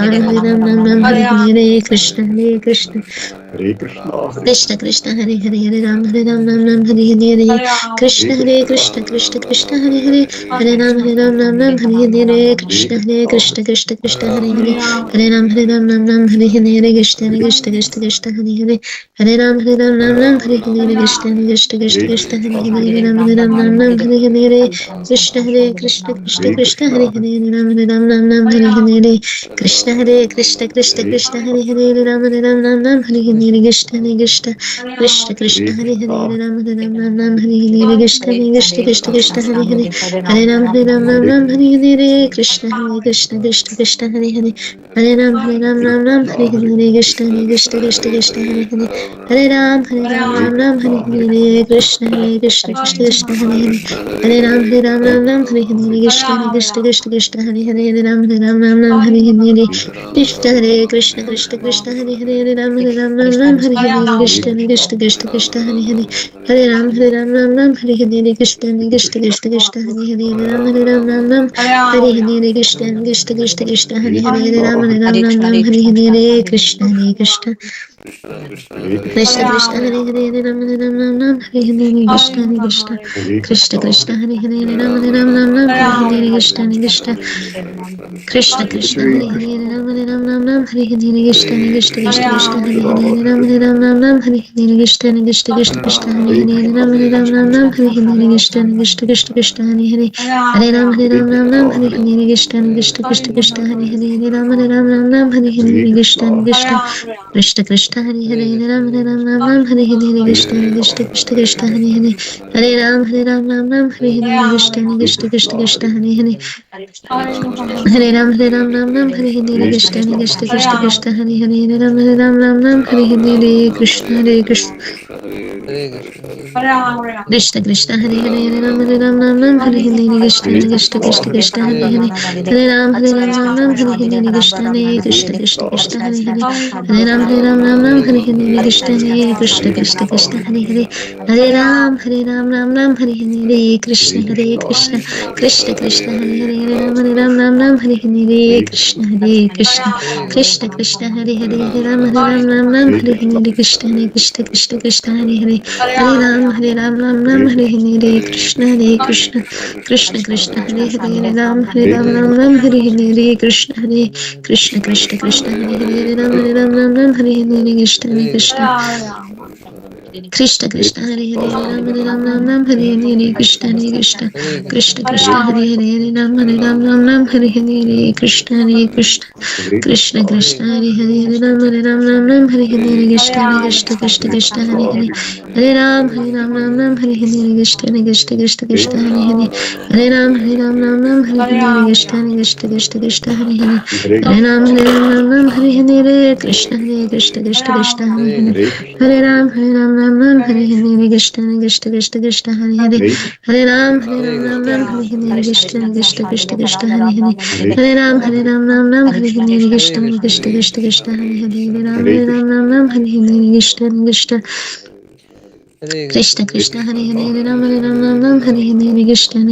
Ram Hare Ram Ram Ram Hare Hare Krishna Hare Krishna Hare Krishna, Krishna Krishna Hare Hare Hare Ram Ram Ram Ram Hare Hare Krishna Hare Krishna Krishna Krishna Hare Hare Hare Ram Ram Ram Hare Hare Krishna Hare Krishna Krishna Krishna Hare Hare Hare Ram Ram Ram Hare Hare Krishna Krishna Krishna Krishna Hare Hare Hare Ram Ram Hare Hare Krishna Krishna Krishna Krishna Hare Hare Hare Ram Ram Hare Hare Krishna Hare Krishna Krishna Hare Krishna Hare Krishna, Hare Ram Ram Hare Hare Krishna Hare Krishna Krishna Hare Krishna Hare Hare Ram Ram Hare Hare Krishna Krishna Krishna Krishna Hare Hare Hare Krishna, Ram Ram Hare Hare Krishna Krishna Krishna Krishna Hare Hare Hare Ram Hare Ram Hare Hare Krishna Krishna Krishna Krishna Hare Hare Hare Ram Ram Hare Krishna, Hare Krishna Krishna Krishna Krishna Hare Hare Hare Ram Hare Ram Hare Krishna, Hare Hare Krishna Krishna Krishna Krishna Hare Hare Hare Ram Ram Hare Hare Krishna Krishna Krishna Krishna Hare Hare Hare Ram Ram Hare Hare Krishna Hare Krishna Krishna Krishna Hare Hare Hare Ram Ram Hare Hare Hare Krishna Krishna Krishna Krishna Hare Hare Hare Ram Ram Hare Hare Krishna Krishna Krishna Krishna Hare Hare Hare Ram Ram Hare Hare Krishna Krishna Krishna Krishna Hare Hare Hare Ram Ram Hare Hare Krishna Krishna Krishna Krishna Hare Hare Hare Ram Hare Hare Krishna Krishna Krishna Krishna Hare Hare Hare Ram Hare Hare Krishna Krishna Krishna Krishna Hare Hare Hare Ram Hare Hare Krishna Krishna Krishna Krishna Hare Hare Hare Ram Hare Hare Krishna Krishna Krishna Krishna Hare Hare Hare Ram Hare Hare Krishna Krishna Krishna Krishna Hare Hare Hare Ram Hare Hare Krishna Krishna Krishna Krishna Hare Hare Hare Ram Hare Hare Krishna Krishna Krishna Krishna Hare Hare Hare Ram Hare Hare Krishna Krishna Krishna Krishna Hare Hare Hare Ram Hare Hare Krishna Krishna Krishna Krishna Hare Hare Hare Ram Hare Hare Krishna Krishna Krishna Krishna Hare Hare Hare Ram Hare Hare Krishna Hare Krishna Krishna Krishna Hare Hare Hare Ram Hare Hare Krishna Krishna Krishna Krishna Hare Hare Hare Ram Hare Hare Krishna Krishna Krishna Krishna Hare Hare Hare Ram Hare Hare Krishna Krishna Krishna Krishna Hare Hare Hare Ram Hare Hare Krishna Krishna Krishna Krishna Hare Hare Hare Ram Hare Hare Krishna Krishna Krishna Krishna Hare Hare Hare Ram Hare Hare Krishna Krishna Krishna Krishna Hare Hare Hare Ram Hare Hare Krishna Krishna Krishna Hare Hare Ram Hare Hare Krishna Krishna Krishna Krishna Hare Hare Ram Hare Hare Krishna Krishna Krishna Krishna Hare Hare Ram Hare Krishna Krishna Krishna Krishna Hare Hare Ram Hare Hare Krishna Krishna Krishna Krishna Hare Hare Ram Hare Hare Krishna Krishna Krishna Krishna Hare Hare Hare Ram Hare Hare Krishna Krishna Krishna Krishna Hare Hare Hare Ram Hare Hare Krishna Krishna Krishna Krishna Hare Hare Hare Ram Hare Hare Krishna Krishna Krishna Krishna Hare Hare Hare Ram Hare Hare Krishna Krishna Krishna Krishna Hare Hare Hare Ram Hare Hare Krishna Krishna Krishna Krishna Hare Hare Hare Ram Hare Hare Krishna Krishna Krishna Krishna Hare Hare Hare Ram Hare Hare Krishna Krishna Krishna Krishna Hare Hare Ram Hare Hare Krishna Krishna Krishna Krishna Hare Hare Ram Hare Hare Krishna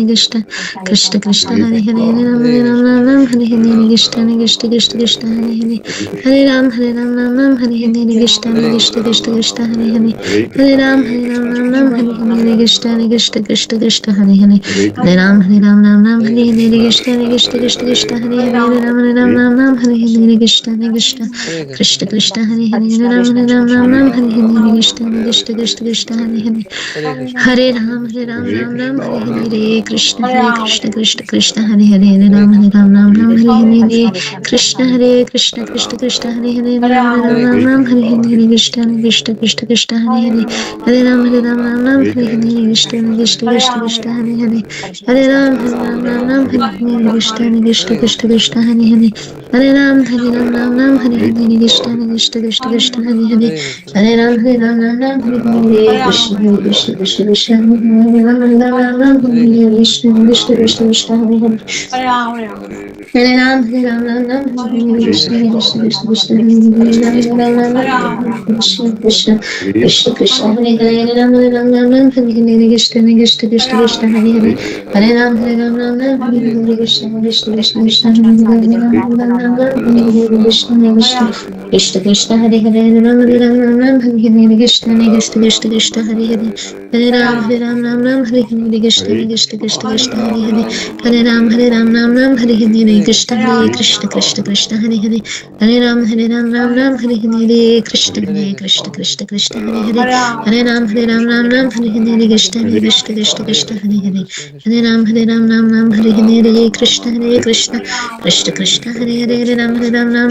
Krishna Krishna Krishna Hare Hare Hare Ram Hare Hare Krishna Krishna Krishna Krishna Hare Hare Hare Ram Hare Hare Krishna Krishna Krishna Krishna Hare Hare Hare Ram Hare Hare Krishna Krishna Krishna Krishna Hare Hare Ram Hare Hare Krishna Krishna Krishna Krishna Hare Hare Ram Hare Hare Krishna Krishna Krishna Krishna Hare Hare Hare Ram Hare Hare Krishna Krishna Krishna Hare Hare Hare Ram Hare Hare Krishna Krishna Krishna Hare Hare Ram Hare Hare Krishna Krishna Krishna Krishna Hare Hare Hare Ram Hare Hare Krishna Krishna Krishna Krishna Hare Hare Hare Ram Hare Hare Krishna Krishna Krishna Krishna Hare Hare Hare Ram Hare Hare Krishna Krishna Krishna Krishna Hare Hare Hare Ram Hare Krishna Krishna Krishna Krishna Hare Ram Hare Krishna Krishna Krishna Krishna Hare Hare Hare Ram Hare Krishna Krishna Krishna Krishna Hare Hare Krishna Krishna Krishna Krishna Hare Hare Ram Hare Krishna Krishna Krishna Krishna Hare Hare Hare Ram Hare Krishna Krishna Krishna Krishna Hare Hare Hare Ram Ram Ram Hare Hare Krishna Hare Krishna Krishna Krishna Hare Hare Hare Ram Ram Ram Hare Hare Krishna Hare Krishna Krishna Krishna Hare Hare Hare Ram Ram Ram Hare Hare Krishna Hare Krishna Krishna Krishna Hare Hare Hare Ram Ram Ram Hare Hare Krishna Hare Krishna Krishna Krishna Hare Hare Hare Ram Ram Hare Hare Krishna Hare Krishna Krishna Krishna Hare Hare Hare Ram Ram Hare Hare Krishna Hare Krishna Krishna Krishna Hare Hare Hare Ram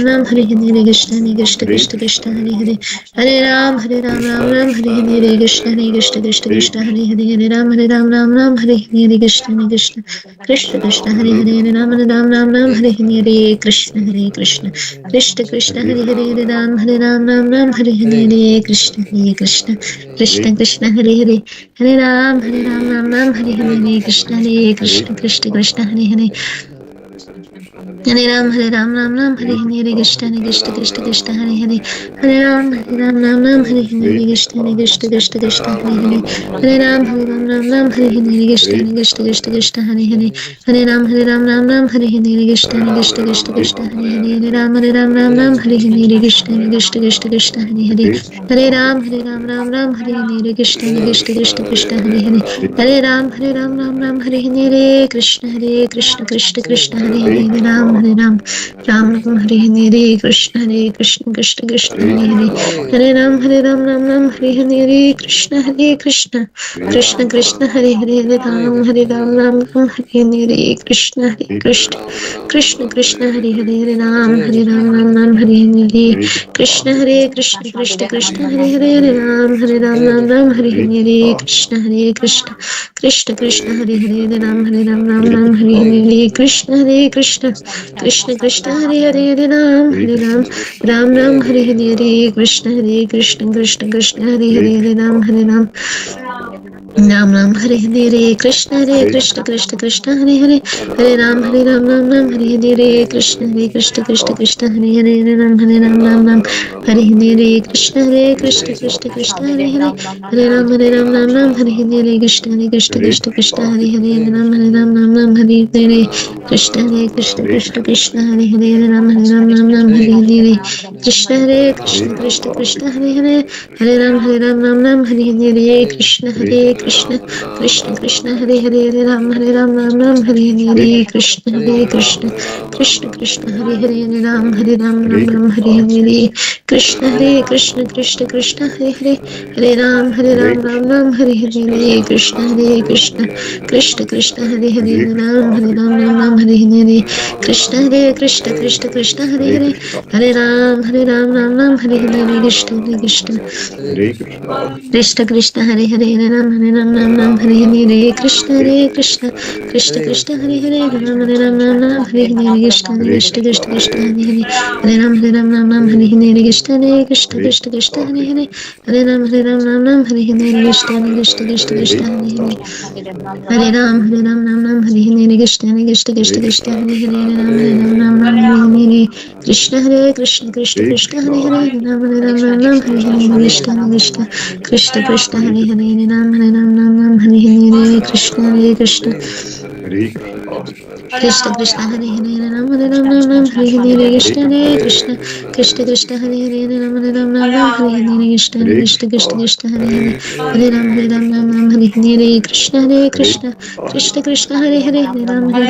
Ram Hare Hare Krishna Hare Krishna Krishna Krishna Hare Hare Hare Ram Hare Hare Krishna Hare Krishna Krishna Krishna Hare Hare Hare Ram Ram Hare Hare Krishna Hare Krishna Krishna Krishna Hare Hare Hare Ram Hare Hare Krishna Hare Krishna Krishna Krishna Hare Hare Hare Ram Hare Hare Krishna Hare Krishna Krishna Krishna Hare Hare Hare Ram Hare Hare Krishna Hare Krishna Krishna Krishna Hare Hare Hare Ram Hare Hare Krishna Hare Krishna Krishna Krishna Hare Hare Hare Ram Hare Hare Krishna Krishna Krishna Krishna Hare Hare Hare Ram Hare Hare Krishna Krishna Krishna Krishna Hare Hare Hare Ram Hare Hare Krishna Krishna Krishna Krishna Hare Hare Hare Ram Hare Hare Krishna Krishna Krishna Krishna Hare Hare Hare Ram Hare Hare Krishna Krishna Krishna Krishna Hare Hare Hare Ram Hare Hare Krishna Krishna Krishna Krishna Hare Hare Hare Ram Hare Hare Krishna Krishna Krishna Hare Hare Hare Ram Hare Hare Krishna Krishna Krishna Hare Hare Hare Ram Hare Hare Krishna Krishna Krishna Hare Hare Hare Ram Hare Krishna Krishna Krishna Hare Hare Hare Ram Hare Hare Krishna Krishna Krishna Hare Hare Hare Ram Hare Hare Krishna Krishna Krishna Hare Hare Ram Hare Hare Krishna Krishna Krishna Hare Hare Hare Ram Hare Hare Krishna Krishna Krishna Hare Hare Ram Hare Hare Krishna Krishna Krishna Hare Hare Hare Ram Hare Hare Krishna Krishna Krishna Hare Hare Ram Hare Hare Krishna Krishna Krishna Hare Hare Hare Ram Hare Hare Krishna Krishna Hare Hare Ram Hare Hare Krishna Krishna Hare Hare Ram Hare Hare Krishna Krishna Hare Hare Hare Ram Hare Hare Krishna Krishna Hare Hare Ram Hare Hare Krishna Krishna Hare Hare Ram Hare Hare Krishna Krishna Hare Hare Hare Ram Hare Hare Krishna Krishna Hare Hare Ram Hare Hare Krishna Hare Hare Hare Ram Hare Hare Krishna Hare Hare Ram Hare Hare Krishna Krishna Hare Hare Ram Hare Hare Krishna Hare Ram Hare Hare Krishna Hare Hare Hare Ram Hare Hare Krishna Hare Ram Hare Hare Krishna Krishna Hare Hare Ram Hare Krishna Krishna Hare Hare Ram Hare Hare Krishna Hare Hare Ram Hare Hare Krishna Krishna Hare Hare Ram Hare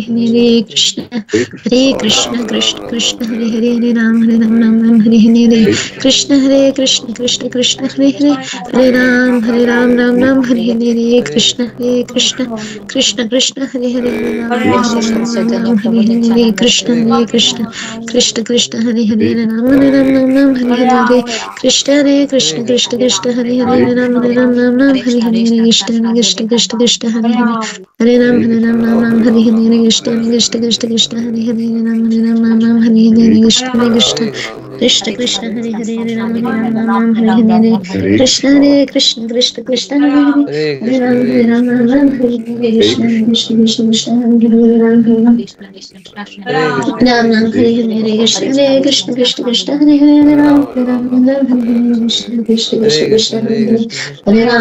Hare Krishna Hare Hare Ram Hare Hare Krishna Hare Hare Hare Ram Hare Hare Krishna Krishna Hare Hare Ram Hare Hare Krishna Hare Hare Ram Hare Hare Krishna Krishna Hare Hare Hare Ram Hare Hare Krishna Hare Hare Ram Hare Krishna Krishna Hare Hare Ram Hare Krishna Hare Hare Ram Hare Hare Krishna Hare Hare Hare Ram Hare Hare Krishna Hare Hare Ram Hare Hare Krishna Krishna Krishna Hare Hare Hare Ram Ram Hare Hare Krishna Hare Krishna Krishna Krishna Hare Hare Hare Ram Ram Hare Hare Krishna Krishna Krishna Krishna Hare Hare Ram Ram Ram Ram Hare Hare Krishna Hare Krishna Krishna Krishna Hare Hare Ram Ram Hare Hare Krishna Krishna Krishna Krishna Hare Hare Hare Ram Ram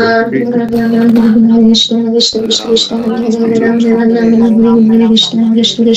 Hare Krishna Krishna Krishna Krishna Hare Hare Ram Ram Hare Krishna Krishna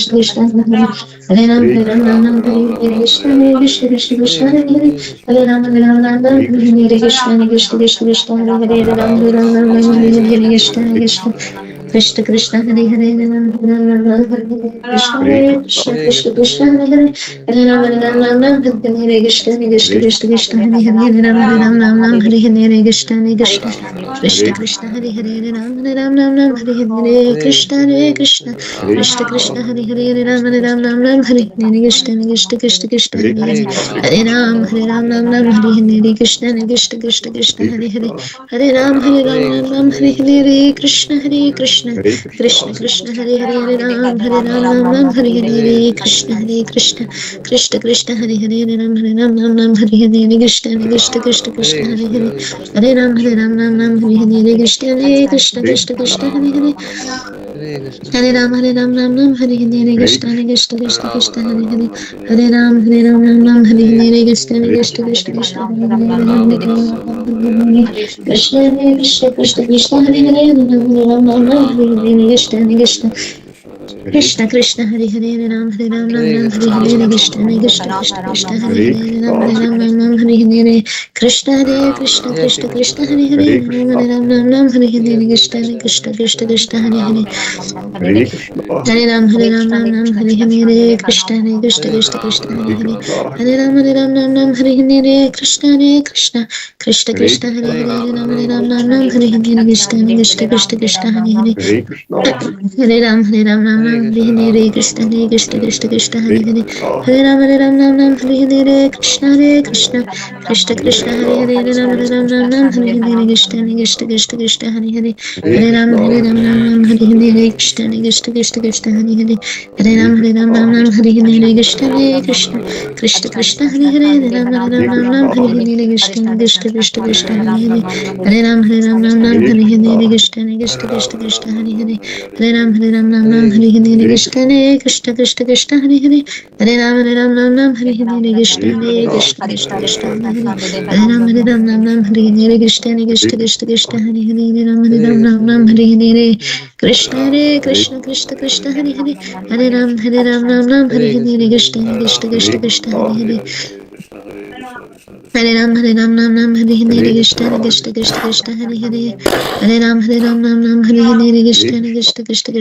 Krishna Krishna Hare Hare Hare Ram Hare Krishna Hare Krishna Krishna Krishna Hare Hare Hare Ram Hare Krishna Krishna Krishna Krishna Hare Hare Hare Ram Hare Krishna Krishna Krishna Krishna Hare Hare Ram Krishna Krishna Krishna Krishna Hare Hare Hare Ram Hare Krishna Krishna Krishna Hare Hare Ram Hare Krishna Krishna Krishna Hare Hare Ram Hare Krishna Krishna Krishna Krishna Hare Hare Ram Hare Krishna Krishna Krishna Hare Hare Hare Ram Hare Krishna Krishna Hare Hare Hare Ram Hare Krishna Krishna Krishna Hare Hare Hare Ram Hare Krishna Krishna Krishna Hare Hare Ram Hare Krishna Krishna Hare Hare Hare Ram Hare Krishna Krishna Hare Hare Hare Ram Hare Krishna Krishna Hare Hare Hare Ram Hare Krishna Krishna Krishna Hare Hare Krishna Krishna Hare Hare Ram Hare Krishna Krishna Krishna Hare Hare Ram Hare Hare Krishna Krishna Hare Hare Ram Hare Krishna Krishna Krishna Hare Hare Ram Hare Krishna Krishna Hare Hare Hare Ram Hare Hare Krishna Krishna Hare Hare Hare Ram Hare Hare Krishna Krishna Hare Hare Ram Hare Hare Krishna Krishna Hare Hare Hare Ram Hare Hare Krishna Krishna Hare Hare Hare Ram Hare Hare Krishna Krishna Hare Hare Ram Hare Hare Krishna Krishna Hare Hare Hare Ram Hare Hare Krishna Krishna Hare Hare Hare Ram Hare Hare Krishna Krishna Hare Hare Ram Hare Hare Krishna Krishna Hare Hare Hare Ram Hare Hare Krishna Krishna Hare Hare Hare Ram Hare Hare Krishna Krishna Hare Hare Hare Ram Hare Hare Krishna Krishna Hare Hare Hare Ram Hare Hare Krishna Krishna Hare Hare Ram Hare Hare Krishna Krishna Hare Hare Hare Ram Hare Hare Krishna Krishna Hare Hare Hare Ram Hare Krishna Krishna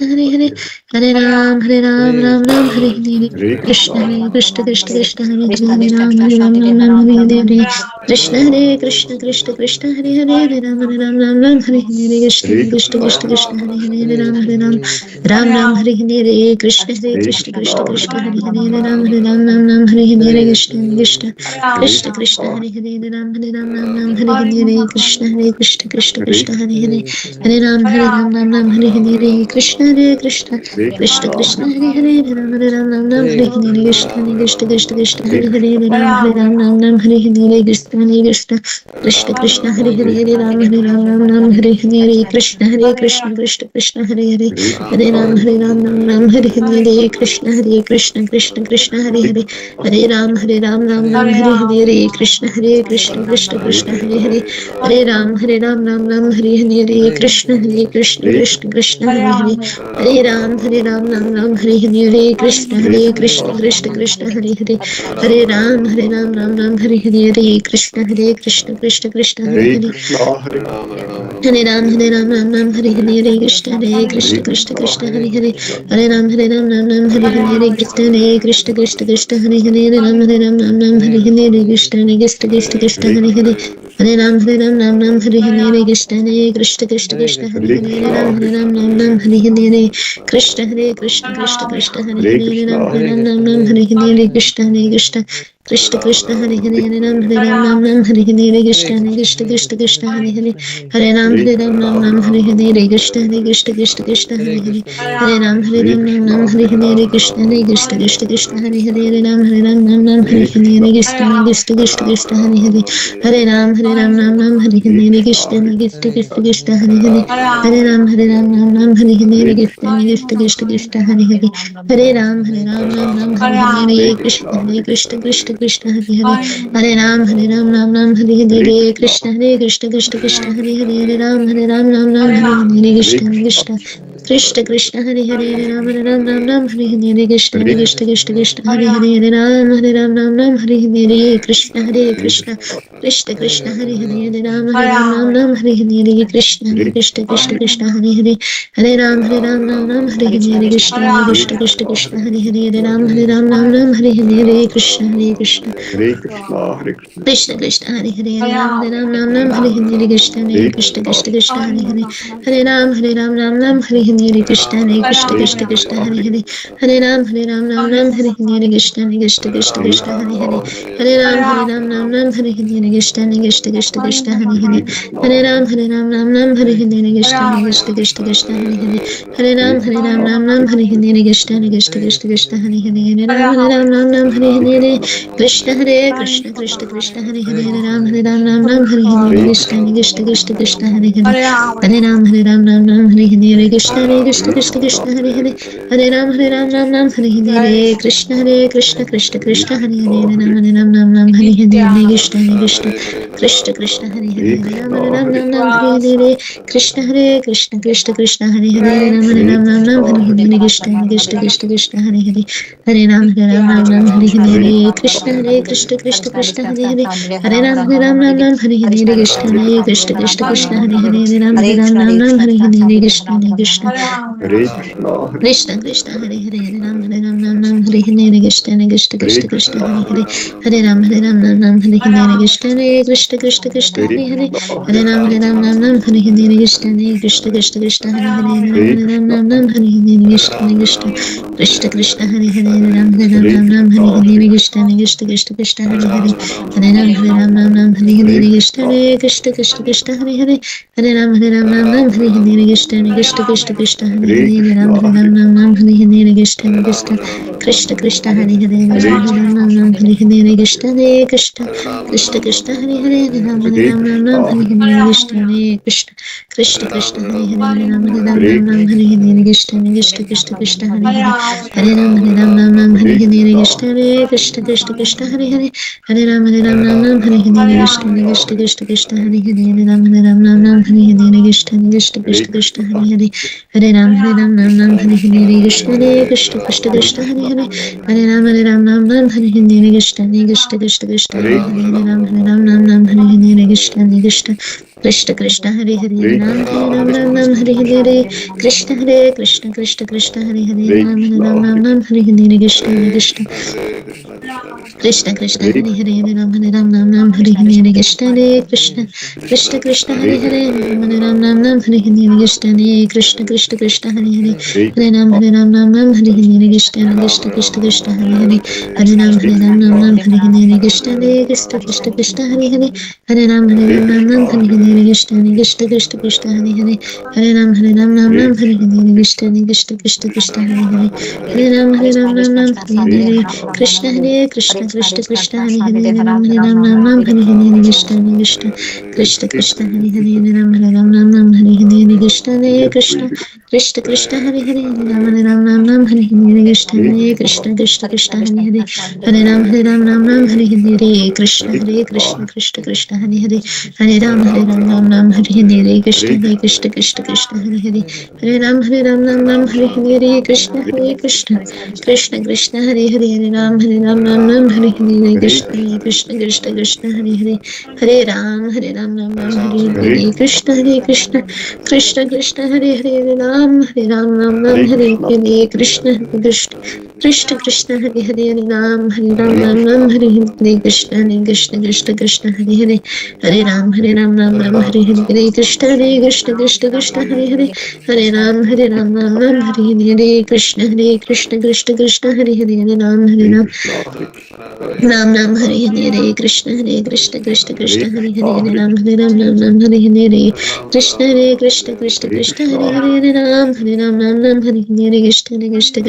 Hare Hare Hare Ram Hare Krishna Krishna Hare Hare Hare Ram Hare Krishna Krishna Hare Hare Hare Ram Hare Hare Krishna Krishna Hare Hare Ram Hare Hare Krishna Krishna Hare Hare Hare Ram Hare Hare Krishna Krishna Hare Hare Ram Hare Ram Hare Hare Krishna Krishna Hare Hare Ram Hare Hare Krishna Krishna Hare Hare Ram Hare Hare Krishna Krishna Hare Hare Hare Ram Hare Hare Krishna Krishna Hare Hare Ram Hare Hare Krishna Krishna Hare Hare Ram Hare Hare Krishna Krishna Hare Hare Ram Hare Hare Krishna Krishna Hare Hare Hare Ram Hare Hare Krishna Krishna Hare Hare Hare Ram Hare Hare Krishna Krishna Hare Hare Hare Ram Hare Hare Krishna Krishna Hare Hare Hare Ram Hare Hare Krishna Krishna Hare Hare Hare Ram Hare Hare Krishna Krishna Hare Hare Hare Ram Hare Hare Krishna Krishna Hare Hare Hare Ram Hare Hare Krishna Krishna Hare Hare Ram Hare Hare Krishna Krishna Hare Hare Hare Ram Hare Hare Krishna Krishna Hare Hare Ram Hare Hare Krishna Krishna Hare Hare Ram Hare Hare Krishna Krishna Krishna Krishna Hare Hare Hare Ram Ram Ram Hare Hare Krishna Krishna Krishna Krishna Hare Hare Hare Ram Ram Ram Hare Hare Krishna Krishna Krishna Krishna Hare Hare Hare Ram Ram Ram Hare Hare Krishna Krishna Krishna Krishna Hare Hare Hare Ram Ram Ram Hare Hare Krishna Krishna Krishna Krishna Hare Hare Hare Ram Ram Hare Hare Krishna Krishna Krishna Krishna Hare Hare Hare Ram Ram Hare Hare Krishna Krishna Krishna Krishna Hare Hare Hare Ram Ram Hare Hare Krishna Krishna Krishna Hare Hare Hare Ram Ram Hare Hare Krishna Krishna Krishna Krishna Hare Hare Hare Ram Ram Hare Hare Krishna Krishna Krishna Krishna Hare Hare Hare Ram Hare Hare Krishna Krishna Krishna Krishna Hare Hare Hare Ram Hare Hare Krishna Krishna Krishna Krishna Hare Hare Hare Ram Hare Hare Krishna Krishna Krishna Krishna Hare Hare Hare Ram Hare Hare Krishna Krishna Krishna Krishna Hare Hare Hare Ram Hare Hare Krishna Krishna Krishna Krishna Hare Hare Hare Ram Hare Hare Krishna Krishna Krishna Krishna Hare Hare Hare Ram Hare Hare Krishna Krishna Krishna Krishna Hare Hare Hare Ram Hare Hare Krishna Krishna Krishna Krishna Hare Hare Hare Ram Hare Hare Krishna Krishna Krishna Krishna Hare Hare Hare Ram Hare Hare Krishna Krishna Krishna Krishna Hare Hare Hare Ram Hare Hare Krishna Krishna Krishna Krishna Hare Hare Hare Ram Hare Hare Krishna Hare Krishna Krishna Krishna Hare Hare Hare Ram Hare Hare Krishna Krishna Krishna Krishna Hare Hare Hare Ram Hare Hare Krishna Krishna Krishna Krishna Hare Hare Hare Ram Hare Hare Krishna Krishna Krishna Hare Hare Hare Ram Hare Hare Krishna Krishna Krishna Hare Hare Hare Ram Hare Krishna Krishna Krishna Krishna Hare Hare Ram Hare Krishna Krishna Krishna Hare Hare Hare Ram Hare Krishna Krishna Krishna Krishna Hare Hare Hare Ram Hare Krishna Krishna Krishna Krishna Hare Hare Hare Ram Hare Krishna Krishna Krishna Krishna Hare Hare Hare Ram Hare Krishna Krishna Krishna Hare Hare Hare Ram Hare Krishna Krishna Krishna Hare Hare Hare Ram Hare Krishna Krishna Krishna Hare Hare Hare Ram Hare Krishna Krishna Krishna Hare Hare Ram Hare Krishna Krishna Krishna Hare Hare Hare Ram Hare Krishna Krishna Krishna Hare Hare Hare Ram Hare Krishna Krishna Krishna Hare Hare Ram Hare Krishna Krishna Krishna Hare Hare Ram Hare Krishna Krishna Krishna Hare Hare Ram Hare Krishna Krishna Krishna Hare Hare Ram Hare Krishna Krishna Hare Hare Hare Ram Hare Krishna Krishna Hare Hare Hare Ram Hare Krishna Krishna Hare Hare Ram Hare Krishna Krishna Hare Hare Hare Ram Hare Krishna Krishna Hare Hare Hare Ram Hare Krishna Krishna Hare Hare Ram Hare Krishna Krishna Hare Hare Ram Hare Hare Krishna Krishna Hare Hare Ram Hare Krishna Krishna Krishna Hare Hare Ram Hare Hare Krishna Krishna Hare Hare Ram Hare Krishna Krishna Hare Hare Hare Ram Hare Krishna Hare Hare Hare Ram Hare Krishna Hare Hare Hare Ram Hare Krishna Hare Hare Hare Ram Hare Krishna Hare Hare Hare Ram Hare Krishna Krishna Hare Hare Ram Hare Krishna Krishna Hare Hare Ram Hare Krishna Krishna Hare Hare Ram Hare Krishna Krishna Hare Hare Hare Ram Hare Krishna Krishna Hare Hare Hare Ram Hare Krishna Hare Hare Hare Ram Hare Krishna Krishna Hare Hare Hare Ram Hare Krishna Hare Hare Hare Ram Hare Krishna Krishna Krishna Hare Hare Ram Ram Ram Hare Hare Krishna, Hare Krishna Krishna Krishna Krishna Hare Hare Ram Hare Ram Hare Ram Ram Krishna, Hare Hare Krishna Hare Krishna Krishna Krishna Hare Hare Hare Ram Hare Hare Ram Ram Ram Krishna, Hare Hare Krishna Hare Krishna Krishna Krishna Hare Hare Hare Ram Ram Ram Hare Hare Krishna Hare Krishna Krishna Krishna Hare Hare Hare Hare Ram Krishna, Hare Krishna, Ram Ram Hare Hare Krishna Hare Krishna Krishna Hare Krishna Hare Krishna, Hare Hare Hare Ram Krishna, Hare Ram Ram Ram Hare Hare Krishna Hare Krishna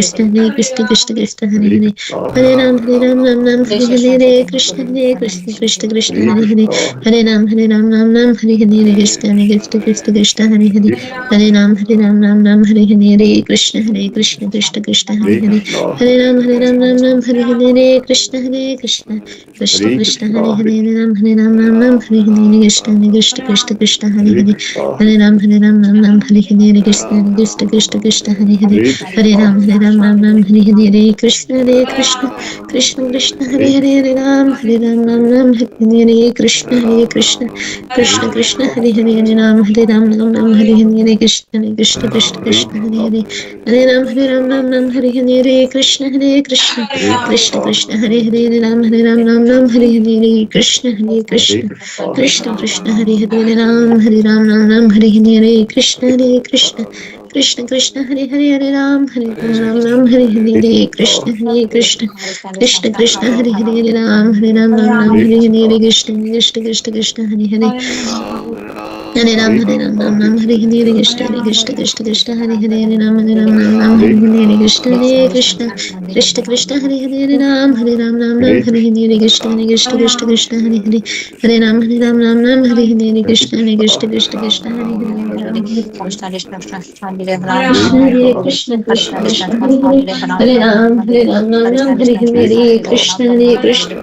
Krishna Hare Krishna Krishna, Hare Hare Hare Ram Hare Ram Ram Ram Hare Hare Krishna Hare Krishna Krishna Krishna Hare Hare Hare Krishna, Hare Ram Hare Ram Ram Ram Hare Hare Krishna Hare Krishna Krishna Krishna Hare Hare Hare Krishna, Hare Ram Hare Ram Ram Ram Hare Hare Krishna Hare Krishna Krishna Krishna Hare Hare Hare Krishna, Hare Ram Hare Ram Ram Ram Hare Hare Krishna Hare Krishna Krishna Krishna Hare Hare Hare Ram Hare Ram Ram Ram Hare Hare Krishna Hare Krishna Krishna Krishna Hare Hare Hare Krishna, Hare Ram Hare Ram Ram Ram Hare Hare Krishna Hare Krishna Krishna Hare Krishna Krishna, Hare Hare Hare Hare Ram Ram Ram Hare Hare Krishna Hare Krishna Krishna Krishna Hare Hare Hare Krishna, Hare Ram Hare Ram Ram Ram Hare Hare Krishna Hare Krishna Krishna Krishna Hare Hare Hare Hare Krishna, Ram Hare Ram Ram Ram Hare Hare Krishna Hare Krishna Krishna Krishna Hare Hare Hare Hare Ram Ram Ram Hare Hare Krishna Hare Krishna Krishna Krishna Krishna, Hare Hare Hare Ram Hare Ram Ram Ram Hare Hare Krishna Hare Krishna Krishna Hare Krishna Hare Krishna, Hare Hare Ram Ram Hare Hare Krishna Hare Krishna Hare Krishna Krishna, Krishna Hare Hare Hare Ram Ram Hare Hare Krishna Hare Hare Krishna Krishna, Hare Krishna Krishna Hare Hare Ram Hare Hare Krishna Hare Krishna Krishna Krishna Hare Ram Ram Hare Hare Krishna Hare Krishna Krishna Krishna Hare Ram Ram Hare Hare Krishna, Hare Krishna Krishna Krishna Krishna Hare Hare Hare Ram Hare Hare Ram Krishna, Ram Hare Ram Hare Krishna, Hare Krishna Hare Krishna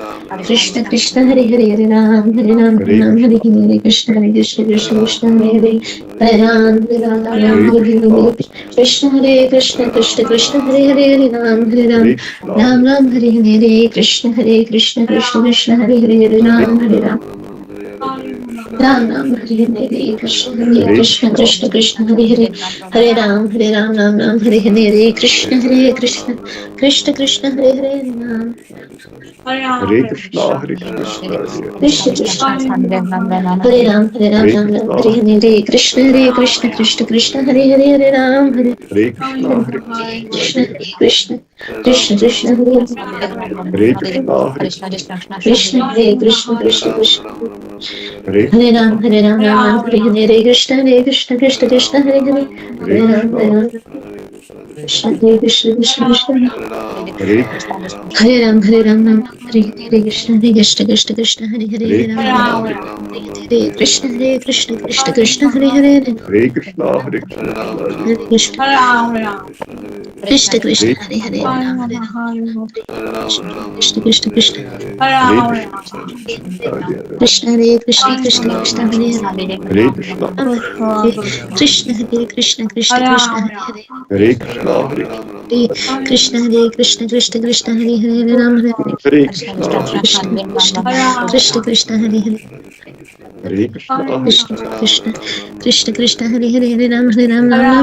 Krishna Krishna Hare Hare Hare Ram Ram Hare Hare Krishna, Hare Krishna Hare Krishna Krishna Krishna Hare Hare Ram Ram Hare Hare Krishna, Hare Krishna Hare Krishna Krishna Krishna Hare Hare Hare Ram Ram Hare Hare Hare Krishna Hare Krishna, Krishna Krishna Krishna Hare Hare Ram Hare Krishna Hare Krishna, Krishna Krishna Krishna Hare Hare Ram Hare Hare Hare Krishna, Krishna Hare Krishna Krishna Krishna Hare Hare Hare Ram Hare Krishna, Hare Krishna Hare Krishna Krishna Krishna Hare Hare Hare Krishna, Hare Krishna Hare Krishna Krishna Krishna Hare Hare Hare Krishna, Ram Hare Hare Krishna Hare Krishna Krishna Krishna Hare Hare Hare Ram Hare Hare Krishna Hare Krishna Krishna, Krishna Krishna Hare Ram Hare Hare Krishna Hare Krishna Krishna Krishna Hare Ram Hare Krishna, Hare Krishna, Hare Krishna Krishna Hare Ram Hare Ram Ram Krishna, Hare Hare Krishna Krishna Krishna Hare Ram Hare Krishna, Hare Krishna Krishna, Krishna Krishna Krishna Hare Hare Krishna, Hare Krishna Hare Krishna Krishna Krishna Hare Hare Ram Ram Hare Hare Krishna Krishna Krishna Hare Hare Hare Krishna, Hare Ram Krishna Hare Krishna Krishna Krishna Hare Krishna, Hare Ram Ram Hare Hare Krishna Krishna Hare Hare Hare Ram Krishna, Hare Hare Krishna Krishna Hare Hare Hare Krishna, Hare Krishna, Hare Krishna Krishna Krishna Hare Hare Hare Krishna, Ram Hare Ram Krishna Krishna Krishna Hare Krishna, Hare Krishna, Krishna Hare Krishna Krishna Hare Hare Hare Krishna, Ram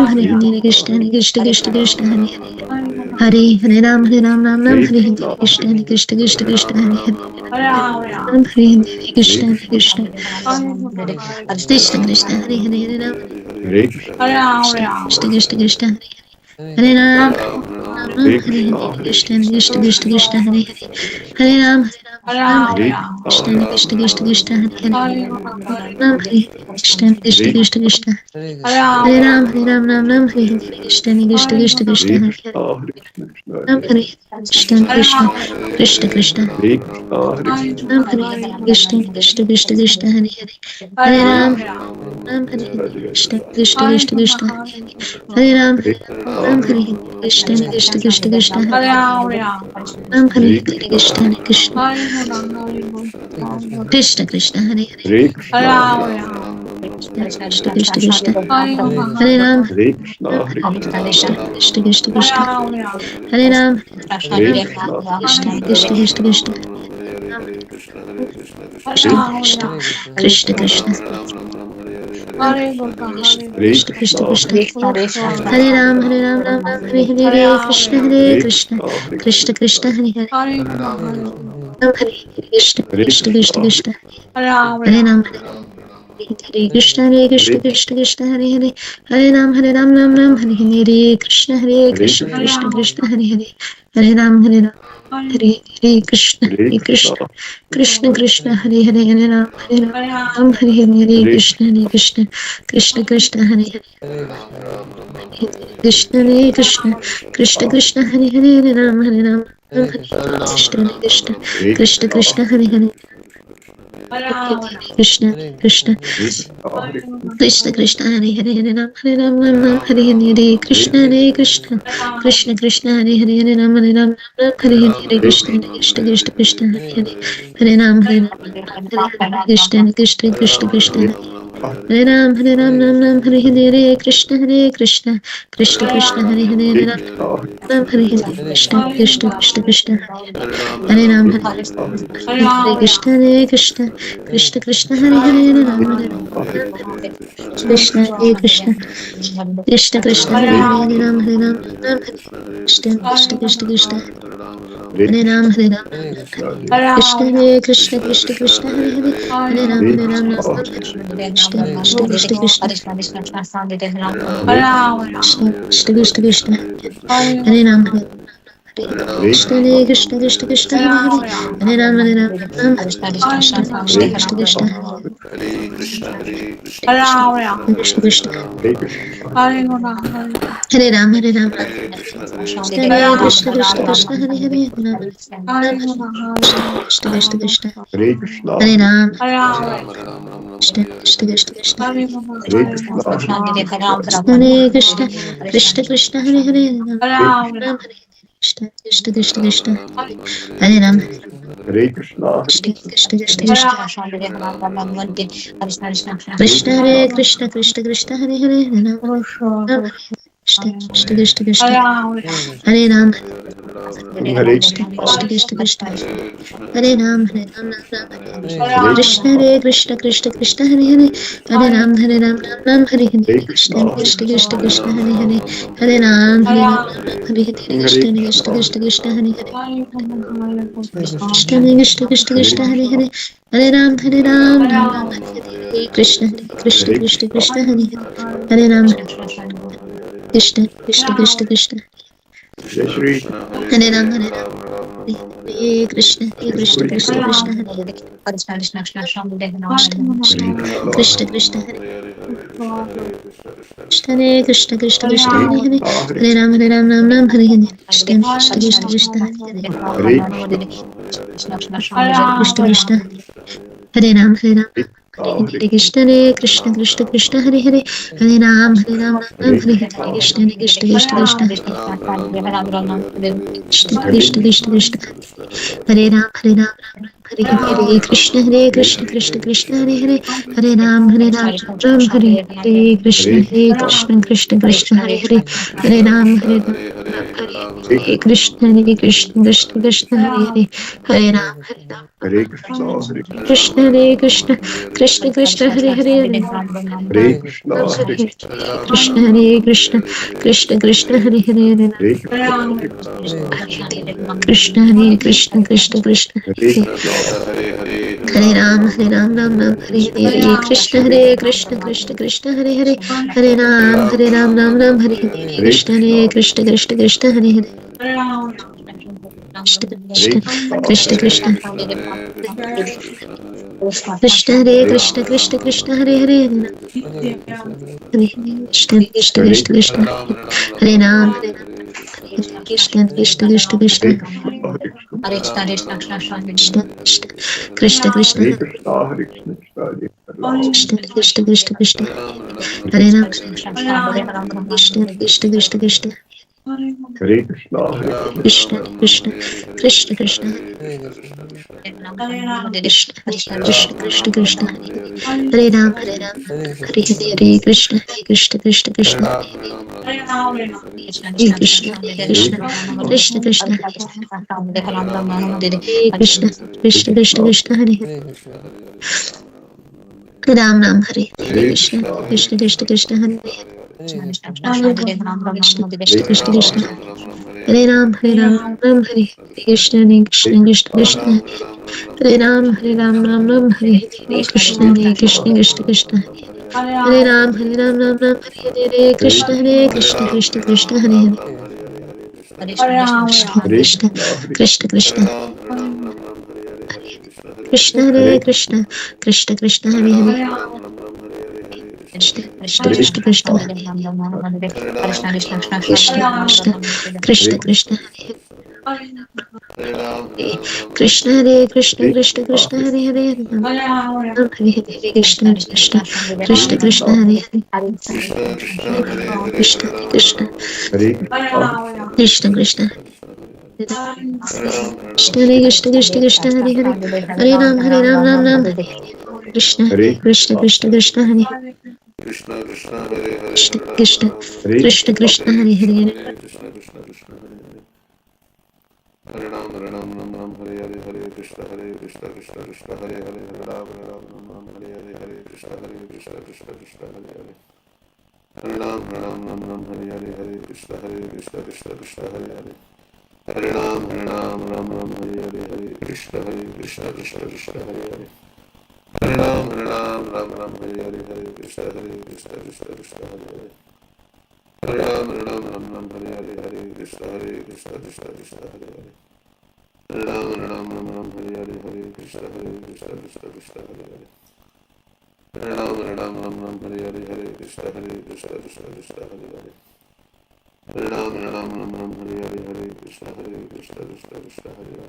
Hare Krishna Hare Krishna Hare Hare Hare Krishna, Hare Hare Krishna Hare Krishna Hare Hare Ram Hare Hare Krishna, Hare Krishna Hare Hare Hare Krishna, Hare Krishna Hare Hare Ram Hare Krishna Hare Hare Ram Hare Hare Krishna, Krishna Hare Hare Ram Hare Hare Krishna Krishna, Krishna Krishna Krishna Hare Hare Ram Hare Krishna, Krishna Hare Ram Ram Hare Hare Krishna, Hare Krishna Hare Hare Ram Hare Hare Krishna, Krishna Hare Ram Hare Hare Krishna Hare Ram Hare Hare Krishna Krishna, Hare Krishna, Ram Hare Krishna Krishna Hare Krishna, Hare Ram Hare Krishna Hare Hare Ram Hare Krishna Hare Hare Ram Krishna, Hare Krishna Hare Ram Hare Hare Krishna, Krishna Hare Hare Krishna, Krishna Hare Ram Hare Krishna, Hare Krishna Hare Ram Hare Ram Krishna, Krishna Hare Krishna Krishna Ram Krishna Krishna Krishna Hare Ram Ram Ram Hare Hare Krishna Hare Krishna Krishna Krishna Hare Hare Ram Hare Krishna Krishna Krishna Krishna Hare Ram Hare Krishna Hare Krishna Krishna Krishna Hare Hare Hare Ram Ram Hare Hare Krishna Hare Krishna Krishna Krishna Hare Hare Hare Ram Hare Hare Krishna Hare Krishna Krishna Krishna Hare Hare Hare Ram Hare Hare Krishna Hare Krishna Krishna Krishna Hare Hare Krishna Hare Krishna Krishna Krishna Hare Hare Hare Ram Hare Krishna Hare Krishna Krishna Krishna Hare Hare Krishna Krishna Krishna Krishna Hare Hare Hare Ram Ram Hare Hare Krishna Hare Krishna Krishna Krishna Hare Hare Hare Ram Ram Hare Hare Krishna Krishna Krishna Krishna Hare Hare Hare Ram Krishna Krishna Krishna Krishna Hare Ram Ram Hare Hare Krishna Hare Krishna Krishna Krishna Hare Hare Ram Hare Hare Krishna Krishna Krishna Krishna Hare Ram Hare Krishna Hare Krishna Krishna Krishna Hare Hare Ram Hare Krishna Hare Krishna Krishna Krishna Hare Hare Ram Ram Hare Krishna Krishna Krishna Krishna Hare Ram Krishna Hare Krishna Krishna Krishna Hare Hare Hare Ram Hare Krishna Krishna Krishna Krishna Krishna Krishna Krishna Hare Ram Krishna Hare Krishna Krishna Krishna Hare Hare Hare Ram Krishna Krishna Krishna Krishna Krishna Krishna Hare Ram Krishna Hare Krishna Krishna Krishna Hare Hare Ram Krishna Krishna Krishna Hare Ram Krishna Krishna Krishna Krishna Hare Krishna Krishna Krishna Hare Hare Ram Hare Krishna Krishna Krishna Krishna Hare Ram Krishna Krishna Krishna Krishna Krishna Hare Krishna Krishna Krishna Hare Hare Ram Krishna Krishna Krishna Krishna Hare Ram Krishna Krishna Krishna Krishna Hare Ram Krishna Hare Krishna Krishna Krishna Hare Hare Hare Ram Hare Krishna Krishna Krishna Krishna Hare Hare Hare Ram Hare Krishna Krishna Krishna Krishna Hare Hare Krishna Krishna Krishna Krishna Hare Hare Hare Ram Hare Krishna Krishna Krishna Krishna Hare Hare Hare Ram Krishna Krishna Krishna Krishna Hare Ram Hare Krishna Krishna Krishna Krishna Hare Hare Krishna Krishna Hare Krishna Krishna Krishna Krishna Hare Hare Hare Ram Ram Hare Hare Krishna Krishna Krishna Krishna Hare Hare Krishna Krishna Hare Ram Hare Krishna Krishna Krishna Krishna Hare Hare Hare Ram Ram Hare Hare Krishna Krishna Krishna Krishna Krishna Krishna Krishna Krishna Hare Ram Hare Krishna Krishna Krishna Hare Hare Hare Ram Hare Krishna Krishna Krishna Hare Hare Hare Ram Hare Krishna Krishna Krishna Hare Hare Hare Ram Krishna Krishna Krishna Krishna Hare Hare Krishna Krishna Krishna Krishna Hare Hare Krishna Krishna Krishna Krishna Hare Ram Ram Hare Hare Krishna Krishna Krishna Krishna Hare Hare Hare Ram Ram Hare Hare Krishna Krishna Krishna Krishna Hare Hare Krishna Krishna Krishna Krishna Hare Krishna Krishna Krishna Hare Hare Krishna Krishna Krishna Krishna Hare Ram Krishna Krishna Krishna Krishna Krishna Krishna Krishna Krishna Krishna Krishna Hare Ram Krishna Krishna Krishna Krishna Krishna Krishna Krishna Krishna Krishna Krishna Krishna Krishna Hare Ram Hare Hare Krishna Krishna Krishna Krishna Hare Krishna Krishna Krishna Krishna Krishna Krishna Krishna Krishna Hare Hare Ram Ram Hare Hare Hare Krishna Krishna, Krishna Hare Krishna Krishna, Krishna Hare Krishna Hare Hare Hare, Krishna Krishna Hare Krishna Krishna, Krishna Hare Ram Ram Ram, Hare Hare Hare, Ram Hare Hare Krishna, Ram Hare Ram Krishna, Hare Krishna Krishna, Krishna Hare Krishna Krishna Hare Krishna Ram, Hare Ram, Ram Ram, Hare Hare Ram Krishna, Hare Hare Ram Krishna, Ram Hare Ram Krishna, Hare Hare Krishna Hare Krishna Krishna Krishna Krishna, Krishna Hare Ram Ram, Hare Hare, Hare Ram Hare Ram Ram Ram Hare Hare Hare Krishna, Krishna Hare Krishna Krishna, Hare Krishna Ram, Hare Ram Hare Ram, Hare Hare, Hare Krishna, Hare Krishna Krishna, Krishna Hare Krishna Krishna, Krishna Hare Krishna Ram, Hare Ram, Ram Ram, Hare Hare, Hare Krishna, Hare Krishna Krishna, Hare Hare Krishna Krishna, Hare Hare, Krishna Krishna Hare Hare Ram, Hare Hare Ram, Ram Ram, Hare Hare, Hare Krishna, Krishna Hare Krishna Krishna, Krishna Hare Krishna Krishna, Hare Hare Hare Ram, Hare Ram, Ram Ram, Krishna Hare Hare, Krishna Hare Krishna, Krishna Hare Krishna Krishna, Hare Krishna Krishna, Hare Hare Ram, Hare Hare Ram, Ram Ram, Krishna Hare Hare, Hare Hare Krishna Krishna Krishna, Krishna Hare Hare Krishna, Hare Krishna Hare Ram, Hare Hare Ram, Hare Ram Hare Ram, Krishna Hare Krishna Hare, Krishna Hare Krishna Krishna, Hare Hare Krishna Krishna, Hare Hare, Krishna Hare Ram, Hare Krishna Ram, Hare Krishna, Krishna, Hare Krishna Krishna, Krishna Krishna Krishna, Hare Hare Ram, Hare Ram, Krishna Hare Hare Krishna Krishna, Krishna Krishna Hare Hare Hare Ram Ram Ram Hare Krishna Hare Krishna Krishna Krishna Hare Krishna Krishna, Hare Hare, Krishna Hare Ram, Krishna Hare Ram, Hare Krishna Krishna Hare Hare Krishna, Hare Hare Krishna, Krishna Krishna, Hare Ram,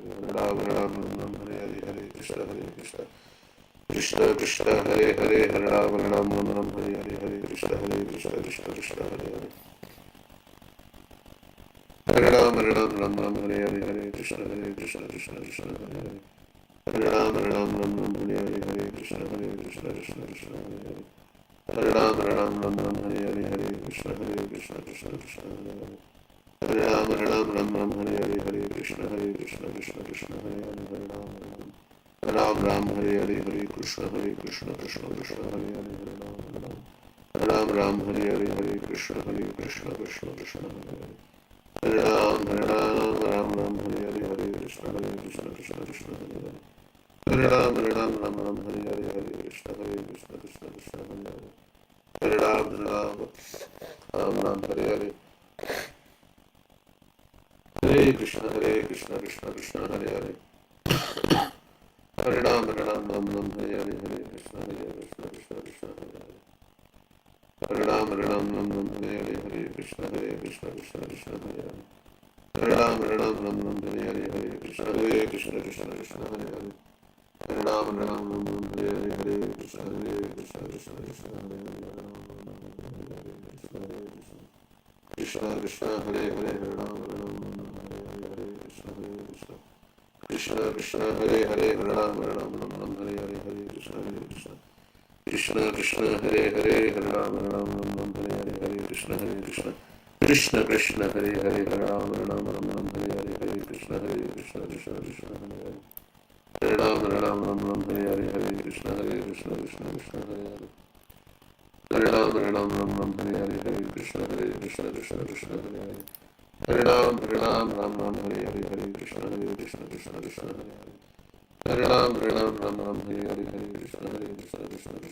Hare Ram, Ram Ram, Hare Hare, Hare Krishna, Krishna Krishna, Hare Hare, Hare Ram, Ram Ram, Hare Hare, Hare Krishna, Krishna Krishna, Hare Hare, Hare Ram, Ram Ram, Hare Hare, Hare Krishna, Krishna Hare Hare, Hare Ram, Ram Ram, Hare Hare, Hare Krishna, Krishna Hare Hare, Hare Ram, Ram Ram, Hare Hare, Hare Krishna, Krishna Hare Hare, Hare Ram, Ram Ram, Hare Hare, Hare Krishna, Krishna Hare Hare, Hare Ram, Ram Hare Hare, Hare Krishna, Krishna Hare Hare, Hare Ram, Ram Hare Hare, Hare Krishna, Krishna Hare Hare, Hare Ram, Ram Hare Hare, Hare Krishna, Krishna Hare Hare, Hare Ram, Ram Hare Hare, Hare Krishna, Krishna Hare Hare, Hare Ram, Ram Hare Hare, Hare Krishna, Krishna Hare Hare, Hare Ram, Ram Hare Hare, Hare Krishna, Krishna Hare Hare, Hare Ram, Ram Hare Hare, Hare Krishna, Krishna Hare Hare, Hare Ram, Ram Hare Hare, Hare Krishna, Krishna Hare Hare, Hare Ram, Ram Hare Hare, Hare Krishna, Krishna Hare Hare, Hare Ram, Hare Hare, Hare Krishna, Krishna Hare Hare, Hare Ram, Hare Hare, Hare Krishna, Krishna Hare Hare, Hare Ram, Ram Hare Hare, Hare Krishna, Krishna Hare Hare, Hare Ram, Ram Hare Hare, Hare Krishna, Krishna Hare Hare, Hare Ram, Ram Hare Hare, Hare Krishna, Krishna Hare Hare, Hare Ram, Ram Hare Hare, Hare Krishna, Krishna Hare Hare, Hare Ram, Ram Hare Hare, Hare Krishna, Krishna Hare Hare, Hare Ram, Ram Hare Hare, Hare Krishna, Krishna Hare Hare, Hare Ram, Ram Hare Hare, Hare Krishna, Krishna Hare Hare, Krishna Hare Hare, Hare Ram, Hare Hare, Krishna Hare Hare, Hare Ram, Hare Hare, Hare Krishna, Krishna Hare Hare, Hare Ram, Hare Hare, Hare Krishna, Krishna Hare Hare,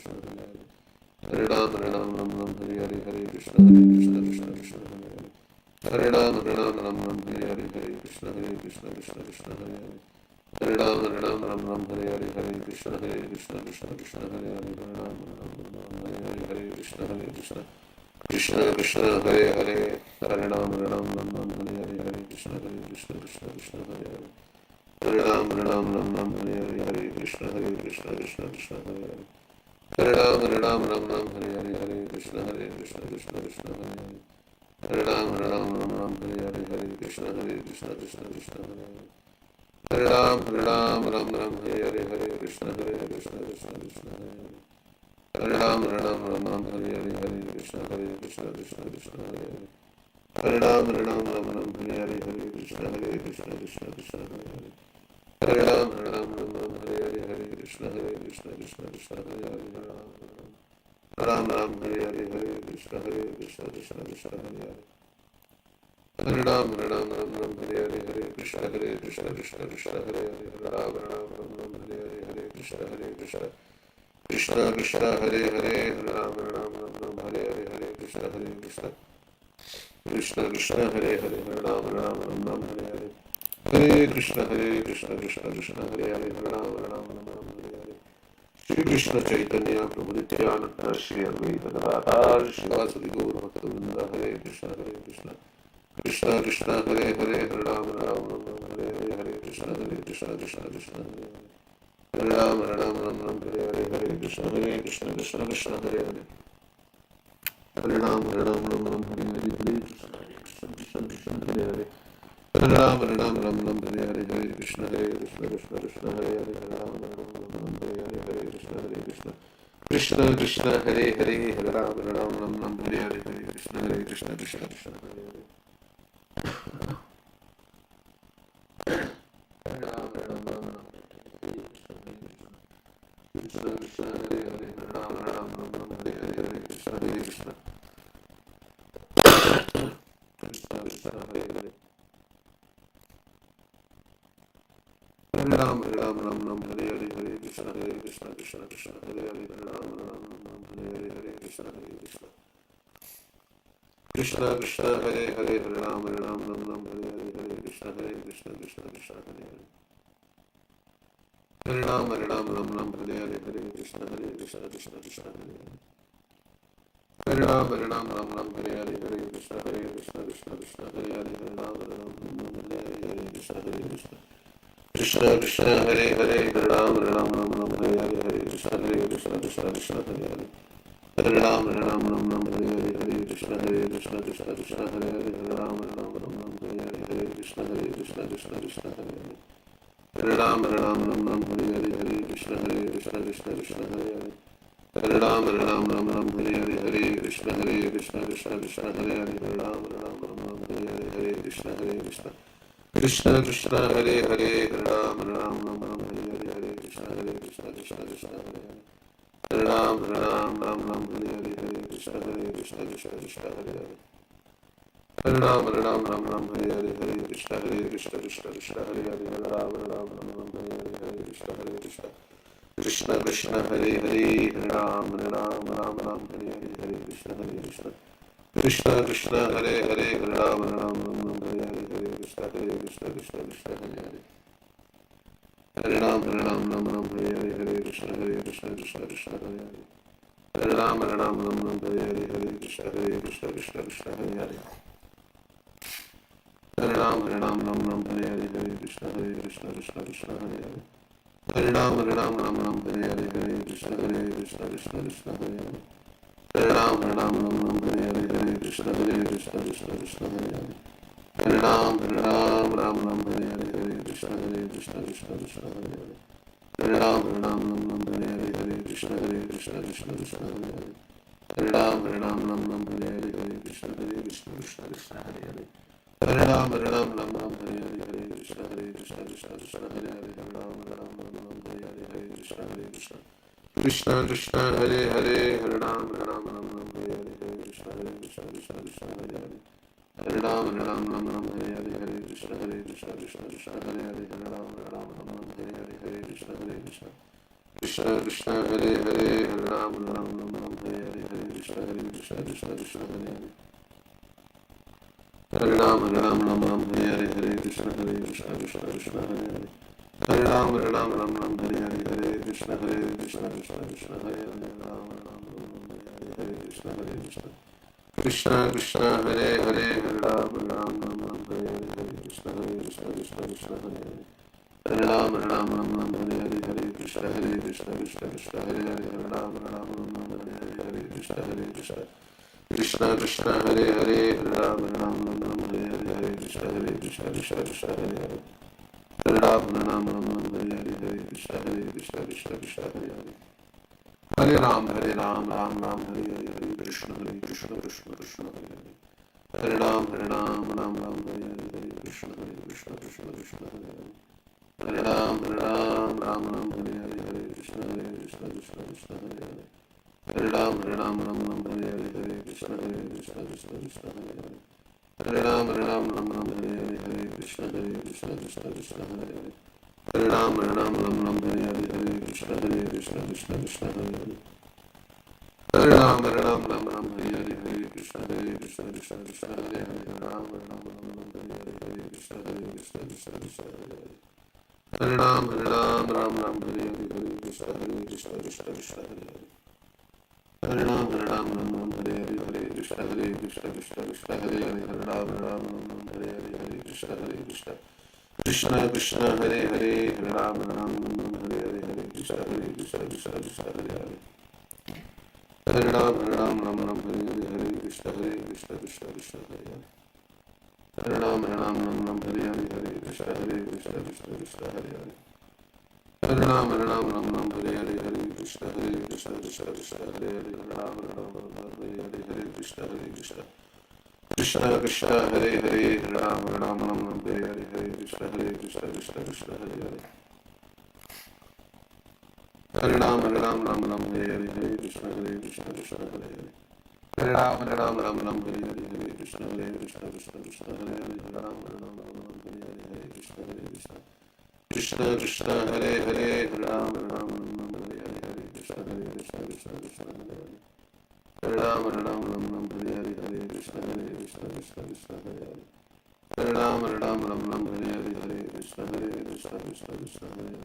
Hare Ram, Hare Hare, Hare Krishna, Krishna Hare Hare, Hare Ram, Hare Hare, Hare Krishna, Krishna Hare Hare, Hare Ram, Hare Hare, Hare Krishna, Krishna Hare Hare, Hare Ram, Hare Hare, Hare Krishna, Krishna Hare Hare, Hare Ram, Hare Hare, Hare Krishna, Krishna Hare Hare, Hare Ram, Hare Hare, Hare Krishna, Krishna Hare Hare, Hare Ram, Hare Hare, Hare Krishna, Krishna Hare Hare, Hare Ram, Hare Hare, Hare Krishna, Krishna Hare Hare, Hare Ram, Hare Hare, Hare Krishna, Krishna Hare Hare, Hare Ram, Hare Hare, Hare Krishna, Krishna Hare Hare, Hare Ram, Hare Hare, Hare Krishna, Krishna Hare Hare, Hare Ram, Hare Hare, Hare Krishna, Krishna Hare Hare, Hare Ram, Hare Hare, Hare Krishna, Krishna Hare Hare, Hare Ram, Hare Hare, Hare Krishna, Krishna Hare Hare, Hare Ram, Hare Hare, Hare Krishna, Krishna Hare Hare, Hare Ram, Hare Hare, Hare Krishna, Krishna Hare Hare, Hare Ram, Hare Ram, Ram Ram, Hare Hare, Hare Krishna, Krishna Krishna, Hare Hare, Hare Ram, Ram Hare Hare, Hare Krishna, Krishna Krishna, Hare Hare. Hare Ram, Hare Ram, Ram Ram, Hare Hare, Hare Krishna, Krishna Krishna, Hare Hare, Hare Ram, Ram Ram, Hare Hare, Hare Krishna, Krishna Krishna, Hare Hare, Hare Ram, Ram Ram, Hare Hare, Hare Krishna, Krishna Krishna, Hare Hare, Hare Ram, Ram Ram, Hare Hare, Hare Krishna, Krishna Krishna, Hare Hare, Hare Ram, Ram Hare Hare. Shri Krishna Chaitanya Prabhu Nityananda Shri Advaita Gadadhar Shri Vasudhi Gaur Bhakta Hare Krishna, Krishna Krishna, Hare Hare, Hare Ram, Ram Ram, Hare Hare, Hare Krishna, Krishna Krishna, Hare Ram, Ram Ram, Hare Hare, Hare Krishna, Krishna Krishna, Hare Hare, Hare Ram, Ram Ram, Hare Hare, Hare Krishna, Krishna Hare Hare, Hare Ram, Ram Hare Hare, Hare Krishna, Krishna Hare Hare, Hare Ram, Ram Hare Hare, Hare Krishna, Krishna Krishna, Hare Hare, Hare Ram, Ram Hare Hare, Hare Krishna, Krishna Krishna, Hare Hare. Hare Ram, Ram Krishna, Krishna Hare Hare, Hare Ram, Hare Hare, Hare Krishna, Krishna Krishna, Hare Hare. Hare Ram, Hare Hare, Hare Krishna, Krishna Krishna, Hare Hare, Hare Ram, Hare Hare, Hare Krishna, Krishna Krishna, Hare Hare, Hare Ram, Hare Hare, Hare Krishna, Krishna Krishna, Hare Hare. Hare Ram, Hare Hare, Hare Krishna, Krishna Krishna, Hare Hare. Hare Ram, Hare Hare, Hare Krishna, Krishna Krishna, Hare Hare, Hare Ram, Hare Hare, Hare Krishna, Krishna Krishna, Hare Hare, Hare Ram, Hare Hare, Hare Krishna, Krishna Hare Hare. Hare Ram, Hare Hare, Hare Krishna, Krishna Krishna, Hare Hare, Hare Ram, Hare Hare, Hare Krishna, Krishna Hare Hare. Hare Ram, Hare Hare, Hare Krishna, Krishna Hare Hare. Hare Ram, Hare Hare, Hare Krishna, Krishna Hare Hare, Hare Ram, Hare Hare, Hare Krishna, Krishna Krishna, Hare Hare, Hare Ram, Hare Hare, Hare Krishna, Krishna Hare Hare. Hare Ram, Hare Hare, Hare Krishna, Krishna Hare Hare. Hare Ram, Hare Hare, Hare Krishna, Krishna Hare Hare, Hare Ram, Hare Hare, Hare Krishna, Krishna Krishna, Hare Hare, Hare Ram, Hare Hare, Hare Krishna, Krishna Krishna, Hare Hare, Hare Ram, Hare Hare, Hare Krishna, Krishna Hare Hare. Hare Ram, Hare Hare, Hare Krishna, Krishna Hare Hare. Hare Ram, Hare Hare, Hare Krishna, Krishna Hare Hare. Hare Ram, Hare Hare, Hare Krishna, Krishna Hare Hare. Hare Ram, Hare Hare, Hare Krishna, Krishna Hare Hare. Hare Ram, Hare Hare, Hare Krishna, Krishna Hare Hare. Hare Ram, Hare Hare, Hare Krishna, Krishna Hare Hare. Hare Ram, Hare Hare, Hare Krishna, Krishna Hare Hare. Hare Ram, Hare Hare, Hare Krishna, Krishna Hare Hare. Hare Ram, Hare Hare, Hare Krishna, Krishna Hare Hare. Hare Ram, Hare Hare, Hare Krishna, Krishna Krishna, Hare Hare. Hare Ram, Hare Hare, Hare Krishna, Krishna Hare Hare. Hare Ram, Hare Hare, Hare Krishna, Krishna Hare Hare. Hare Ram, Hare Hare, Hare Krishna, Krishna Krishna, Hare Hare. Hare Ram, Hare Hare, Hare Krishna, Krishna Hare Hare. Hare Ram, Hare Hare, Hare Krishna, Krishna Hare Hare. Hare Ram, Hare Hare, Hare Krishna, Krishna Hare Hare. Hare Ram, Hare Hare, Hare Krishna, Krishna Krishna, Hare Hare. Hare Ram, Hare Hare, Hare Krishna, Krishna Hare Hare. Hare Ram, Hare Hare, Hare Krishna, Krishna Hare Hare. Hare Ram, Hare Hare, Hare Krishna, Krishna Krishna, Hare Hare. Hare Ram, Hare Hare, Hare Krishna, Krishna Hare Hare. Hare Ram, Hare Hare, Hare Krishna, Krishna Hare Hare. Hare Ram, Ram Hare Hare, Hare Krishna, Krishna Hare Hare. Hare Ram, Hare Hare, Hare Krishna, Krishna Hare Hare. Hare Ram, Ram Ram, Hare Hare, Hare Krishna, Krishna Krishna, Hare Hare. Hare Ram, Ram, Hare Hare, Hare Krishna, Krishna Krishna, Hare Hare. Hare Ram, Hare Hare, Hare Krishna, Krishna Hare Hare. Hare Ram, Hare Hare, Hare Krishna, Krishna Hare Hare. Hare Ram, Hare Hare, Hare Krishna, Krishna Hare Hare. Hare Ram, Hare Hare, Hare Krishna, Krishna Hare Hare. Hare Ram, Hare Hare, Hare Krishna, Krishna Hare Hare. Hare Ram, Hare Hare, Hare Krishna, Krishna Hare Hare. Hare Ram, Hare Hare, Hare Krishna, Krishna Hare Hare. Hare Ram, Hare Hare, Hare Krishna, Krishna Hare Hare. Hare Ram, Hare Hare, Hare Krishna, Krishna Hare Hare. Hare Ram, Hare Hare, Hare Krishna, Krishna Hare Hare. Hare Ram, Hare Hare, Hare Krishna, Krishna Hare Hare. Hare Ram, Hare Hare, Hare Krishna, Krishna Hare Hare. Hare Ram, Hare Hare, Hare Krishna, Krishna Hare Hare. Hare Ram, Hare Hare, Hare Krishna, Krishna Hare Hare. Hare Ram, Hare Hare, Hare Krishna, Krishna Hare Hare. Hare Ram, Hare Hare, Hare Krishna, Krishna Hare Hare. Hare Ram, Hare Hare, Hare Krishna, Krishna Hare Hare. Hare Ram, Hare Hare, Hare Krishna, Krishna Hare Hare. Hare Ram, Hare Hare, Hare Krishna, Krishna Hare Hare.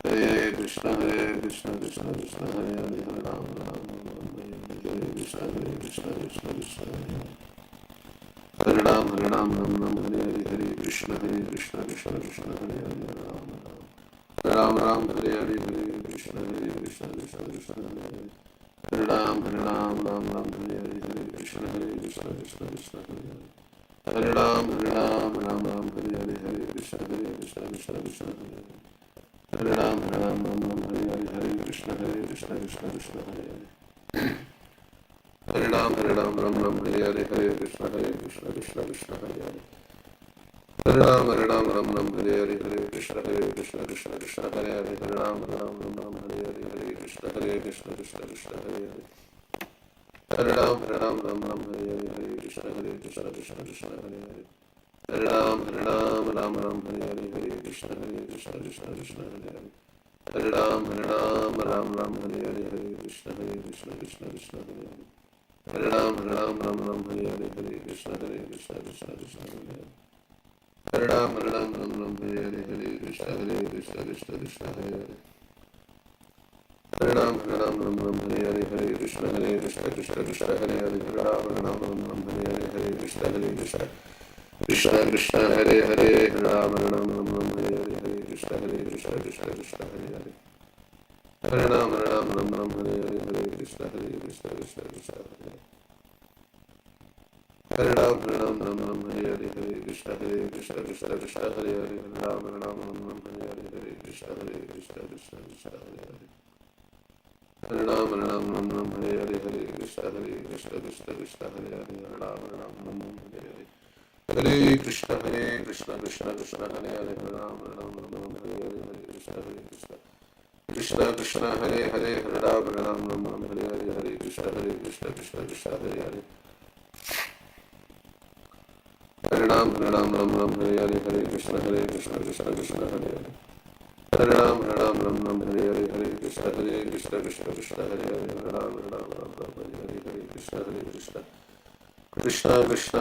Hare Krishna, Krishna Hare Hare. Hare Ram, Hare Krishna, Krishna Hare Hare. Hare Ram, Hare Hare, Hare Krishna, Krishna Hare Hare. Hare Ram, Hare Hare, Hare Krishna, Krishna Hare Hare. Hare Ram, Hare Hare, Hare Krishna, Krishna Hare Hare. Hare Ram, Hare Hare, Hare Krishna, Krishna Hare Hare. Hare Ram, Hare Hare, Hare Krishna, Krishna Hare Hare. Hare Ram, Hare Hare, Hare Krishna, Krishna Hare Hare. Hare Ram, Hare Hare, Hare Krishna, Krishna Hare Hare. Hare Ram, Hare Hare, Hare Krishna, Krishna Hare Hare. Hare Ram, Hare Hare, Hare Krishna, Krishna Hare Hare. Hare Ram, Hare Hare, Hare Krishna, Krishna Hare Hare. Hare Ram, Hare Hare, Hare Krishna, Krishna Hare Hare. Hare Ram, Hare Hare, Hare Krishna, Krishna Hare Hare. Hare Ram, Hare Hare, Hare Krishna, Krishna Hare Hare. Hare Ram, Hare Hare, Hare Krishna, Krishna Hare Hare. Hare Ram, Hare Hare, Hare Krishna, Krishna Hare Hare. Hare Ram, Hare Hare, Hare Krishna, Krishna Hare Hare. Hare Ram, Hare Hare, Hare Krishna, Krishna Hare Hare. Hare Ram, Hare Hare, Hare Krishna, Krishna Hare Hare. Hare Ram, Hare Hare, Hare Krishna, Krishna Hare Hare. Hare Ram, Hare Hare, Hare Krishna, Krishna Hare Hare. Hare Ram, Hare Hare, Hare Krishna, Krishna Hare Hare. Hare Ram, Hare Hare, Hare Krishna, Krishna Hare Hare. Hare Ram, Hare Hare, Hare Krishna, Krishna Hare Hare. Hare Ram, Hare Hare, Hare Krishna, Krishna Hare Hare. Hare Ram, Hare Hare, Hare Krishna, Krishna Hare Hare. Hare Ram, Hare Hare, Hare Krishna, Krishna Hare Hare. Hare Ram, Hare Hare, Hare Krishna, Krishna Hare Hare. Hare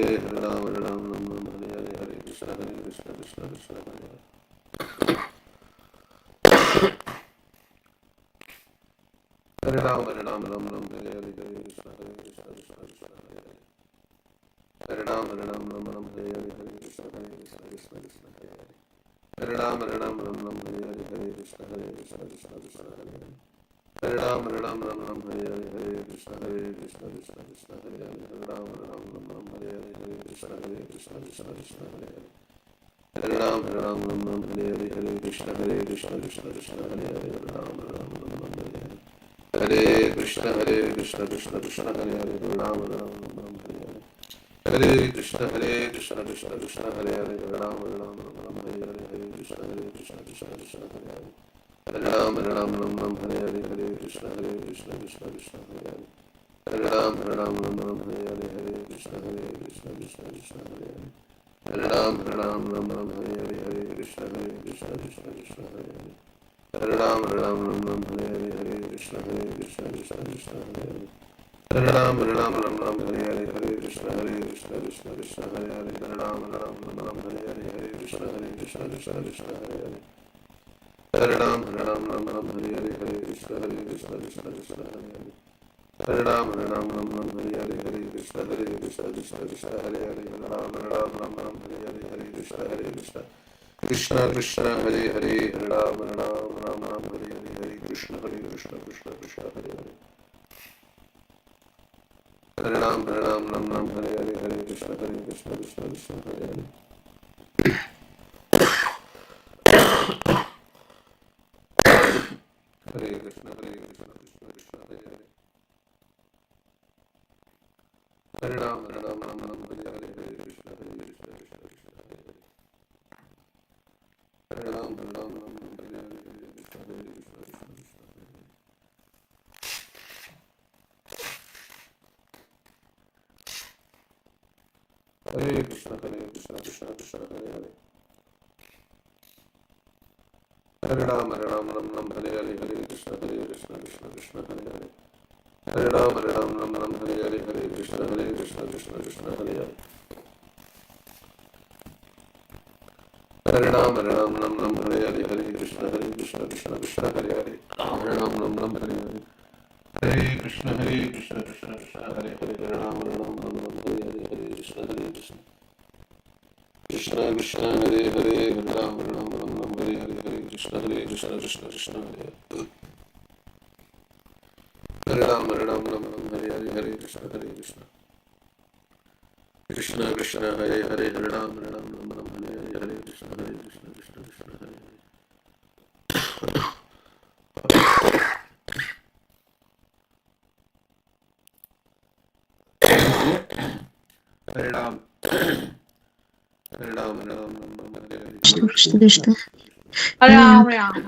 Ram, Hare Hare, Hare Krishna, Krishna Hare Hare. Hare Ram, Hare Hare, Hare Krishna, Krishna Hare Hare. Hare Ram, Hare Hare, Hare Krishna, Krishna Hare Hare. Hare Ram, Hare Hare, Hare Krishna, Krishna Hare Hare. Hare Ram, Hare Hare, Hare Krishna, Krishna Hare Hare. Hare Ram, Hare Hare, Hare Krishna, Krishna Hare Hare. Hare Ram, Hare Hare, Hare Krishna, Krishna Hare Hare. Hare Ram, Hare Hare Hare Hare Krishna Krishna Krishna Hare Hare Hare Ram Ram Ram Hare Hare Hare Krishna Krishna Krishna Hare Hare Hare Ram Ram Hare Hare Hare Krishna Krishna Krishna Hare Hare Hare Ram Ram Hare Hare Hare Krishna Krishna Krishna Hare Hare Ram Ram Hare Hare Hare Krishna Krishna Krishna Hare Hare Hare Ram Ram Hare Hare Hare Krishna Krishna Krishna Hare Hare Hare Ram Ram Hare Hare Hare Krishna Krishna Krishna Hare Hare Hare Ram Ram Hare Hare Hare Krishna Krishna Krishna Hare Hare Hare Ram Ram Hare Hare Hare Krishna Krishna Krishna Hare Hare Hare Ram Ram Hare Hare Hare Krishna Krishna Hare Hare Hare Ram Ram Hare Hare Hare Krishna Krishna Krishna Hare Hare Hare Ram Ram Hare Hare Hare Krishna Krishna Krishna Hare Hare Hare Ram Ram Hare Hare Hare Krishna Krishna Hare Hare Hare Ram Hare Hare Hare Krishna Krishna Krishna Hare Hare Hare Ram Hare Hare Hare Krishna Krishna Krishna Hare Hare Hare Ram Hare Hare Hare Krishna Krishna Krishna Hare Hare Hare Krishna Krishna Krishna Hare Hare Hare Ram Hare Hare Hare Krishna Krishna Krishna Hare Hare Hare Ram Hare Hare Hare Krishna Krishna Krishna Hare Krishna Krishna Krishna Hare Hare Hare Ram Hare Hare Hare Krishna Krishna Krishna Hare Hare Hare Ram Hare Hare Hare Krishna Krishna Hare Hare Hare Ram Hare Hare Hare Krishna Krishna Krishna Hare Hare Hare Ram Hare Hare Hare Krishna Krishna Krishna Hare Hare Hare Ram Hare Hare Hare Krishna Krishna Krishna Krishna Hare Hare Hare Ram Hare Hare Hare Krishna Krishna Krishna Hare Hare Hare Ram Hare Hare Hare Krishna Krishna Krishna Krishna Hare Hare Hare Ram Hare Hare Hare Krishna Krishna Krishna Hare Hare Hare Ram Hare Ram Hare Ram Hare Hare Krishna Krishna Krishna Hare Hare Ram, Ram Hare Ram.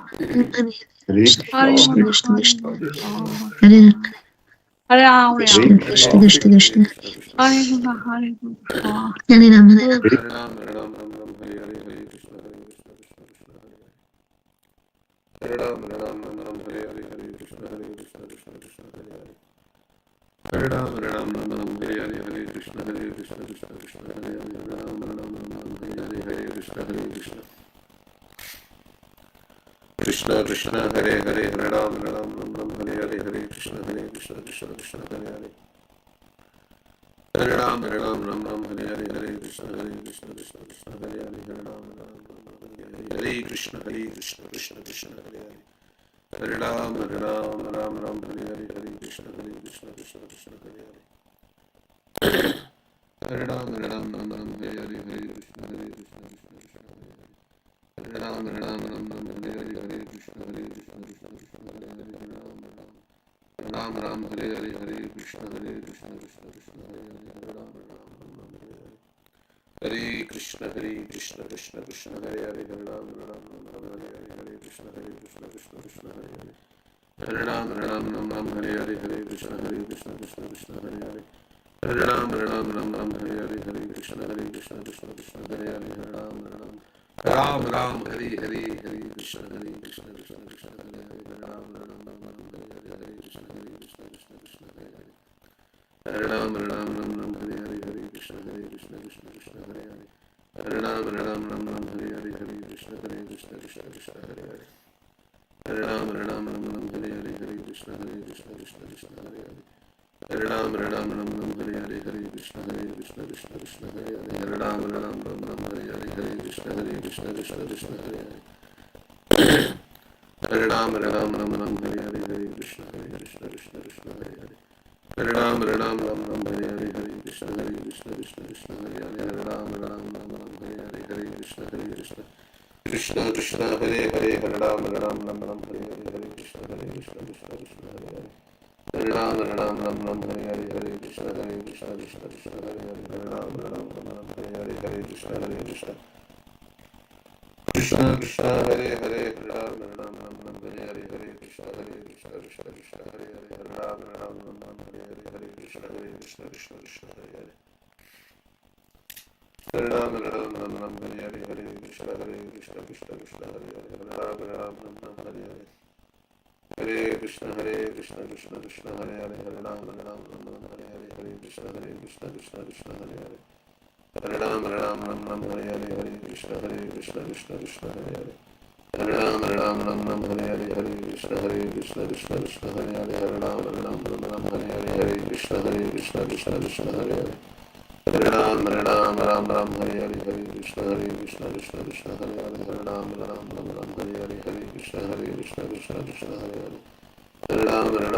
Krishna Hare Krishna Ram, Krishna Krishna Hare Ram. Hare Ram Hare Ram, Hare Krishna Ram. Krishna Krishna Krishna Hare Krishna, Hare Krishna. Hare Ram Hare Ram Hare Ram Hare Ram Hare Hare Krishna Krishna Krishna Hare Hare Hare Ram Hare Ram Hare Hare Krishna Krishna Krishna Hare Hare Hare Ram Hare Ram Hare Hare Krishna Krishna Krishna Hare Hare Hare Ram Hare Hare Hare Krishna Krishna Krishna Krishna Hare Hare Hare Ram Hare Hare Hare Krishna Krishna Krishna Hare Hare Hare Ram Hare Ram Hare Hare Hare Krishna Krishna Hare Hare Hare Ram Hare Krishna Krishna Krishna Hare Hare Hare Ram Hare Ram Hare Hare Hare Krishna Krishna Hare Hare Hare Ram Hare Ram Hare Hare Hare Krishna Krishna Hare Hare Hare Ram Hare Ram Hare Hare Hare Krishna Krishna Hare Hare Hare Ram Ram Hare Hare Hare Krishna Krishna Hare Hare Hare Ram Hare Krishna Krishna Krishna Hare Hare Hare Ram Hare Hare Krishna Krishna Hare Hare Hare Ram Hare Hare Hare Krishna Krishna Hare Hare Hare Ram Hare Hare Hare Krishna Krishna Hare Hare Hare Ram Ram Hare Hare Hare Krishna Krishna Krishna Hare Hare Hare Ram Hare Hare Krishna Krishna Hare Hare Hare Ram Hare Hare Hare Krishna Krishna Hare Hare Hare Ram Hare Hare Hare Krishna Krishna Hare Hare Hare Ram Hare Hare Hare Krishna Krishna Hare Hare Hare Ram Hare Hare Hare Krishna Krishna Hare Hare Hare Ram Hare Hare Hare Krishna Krishna Hare Hare Hare Ram Hare Hare Hare Krishna Krishna Hare Hare Hare Ram Hare Hare Hare Krishna Krishna Hare Hare Ram Ram Hare Hare Hare Krishna Krishna Krishna Hare Hare Hare Ram Ram Hare Hare Hare Krishna Krishna Krishna Hare Hare Hare Ram Hare Hare Hare Krishna Krishna Krishna Hare Hare Hare Ram Hare Hare Hare Krishna Krishna Krishna Krishna Hare Hare Hare Ram Hare Hare Hare Krishna Krishna Krishna Hare Hare Hare Ram Hare Hare Hare Krishna Krishna Krishna Hare Hare Hare Ram Hare Hare Hare Krishna Krishna Krishna Hare Hare Hare Ram Hare Hare Hare Krishna Krishna Krishna Hare Hare Hare Ram Hare Hare Hare Krishna Krishna Krishna Hare Hare Hare Ram Hare Hare Hare Krishna Krishna Krishna Hare Hare Hare Ram Hare Hare Hare Krishna Krishna Krishna Hare Hare Hare Ram Hare Hare Hare Krishna Krishna Krishna Hare Hare Hare Ram Hare Hare Hare Krishna Krishna Krishna Hare Hare Hare Ram Hare Hare Hare Krishna Krishna Krishna Hare Hare Hare Ram Hare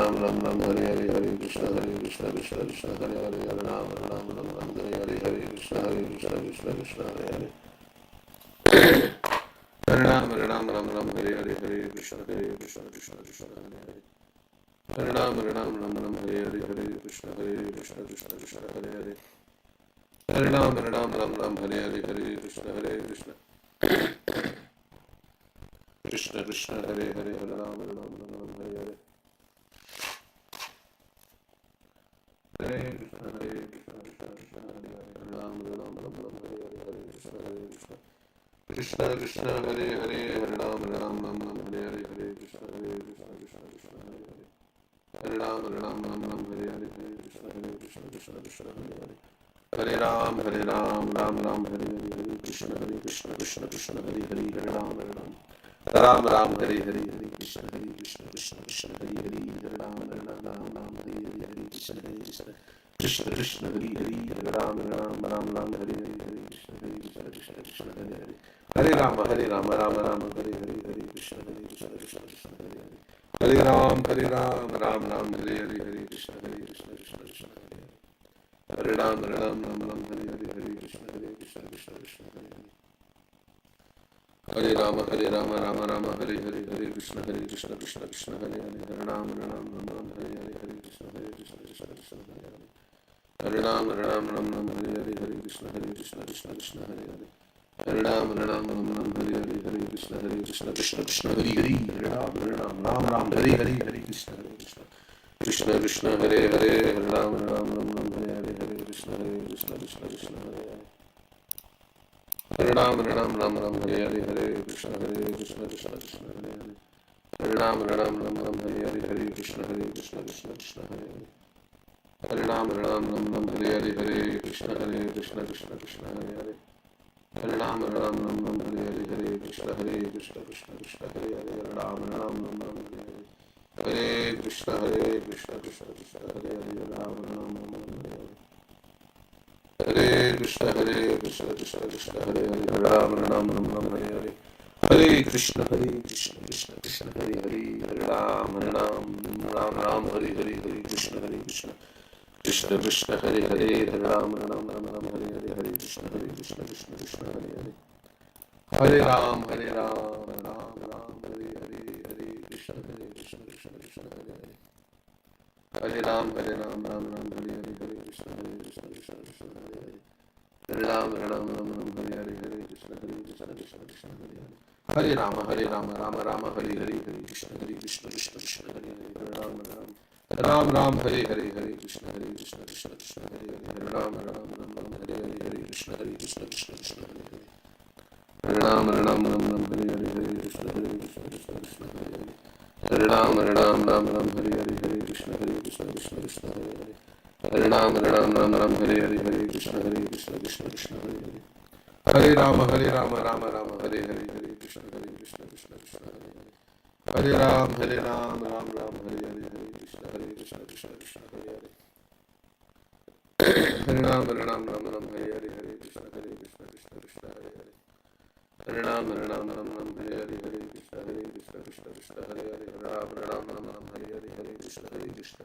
Hare Hare Krishna Krishna Krishna Hare Hare Hare Ram Hare Hare Hare Krishna Krishna Krishna Hare Hare Hare Ram Hare Hare Hare Krishna Krishna Krishna Hare Hare Hare Ram Hare Hare Hare Krishna Krishna Hare Hare Hare Ram Hare Hare Hare Krishna Krishna Krishna Krishna Hare Hare Hare Ram Hare Hare Hare Krishna Krishna Krishna Hare Hare Ram Hare Hare Krishna Krishna Krishna Krishna Hare Hare Hare Ram Hare Hare Hare Krishna Krishna Hare Hare Hare Ram Hare Hare Hare Krishna Krishna Krishna Hare Hare Hare Ram Ram Hare Hare Krishna Krishna Krishna Hare Hare Hare Ram Ram Hare Hare Krishna Krishna Krishna Hare Hare Hare Ram Hare Hare Krishna Krishna Hare Hare Hare Ram Hare Hare Krishna Krishna Hare Hare Hare Ram Hare Hare Hare Krishna Krishna Hare Hare Hare Ram Hare Ram Hare Hare Krishna Krishna Hare Hare Hare Ram Hare Hare Krishna Krishna Hare Hare Hare Ram Hare Hare Hare Krishna Krishna Hare Hare Hare Ram Hare Hare Krishna Krishna Hare Hare Hare Ram Hare Hare Krishna Krishna Hare Hare Hare Ram Hare Hare Krishna Krishna Hare Hare Hare Ram Hare Hare Krishna Krishna Hare Hare Hare Ram Hare Hare Krishna Krishna Hare Hare Hare Ram Hare Hare Hare Krishna Krishna Krishna Hare Hare Hare Ram Hare Hare Krishna Krishna Hare Hare Hare Ram Hare Hare Hare Krishna Krishna Hare Hare Hare Ram Hare Hare Hare Krishna Krishna Hare Hare Hare Ram Hare Hare Krishna Krishna Hare Hare Hare Ram Hare Krishna Krishna Krishna Hare Hare Ram Hare Hare Hare Krishna Krishna Krishna Hare Hare Hare Ram Hare Hare Hare Krishna Krishna Krishna Hare Hare Hare Ram Hare Hare Hare Krishna Krishna Krishna Hare Hare Hare Ram Hare Ram Hare Hare Hare Krishna Krishna Krishna Hare Hare Hare Ram Hare Hare Hare Krishna Krishna Krishna Hare Hare Hare Ram Hare Hare Hare Krishna Krishna Krishna Hare Hare Hare Ram Hare Ram Hare Hare Hare Krishna Krishna Hare Hare Hare Ram Hare Hare Hare Krishna Krishna Hare Hare Hare Ram Hare Hare Hare Krishna Krishna Hare Hare Hare Ram Hare Hare Hare Krishna Krishna Hare Hare Hare Ram Hare Hare Hare Krishna Krishna Hare Hare Hare Ram Hare Hare Hare Krishna Krishna Hare Hare Hare Ram Hare Hare Hare Krishna Krishna Hare Hare Hare Ram Hare Hare Hare Krishna Krishna Hare Hare Hare Ram Hare Hare Hare Krishna Krishna Hare Hare Hare Ram Hare Hare Hare Krishna Krishna Hare Hare Ram Hare Hare Hare Krishna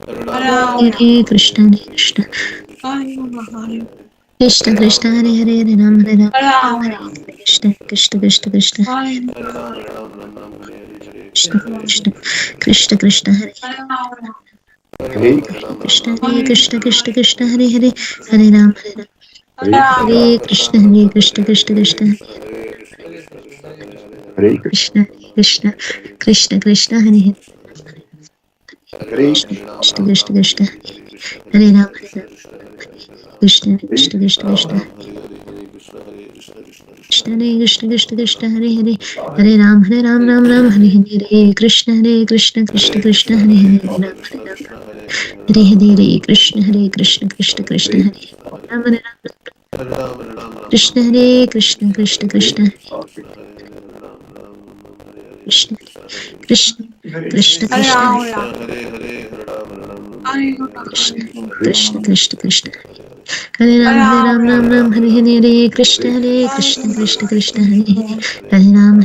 Hare Krishna, Hare Krishna, Krishna Krishna, Hare Hare, Hare Ram, Hare Ram, Hare Krishna, Krishna Krishna, Krishna Krishna, Krishna Krishna, Krishna Hare Hare Krishna, Hare Krishna, Krishna Krishna, Hare Hare, Hare Ram, Hare Ram, Krishna. Hare Krishna, Hare Krishna, Krishna Krishna, Hare Krishna. Krishna Krishna, Krishna Krishna, Hare Hare, Hare Krishna Krishna Krishna Hare Ram Krishna Krishna Krishna Krishna Krishna Krishna Krishna Krishna Hare Hare Hare Ram Ram Ram Hare Hare Krishna Krishna Krishna Krishna Hare Hare Ram Hare Hare Krishna Krishna Krishna Krishna Hare Ram Ram Krishna Krishna Krishna Krishna Krishna Krishna Krishna Hare Krishna Ram, Hare Ram. Hare Krishna Krishna. Krishna Krishna Krishna Hare Ram Ram Hare Hare Krishna Krishna Krishna Krishna Hare Hare Ram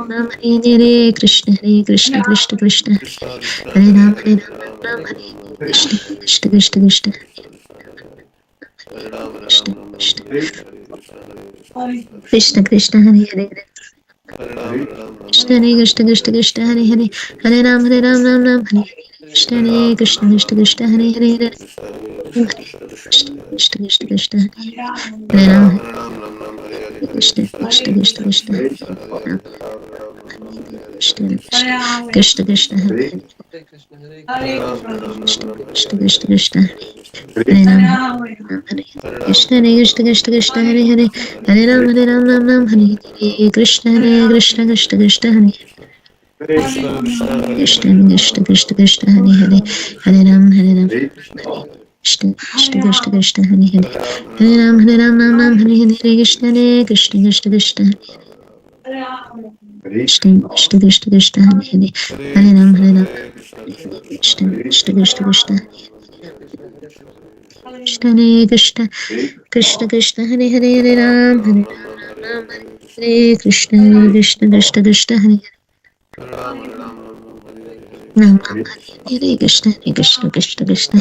Ram Hare Hare Krishna Krishna Krishna Krishna Hare Ram Hare Krishna Krishna Krishna Krishna Krishna Krishna Krishna Krishna Hare Hare Krishna Krishna Krishna Krishna Hare Hare Hare Ram Ram Hare Krishna Krishna Krishna Krishna Hare Hare Krishna Krishna Krishna Krishna Hare Ram Krishna Krishna Krishna Krishna Ram Krishna Krishna Krishna Hare Hare Krishna Krishna Krishna Krishna Hare Ram Hare Krishna Krishna Krishna Krishna Hare Hare Hare Ram Hare Krishna Krishna Krishna Krishna Hare Krishna Krishna Krishna Krishna Hare Hare Hare Ram Krishna Krishna Krishna Krishna Hare Hare Hare Ram Hare Hare Krishna Krishna Krishna Krishna Krishna Krishna Krishna Krishna Hare Hare Hare Ram Krishna Krishna Krishna Krishna Krishna Krishna Krishna Krishna Hare Hare Hare Ram Hare Krishna Krishna Krishna Krishna Hare Ram Hare Krishna Krishna Krishna Krishna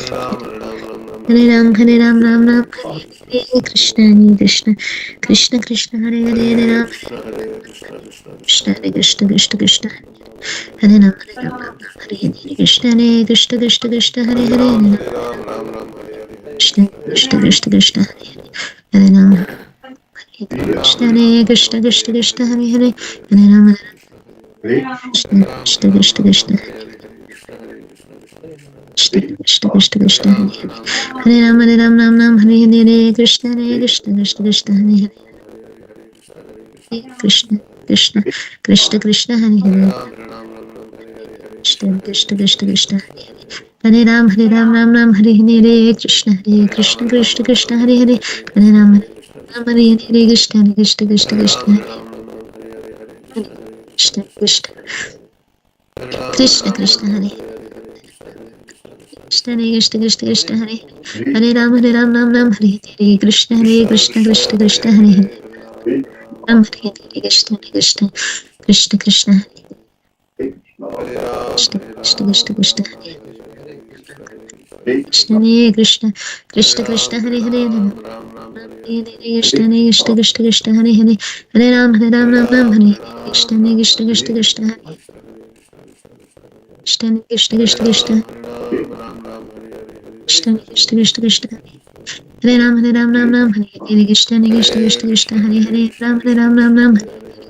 Hare Ram Ram Hare Krishna Krishna Krishna Krishna Hare Hare Hare Ram Krishna Krishna Krishna Krishna Hare Ram Hare Krishna Krishna Krishna Krishna Hare Hare Krishna Krishna Krishna Krishna Hare Ram Krishna Krishna Krishna Krishna Hare Hare Hare Ram Krishna Krishna Krishna Krishna Krishna Krishna Krishna Krishna Hare Ram Ram Hare Hare Krishna Krishna Krishna Krishna Hare Hare Krishna Krishna Krishna Krishna Hare Hare Krishna Krishna Krishna Krishna Hare Ram Ram Hare Hare Krishna Krishna Krishna Krishna Hare Hare Hare Ram Hare Hare Krishna Krishna Krishna Krishna Krishna Krishna Krishna Krishna Hare Krishna Krishna Krishna Krishna Hare Hare Ram Ram Hare Hare Krishna Krishna Krishna Krishna Hare Hare Ram Hare Hare Krishna Krishna Krishna Krishna Krishna Krishna Krishna Krishna Krishna Krishna Krishna Krishna Hare Hare Krishna Krishna Krishna Krishna Hare Hare Hare Ram Hare Krishna Krishna Krishna Krishna Hare Krishna Krishna Krishna Krishna Krishna Krishna Krishna Krishna Hare Ram Hare Krishna Krishna Krishna Krishna Hare Hare Ram Hare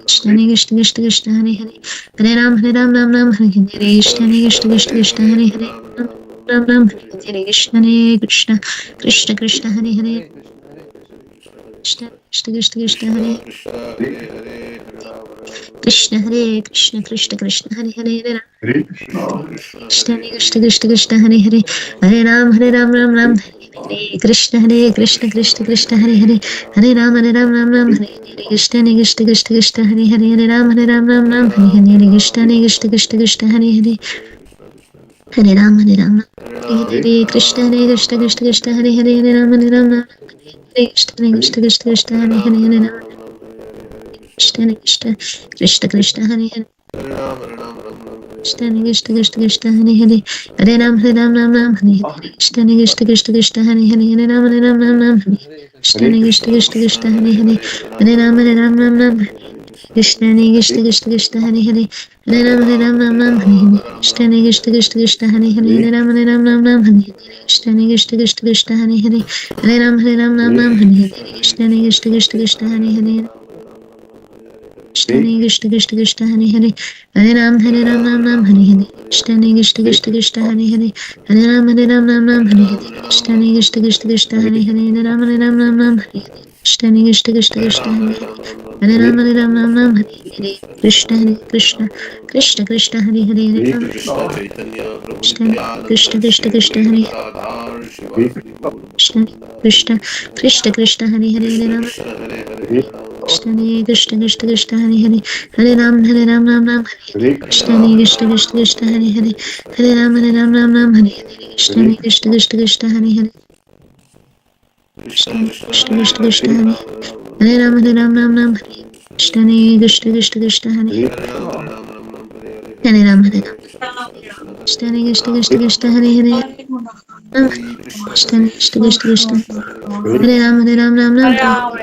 Krishna Krishna Krishna Krishna Hare Hare Hare Ram Hare Hare Krishna Krishna Krishna Krishna Hare Hare Ram Hare Krishna Krishna Krishna Krishna Hare Hare Krishna Krishna Krishna Krishna Hare Krishna Hare Krishna Krishna Krishna Hare Hare Krishna Krishna Krishna Krishna Hare Hare Hare Ram Ram Hare Krishna Krishna Krishna Krishna Hare Hare Hare Ram Hare Krishna Krishna Krishna Krishna Hare Hare Hare Ram Hare Hare Krishna Krishna Krishna Krishna Hare Hare Hare Ram Hare Krishna Krishna Krishna Krishna Hare Hare Hare Ram Hare Krishna Krishna Krishna Krishna Hare Hare Hare Ram Krishna Krishna Krishna Krishna Hare Hare Krishna Krishna Krishna Krishna Hare Hare Hare Ram Hare Krishna Krishna Krishna Krishna Hare Hare Hare Ram Hare Hare Krishna Krishna Krishna Krishna Hare Hare Hare Ram Krishna Krishna Krishna Krishna Hare Hare Hare Ram Hare Krishna Krishna Krishna Krishna Hare Hare Hare Ram Hare Krishna Krishna Krishna Krishna Hare Hare Hare Ram Hare Krishna Krishna Krishna Krishna Hare Hare Krishna Krishna Krishna Krishna Hare Hare Hare Ram Ram Ram Hare Hare Krishna Krishna Krishna Krishna Hare Hare Hare Ram Ram Ram Hare Hare Krishna Krishna Krishna Krishna Hare Hare Hare Ram Ram Ram Hare Hare Krishna Krishna Krishna Krishna Hare Hare Hare Ram Ram Hare Hare Krishna Hare Krishna Krishna Krishna Hare Hare Hare Ram Krishna Chaitanya Prabhu Krishna Nityananda Krishna Krishna Shri Krishna Hare Advaita Hare Gadadhar Shivasadi Gaur Krishna Bhaktivinoda Krishna Krishna Krishna Hare Hare Hare Krishna Ram Krishna Hare Hare Krishna Krishna Krishna Krishna Hare Hare Hare Ram Ram Ram Hare Hare Hare Krishna Ram Hare Krishna Ram Krishna Ram Krishna Hare Hare Hare Hare Krishna Hare Krishna Ram Ram Hare Hare Krishna Krishna Krishna Krishna Hare Hare Krishna Krishna Krishna Krishna Hare Krishna Hare Krishna Hare Hare Ram Hare Ram Ram Hare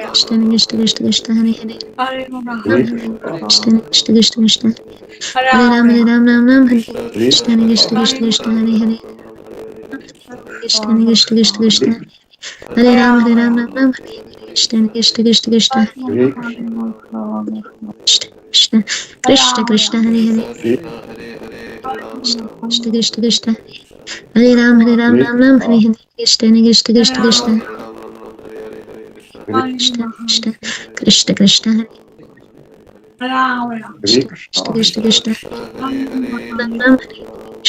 Krishna Krishna Krishna Krishna Hare Hare Ram Ram Ram Ram Hare Hare Hare Hare Ram Krishna Hare Ram Krishna Krishna Krishna Hare Krishna Ram Krishna Ram Krishna Ram Hare Ram Hare Ram Hare Krishna Krishna Hare Krishna Krishna Krishna Krishna Hare Ram Ram Hare Ram Ram Hare Hare Krishna Krishna Krishna Krishna Hare Hare Ram Krishna Krishna Krishna Krishna Hare Ram Hare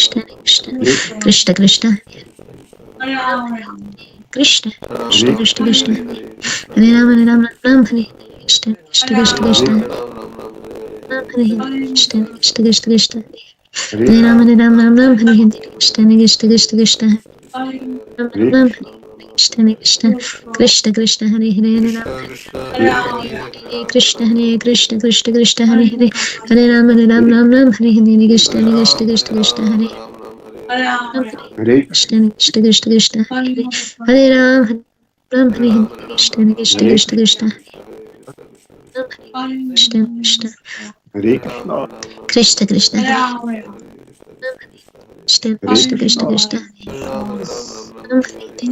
Krishna Krishna Krishna Krishna Hare Hare Krishna Krishna Krishna Krishna Hare Ram Ram Hare Krishna Krishna Krishna Krishna Krishna Krishna Krishna Hare Hare Krishna Hare Hare Hare Ram Ram Krishna Krishna Krishna Hare Ram Ram Hare Hare Krishna Krishna Krishna Krishna Hare Ram Ram Ram Hare Hare Hare Krishna Hare Krishna Krishna Krishna Krishna Hare Krishna Krishna Krishna Krishna Krishna Hare Hare Ram Hare Krishna Krishna Krishna Krishna Ram Krishna Ram Krishna Ram Krishna Hare Krishna Hare Hare Hare Ram Hare Krishna Krishna Krishna Krishna Ram Ram Ram Hare Ram Hare Hare Krishna Krishna Krishna Krishna Krishna Hare Hare Ram Ram Hare Krishna Krishna Krishna Krishna Ram Krishna Krishna Krishna Krishna Hare Hare Ram Krishna Krishna Hare Hare Hare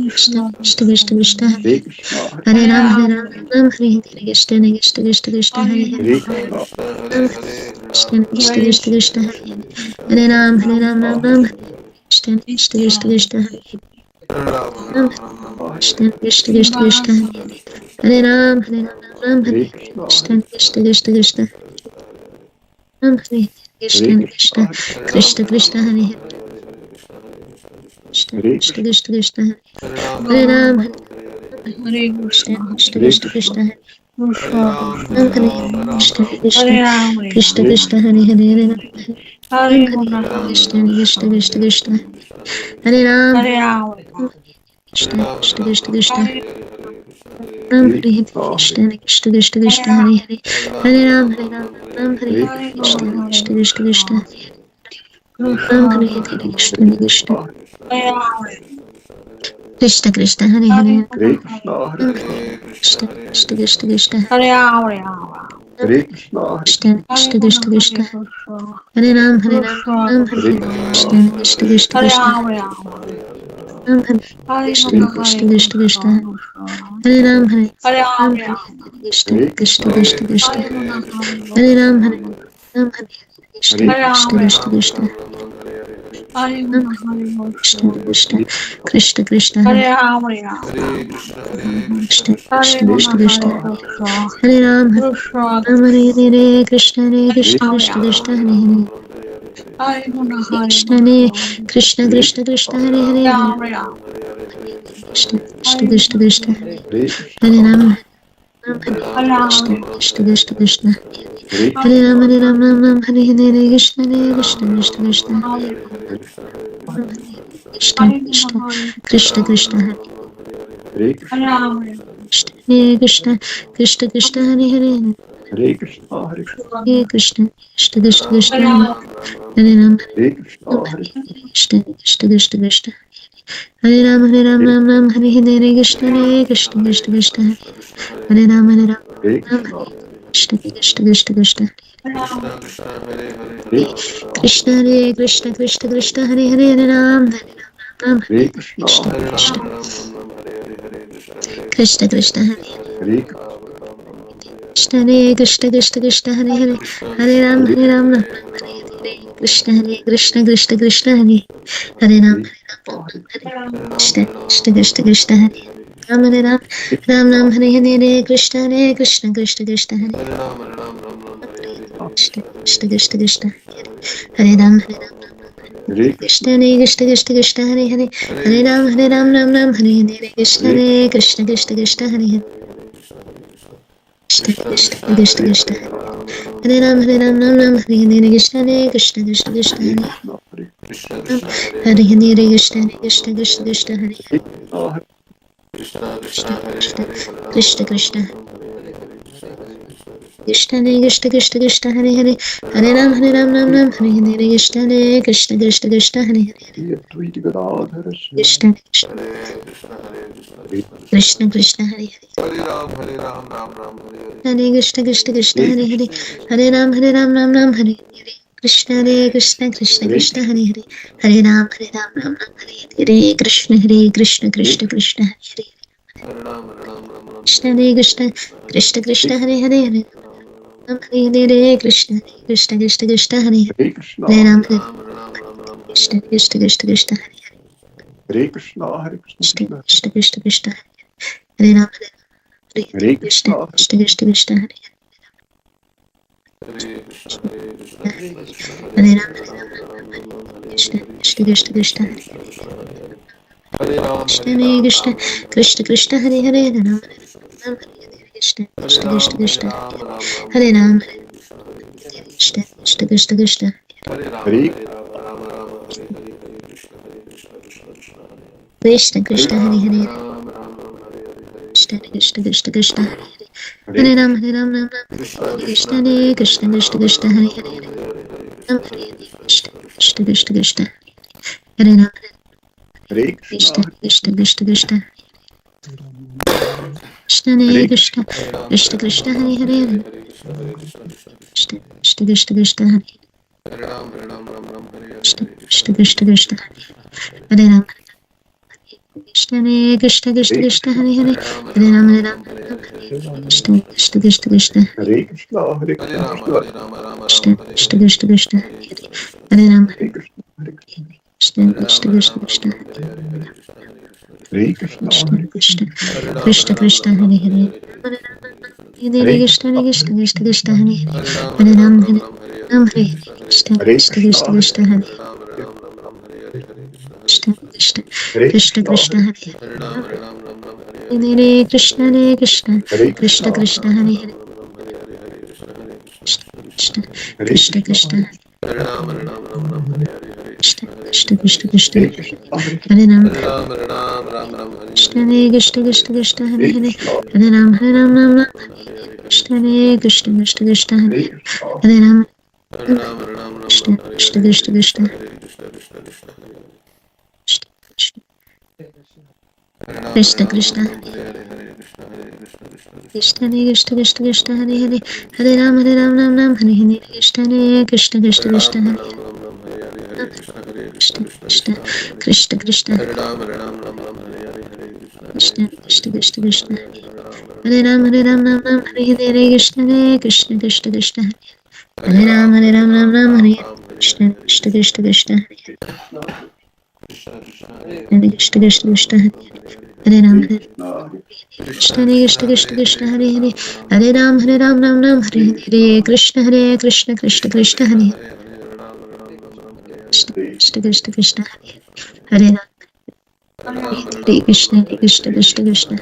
Krishna Krishna Krishna Hare Hare Hare Ram Hare Krishna Hare Krishna Ram Krishna Hare Krishna Ram Hare Hare Ram Ram Hare Ram Krishna Krishna Krishna Krishna Hare Hare Ram Hare Hare Ram Hare Ram Krishna Ram Krishna Krishna Krishna Ram Krishna Krishna Hare Ram Hare Ram Krishna Krishna Hare Krishna Krishna Krishna Krishna Hare Ram Hare Ram Ram Ram Ram Hare Krishna Krishna Krishna Krishna Hare Ram Hare Krishna Krishna Krishna Krishna Hare Hare Krishna Hare Ram Hare Krishna Krishna Krishna Krishna Hare Ram Hare Krishna Krishna Krishna Krishna Hare Hare Ram Hare Ram Ram Ram Ram Krishna Krishna Krishna Krishna Hare Ram Hare Krishna Krishna Krishna Krishna Ram Hare Krishna Krishna Hare Ram Krishna Hare Ram Krishna Ram Hare Ram Hare Krishna Hare Krishna Krishna Krishna Hare Ram Hare Ram Ram Ram Hare Hare Krishna Krishna Krishna Krishna Hare Hare Ram Ram Hare Hare Ram Hare Ram Krishna Ram Krishna Krishna Krishna Hare Hare Hare Ram Ram Hare Hare Ram Hare Krishna Ram Krishna Hare Krishna Krishna Krishna Hare Ram Hare Hare Krishna Ram Hare Krishna Ram Krishna Ram Krishna Hare Hare Krishna Hare Ram Hare Krishna Krishna Krishna Krishna Hare Hare Hare Ram Hare Hare Ram Ram Hare Ram Ram Ram Ram Hare Hare Hare Krishna Krishna Hare Krishna Krishna Krishna Hare Ram Ram Hare Hare Ram Ram Krishna Krishna Krishna Krishna Krishna Hare Hare Ram Hare Krishna Krishna Hare Krishna Hare Krishna Krishna Ram Krishna Krishna Krishna Krishna Hare Ram Ram Hare Krishna Krishna Krishna Krishna Ram Hare Krishna Krishna Krishna Krishna Hare Ram Hare Krishna Krishna Krishna Hare Krishna Krishna Hare Krishna Hare Ram Hare Krishna Krishna Krishna Hare Krishna Ram Ram Ram Hare Hare Krishna Ram Krishna Krishna Krishna Krishna Hare Hare Krishna Hare Krishna Krishna Krishna Krishna Krishna Krishna Krishna Hare Ram Hare Ram Hare Hare Krishna Krishna Krishna Krishna Hare Ram Hare Ram Ram Hare Hare Hare Krishna Hare Krishna Krishna Krishna Hare Ram Hare Hare Ram Ram Hare Hare Hare Krishna Krishna Hare Krishna Krishna Krishna Hare Ram Hare Ram Ram Krishna Ram Ram Krishna Hare Krishna Hare Krishna Hare Ram Hare Hare Krishna Ram Krishna Ram Krishna Ram Krishna Ram Hare Hare Krishna Hare Ram Krishna Hare Krishna Krishna Krishna Ram Krishna Ram Hare Ram Ram Hare Hare Krishna Krishna Krishna Hare Hare Hare Krishna Krishna Krishna Krishna Hare Ram Ram Ram Hare Hare Ram Ram Hare Krishna Krishna Krishna Krishna Hare Ram Hare Hare Krishna Krishna Krishna Krishna Krishna Hare Hare Hare Ram Ram Hare Krishna Krishna Krishna Krishna Krishna Krishna Hare Hare Hare Ram Krishna Hare Krishna Krishna Krishna Hare Hare Hare Ram Hare Krishna Hare Ram Krishna Ram Ram Ram Hare Hare Hare Krishna Hare Krishna Krishna Hare Krishna Hare Hare Ram Ram Ram Ram Hare Krishna Hare Krishna Krishna Krishna Hare Hare Hare Ram Hare Ram Ram Ram Hare Hare Krishna Hare Krishna Krishna Krishna Hare Hare Ram Krishna Krishna Krishna Krishna Hare Ram Hare Ram Ram Ram Hare Hare Krishna Hare Krishna Krishna Krishna Hare Krishna Krishna Krishna Krishna Hare Ram Hare Ram Krishna Hare Krishna Krishna Krishna Hare Hare Hare Ram Ram Ram Hare Hare Krishna Hare Krishna Krishna Krishna Hare Hare Krishna Krishna Krishna Krishna Hare Ram Ram Ram Hare Hare Krishna Hare Krishna Krishna Krishna Hare Hare Hare Krishna Krishna Krishna Krishna Hare Krishna Krishna Krishna Krishna Krishna Hare Krishna Krishna Krishna Hare Hare Hare Ram Ram Ram Hare Hare Krishna Hare Krishna Krishna Krishna Hare Hare Krishna Krishna Krishna Hare Hare Hare Krishna Krishna Krishna Hare Hare Hare Ram Ram Hare Hare Krishna Hare Krishna Krishna Krishna Hare Hare Hare Ram Ram Hare Hare Krishna Hare Krishna Krishna Krishna Hare Hare Krishna Hare Krishna Krishna Krishna Hare Hare Hare Ram Hare Hare Krishna Krishna Krishna Krishna Hare Hare Hare Ram Krishna Krishna Krishna Krishna Hare Hare Krishna, Hare Krishna Krishna, Krishna Krishna Krishna Hare Ram Hare Krishna Krishna Krishna Krishna Hare Hare Ram Krishna Krishna Krishna Krishna Krishna Hare Krishna Krishna Krishna Hare Hare Ram Krishna Krishna Krishna Krishna Hare Ram Krishna Krishna Krishna Krishna Hare Krishna Krishna Hare Hare Krishna Krishna Krishna Krishna Hare Ram Ram Krishna Hare Krishna Krishna Krishna Hare Hare Ram Krishna Krishna Krishna Krishna Hare Ram Hare Krishna Krishna, Krishna Krishna Krishna Krishna Hare Krishna Krishna Krishna Hare Hare Krishna Krishna Krishna Krishna Hare Krishna Krishna Krishna Krishna Hare Ram Krishna Hare Krishna Krishna Krishna Hare Hare Hare Ram Krishna Krishna Krishna Krishna Hare Krishna, Hare Krishna, Krishna Krishna Krishna Krishna Hare Ram Hare Krishna, Hare Krishna, Krishna Krishna Krishna Krishna Hare Krishna, Krishna Hare Krishna Krishna, Krishna Krishna Hare Hare Hare Krishna Krishna Krishna Krishna Hare Hare Ram Hare Krishna Hare Krishna Krishna Krishna, Krishna Hare Krishna Krishna Hare Krishna Krishna Hare Hare Krishna Krishna Krishna Krishna Hare Hare Krishna Krishna Krishna Krishna Krishna Krishna Krishna Hare Ram Krishna Krishna Krishna Krishna Hare Hare Hare Ram Ram Krishna Krishna Krishna Krishna Hare Hare Ram Krishna Krishna Krishna Krishna Krishna Krishna Krishna Krishna Krishna Krishna Hare Hare Hare Ram Ram Hare Hare Krishna Krishna Krishna Krishna Hare Krishna Krishna Krishna Krishna Krishna Krishna Krishna Krishna Hare Ram Hare Hare Krishna Krishna Krishna Krishna Hare Ram Hare Hare Krishna Krishna Krishna Krishna Krishna Krishna Krishna Hare Ram Hare Krishna Krishna Krishna Krishna Hare Hare Hare Ram Hare Hare Hare Krishna Krishna Krishna Krishna Hare Krishna Krishna Krishna Hare Ram Hare Krishna Krishna Krishna Krishna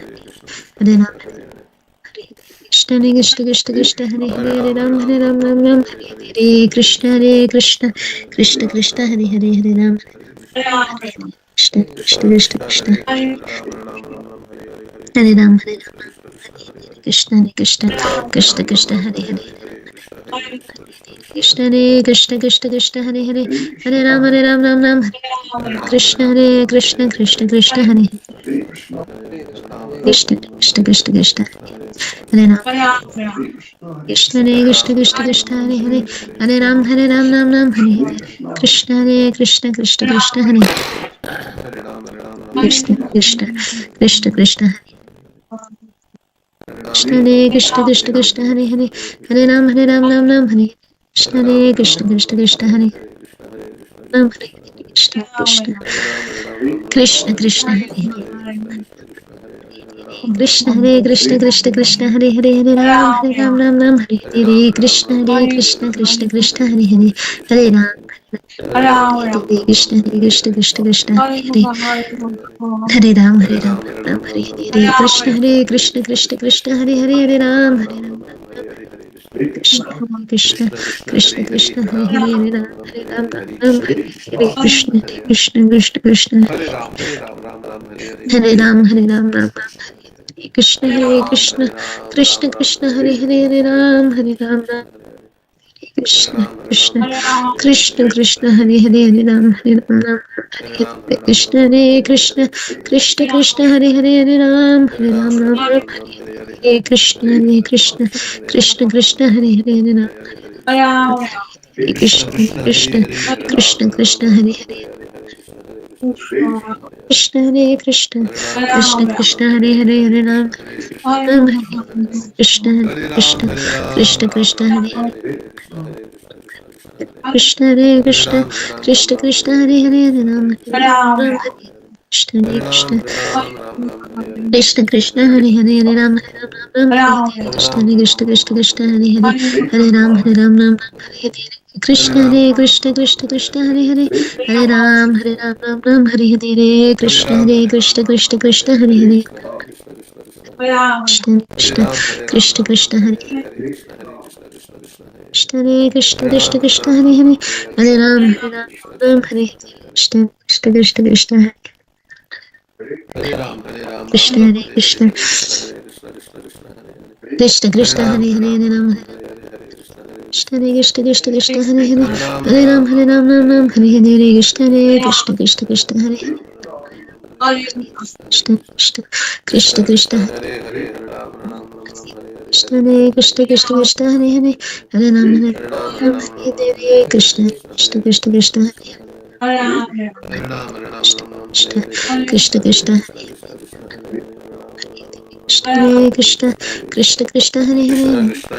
Hare Ram Krishna Krishna Krishna Krishna Hare Hare Ram Hare Hare Krishna Krishna Krishna Krishna Hare Hare Hare Ram Krishna Krishna Krishna Krishna Hare Ram Krishna Krishna Krishna Krishna Hare Hare Krishna Krishna Krishna Krishna Hare Hare Hare Ram Ram Krishna Krishna Krishna Krishna Hare Krishna Krishna Krishna Krishna Hare Ram Krishna Krishna Krishna Krishna Hare Hare Hare Ram Hare Hare Krishna Krishna Krishna Krishna Hare Krishna Krishna Krishna Krishna Krishna Hare Krishna Krishna Krishna Hare Hare Hare Ram Ram Ram Hare Krishna Hare Krishna Krishna Krishna Hare Ram Hare Krishna Krishna Krishna Krishna Hare Hare Krishna Hare Krishna Krishna Krishna Hare Hare Hare Ram Ram Hare Hare Krishna Hare Krishna Krishna Krishna Hare Hare Hare Ram Hare Krishna Hare Krishna Krishna Krishna Hare Hare Hare Ram Ram Hare Hare Krishna Hare Krishna Krishna Krishna Hare Hare Hare Ram Krishna Krishna Krishna Krishna Hare Hare Ram Ram Hare Krishna Krishna Krishna Krishna Hare Ram Ram Hare Krishna Hare Krishna Krishna Krishna Hare Hare Ram Krishna Krishna Krishna Krishna Hare Hare Ram Ram Hare Krishna Hare Krishna Krishna Krishna Hare Hare Ram Ram Hare Krishna Hare Krishna Krishna Krishna Hare Hare Ram Krishna Krishna Krishna Krishna Hare Hare Krishna Hare Krishna Krishna Krishna Hare Hare Ram Ram Hare Krishna Krishna Krishna Krishna Hare Krishna Hare Krishna Krishna Krishna Hare Hare Ram Ram Hare Krishna Hare Krishna Krishna Krishna Hare Hare Ram Ram Hare Krishna Krishna Krishna Krishna Hare Hare Ram Ram Hare Krishna Hare Krishna Krishna Krishna Hare Hare Hare Ram Ram Hare Hare Krishna Hare Krishna Krishna Krishna Hare Hare Krishna Krishna Krishna Krishna Hare Krishna Hare Krishna Krishna Krishna Hare Hare Hare Ram Hare Krishna Krishna Krishna Krishna Hare Krishna Hare Krishna Krishna Krishna Hare Hare Ram Krishna Hare Krishna Krishna Krishna Hare Hare Hare Ram Ram Hare Hare Krishna Hare Krishna Krishna Krishna Hare Krishna Krishna Krishna Krishna Krishna Hare Krishna Krishna Krishna Hare Hare Hare Ram Hare Krishna Krishna Krishna Krishna Hare Krishna Krishna Hare Krishna Krishna Krishna Hare Hare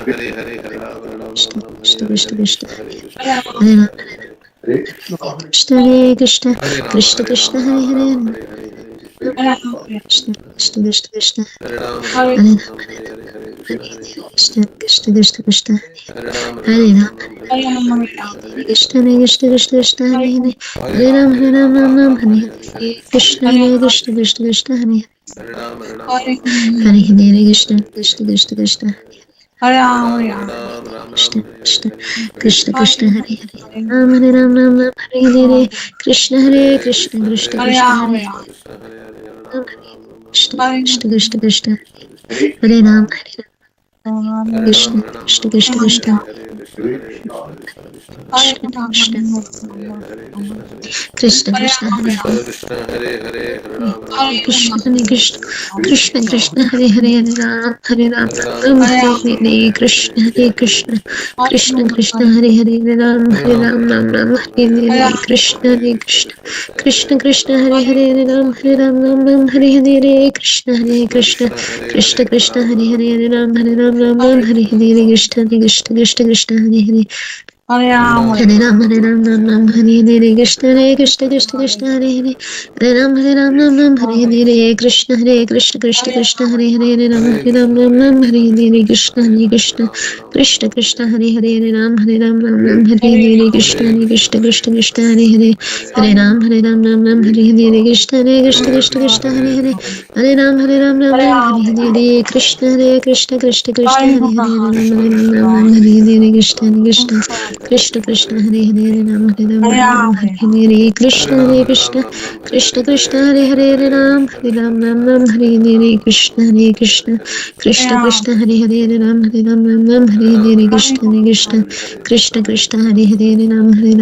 Krishna Krishna Krishna Hare Ram Krishna Hare Krishna Krishna Krishna Hare Hare Krishna Krishna Krishna Krishna Hare Ram Krishna Krishna Krishna Krishna Hare Ram Krishna Hare Krishna Krishna Krishna Hare Hare Hare Ram Ram Hare Krishna Hare Krishna Krishna Krishna Hare Hare Hare Krishna Krishna Krishna Krishna Krishna Krishna Krishna Krishna Hare Hare Ram Hare Hare Krishna Hare Krishna Krishna Krishna Hare Krishna Krishna Krishna Krishna Hare Ram Krishna Krishna Krishna Krishna Krishna Krishna Hare Hare Krishna Hare Krishna Krishna Krishna Hare Hare Hare Ram Hare Hare Krishna Hare Krishna Krishna Krishna Hare Hare Ram Hare Hare Krishna Hare Krishna Krishna Krishna Hare Hare Ram Hare Hare Krishna Hare Krishna Krishna Krishna Hare Hare Ram Hare Hare Krishna Krishna Krishna Hare Hare Hare Ram Hare Ram Hare Hare Krishna Krishna Krishna Hare Hare Hare Ram Hare Hare Krishna Krishna Hare Hare Ram Hare Hare Krishna Krishna Krishna Hare Hare Ram Hare Hare Krishna Krishna Hare Hare Hare Ram Hare Hare Krishna Krishna Hare Hare Hare Ram Hare Hare Krishna Krishna Hare Hare Ram Hare Hare Krishna Krishna Krishna Hare Hare Ram Hare Krishna Krishna Hare Hare Ram Hare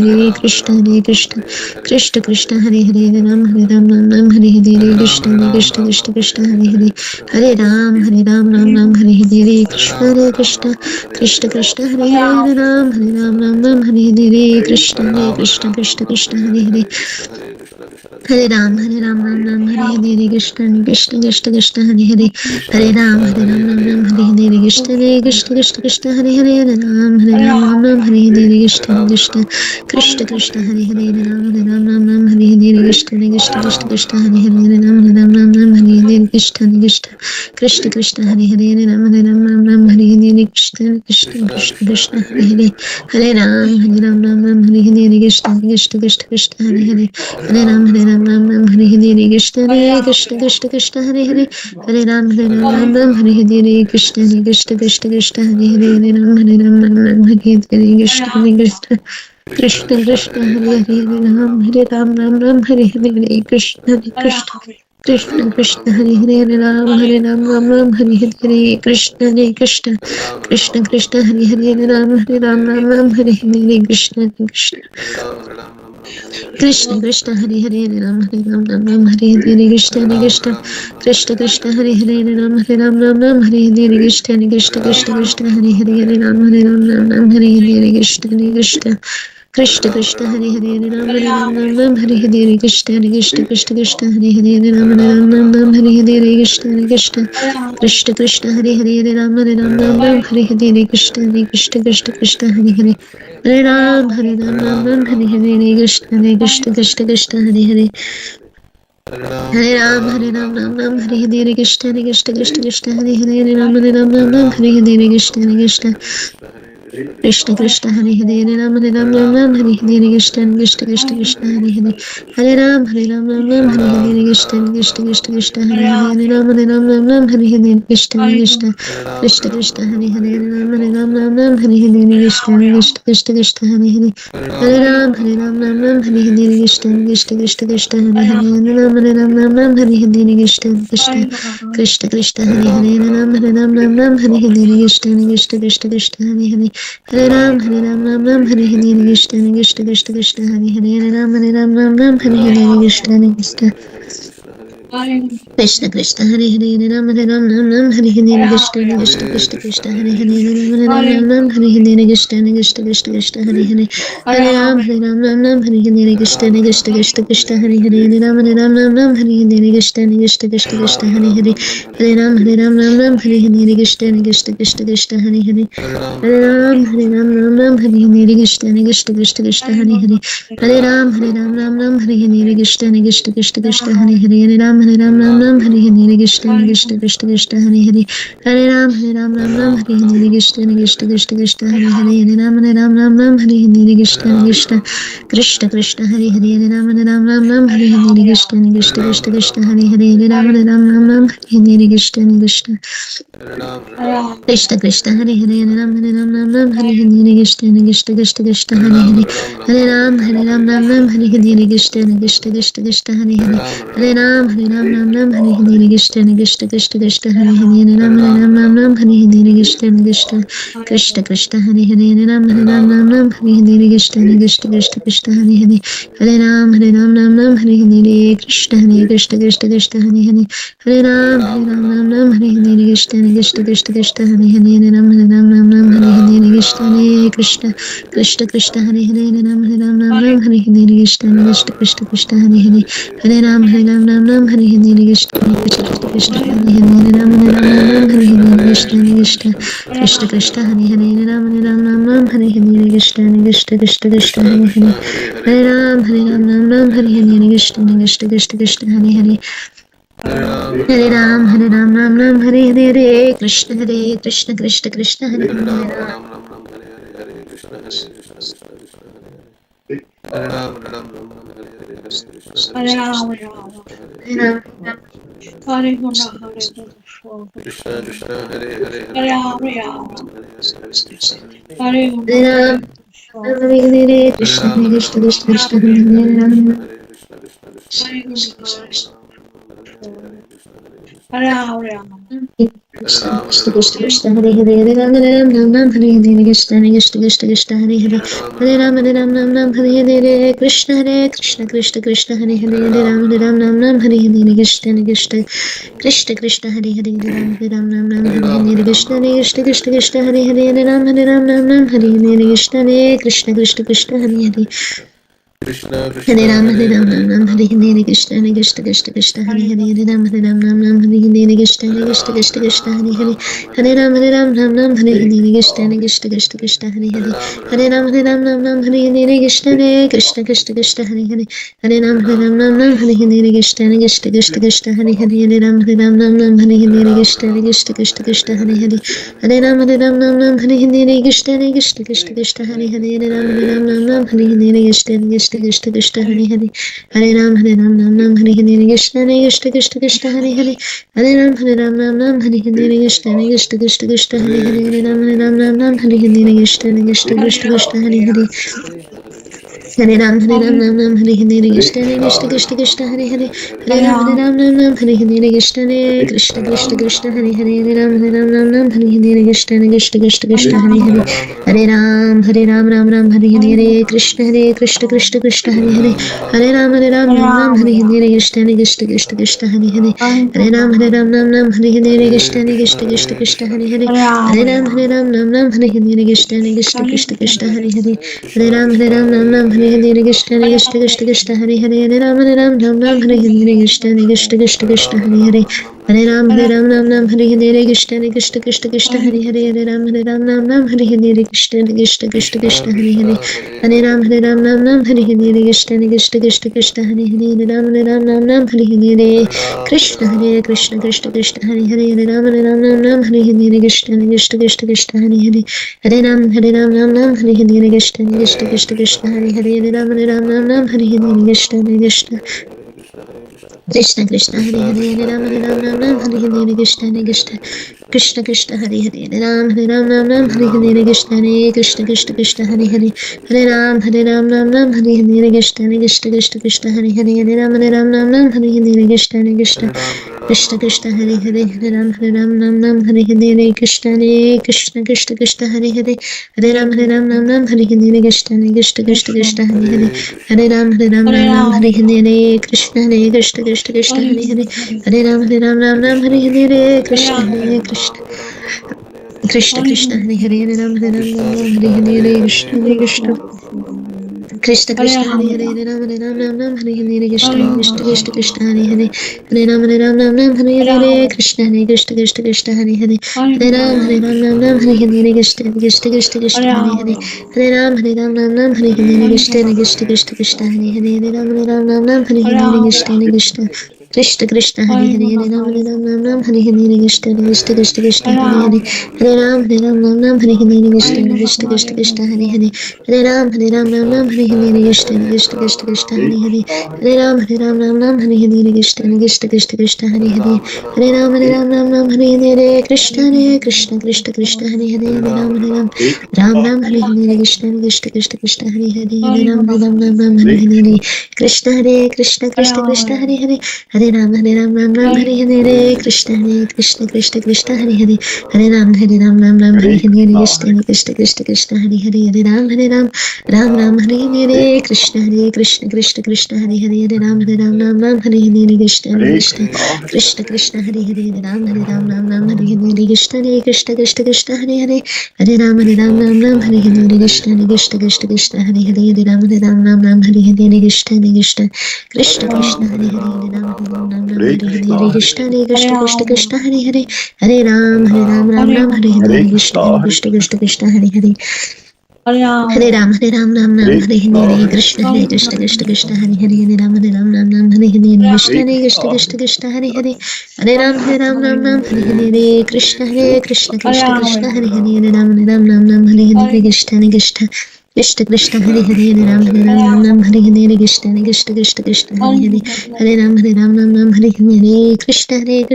Hare Krishna Krishna Hare Hare Ram Hare Krishna Krishna Hare Hare Ram Hare Krishna Krishna Hare Hare Ram Hare Krishna Hare Hare Hare Ram Hare Hare Krishna Krishna Hare Hare Ram Hare Hare Krishna Krishna Hare Hare Hare Ram, Ram Ram, Hare Hare, Krishna Krishna Krishna Krishna, Hare Hare, Hare Ram, Ram Ram, Hare Hare, Krishna Krishna Krishna Krishna, Hare Hare, Hare Ram Ram, Hare Hare, Krishna Krishna Krishna Krishna, Hare Hare, Ram Ram, Hare Hare, Krishna Krishna Krishna Krishna, Hare Hare, Ram Ram, Hare Hare, Krishna Krishna Krishna Krishna, Hare Hare, Ram Ram, Hare Hare, Krishna Krishna Krishna Krishna, Hare Hare, Hare Ram, Hare Hare, Krishna Krishna Krishna Krishna, Hare Hare, Hare Ram, Ram Ram, Hare Hare, Krishna Krishna Krishna, Hare Hare, Hare Ram, Ram, Hare Hare, Krishna Krishna Krishna, Hare Hare, Hare Ram, Ram, Hare Hare, Krishna Krishna Krishna, Hare Hare, Ram, Ram, Hare Hare, Krishna Krishna Krishna Krishna, Hare Hare, Ram, Hare Hare, Krishna Krishna Krishna Krishna, Hare Hare, Ram, Hare Hare, Krishna Krishna Krishna Krishna, Hare Hare, Ram, Hare Hare, Krishna Krishna Krishna Krishna, Hare Hare, Ram, Hare Hare, Krishna Krishna Hare Hare, Ram, Hare Hare, Krishna Krishna Krishna Krishna, Hare Hare, Ram, Hare Hare, Krishna Krishna Hare Hare, Ram, Hare Hare, Krishna Krishna Krishna, Hare Hare, Ram, Hare Hare, Krishna Hare Hare, Hare Ram, Hare Hare Krishna Hare Hare, Hare Ram, Hare Hare, Krishna Krishna, Hare Hare, Ram, Hare Hare, Krishna Krishna Krishna, Hare Hare, Ram, Hare Hare, Krishna Krishna, Hare Hare, Hare Ram, Hare Hare, Krishna Krishna, Hare Hare, Ram, Hare Hare, Krishna Krishna, Hare Hare, Ram, Hare Hare, Krishna Hare Hare, Hare Ram, Hare Hare, Krishna, Hare Hare, Ram, Hare Hare, Krishna Krishna, Hare Hare, Ram, Hare Hare, Krishna, Hare Hare, Hare Ram, Hare Hare, Krishna, Hare Hare, Ram, Hare Hare, Krishna, Krishna Krishna, Hare Hare, Ram, Hare Hare, Krishna, Hare Hare, Ram, Hare Hare, Krishna, Hare Hare, Hare Ram, Hare Hare, Krishna, Hare Hare, Ram, Hare Hare, Krishna, Hare Hare, Hare Ram, Hare Hare, Krishna, Hare Hare, Hare Ram, Hare Hare, Krishna, Hare Hare, Hare Ram, Hare Hare, Krishna, Hare Hare, Hare Ram, Hare Hare, Krishna, Hare Hare, Hare Ram, Hare Hare, Krishna, Hare Hare, Hare Ram, Hare Hare, Krishna, Hare Hare, Hare Ram, Hare Hare, Krishna, Hare Hare, Hare Ram, Hare Hare, Krishna, Krishna Krishna, Hare Hare, Ram, Hare Hare, Krishna, Hare Hare, Hare Ram, Hare Hare, Krishna, Hare Hare, Hare Ram, Hare Hare, Krishna, Hare Hare, Ram, Hare Hare, Krishna, Hare Hare, Ram, Hare Hare, Krishna, Hare Hare, Hare Ram, Hare Hare, Krishna, Hare Hare, Hare Ram, Hare Hare, Krishna, Hare Hare, Ram, Hare Hare, Krishna, Hare Hare, Ram, Hare Hare, Krishna, Hare Hare, Hare Ram, Hare Hare, Krishna, Hare Hare, Ram, Hare Hare, Krishna, Hare Hare, Ram, Hare Hare, Krishna, Hare Hare, Hare Ram, Hare Hare, Krishna, Hare Hare, Hare Ram, Hare Hare, Krishna, Krishna, Hare Hare, Hare Ram, Hare Hare, Krishna, Hare Ram, Krishna, Hare Hare, Ram, Hare Hare, Krishna, Hare Hare, Hare Ram, Hare Hare, Krishna, Krishna, Hare Hare, Ram, Hare Hare, Krishna, Hare Hare, Ram, Hare Hare, Krishna, Hare Hare, Ram, Hare Hare, Krishna, Hare Hare, Krishna Hare Krishna Ram, Hare Hare Ram, Hare Ram Ram, Hare Hare Krishna, Hare Krishna, Krishna Krishna, Hare Hare, Hare Ram, Hare Ram, Ram Ram, Hare Hare Krishna, Hare Hare Krishna, Ram Krishna Hare Krishna, Ram Hare Hare, Ram Ram Hare Hare Ram, Hare Ram, Ram Ram, Hare Hare Hare Krishna, Krishna, Hare Krishna, Krishna Krishna, Hare Hare Hare, Ram Hare Hare Ram Ram, Hare Ram, Ram Ram, Hare Hare Krishna, Hare Krishna, Krishna Krishna, Hare Hare, Hare Ram, Hare Hare Ram Ram, Hare Ram Ram, Hare Hare Krishna, Hare Krishna, Krishna Krishna, Hare Hare, Hare Ram, Hare Ram, Ram Ram, Hare Hare Hare Ram Krishna, Hare Hare Ram Krishna, Ram Krishna Hare Krishna, Hare Hare Hare, Krishna Hare Hare Ram, Ram Hare Ram, Ram Ram, Hare Hare Krishna, Hare Krishna, Krishna Krishna, Hare Hare, Hare Ram, Hare Ram, Ram Ram, Hare Hare Krishna, Krishna Krishna, Krishna Hare Hare, Hare Ram, Hare Ram, Ram Ram, Hare Hare Krishna, Hare Krishna, Krishna Krishna, Hare Hare, Hare Ram, Hare Ram, Ram Ram, Hare Hare Krishna, Hare Krishna, Krishna Krishna, Hare Hare, Hare Ram, Hare Ram, Ram Ram, Hare Hare Krishna, Hare Krishna, Krishna Krishna, Hare Hare, Hare Ram, Hare Ram, Ram Ram, Hare Hare Hare Krishna, Hare Krishna, Krishna, Krishna Krishna, Hare Hare, Hare Hare Ram, Hare Ram, Ram Ram, Hare Hare Krishna, Hare Hare Krishna, Krishna, Krishna Krishna, Hare Hare, Hare Ram, Hare Ram, Ram Ram, Hare Hare Krishna, Krishna Krishna, Krishna Hare Hare, Hare Ram, Ram Ram, Hare Hare Krishna, Hare Krishna, Krishna Krishna, Hare Hare, Hare Ram, Hare Ram, Ram Ram, Hare Hare Krishna, Krishna Krishna, Krishna Hare Hare, Hare Ram, Hare Ram, Ram Ram, Hare Hare Krishna, Krishna Krishna, Krishna Hare Hare, Hare Ram, Hare Ram, Ram Ram, Hare Hare Krishna, Krishna Krishna, Krishna Hare Hare, Hare Ram, Hare Ram, Ram Ram, Hare Hare Krishna, Krishna Krishna, Krishna Hare Hare, Hare Ram, Hare Ram, Ram Ram, Hare Hare Krishna, Krishna Krishna, Krishna Hare Hare, Hare Ram, Hare Ram, Ram Ram, Hare Hare Krishna, Krishna Krishna, Krishna Hare Hare, Hare Ram, Hare Ram, Ram Ram, Hare Hare Krishna, Krishna Krishna, Krishna Hare Hare, Hare Ram, Hare Ram, Ram Ram, Hare Hare Krishna, Krishna Krishna, Krishna Hare Hare, Hare Ram, Hare Ram, Ram Ram, Hare Hare Krishna, Hare Krishna, Krishna Krishna, Hare Hare, Hare Ram, Hare Ram, Ram Ram, Hare Hare Krishna, Krishna Krishna, Krishna Hare Hare, Hare Ram, Hare Ram, Ram Ram, Hare Hare Krishna, Krishna Krishna, Krishna Hare Hare, Hare Ram, Hare Ram, Ram Ram, Hare Hare Krishna, Krishna Krishna Krishna, Hare Hare, Hare Ram, Hare Ram, Ram Ram, Hare Hare Krishna, Krishna Krishna, Krishna Hare Hare, Hare Ram, Hare Ram, Ram Ram, Hare Hare Krishna, Krishna Krishna, Krishna Hare Hare, Hare Ram, Hare Ram, Ram Ram, Hare Hare Krishna, Krishna Krishna, Krishna Hare Hare, Hare Ram, Hare Ram, Ram Ram, Hare Hare Krishna, Krishna Krishna, Krishna Hare Hare, Hare Ram, Hare Ram, Ram Ram, Hare Hare Krishna, Krishna Krishna, Krishna Hare Hare, Hare Ram, Hare Ram, Ram Ram, Hare Hare Krishna, Krishna Krishna, Krishna Hare Hare, Hare Ram, Hare Ram, Ram Ram, Hare Hare Krishna, Krishna Krishna, Krishna Hare Hare, Hare Ram, Hare Ram, Ram Ram, Hare Hare Krishna, Krishna Krishna Krishna, Hare Hare, Hare Ram, Hare Ram, Ram Ram, Hare Hare Krishna, Krishna Krishna Krishna, Hare Hare, Hare Ram, Hare Ram, Ram Ram, Hare Hare Krishna, Krishna Krishna, Krishna Hare Hare, Hare Ram, Hare Ram, Ram Ram, Hare Hare Krishna, Krishna Krishna, Krishna Hare Hare, Hare Ram, Hare Ram, Ram Ram, Hare Hare Krishna, Krishna Krishna, Krishna Hare Hare, Hare Ram, Hare Ram, Ram Ram, Hare Hare Krishna, Krishna Krishna, Krishna Hare Hare, Hare Ram, Hare Ram, Ram Ram, Hare Hare Krishna, Krishna Krishna Krishna, Hare Hare, Hare Ram, Hare Ram, Ram Ram, Hare Hare Krishna, Krishna Krishna, Krishna Hare Hare, Hare Ram, Hare Ram, Ram Ram, Hare Hare Krishna, Krishna Krishna, Krishna Hare Hare, Hare Ram, Hare Ram, Ram Ram, Hare Hare Krishna, Krishna Krishna, Krishna Hare Hare, Hare Ram, Hare Ram, Ram Ram, Hare Hare Krishna, Krishna Krishna, Krishna Hare Hare, Hare Ram, Hare Ram, Ram Ram, Hare Hare Krishna, Krishna Krishna, Krishna Hare Hare, Hare Ram, Hare Ram, Ram Ram, Hare Hare Krishna, Krishna Krishna, Krishna Hare Hare, Hare Ram, Hare Ram, Ram Ram, Hare Hare Krishna, Krishna Krishna, Krishna Hare Hare, Hare Ram, Hare Ram, Ram Ram, Hare Hare Krishna, Krishna Krishna, Krishna Hare Hare, Hare Ram, Hare Ram, Ram Ram, Hare Hare Krishna, Krishna Krishna, Krishna Hare Hare, Hare Ram, Hare Ram, Ram Ram, Hare Hare Krishna, Krishna Krishna, Krishna Hare Hare, Hare Ram, Hare Ram, Ram Ram, Hare Hare Krishna, Krishna Krishna, Krishna Hare Hare, Hare Ram, Hare Ram, Ram Ram, Hare Hare Krishna, Krishna Krishna, Krishna Hare Hare, Hare Ram, Hare Ram, Ram Ram, Hare Hare Krishna, Krishna Krishna, Krishna Hare Hare, Hare Ram, Hare Ram, Ram Ram, Hare Hare Krishna, Krishna Krishna, Krishna Hare Hare, Hare Ram, Hare Ram, Ram Ram, Hare Hare Krishna, Krishna Krishna, Krishna Hare Hare, Hare Ram, Hare Ram, Ram Ram, Hare Hare Krishna, Krishna Krishna, Krishna Hare Hare, Hare Ram, Hare Ram, Ram Ram, Hare Hare Krishna, Krishna Krishna, Krishna Hare Hare, Hare Ram, Hare Ram, Ram Ram, Hare Hare Krishna, Krishna Krishna, Krishna Hare Hare, Hare Ram, Hare Ram, Ram Ram, Hare Hare Krishna, Krishna Krishna, Krishna Hare Hare, Hare Ram, Hare Ram, Ram Ram, Hare Hare Krishna, Krishna Krishna Krishna, Hare Hare, Hare Ram, Hare Ram, Ram Ram, Hare Hare Krishna, Krishna Krishna, Krishna Hare Hare, Hare Ram, Hare Ram, Ram Ram, Hare Hare Krishna, Krishna Krishna, Krishna Hare Hare, Hare Ram, Hare Ram, Ram Ram, Hare Hare Krishna, Krishna Krishna,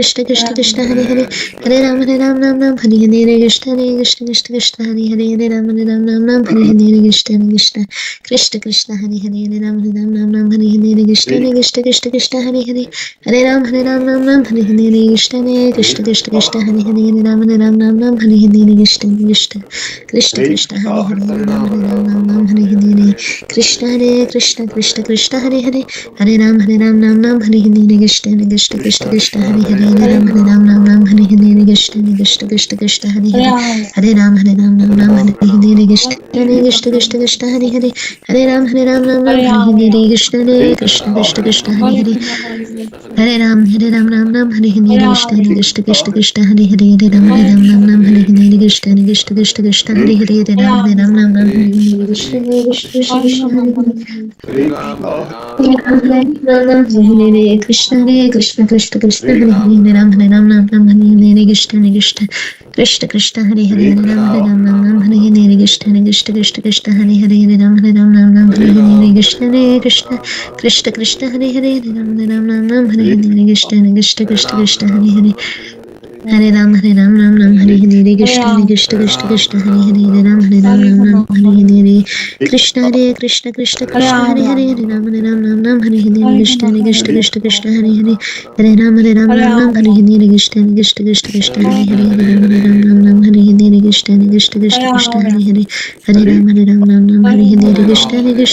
Krishna Hare Hare, Hare Ram, Hare Ram, Ram Ram, Hare Hare Krishna, Krishna Krishna, Krishna Hare Hare, Hare Ram, Hare Ram, Ram Ram, Hare Hare Krishna, Krishna Krishna, Krishna Hare Hare, Hare Ram, Hare Ram, Ram Ram, Hare Hare Krishna, Krishna Krishna, Krishna Hare Hare, Hare Ram, Hare Ram, Ram Ram, Hare Hare Krishna, Krishna Krishna Hare Hare, Hare Ram, Hare Ram, Ram Ram, Hare Hare Krishna, Krishna Krishna, Krishna Hare Hare, Hare Ram, Hare Ram, Ram Ram, Hare Hare Krishna, Krishna Krishna, Krishna Hare Hare, Hare Ram, Hare Ram, Ram Ram, Hare Hare Krishna, Krishna Krishna Krishna Hare Hare Hare Rama, Hare Ram Hare Krishna Krishna Krishna Hare Hare Hare Ram Hare Hare Rama, Krishna Krishna Krishna Krishna Hare Hare Hare Krishna, Hare Krishna, Hare Ram Ram Hare Hare Hare Rama, Krishna Krishna Krishna Krishna Hare Hare Hare Ram Hare Krishna, Ram Hare Hare Krishna Krishna Krishna Krishna Hare Hare Hare Hare Ram Rama, Ram Hare Hare Krishna Krishna Hare Krishna Rama, Hare Hare Hare Krishna, Hare Krishna, Hare Ram Hare Krishna Krishna Krishna Krishna Hare Hare Rama, Hare Ram Ram Hare Hare Krishna Krishna Krishna Krishna Hare Hare Hare Hare Krishna, Ram Hare Hare Krishna Krishna Krishna Krishna Hare Hare Hare Ram Hare Hare Hare Rama, Krishna Krishna Krishna Krishna Hare Hare Hare Ram Hare Hare Hare Krishna, Krishna Krishna Krishna Krishna Hare Hare Hare Ram Hare Hare Hare Hare Krishna Rama, Krishna Krishna Krishna Hare Hare Hare Ram Hare Ram Krishna, Hare Hare Krishna Krishna, Hare Krishna Krishna Hare Krishna Hare Rama, Hare Hare Ram Hare Hare Hare Krishna Krishna, Krishna Hare Krishna Krishna, Krishna Hare Hare Hare Ram Hare Hare Rama, Hare Krishna Krishna Krishna Krishna Hare Hare Hare Krishna, Hare Ram Hare Hare Krishna Krishna Hare Krishna Krishna Rama, Hare Hare Hare Hare Ram Hare Hare Hare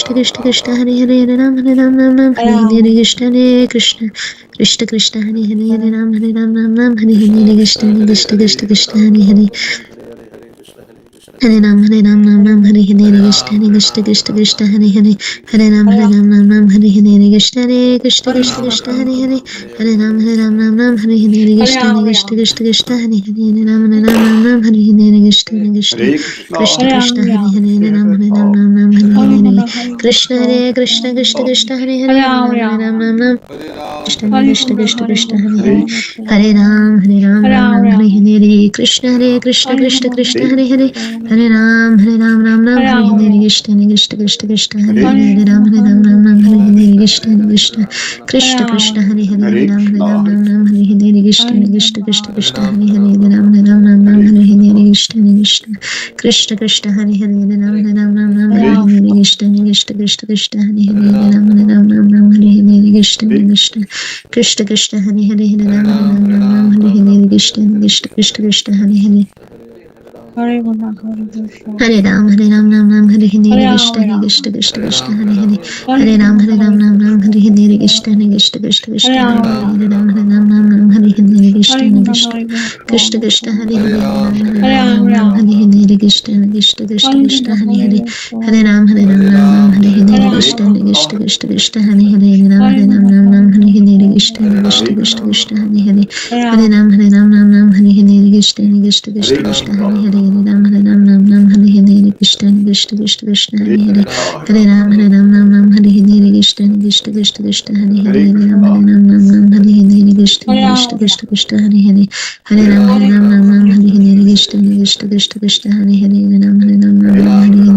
Krishna, Krishna Krishna Krishna Krishna Hare Hare Hare Ram Hare Hare Rama, Hare Krishna Krishna Krishna Krishna Hare Hare Hare Ram Hare Hare Krishna Krishna Krishna Krishna Hare Hare Hare Ram Hare Hare Krishna Krishna Krishna Krishna Hare Hare Hare Ram Hare Rama, Hare Hare Krishna Krishna Hare Krishna Krishna, Krishna Hare Hare Hare Ram Hare Hare Hare Krishna Krishna Rama, Krishna Krishna Hare Hare Hare Ram Hare Hare Krishna Krishna Hare Krishna, Krishna Hare Krishna Hare Rama, Hare Hare Ram Krishna, Hare Hare Hare Krishna, Hare Krishna Krishna, Hare Krishna Krishna Krishna Hare Hare Hare Hare Rama, Ram Krishna Hare Krishna Krishna, Krishna Hare Krishna Hare Krishna, Hare Hare Hare Ram Hare Hare Rama, Hare Krishna Krishna Hare Krishna Krishna, Krishna Hare Hare Hare Hare Ram Ram Hare Hare Hare Rama, Krishna Krishna Krishna Krishna Hare Hare Hare Hare Hare Ram Krishna, Hare Ram Hare Krishna, Hare Krishna Krishna Hare Krishna Krishna Rama, Hare Hare Hare Hare Ram Krishna, Ram Hare Hare Krishna Hare Krishna Krishna Krishna, Krishna Hare Hare Hare Ram Hare Hare Krishna, Hare Krishna Krishna Krishna Krishna Hare Hare Hare Ram Hare Hare Hare Hare Rama, Krishna Krishna Krishna Krishna Hare Hare Hare Ram Hare Hare Krishna Hare Krishna Krishna Krishna Hare Hare Hare Ram Hare Hare Krishna Krishna Krishna Krishna Hare Hare Hare Krishna, Hare Krishna, Hare Ram Hare Hare Hare Krishna Rama, Krishna Krishna Krishna Hare Hare Hare Hare Ram Krishna, Hare Ram Krishna, Hare Hare Krishna Krishna Krishna Hare Krishna Hare Rama, Hare Ram Hare Hare Hare Krishna Krishna, Krishna Hare Krishna Krishna, Krishna Hare Hare Ram Hare Hare Hare Krishna Krishna Krishna Hare Krishna Krishna, Hare Hare Hare Hare Krishna, Ram Hare Hare Hare Krishna Rama, Krishna Krishna Krishna Hare Hare Ram Hare Krishna, Hare Hare Hare Krishna, Krishna Krishna Krishna Krishna Hare Hare Hare Hare Rama, Ram Hare Hare Krishna Krishna Krishna Krishna Hare Hare Ram Hare Hare Krishna Krishna Krishna Krishna Hare Hare Hare Ram Hare Hare Krishna Krishna Krishna Krishna Hare Hare Hare Ram Hare Hare Krishna Hare Krishna Rama, Krishna Krishna Hare Hare Hare Ram Hare Hare Hare Krishna Krishna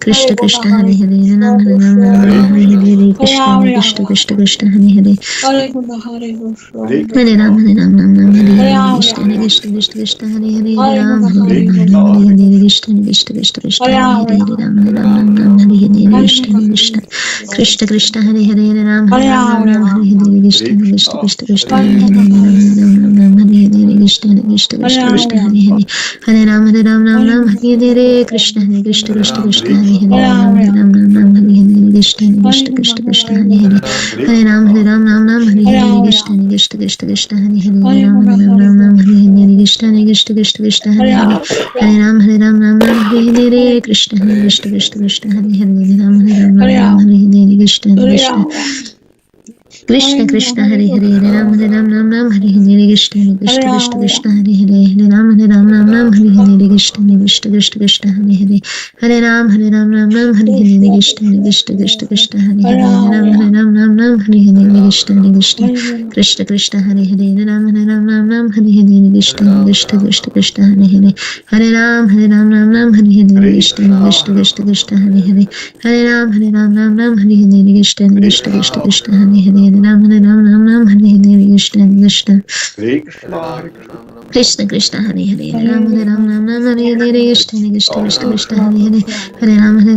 Krishna Krishna Hare Hare Ram Hare Hare Krishna Krishna Krishna Krishna Hare Hare Ram Hare Hare Krishna Krishna Krishna Krishna Hare Hare Hare Ram Hare Krishna Krishna Krishna Krishna Hare Hare Hare Ram Hare Krishna Krishna Krishna Krishna Hare Hare Hare Ram Hare Hare Krishna Krishna Krishna Krishna Hare Hare Hare Ram Hare Hare Krishna Krishna Krishna Krishna Hare Hare Hare Ram Hare Hare Krishna Krishna Krishna Krishna Hare Hare Hare Ram Hare Hare Krishna Krishna Krishna Krishna Hare Hare Hare Ram Hare Hare Krishna Krishna Krishna Krishna Hare Hare Hare Ram Hare Hare Krishna Krishna Krishna Krishna Hare Hare Hare Ram Hare Hare Krishna Krishna Krishna Krishna Hare Hare Hare Ram Hare Hare Krishna Krishna Krishna Krishna Hare Hare Hare Ram Hare Hare Krishna Krishna Krishna Krishna Hare Hare Hare Ram Hare Hare Krishna Krishna Krishna Krishna Hare Hare Hare Ram Hare Hare Krishna Krishna Krishna Krishna Hare Hare Hare Ram Hare Hare Krishna Krishna Krishna Krishna Hare Hare Hare Ram Hare Hare Krishna Krishna Krishna Krishna Hare Hare Hare Ram Hare Hare Krishna Krishna Krishna Krishna Hare Hare Hare Ram Hare Hare Krishna Krishna Krishna Krishna Hare Hare Hare Ram Hare Hare Krishna Krishna Krishna Krishna Hare Hare Ram Hare Hare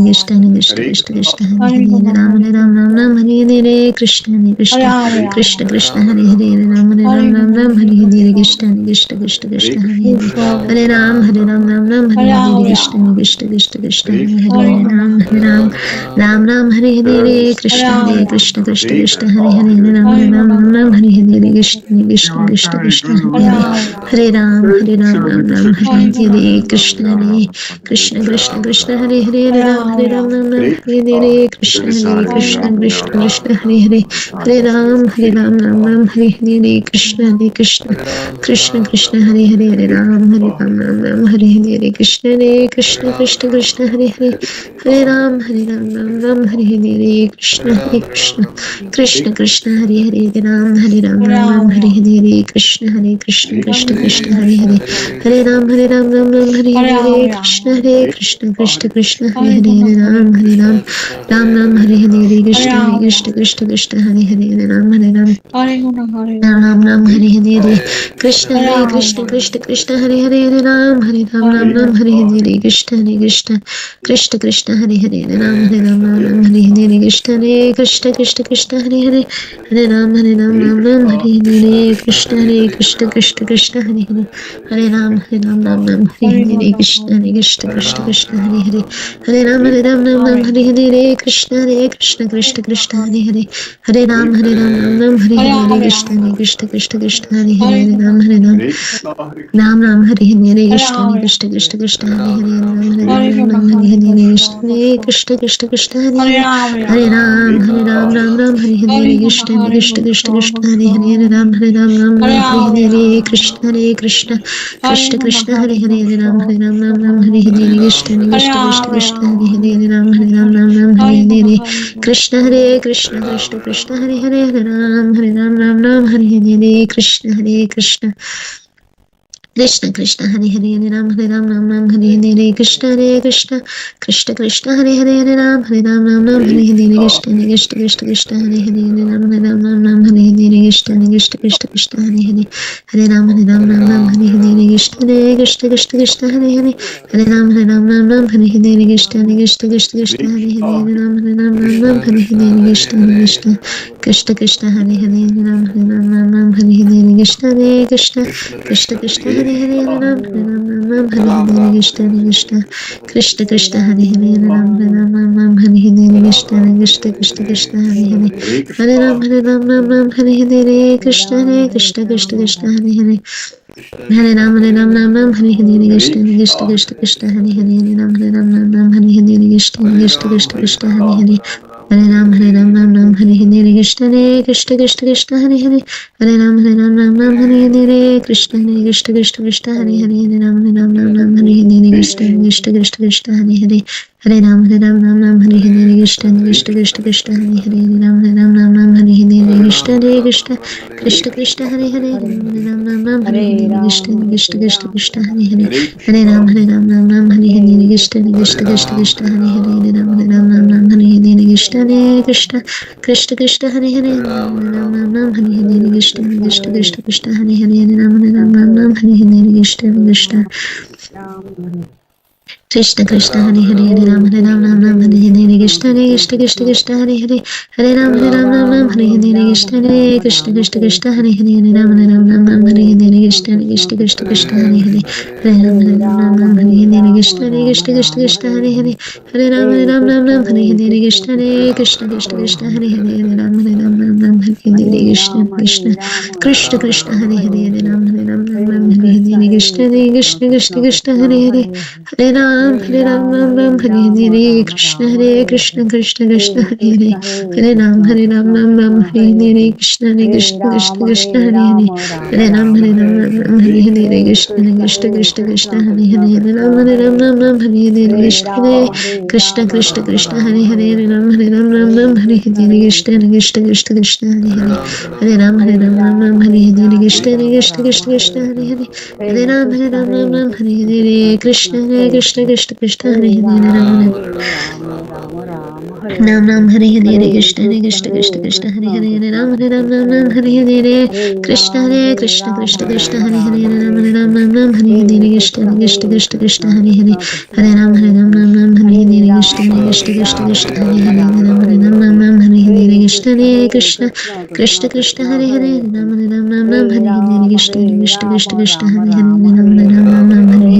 Krishna Krishna Krishna Krishna Hare Hare Ram Hare Hare Krishna Krishna Krishna Krishna Hare Hare Hare Ram Hare Hare Krishna Krishna Krishna Krishna Hare Hare Ram Hare Hare Krishna Krishna Krishna Krishna Hare Hare Ram Hare Hare Krishna Krishna Krishna Krishna Hare Hare Hare Ram Hare Hare Krishna Krishna Krishna Krishna Hare Hare Hare Ram Hare Ram Hare Hare Krishna Krishna Krishna Hare Krishna Hare Krishna, Hare Hare Hare Ram Hare Hare Ram Rama, Ram Ram Hare Hare Hare Krishna, Krishna Krishna Krishna Hare Krishna Hare Rama, Hare Ram Hare Ram Ram Ram Hare Hare Hare Rama, Krishna Hare Krishna Krishna Krishna Hare Hare Hare Hare Ram Hare Ram Rama, Ram Ram Hare Hare Hare Krishna Hare Hare Krishna Rama, Krishna Krishna Hare Hare Hare Ram Hare Ram Ram Ram Hare Hare Krishna Hare Krishna Krishna Krishna Hare Hare Hare Ram Hare Ram Ram Ram Hare Hare Krishna Hare Krishna Krishna Krishna Hare Hare Hare Ram Ram Ram Hare Hare Krishna Hare Krishna Krishna Krishna Hare Hare Hare Ram Ram Hare Hare Krishna Hare Krishna Krishna Krishna Hare Hare Hare Ram Ram Ram Hare Hare Hare Rama, Krishna Hare Krishna Krishna Krishna Hare Hare Hare Rama, Hare Ram Ram Ram Hare Hare Hare Krishna Hare Rama, Krishna Krishna Krishna Hare Hare Ram Hare Guna, Hare Guna, Ram Ram Hare Hare Krishna Hare Hare Rama, Krishna Krishna Krishna Hare Hare Hare Ram Hare Ram Ram Guna, Hare Hare Krishna Hare Krishna Krishna Krishna Hare Hare Ram Ram Hare Hare Krishna Hare Krishna Krishna Krishna Hare Hare Hare Ram Ram Hare Hare Krishna Hare Krishna Krishna Krishna Hare Hare Ram Ram Hare Hare Hare Guna, Krishna Hare Krishna Krishna Krishna Hare Hare Ram Hare Ram Hare Hare Krishna Hare Krishna Krishna Krishna Hare Hare Hare Ram Hare Hare Hare Rama, Krishna Hare Krishna Krishna Krishna Hare Hare Hare Guna, Ram Ram Hare Hare Hare Krishna Hare Rama, Krishna Krishna Krishna Hare Hare Hare Ram Guna, Ram Hare Hare Hare Krishna, Krishna Hare Krishna Krishna Krishna Hare Hare Hare Rama, Hare Ram Hare Hare Hare Guna, Krishna Hare Hare Krishna Krishna Krishna, Krishna Hare Hare Hare Ram Hare Hare Rama, Hare Krishna Krishna Hare Krishna Guna, Hare Hare Hare Krishna, Ram Hare Hare Krishna Hare Krishna Krishna Krishna Hare Rama, Hare Ram Hare Hare Guna, Hare Hare Krishna Krishna, Hare Krishna Krishna Krishna Hare Hare Ram Hare Hare Krishna Hare Krishna Krishna Krishna Hare Hare Ram Ram Hare Hare Krishna Hare Krishna Krishna Krishna Hare Hare Ram Ram Hare Hare Krishna Krishna Krishna Krishna Hare Hare Ram Hare Hare Krishna Krishna Krishna Krishna Hare Hare Ram Hare Hare Krishna Krishna Krishna Krishna Hare Hare Ram Hare Hare Krishna Krishna Krishna Krishna Hare Hare Ram Hare Hare Krishna Krishna Krishna Hare Hare Ram Hare Hare Krishna Krishna Krishna Hare Hare Ram Hare Hare Krishna Krishna Hare Hare Ram Hare Hare Krishna Hare Hare Ram Hare Hare Krishna Krishna Hare Hare Ram Hare Hare Krishna Hare Ram Hare Hare Krishna Hare Hare Hare Ram Hare Hare Krishna Hare Hare Ram Hare Hare Krishna Krishna Hare Hare Ram Hare Hare Krishna Hare Hare Hare Ram Hare Hare Krishna Hare Hare Ram Hare Hare Krishna Hare Hare Ram Hare Hare Krishna Hare Hare Hare Ram Hare Hare Krishna Hare Hare Ram Hare Hare Krishna Hare Hare Ram Hare Hare Krishna Hare Hare Ram Hare Hare Krishna Krishna Krishna Hare Hare Ram Ram Hare Hare Krishna Hare Hare Ram Ram Hare Hare Krishna Hare Hare Ram Hare Hare Krishna Hare Hare Ram Hare Hare Krishna Hare Hare Hare Ram Hare Hare Krishna Hare Hare Ram Hare Hare Krishna Hare Hare Ram Hare Hare Krishna Hare Hare Hare Ram Hare Hare Krishna Krishna Hare Ram Hare Hare Krishna Hare Hare Hare Hare Krishna Ram Hare Hare Krishna Hare Hare Ram Hare Hare Krishna Hare Ram Hare Hare Krishna Hare Hare Krishna Hare Ram Hare Hare Krishna Hare Hare Ram Hare Hare Krishna Krishna Hare Hare Ram Hare Hare Krishna Hare Hare Ram Hare Hare Krishna Hare Hare Ram Hare Hare Krishna Hare Hare Ram Hare Hare Krishna Hare Hare Ram Hare Hare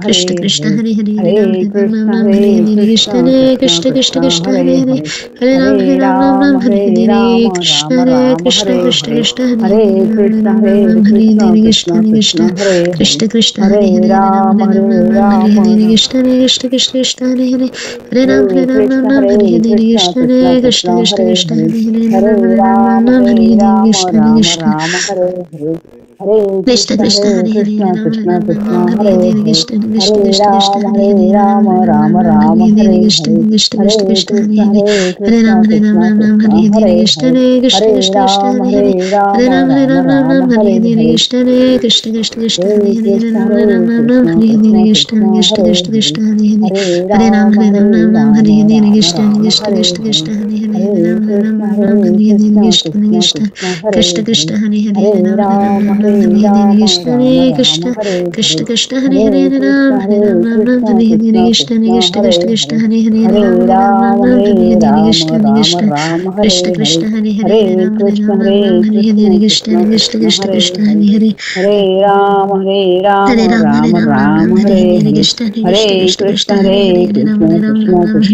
Krishna Krishna Hare Hare Hare Hare Ram Hare Hare Ram Krishna Ram Hare Hare Hare Krishna Krishna Hare Krishna Krishna Krishna Krishna Krishna Hare Hare Hare Hare Hare Ram Hare Hare Ram Ram Ram Hare Hare Hare Ram Krishna Ram Hare Ram Krishna Hare Krishna Hare Krishna Hare Hare Hare Ram Krishna Ram Ram Hare Ram Hare Krishna Hare Krishna Krishna Krishna Krishna Hare Hare Krishna Krishna Hare Hare Hare Ram Ram Hare Ram Ram Hare Ram Hare Ram Hare Hare Krishna Hare Krishna Krishna Krishna Hare Hare Hare Ram Hare Krishna, Ram Hare Hare Hare Krishna, Krishna Krishna Hare Krishna Krishna, Krishna Hare Krishna Hare, Hare Hare Hare Ram Rama, Hare Hare Hare Rama, Krishna Hare Rama Krishna Rama, Hare Hare, Hare Krishna Krishna, Krishna Hare Hare Hare Krishna, Ram Krishna Ram Krishna, Hare Hare Hare Hare, Krishna Krishna Hare Krishna Krishna Rama, Hare Hare Hare Ram Rama, Rama Hare Rama, Hare Hare Krishna Hare, Krishna Krishna Hare Krishna Hare Krishna, Hare Hare Hare Krishna, Krishna Ram Krishna, Hare Hare Hare Krishna Hare, Krishna Hare Krishna Krishna Rama, Hare Hare Hare Hare Rama, Rama Rama, Ram Hare Hare Hare Hare, Krishna Krishna Krishna Krishna Hare Hare Hare Krishna, Ram Hare Krishna, Hare Krishna Hare Krishna Krishna, Krishna Hare Krishna Hare, Krishna Hare Hare Hare Hare Rama, Hare Ram Rama, Hare Hare Rama Krishna Rama, Krishna Hare Krishna Hare, Krishna Hare Hare Hare Ram Krishna, Ram Hare Hare Hare Krishna, Krishna Krishna Krishna Krishna, Hare Krishna Hare, Krishna Hare Hare Hare Ram Rama, Hare Hare Hare Rama, Krishna Rama Krishna Rama, Hare Krishna Hare, Krishna Hare Hare Hare Krishna, Ram Hare Ram Krishna, Hare Hare Krishna Krishna Krishna, Krishna Hare Krishna Hare, Hare Hare Hare Ram Rama, Hare Hare Hare Rama, Krishna Rama Krishna Rama, Krishna Hare Hare, Krishna Hare Hare Hare Ram Krishna,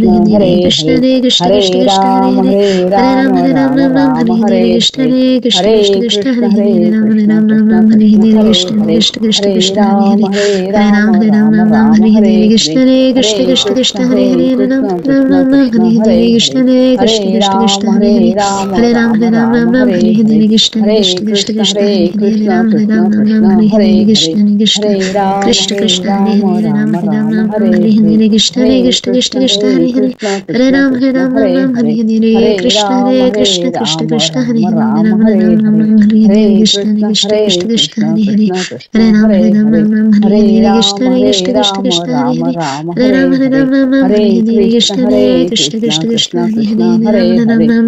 Ram Hare Hare Hare Krishna, Krishna Krishna Krishna Krishna, Krishna Hare Krishna Hare, Hare Hare Hare Rama, Hare Hare Rama, Ram, Hare Rama Ram, Ram Ram, Rama, Hare Hare Hare Hare, Krishna, Hare Krishna, Hare Krishna Krishna, Krishna, Hare Hare Hare Ram, Krishna, Hare Ram, Ram Krishna Ram, Hare Krishna, Hare Hare Krishna, Hare, Hare Krishna, Krishna Hare Krishna, Hare Rama, Hare Hare Hare Ram, Rama, Hare Ram, Rama Ram Ram, Rama, Hare Hare Hare Krishna, Hare, Hare Krishna, Krishna Hare Krishna, Krishna, Hare Hare Hare Ram, Hare Krishna, Ram, Ram Krishna Ram, Hare Krishna, Hare Hare Krishna, Hare, Krishna Krishna Hare Krishna, Hare Rama, Hare Hare Hare Ram, Rama, Hare Ram, Rama Ram Ram, Rama, Hare Hare Hare Krishna, Hare, Hare Krishna, Hare Krishna Krishna, Krishna, Hare Hare Hare Ram, Krishna, Ram Krishna Ram Ram, Hare Krishna, Hare Hare Krishna, Hare, Hare Krishna, Hare Krishna Krishna, Rama, Hare Hare Hare Rama, Hare Ram, Rama Hare Ram, Ram Rama, Ram, Hare Hare Hare Hare, Krishna, Hare Krishna Krishna Krishna, Krishna, Hare Hare Hare Hare Krishna, Ram, Hare Ram, Krishna Ram Ram, Krishna, Hare Hare Hare Hare, Krishna, Krishna Hare Rama, Krishna Hare Krishna Hare Rama, Hare Ram Rama Hare Ram Rama, Ram Ram Hare Hare Hare, Hare Krishna Hare Hare Krishna Krishna Krishna, Krishna Hare Hare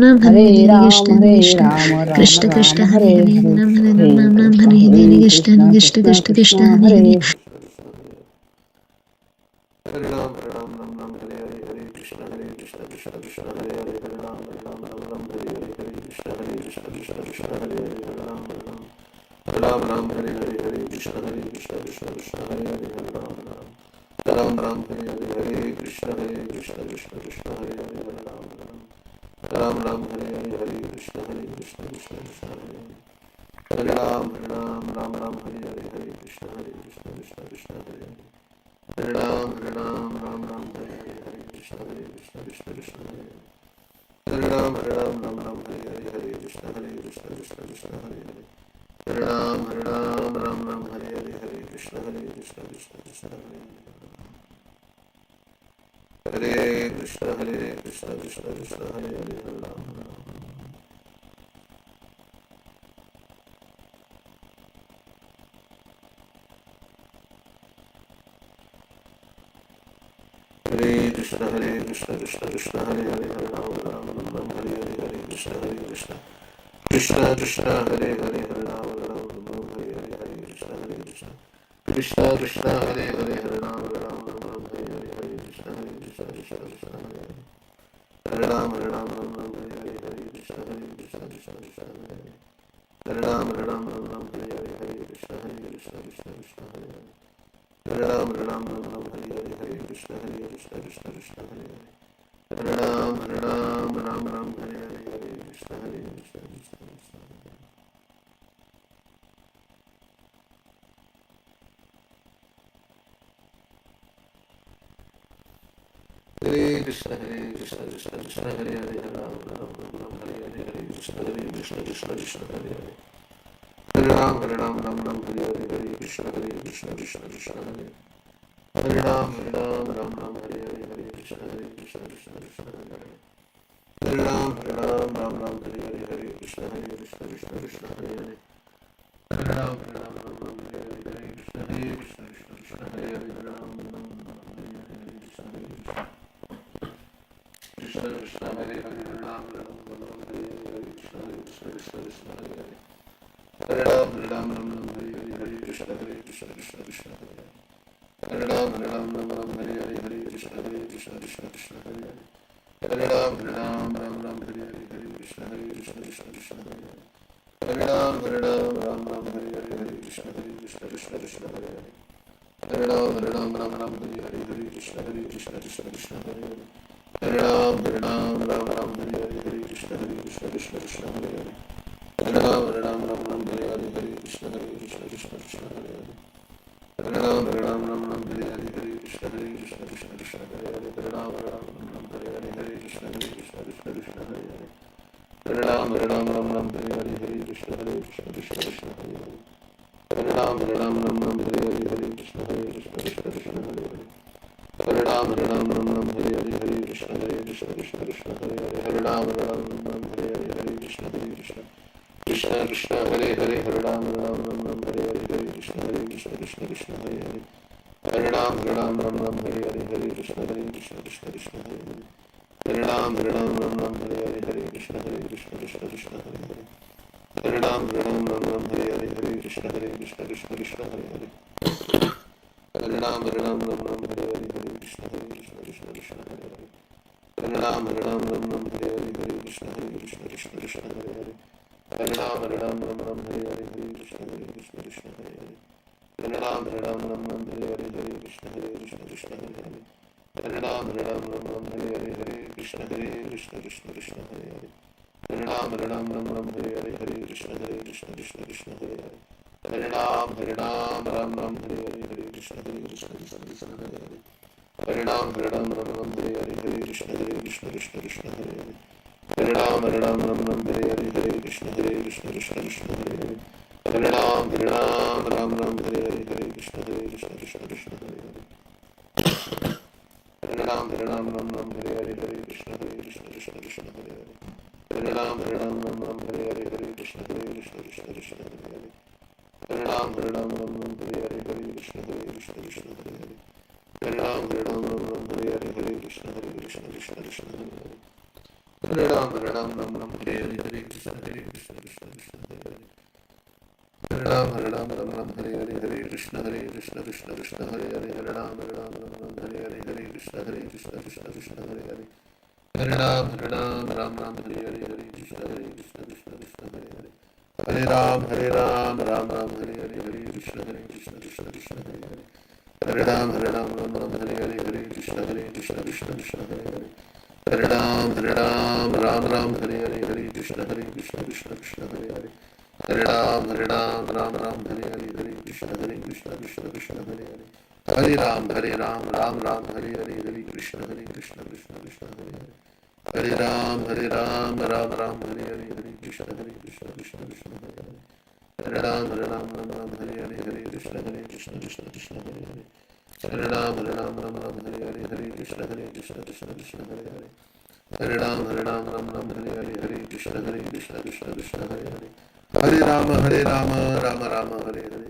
Hare Krishna, Hare Krishna Ram Hare Krishna, Ram Ram Hare Ram Hare Hare, Hare Hare Krishna Rama, Hare Hare Krishna Krishna Rama, Krishna Hare Rama Hare Ram Rama, Hare Hare Ram Ram Hare, Ram Hare Hare Hare Krishna Hare Krishna, Krishna Hare Krishna Krishna Krishna, Hare Hare Krishna Hare Krishna, Ram Hare Hare Ram Hare, Ram Ram Hare Hare Hare Krishna Rama, Hare Hare Krishna Krishna Rama, Krishna Hare Rama Hare Rama, Hare Ram Hare Hare Hare, Ram Ram Ram Hare Hare Hare Krishna, Krishna Hare Hare Krishna Krishna, Krishna Krishna Krishna Hare Krishna, Hare Ram Hare Hare Ram Hare, Ram Ram Hare Hare Hare Rama, Krishna Hare Krishna Rama, Rama Krishna Krishna Rama, Hare Hare Hare Hare, Ram Hare Ram Hare Ram Ram Krishna, Hare Hare Hare Krishna Krishna, Krishna Krishna Krishna Krishna Krishna, Hare Hare Hare Hare Ram, Hare Ram, Ram Ram, Hare Hare, Hare Krishna, Krishna Krishna, Hare Hare, Hare Ram, Ram Ram, Hare Hare, Hare Krishna, Krishna Krishna, Hare Hare, Hare Ram, Hare Ram, Ram, Hare Hare, Hare Krishna, Krishna Krishna, Hare Hare, Hare Ram, Ram Ram, Hare Hare, Hare Krishna, Krishna Krishna, Hare Hare, Hare Ram, Ram Ram, Hare Hare, Hare Krishna, Krishna Krishna, Hare Hare, Hare Ram, Ram Ram, Hare Hare, Hare Krishna, Krishna Hare Hare. Hare Ram, Ram Ram, Hare Hare, Hare Krishna, Krishna Krishna, Hare Hare. Hare Ram, Ram Hare Hare, Hare Krishna, Krishna Hare Hare. Hare Ram, Ram Hare Hare, Hare Krishna, Krishna Krishna, Hare Hare. Hare Krishna, Krishna Krishna, Hare Hare, Hare Ram, Hare Krishna, Krishna Krishna, Hare Hare, Hare Ram, Ram Hare Hare, Hare Krishna, Krishna Krishna Krishna, Hare Hare, Hare Ram, Ram Hare Hare, Hare Krishna, Krishna Krishna Krishna, Hare Hare, Hare Ram, Ram Hare Hare, Hare Krishna, Krishna Krishna, Hare Hare. Hare Ram, Ram Hare Hare, Hare Krishna, Krishna Krishna, Hare Hare. Hare Ram, Ram Hare Hare, Hare Krishna, Krishna Krishna, Hare Hare. Hare Ram, Ram Hare Hare, Hare Krishna, Krishna Krishna, Hare Hare. Hare Ram, Ram Hare Hare, Hare Krishna, Krishna Krishna. Hare Krishna, Krishna Krishna, Hare Hare, Hare Ram, Ram Hare Hare, Hare Krishna, Krishna Krishna, Hare Hare. Hare Ram, Ram Hare Hare, Hare Krishna, Krishna Hare Hare. Hare Ram, Ram Hare Hare, Hare Krishna, Krishna Hare Hare. Hare Ram, Ram Hare Hare, Hare Krishna, Krishna Hare Hare. Hare Ram, Ram Hare Hare, Hare Krishna, Krishna Hare Hare. Hare Ram, Ram Hare Hare, Hare Krishna, Krishna Krishna, Hare Hare. Hare Ram, Ram Hare Hare, Hare Krishna, Krishna Hare Hare. Hare Ram, Ram Hare Hare, Hare Krishna, Krishna Hare Hare. Hare Ram, Ram Hare Hare, Hare Krishna, Krishna Hare Hare. Hare Ram, Ram Hare Hare, Hare Krishna, Krishna Hare Hare. Hare Ram, Ram Hare Hare, Hare Krishna, Krishna Hare Hare. Hare Ram, Ram Hare Hare, Hare Krishna, Krishna Hare Hare. Hare Ram, Ram Hare Hare, Hare Krishna, Krishna Hare Hare. Hare Ram, Ram Hare Hare, Hare Krishna, Krishna Hare Hare. Hare Ram, Hare Ram, Ram Ram, Hare Hare, Hare Krishna, Krishna Krishna, Hare Hare, Hare Ram, Ram Ram, Hare Hare, Hare Krishna, Krishna, Hare Hare. Hare Ram, Ram Ram, Hare Hare, Hare Krishna, Krishna, Hare Hare. Hare Ram, Ram Ram, Hare Hare, Hare Krishna, Krishna, Hare Hare. Hare Ram, Ram Ram, Hare Hare, Hare Krishna, Krishna, Hare Hare. Hare Ram, Ram Hare Hare, Hare Krishna, Krishna Krishna, Hare Hare. Hare Ram, Ram Hare Hare, Hare Krishna, Krishna, Hare Hare. Hare Ram, Ram Hare Hare, Hare Krishna, Krishna, Hare Hare. Hare Ram, Ram Hare Hare, Hare Krishna, Krishna, Hare Hare. Hare Ram, Ram Hare Hare, Hare Krishna, Krishna, Hare Hare. Hare Ram, Ram Hare Hare, Hare Krishna, Krishna, Hare Hare. Hare Ram, Ram Hare Hare, Hare Krishna, Krishna, Hare Hare. Hare Ram, Ram Hare Hare, Hare Krishna, Krishna, Hare Hare. Hare Ram, Ram Hare Hare, Hare Krishna, Krishna, Hare Hare. Hare Ram, Ram Hare Hare, Hare Krishna, Krishna, Hare Hare. Hare Ram, Ram Hare Hare, Hare Krishna, Krishna, Hare Hare. Hare Ram, Ram Hare Hare, Hare Krishna, Krishna, Hare Hare. Hare Ram, Ram Hare Hare, Hare Krishna, Krishna, Hare Hare. Hare Ram, Ram Hare Hare, Hare Krishna, Krishna, Hare Hare. Hare Ram, Ram Hare Hare, Hare Krishna, Krishna, Hare Hare. Hare Ram, Ram Hare Hare, Hare Krishna, Krishna, Hare Hare. Hare Ram, Ram Hare Hare, Hare Krishna, Krishna, Hare Hare. Hare Ram, Ram Hare Hare, Hare Krishna, Krishna, Hare Hare. Hare Ram, Ram Hare Hare, Hare Krishna, Krishna, Hare Hare. Hare Ram, Ram Hare Hare, Hare Krishna, Krishna, Hare Hare. Hare Ram, Ram Hare Hare, Hare Krishna, Krishna, Hare Hare. Hare Ram, Ram Hare Hare, Hare Krishna, Krishna, Hare Hare. Hare Ram, Ram Hare Hare, Hare Krishna, Krishna, Hare Hare. Hare Ram, Ram Hare Hare, Hare Krishna, Krishna, Hare Hare. Hare Ram, Ram Hare Hare, Hare Krishna, Krishna, Hare Hare. Hare Ram, Ram Hare Hare, Hare Krishna, Krishna, Hare Hare. Hare Ram, Ram Hare Hare, Hare Krishna, Krishna, Hare Hare. Hare Ram, Ram Hare Hare, Hare Krishna, Krishna, Hare Hare. Hare Ram, Ram Hare Hare, Hare Krishna, Krishna, Hare Hare. Hare Ram, Ram Hare Hare, Hare Krishna, Krishna, Hare Hare. Hare Ram, Ram Hare Hare, Hare Krishna, Krishna, Hare Hare. Hare Ram, Ram Hare Hare, Hare Krishna, Krishna, Hare Hare. Hare Rama, Rama Hare Hare, Hare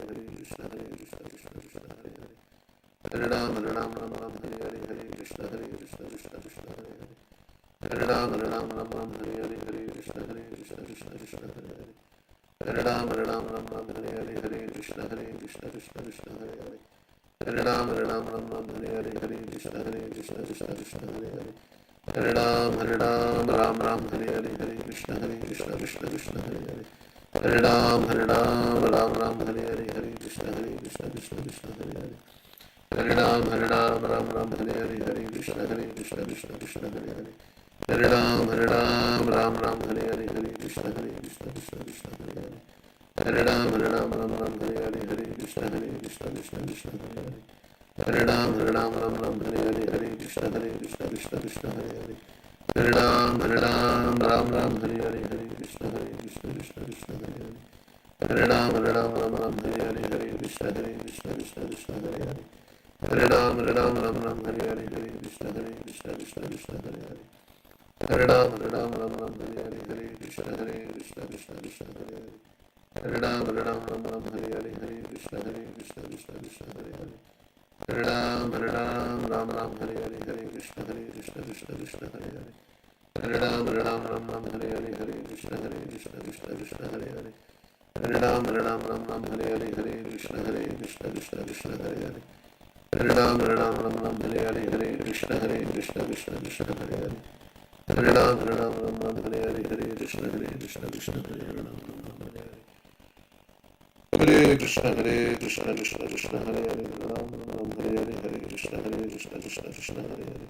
Krishna, Krishna, Hare Hare. Hare Ram, Ram Hare Hare, Hare Krishna, Krishna, Hare Hare. Hare Ram, Ram Hare Hare, Hare Krishna, Krishna, Hare Hare. Hare Ram, Ram Hare Hare, Hare Krishna, Krishna, Hare Hare. Hare Ram, Ram Hare Hare, Hare Krishna, Krishna, Hare Hare. Hare Ram, Ram Hare Hare, Hare Krishna, Krishna, Hare Hare. Hare Ram, Ram Hare Hare, Hare Krishna, Krishna, Hare Hare. Hare Ram, Ram Hare Hare, Hare Krishna, Krishna, Hare Hare. Hare Ram, Ram Hare Hare, Hare Krishna, Krishna, Hare Hare. Hare Ram, Ram Hare Hare, Hare Krishna, Krishna, Hare Hare. Hare Ram, Ram Hare Hare, Hare Krishna, Krishna, Hare Hare. Hare Ram, Ram Hare Hare, Hare Krishna, Krishna, Hare Hare. Hare Ram, Ram Hare Hare, Hare Krishna, Krishna, Hare Hare. Hare Ram, Ram Hare Hare, Hare Krishna, Krishna, Hare Hare. Hare Ram, Ram Hare Hare, Hare Krishna, Krishna, Hare Hare. Hare Ram, Ram Hare Hare, Hare Krishna, Krishna, Hare Hare. Hare Ram, Ram Hare Hare, Hare Krishna, Krishna, Hare Hare. Hare Ram, Ram Hare Hare, Hare Krishna, Krishna, Hare Hare. Hare Ram, Ram Hare Hare, Hare Krishna, Krishna, Hare Hare. Hare Ram, Ram Hare Hare, Hare Krishna, Krishna, Hare Hare. Hare Ram, Ram Hare Hare, Hare Krishna, Krishna, Hare Hare. Hare Krishna, Krishna, Krishna, Hare Hare. Ram, Hare Hare, Hare Krishna, Krishna, Hare Hare.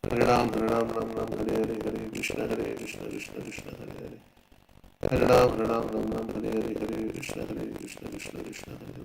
Hare Ram, Ram Hare Hare, Hare Krishna, Krishna, Hare Hare. Hare Ram, Ram Hare Hare, Hare Krishna, Krishna, Hare Hare.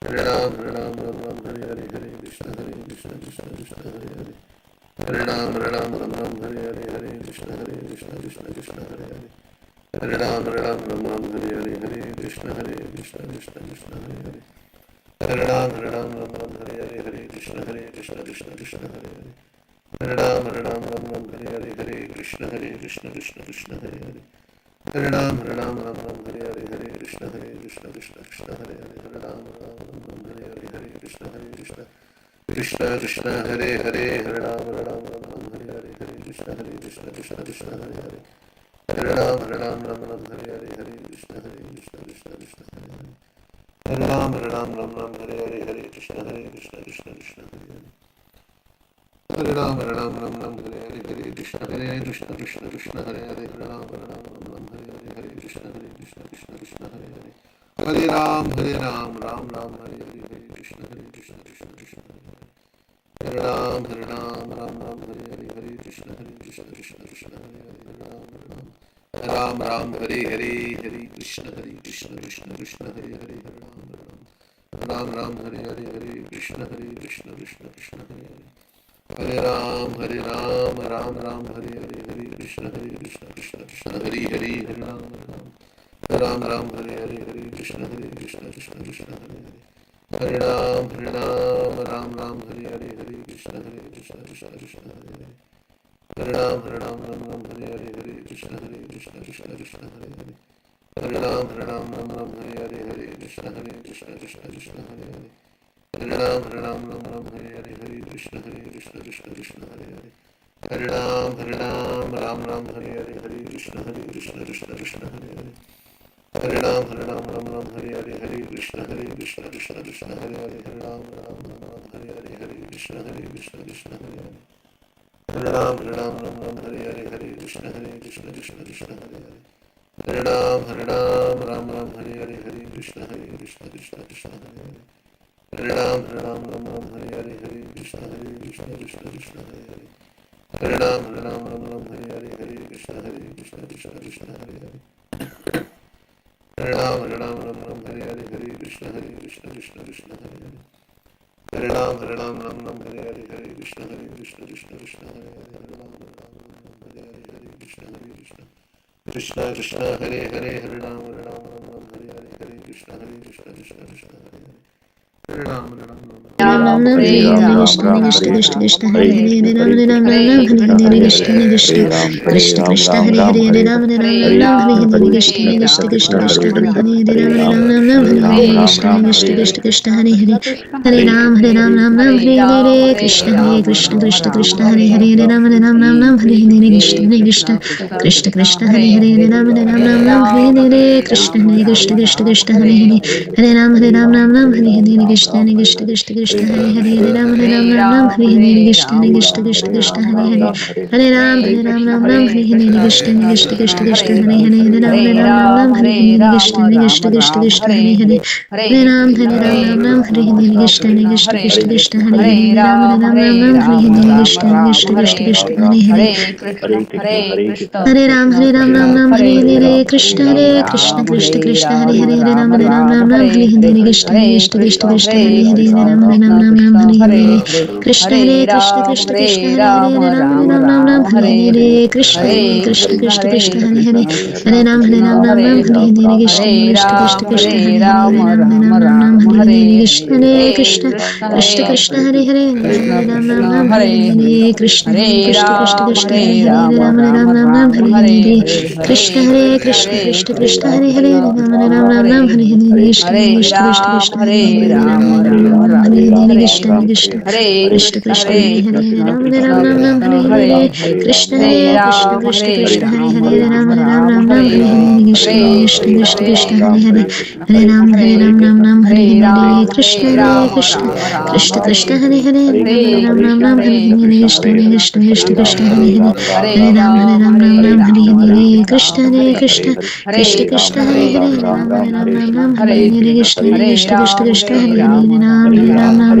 Hare Ram, Ram Ram, Hare Hare, Hare Krishna, Krishna Krishna, Hare Hare. Hare Ram, Ram Hare Hare, Hare Krishna, Krishna Krishna, Hare Hare. Hare Ram, Ram Hare Hare, Hare Krishna, Krishna Krishna, Hare Hare. Hare Ram, Ram Hare Hare, Hare Krishna, Krishna Hare Hare. Hare Ram, Ram Hare Hare, Hare Krishna, Krishna Hare Hare. Hare Ram, Ram Hare Hare, Hare Krishna, Krishna Hare Hare. Hare Ram, Ram Hare Hare, Hare Krishna, Krishna Hare Hare. Hare Ram, Ram Hare Hare, Hare Krishna, Krishna Hare Hare. Hare Ram, Ram Hare Hare, Hare Krishna, Krishna Hare Hare. Hare Ram, Ram Hare Hare, Hare Krishna, Krishna Hare Hare. Hare Ram, Ram Hare Hare, Hare Krishna, Krishna Hare Hare. Hare Ram, Ram Hare Hare, Hare Krishna, Krishna Hare Hare. Hare Ram, Ram Hare Hare, Hare Krishna, Krishna Hare Hare. Hare Ram, Ram Hare Hare, Hare Krishna, Krishna Hare Hare. Ram Hare Hare, Hare Krishna, Krishna Hare Hare. Ram Hare Hare, Hare Krishna, Krishna Hare Hare. Hare Ram, Ram Hare Hare, Hare Krishna, Krishna Hare Hare. Ram Hare Hare, Hare Krishna, Krishna Hare Hare. Hare Ram, Ram Hare Hare, Hare Krishna, Krishna Hare Hare. Hare Ram, Ram Hare Hare, Hare Krishna, Krishna Hare Hare. Hare Ram, Ram Hare Hare, Hare Krishna, Krishna Hare Hare. Hare Ram, Ram Hare Hare, Hare Krishna, Krishna Hare Hare. Hare Ram, Ram Hare Hare, Hare Krishna, Krishna Hare Hare. Hare Ram, Ram Hare Hare, Hare Krishna, Krishna Hare Hare. Hare Ram, Ram Hare Hare, Hare Krishna, Krishna Hare Hare. Hare Ram, Ram Hare Hare, Hare Krishna, Krishna Hare Hare. Hare Ram, Ram Hare Hare, Hare Krishna, Krishna Hare Hare. Hare Ram, Ram Hare Hare, Hare Krishna, Krishna Hare Hare. Hare Ram, Ram Hare Hare, Hare Krishna, Krishna Hare Hare. Hare Ram, Ram Hare Hare, Hare Krishna, Krishna Hare Hare. Hare Ram, Ram Hare Hare, Hare Krishna, Krishna Hare Hare. Hare Ram, Ram Hare Hare, Hare Krishna, Krishna Hare Hare. Hare Ram, Ram Hare Hare, Hare Krishna, Krishna Hare Hare. Hare Ram, Ram Ram Ram Hare Hare Hare Ram, Krishna Ram Krishna Hare Krishna Ram, Krishna Hare Hare Hare Hare Krishna, Ram Hare Ram Krishna, Ram Ram Hare Hare Krishna, Hare Hare Krishna Hare. Krishna Hare Ram, Hare Krishna Ram, Krishna Ram Hare Ram, Hare Hare Hare Ram Ram Hare Ram Hare Ram, Hare Hare Krishna Krishna, Krishna Krishna Krishna Krishna, Krishna Hare Hare Hare. Hare Hare Ram Ram, Ram Ram Ram Hare Hare Ram, Hare Ram Krishna Ram, Krishna Hare Krishna Krishna, Krishna Hare Hare Krishna Hare Hare Ram Hare Hare. Ram Ram Ram Hare Hare Krishna Hare Krishna Krishna Krishna Hare Hare Ram Ram Ram Ram Hare Hare Krishna Krishna Krishna Hare Hare Ram Ram Ram Hare Hare Krishna Hare Krishna Krishna Hare Hare Hare Ram Ram Ram Hare Hare Krishna Krishna Krishna Hare Hare Ram Ram Hare Hare Krishna Krishna Hare Hare Hare Ram Ram Hare Hare Krishna Krishna Hare Hare Hare Ram Hare Hare Krishna Krishna Hare Hare Hare Ram Hare Hare Krishna Krishna Hare Hare Ram Hare Hare Krishna Krishna Hare Hare Hare Ram Ram Hare Hare Krishna Krishna Hare Hare Hare Ram Hare Hare Krishna Krishna Hare Hare Hare Ram Hare Hare Krishna Krishna Hare Hare Hare Ram Hare Hare Krishna Hare Hare Hare Ram Hare Hare Krishna Hare Hare Ram Hare Hare Krishna Hare Hare Hare Ram Hare Hare Krishna Krishna Hare Hare Ram Hare Hare Krishna Krishna Hare Hare Ram Hare Hare Krishna Hare Hare Ram Hare Hare Krishna Hare Hare Ram Hare Hare Krishna Krishna Hare Hare Ram Hare Hare Krishna Hare Hare Hare Ram Hare Hare Krishna Hare Hare Ram Hare Hare Krishna Hare Hare Hare Ram Hare Hare Krishna Krishna Hare Hare Ram Hare Hare Krishna Hare Hare Ram Hare Hare Krishna Krishna Hare Hare Ram Hare Ram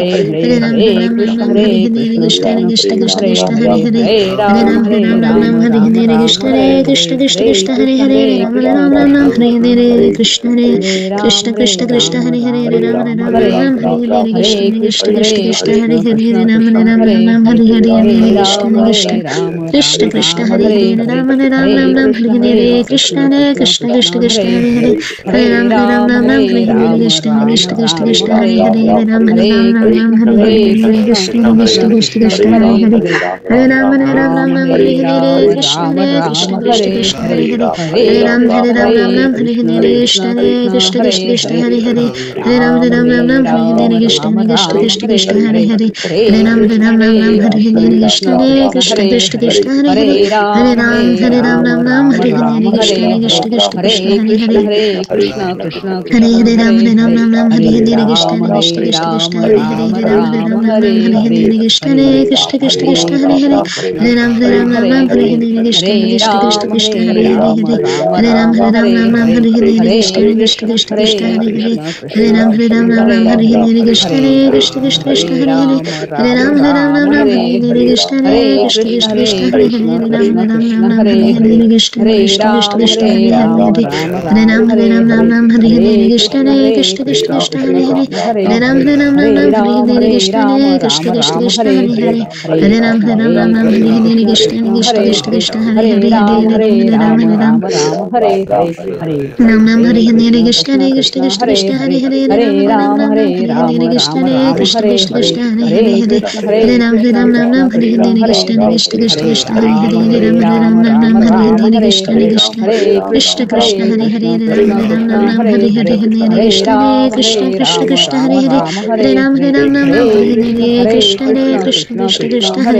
Hare Hare Hare Hare Ram Hare Hare Ram Ram Krishna Ram Hare Hare Hare Krishna Krishna Hare Krishna Krishna Krishna Krishna Hare Krishna Hare Hare Hare Hare Hare Ram Ram Hare Hare Ram Ram Ram Ram Hare Ram Hare Ram Krishna Hare Hare Krishna Hare Krishna Hare Krishna Krishna Krishna Hare Hare Hare Ram Hare Krishna Ram Ram Krishna Hare Krishna Hare Hare Krishna Hare Hare Krishna Ram Krishna Hare Krishna Ram Hare Hare Ram Ram Ram Hare Ram Ram Hare Ram Hare Hare Krishna Hare Krishna Krishna Krishna Hare Krishna Hare Krishna Hare Krishna Ram Hare Krishna Ram Ram Hare Ram Hare Hare Hare Hare Krishna Ram Krishna Hare Ram Krishna Ram Krishna Ram Hare Hare Hare Hare Ram Hare Ram Ram Hare Ram Krishna Hare Hare Hare Krishna Krishna Hare Krishna Krishna Krishna Krishna Krishna Hare Hare Hare Hare Hare Hare Ram Ram Ram Ram Hare Hare Ram Krishna Ram Krishna Krishna Ram Krishna Hare Hare Hare Hare Ram Hare Ram Hare Ram Ram Krishna Hare Hare Hare Krishna Krishna Krishna Krishna Krishna Krishna Krishna Hare Hare Hare Hare Hare Ram Hare Ram Ram Ram Ram Hare Hare Ram Hare Krishna Ram Hare Ram Krishna Hare Krishna Krishna Hare Hare Hare Hare Hare Krishna Ram Hare Hare Ram Hare Krishna Hare Krishna Krishna Krishna Hare Hare Krishna Hare Krishna Hare Hare Hare Ram Ram Hare Ram Hare Ram Hare Ram Hare Ram Krishna Krishna Ram Krishna Hare Krishna Hare Hare Hare Hare Hare Ram Krishna Hare Ram Ram Hare Hare Krishna Hare Krishna Krishna Hare Krishna Krishna Hare Krishna Hare Krishna Hare Hare Hare Hare Ram Ram Hare Hare Ram Ram Ram Ram Ram Hare Ram Hare Krishna Hare Hare Krishna Krishna Krishna Hare Hare Krishna Hare Hare Krishna Krishna Hare Krishna Hare Ram Hare Hare Ram Hare Ram Ram Hare Hare Hare Ram Krishna Krishna Hare Krishna Ram Krishna Hare Ram Hare Ram Hare Ram Ram Ram Ram Hare Hare Hare Hare Krishna Hare Hare Krishna Krishna Krishna Hare Hare Hare Krishna Hare Hare Ram Hare Krishna Ram Ram Hare Ram Hare Hare Hare Krishna Hare Krishna Krishna Ram Krishna Hare Hare Hare Ram Hare Ram Hare Ram Ram Hare Ram Hare Ram Ram Hare Hare Hare Hare Krishna Krishna Krishna Krishna Krishna Hare Hare Hare Krishna Hare Krishna Ram Hare Ram Krishna Ram Ram Hare Hare Hare Hare Krishna Hare Krishna Krishna Krishna Hare Hare Hare Ram Hare Ram Ram Hare Ram Ram Ram Ram Hare Hare Hare Hare Krishna Hare Krishna Krishna Krishna Hare Krishna Hare Krishna Hare Ram Krishna Hare Ram Krishna Ram Ram Hare Hare Hare Hare Krishna Hare Krishna Ram Krishna Krishna Hare Hare Ram Hare Ram Hare Ram Ram Hare Hare Ram Ram Hare Ram Hare Hare Hare Krishna Krishna Hare Krishna Krishna Krishna Krishna Krishna Hare Hare Krishna Hare Hare Ram Hare Hare Ram Ram Hare Ram Hare Ram Hare Hare Krishna Ram Krishna Ram Krishna Ram Krishna Hare Hare Hare Hare Hare Hare Ram Krishna Hare Ram Hare Ram Ram Hare Krishna Hare Krishna Krishna Krishna Krishna Hare Krishna Hare Krishna Hare Hare Hare Ram Hare Hare Ram Hare Ram Ram Hare Ram Ram Ram Hare Hare Hare Nam Nam Hare Hare Hare Krishna Krishna Krishna Hare Krishna Krishna Krishna Hare Hare Hare Hare Ram Hare Hare Ram Ram Ram Ram Hare Hare Ram Hare Ram Krishna Hare Ram Krishna Hare Krishna Hare Krishna Hare Hare Hare Hare Hare Hare Ram Hare Krishna Ram Ram Krishna Ram Hare Krishna Hare Hare Krishna Hare Ram Krishna Hare Krishna Hare Ram Hare Hare Hare Ram Hare Ram Ram Ram Ram Ram Hare Ram Hare Hare Krishna Hare Krishna Hare Krishna Krishna Krishna Hare Hare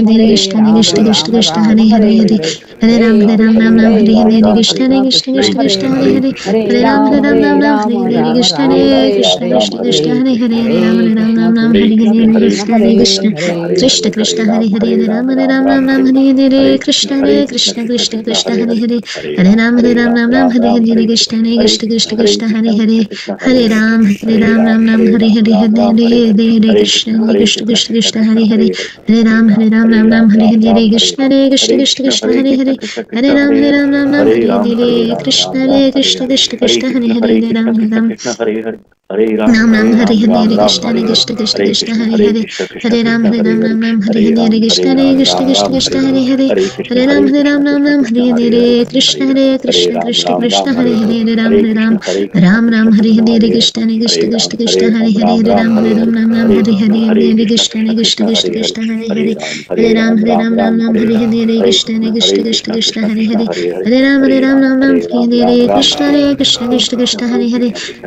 Hare Krishna Ram Krishna Hare Ram Ram Krishna Ram Hare Hare Hare Hare Hare Hare Krishna Hare Ram Krishna Hare Krishna Ram Krishna Ram Hare Hare Ram Hare Hare Ram Hare Ram Ram Ram Hare Hare Krishna Hare Hare Krishna Hare Krishna Krishna Krishna Krishna Krishna Krishna Hare Hare Hare Hare Ram Hare Ram Hare Ram Ram Hare Ram Hare Hare Krishna Ram Krishna Ram Krishna Krishna Ram Hare Hare Hare Hare Hare Hare Ram Hare Hare Ram Krishna Ram Ram Hare Hare Hare Krishna Krishna Krishna Krishna Krishna Krishna Hare Krishna Hare Hare Hare Hare Hare Ram Ram Hare Ram Hare Ram Ram Ram Hare Hare Ram Krishna Ram Hare Hare Krishna Hare Krishna Krishna Hare Hare Hare Ram Hare Hare Ram Krishna Ram Ram Krishna Hare Krishna Hare Krishna Krishna Hare Hare Krishna Hare Krishna Krishna Hare Hare Ram Hare Ram Ram Ram Hare Hare Krishna Hare Krishna Krishna Krishna Hare Hare Hare Ram Ram Ram Ram Hare Krishna Hare Krishna Krishna Krishna Hare Hare Hare Ram Ram Hare Hare Hare Hare Hare Krishna Hare Krishna Krishna Krishna Hare Hare Hare Ram Ram Ram Hare Hare Krishna Hare Krishna Krishna Krishna Hare Hare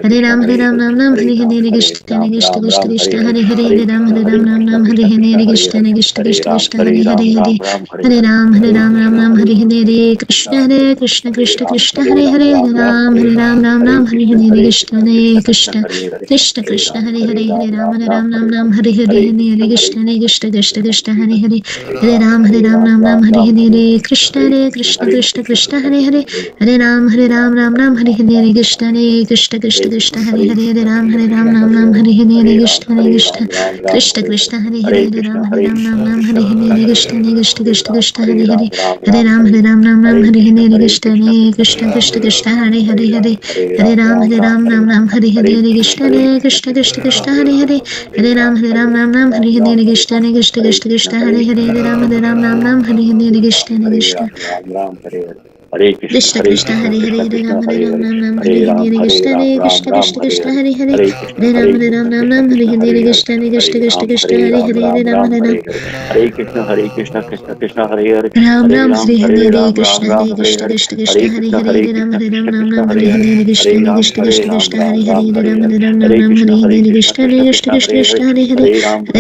Hare Ram Ram Ram Hare Hare Krishna Hare Krishna Krishna Krishna Hare Hare Ram Nam Ram Hare Hare Krishna Hare Krishna Krishna Krishna Hare Hare Hare Ram Ram Ram Hare Hare Krishna Hare Krishna Krishna Krishna Hare Hare Hare Ram Ram Hare Hare Krishna Krishna Krishna Hare Hare Ram Ram Hare Hare Krishna Hare Krishna Krishna Krishna Hare Hare Ram Hare Hare Krishna Hare Krishna Krishna Krishna Hare Hare Hare Ram Hare Hare Krishna Hare Krishna Krishna Krishna Hare Hare Hare Ram Hare Hare Krishna Hare Krishna Krishna Krishna Hare Hare Hare Ram Hare Hare Krishna Hare Krishna Krishna Krishna Hare Hare Hare Ram Hare Hare Krishna Hare Krishna Krishna Krishna Hare Hare Hare Ram Hare Hare Krishna Hare Krishna Krishna Krishna Hare Hare Hare Ram Hare Hare Krishna Hare Krishna Krishna Krishna Hare Hare Hare Ram Hare Hare Krishna Hare Krishna Krishna Krishna Hare Hare Hare Ram Hare Hare Krishna Hare Krishna Krishna Krishna Hare Hare Hare Ram Hare Hare Krishna Hare Krishna Krishna Krishna Hare Hare Hare Ram Hare Hare Krishna Hare Krishna Krishna Krishna Hare Hare Hare Ram Hare Hare Krishna Hare Krishna Krishna Krishna Hare Hare Hare Ram Hare Hare Krishna Hare Krishna Krishna Krishna Hare Hare Hare Ram Hare Hare Krishna Hare Krishna Krishna Krishna Hare Hare Hare Ram Hare Hare Krishna Hare Krishna Krishna Krishna Hare Hare Hare Ram Hare Hare Krishna Hare Krishna Krishna Krishna Hare Hare Hare Ram Hare Hare Krishna Hare Krishna Krishna Krishna Hare Hare Hare Ram Hare Hare Krishna Hare Krishna Krishna Krishna Hare Hare Ram Hare Hare Krishna Hare Krishna Krishna Krishna Hare Hare Ram Hare Hare Krishna Hare Krishna Krishna Krishna Hare Hare Ram Hare Hare Krishna Hare Krishna Krishna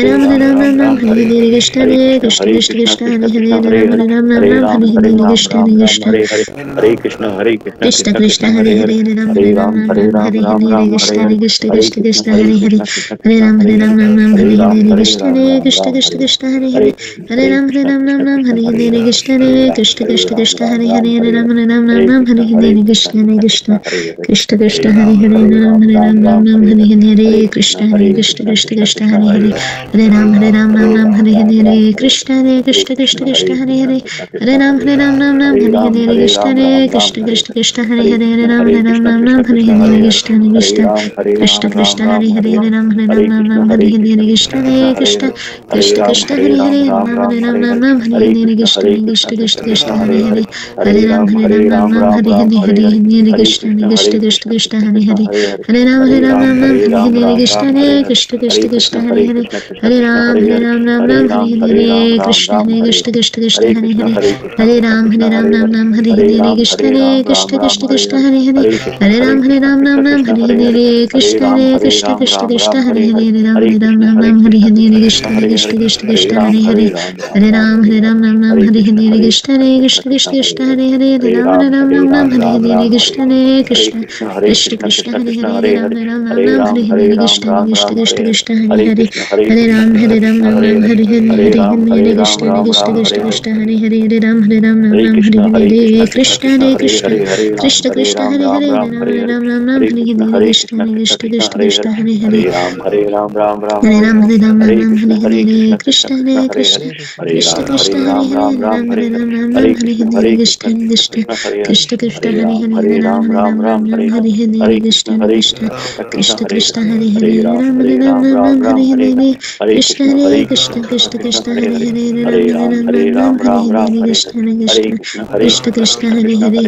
Krishna Hare Hare Ram Hare Hare Krishna Hare Krishna Krishna Krishna Hare Hare Ram Hare Hare Krishna Hare Krishna Krishna Krishna Hare Hare Ram Hare Hare Krishna Hare Krishna Krishna Krishna Hare Hare Hare Ram Hare Hare Krishna Hare Krishna Krishna Krishna Hare Hare Hare Ram Hare Hare Krishna Hare Krishna Krishna Krishna Hare Hare Hare Ram Hare Hare Krishna Hare Krishna Krishna Krishna Hare Hare Ram Hare Hare Krishna Hare Krishna Krishna Krishna Hare Hare Hare Ram Hare Hare Krishna Hare Krishna Krishna Krishna Hare Hare Hare Ram Hare Hare Krishna Hare Krishna Krishna Krishna Hare Hare Hare Ram Hare Hare Krishna Hare Krishna Krishna Krishna Hare Hare Ram Hare Hare Krishna Hare Krishna Krishna Krishna Hare Hare Ram Hare Hare Krishna Krishna Krishna Krishna Hare Hare Hare Ram Hare Hare Krishna Krishna Krishna Krishna Hare Hare Hare Ram Hare Hare Krishna Krishna Krishna Krishna Hare Hare Hare Ram Hare Hare Krishna Krishna Krishna Krishna Hare Hare Hare Ram Hare Hare Krishna Krishna Krishna Krishna Hare Hare Hare Ram Hare Hare Krishna Krishna Krishna Krishna Hare Hare Ram Hare Hare Krishna Krishna Krishna Krishna Hare Hare Hare Ram Hare Hare Krishna Krishna Krishna Krishna Hare Hare Hare Ram Hare Hare Krishna Krishna Krishna Krishna Hare Hare Hare Ram Hare Hare Krishna Krishna Krishna Krishna Hare Hare Hare Ram Hare Hare Hare Krishna Krishna Krishna Krishna Hare Hare Hare Ram Hare Hare Krishna Hare Krishna Krishna Krishna Hare Hare Ram Hare Hare Krishna Krishna Krishna Krishna Hare Hare Hare Ram Hare Krishna Hare Krishna Krishna Krishna Hare Hare Ram Hare Hare Krishna Krishna Krishna Krishna Hare Hare Ram Hare Hare Krishna Krishna Krishna Krishna Hare Hare Ram Hare Hare Krishna Hare Krishna Krishna Krishna Hare Hare Ram Hare Hare Krishna Krishna Krishna Krishna Hare Krishna, Hare Hare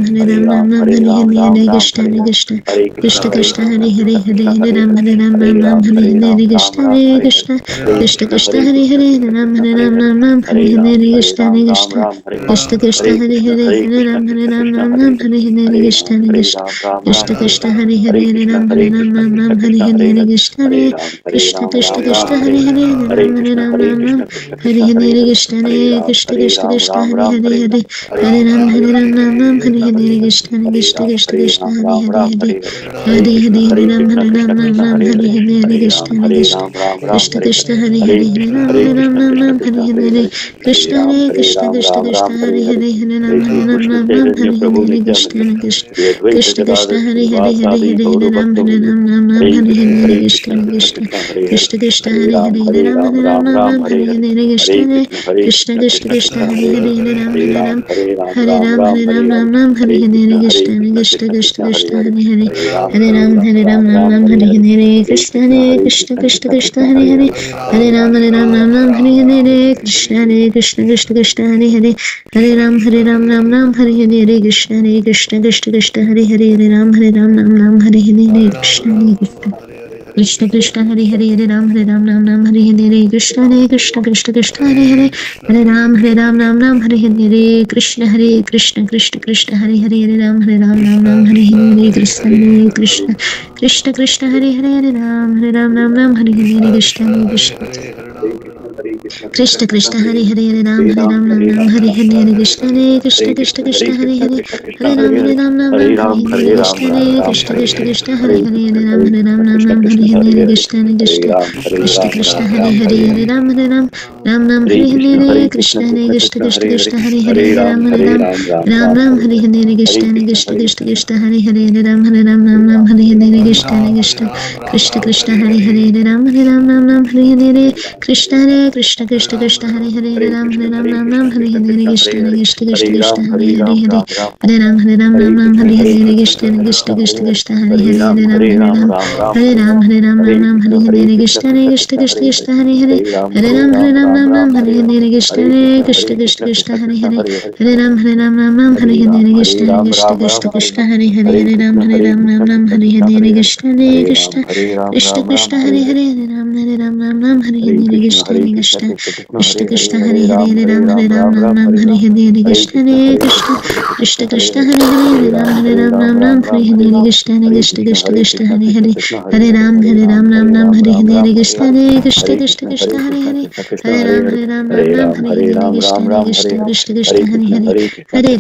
Hare Ram, Ram Hare Hare Ram Ram Ram, Ram Hare Hare Ram, Hare Ram Hare Ram, Krishna Hare Hare Hare. Krishna Hare Krishna Krishna, Krishna Hare Hare Krishna, Hare Hare Krishna Hare Hare Ram Hare. Hare Ram Hare Ram Ram Ram, Hare Hare Hare Ram, Ram Krishna Ram, Hare Hare Hare. Krishna Hare Krishna Krishna, Krishna Hare Hare Krishna, Hare Krishna Ram Krishna, Hare Hare Ram Hare. Ram Ram Hare Hare Ram, Hare Hare Krishna Ram, Hare Ram Krishna Ram, Hare Hare. Krishna Krishna Hare Hare Krishna, Hare Hare Hare Krishna, Ram Hare Krishna Ram Krishna, Ram Hare Ram Hare. Hare Hare Hare Krishna Ram, Hare Hare Krishna Ram, Ram Ram, Krishna Hare Hare. Krishna Hare Hare Hare Krishna, Ram Hare Hare Ram Krishna, Ram Krishna Ram Hare Krishna, Hare Hare Hare Hare. Krishna Hare Hare Ram, Hare Krishna Ram, Krishna Ram Krishna Ram, Hare Hare Hare. Hare Hare Hare Ram Hare Krishna, Ram Hare Ram Ram Krishna, Krishna Hare Krishna, Hare Hare Hare. Krishna Hare Hare Ram, Krishna Hare Krishna Ram, Krishna Ram Hare Ram, Hare Hare Hare. Hare Hare Hare Krishna, Ram Hare Hare Ram Krishna, Ram Ram Krishna Hare Krishna, Hare Hare Hare. Krishna Hare Krishna Ram, Krishna Hare Krishna Ram, Hare Ram Hare Ram, Hare Hare. Hare Hare Krishna, Hare Hare Ram Krishna, Hare Ram Krishna Ram Krishna, Ram Hare Hare Hare. Hare Hare Krishna Ram, Hare Hare Krishna Ram, Ram Ram, Krishna Hare Hare. Krishna Hare Hare Hare Hare Krishna, Ram Hare Hare Ram Krishna, Ram Krishna Ram Hare Krishna, Hare Hare Hare Hare. Hare Krishna Ram, Hare Hare Krishna Ram, Krishna Ram Krishna Ram, Hare Hare Hare. Hare Hare Ram जय Shri Hare Ram Krishna Ram Ram चैतन्य Hare प्रभु Hare Hare Nityanand Krishna Krishna Shri Advaita Krishna Gadadhar Krishna Hare Hare Hare श्रीवासादि Hare गौर Hare Ram भक्त Hare वृंद Ram Ram Ram Hare Hare Hare Krishna Krishna Krishna Krishna Krishna Hare Hare Krishna Krishna Hare Hare Ram Hare Hare Ram Hare Ram Ram Ram Ram Ram Hare Hare Hare Hare Hare Krishna Hare Krishna Krishna Krishna Krishna Krishna Krishna Hare Hare Hare Hare Hare Ram Hare Hare Ram Ram Hare Ram Ram Ram Hare Hare Ram Hare Ram Ram Hare Hare Hare Krishna Krishna Krishna Krishna Krishna Krishna Hare Krishna Hare Hare Hare Hare Hare Ram Hare Ram Ram Ram Ram Hare Hare Hare Hare Hare Krishna Hare Krishna Krishna Krishna Krishna Krishna Krishna Hare Hare Hare Hare Hare Ram Hare Ram Ram Ram Hare Hare Krishna Hare Krishna Krishna Krishna Hare Hare Hare Ram Ram Ram Hare Hare Krishna Hare Krishna Krishna Krishna Hare Hare Hare Ram Ram Ram Hare Hare Krishna Hare Krishna Krishna Krishna Hare Hare Hare Ram Ram Hare Hare Krishna Hare Krishna Krishna Krishna Hare Hare Hare Ram Ram Hare Hare Krishna Hare Krishna Krishna Krishna Hare Hare Hare Ram Hare Hare Krishna Hare Krishna Krishna Krishna Hare Hare Ram Hare Hare Krishna Hare Krishna Hare Krishna Krishna Krishna Krishna Krishna Hare Hare Hare Hare Hare Ram Ram Hare Ram Hare Ram Hare Hare Krishna Hare Hare Hare Krishna Krishna Krishna Krishna Hare Krishna Hare Krishna Krishna Hare Hare Hare Ram Hare Hare Ram Hare Krishna Hare Ram Krishna Hare Krishna Hare Krishna Hare Hare Hare Krishna Krishna Ram Krishna Hare Hare Hare Hare Krishna Hare Krishna Krishna Krishna Hare Hare Hare Hare Ram Hare Hare Krishna Hare Krishna Krishna Hare Krishna Krishna Krishna Krishna Hare Hare Krishna Hare Hare Hare Ram Ram Hare Hare Hare Hare Krishna Krishna Krishna Krishna Krishna Hare Hare Ram Hare Krishna Krishna Krishna Hare Hare Ram Hare Krishna Hare Krishna Krishna Krishna Hare Hare Ram Hare Hare Krishna Krishna Krishna Krishna Hare Hare Hare Ram Hare Hare Krishna Krishna Krishna Krishna Hare Hare Hare Ram Hare Hare Krishna Krishna Krishna Krishna Hare Hare Hare Ram Hare Hare Krishna Krishna Krishna Krishna Hare Hare Hare Ram Hare Hare Krishna Krishna Krishna Krishna Hare Hare Hare Ram Hare Hare Krishna Krishna Krishna Krishna Hare Hare Ram Hare Hare Krishna Krishna Krishna Krishna Hare Hare Ram Hare Hare Krishna Krishna Krishna Krishna Hare Hare Ram Hare Hare Krishna Krishna Krishna Krishna Hare Hare Hare Ram Hare Hare Krishna Krishna Krishna Krishna Hare Hare Hare Ram Hare Hare Krishna Krishna Krishna Krishna Hare Hare Hare Ram Hare Hare Krishna Hare Krishna Krishna Krishna Hare Hare Hare Ram Hare Hare Krishna Hare Krishna Krishna Krishna Hare Hare Hare Ram Hare Hare Krishna Hare Krishna Krishna Krishna Hare Hare Ram Hare Hare Krishna Hare Krishna Krishna Krishna Hare Hare Hare Ram Hare Hare Krishna Hare Krishna Krishna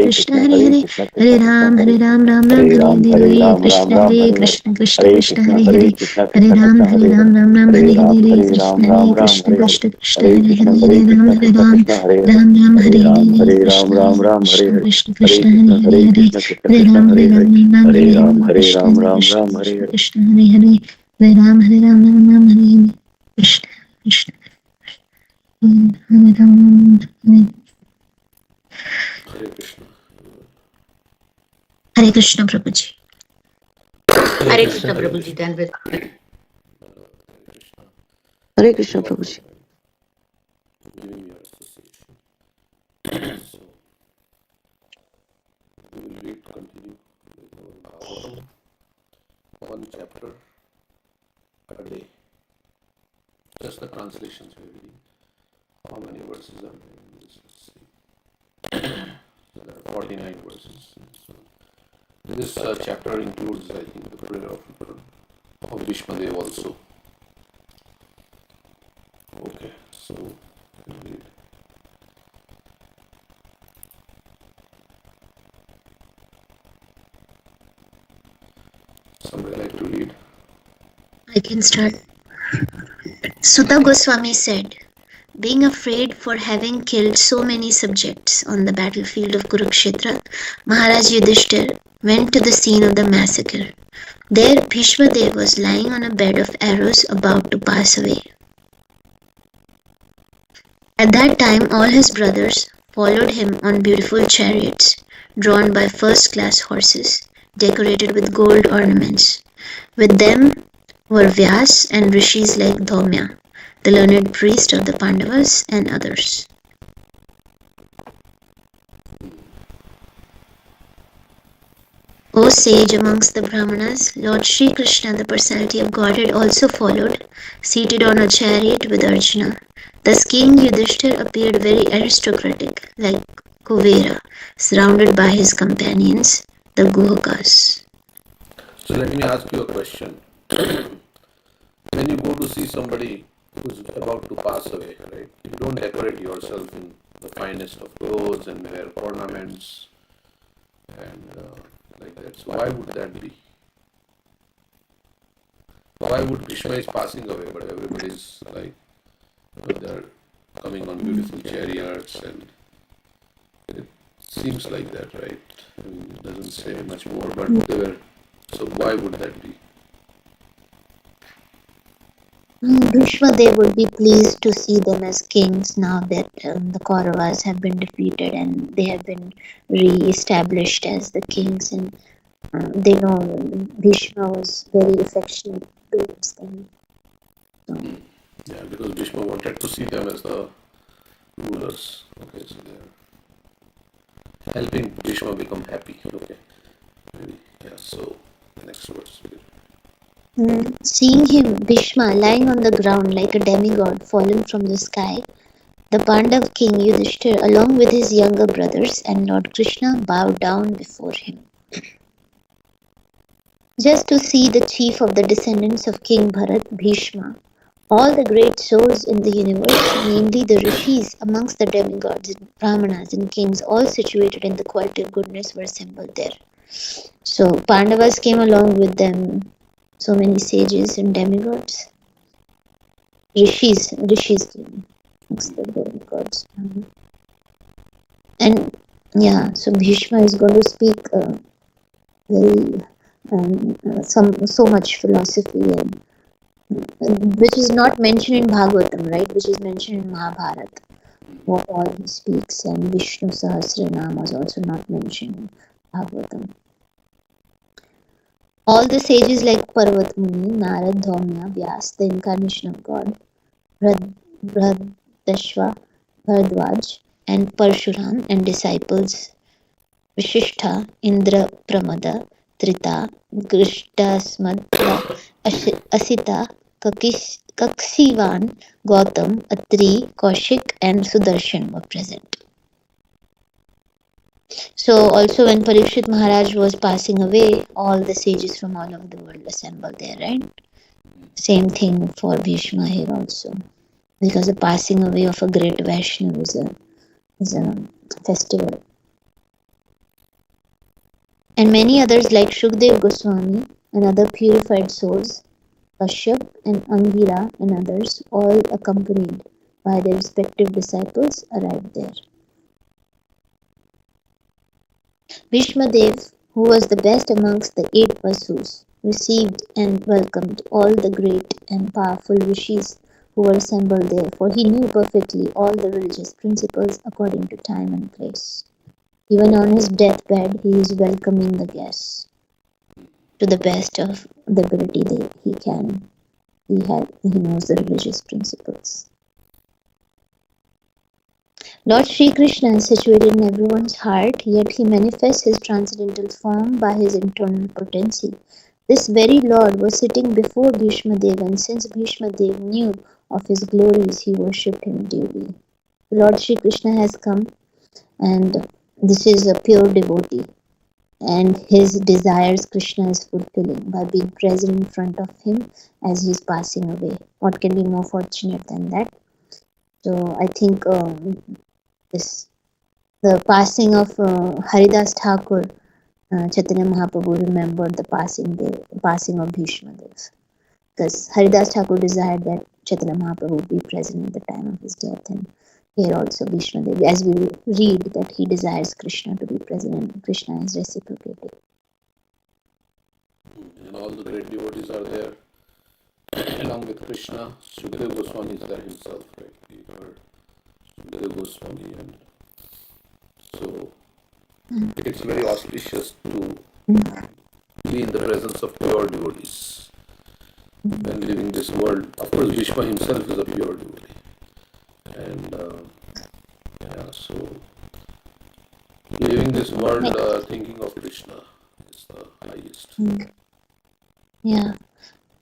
Krishna Hare Hare Hare Ram Hare Hare Krishna Krishna Hare Ram Hare Krishna Prabhuji. Hare Krishna Prabhuji, then with Hare Krishna Prabhuji. We will read, continue one chapter a day. Just the translations we are reading. How many verses are there in this? Let's see. So there are 49 verses. So this chapter includes, I think, the prayer of Vishmadev also. Okay, so we'll read. Somebody like to read? I can start. Sutta Goswami said, being afraid for having killed so many subjects on the battlefield of Kurukshetra, Maharaj Yudhishthir went to the scene of the massacre. There Bhishma Dev was lying on a bed of arrows about to pass away. At that time all his brothers followed him on beautiful chariots, drawn by first-class horses, decorated with gold ornaments. With them were Vyas and rishis like Dhaumya, the learned priest of the Pandavas, and others. O sage amongst the Brahmanas, Lord Sri Krishna, the personality of Godhead, also followed, seated on a chariot with Arjuna. Thus King Yudhishthir appeared very aristocratic, like Kuvera, surrounded by his companions, the Guhakas. So let me ask you a question. When you go to see somebody who's about to pass away, right? You don't decorate yourself in the finest of clothes and wear ornaments and like that. So why would that be? Why would Bhishma is passing away, but everybody's like, they're coming on beautiful chariots, and it seems like that, right? I mean, it doesn't say much more, but they were. So why would that be? Bhishma, they would be pleased to see them as kings now that the Kauravas have been defeated and they have been re-established as the kings, and they know Bhishma was very affectionate towards them. Yeah, because Bhishma wanted to see them as the rulers. Okay, so they're helping Bhishma become happy. Okay, maybe. Yeah. So the next verse. Seeing him, Bhishma, lying on the ground like a demigod fallen from the sky, the Pandav king Yudhishthir, along with his younger brothers and Lord Krishna, bowed down before him. Just to see the chief of the descendants of King Bharat, Bhishma, all the great souls in the universe, namely the rishis amongst the demigods, brahmanas and kings, all situated in the quality of goodness, were assembled there. So Pandavas came along with them, so many sages and demigods. Rishis came amongst the demigods. And yeah, so Bhishma is going to speak very so much philosophy, and which is not mentioned in Bhagavatam, right? Which is mentioned in Mahabharata. What all he speaks, and Vishnu Sahasranam was also not mentioned in Bhagavatam. All the sages like Parvat Muni, Narad, Dhaumya, Vyas, the incarnation of God, Bhradashva, Bharadwaj, and Parshuram, and disciples Vishishta, Indra, Pramada, Trita, Grishtasmadra, Asita, Kaksivan, Gautam, Atri, Kaushik, and Sudarshan were present. So also when Parikshit Maharaj was passing away, all the sages from all over the world assembled there, right? Same thing for Bhishma here also. Because the passing away of a great Vaishnav is a festival. And many others like Shukdev Goswami and other purified souls, Kashyap and Angira and others, all accompanied by their respective disciples, arrived there. Bhishma Dev, who was the best amongst the 8 Vasus, received and welcomed all the great and powerful rishis who were assembled there, for he knew perfectly all the religious principles according to time and place. Even on his deathbed, he is welcoming the guests to the best of the ability that he can. He knows the religious principles. Lord Sri Krishna is situated in everyone's heart, yet he manifests his transcendental form by his internal potency. This very Lord was sitting before Bhishma Dev, and since Bhishma Dev knew of his glories, he worshipped him duly. Lord Sri Krishna has come, and this is a pure devotee, and his desires Krishna is fulfilling by being present in front of him as he is passing away. What can be more fortunate than that? So I think the passing of Haridas Thakur, Chaitanya Mahaprabhu remembered the passing of Bhishma Dev, because Haridas Thakur desired that Chaitanya Mahaprabhu would be present at the time of his death, and here also Bhishma Dev, as we read that he desires Krishna to be present, and Krishna is reciprocating. And all the great devotees are there along with Krishna. Sukadeva Goswami is there himself, right? We heard Sukadeva Goswami, and so it's very auspicious to be in the presence of pure devotees. when leaving this world. Of course, Vishma himself is a pure devotee, and yeah, so leaving this world Like, thinking of Krishna is the highest. yeah.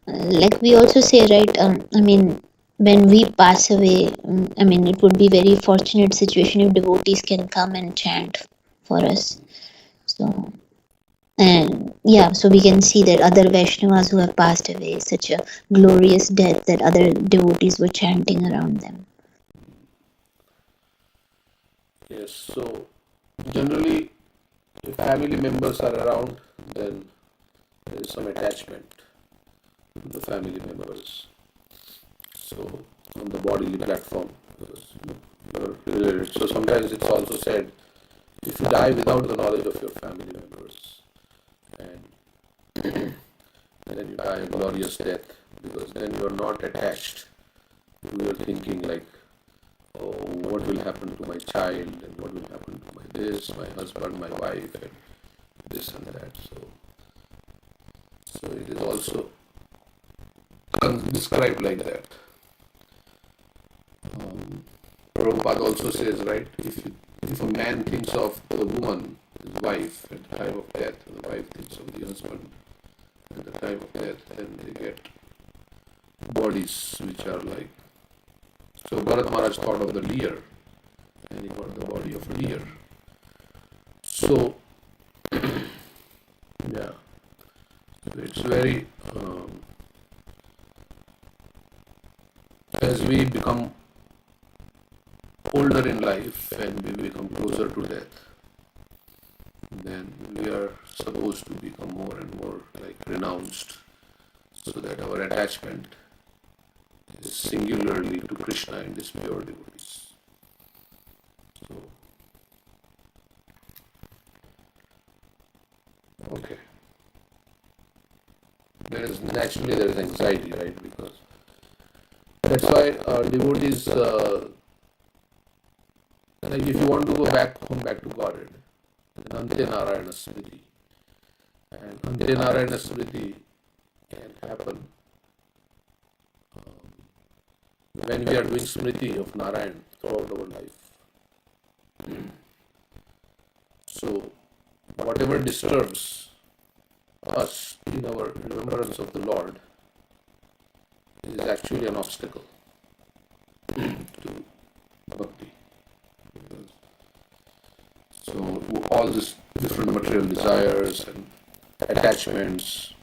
Like we also say, right? I mean, when we pass away, I mean, it would be very fortunate situation if devotees can come and chant for us. So, and yeah, so we can see that other Vaishnavas who have passed away, such a glorious death that other devotees were chanting around them. Yes, so generally, if family members are around, then there is some attachment to the family members. So on the bodily platform, because you're related. So sometimes it's also said, if you die without the knowledge of your family members, and then you die a glorious death, because then you are not attached. You are thinking like, oh, what will happen to my child, and what will happen to my husband, my wife, and this and that. So it is also described like that. Prabhupada also says, right, if a man thinks of the woman, his wife, at the time of death, and the wife thinks of the husband at the time of death, then they get bodies which are like. So Bharat Maharaj thought of the deer, and he got the body of a deer. So, yeah, it's very, as we become older in life and we become closer to death, then we are supposed to become more and more like renounced, so that our attachment is singularly to Krishna and his pure devotees. So, okay. There is anxiety, right? Because that's why devotees, like if you want to go back home, back to Godhead, then Ante Narayana Smriti. And Ante Narayana Smriti can happen when we are doing Smriti of Narayan throughout our life. So, whatever disturbs us in our remembrance of the Lord is actually an obstacle to bhakti. So all these different material desires and attachments,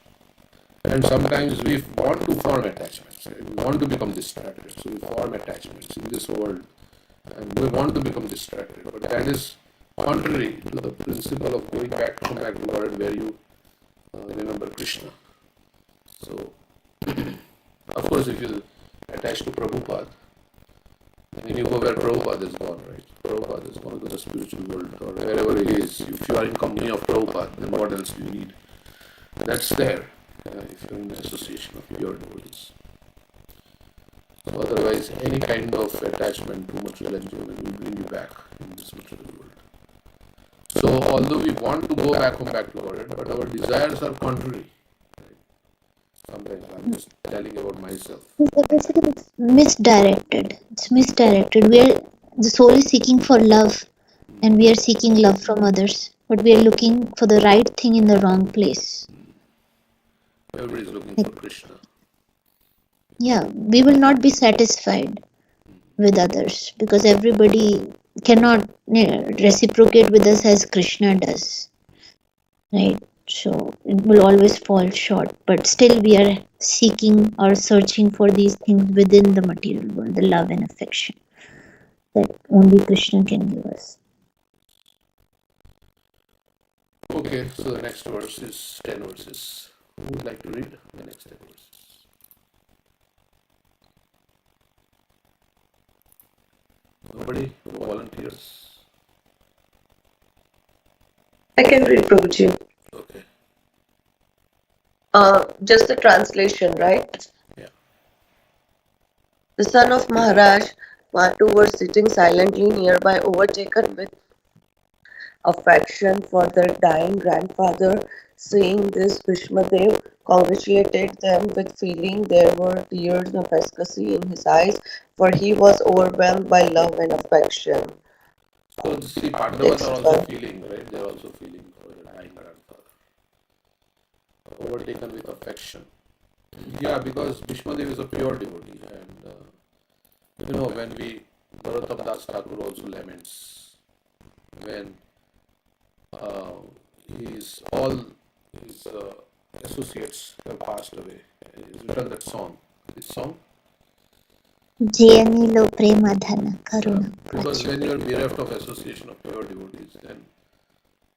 and sometimes we want to form attachments. Right? We want to become distracted, so we form attachments in this world, and we want to become distracted. But that is contrary to the principle of going back, come back to Lord, where you remember Krishna. So, of course, if you attach to Prabhupada, then you go where Prabhupada is gone, right? Prabhupada is gone to the spiritual world, or wherever he is. If you are in company of Prabhupada, then what else do you need? That's there, if you're in the association of pure devotees. So otherwise, any kind of attachment to material enjoyment will bring you back in this material world. So although we want to go back home, back to Lord, but our desires are contrary. Sometimes I'm just telling about myself. Basically, it's misdirected. It's misdirected. The soul is seeking for love, and we are seeking love from others, but we are looking for the right thing in the wrong place. Everybody is looking for Krishna. Yeah, we will not be satisfied with others because everybody cannot reciprocate with us as Krishna does, right? So it will always fall short, but still we are seeking or searching for these things within the material world, the love and affection that only Krishna can give us. Okay, so the next verse is 10 verses. Who would like to read the next 10 verses? Nobody? No volunteers? I can read, Prabhuji. Okay. Just the translation, right? Yeah. The son of Maharaj, Matu, was sitting silently nearby, overtaken with affection for their dying grandfather. Seeing this, Bhishmadev congratulated them with feeling there were tears of ecstasy in his eyes, for he was overwhelmed by love and affection. So see, Pandavas are Next also one. feeling, right? They are also feeling for their dying grandfather, overtaken with affection. Yeah, because Bhishmadev is a pure devotee, and when we Bharatab Das Thakur also laments when uh, all his associates have passed away. He's written that song. This song, జయనిలో ప్రేమ ధన కరుణ because ప్రాచుర్యం. when you are bereft of association of pure devotees, then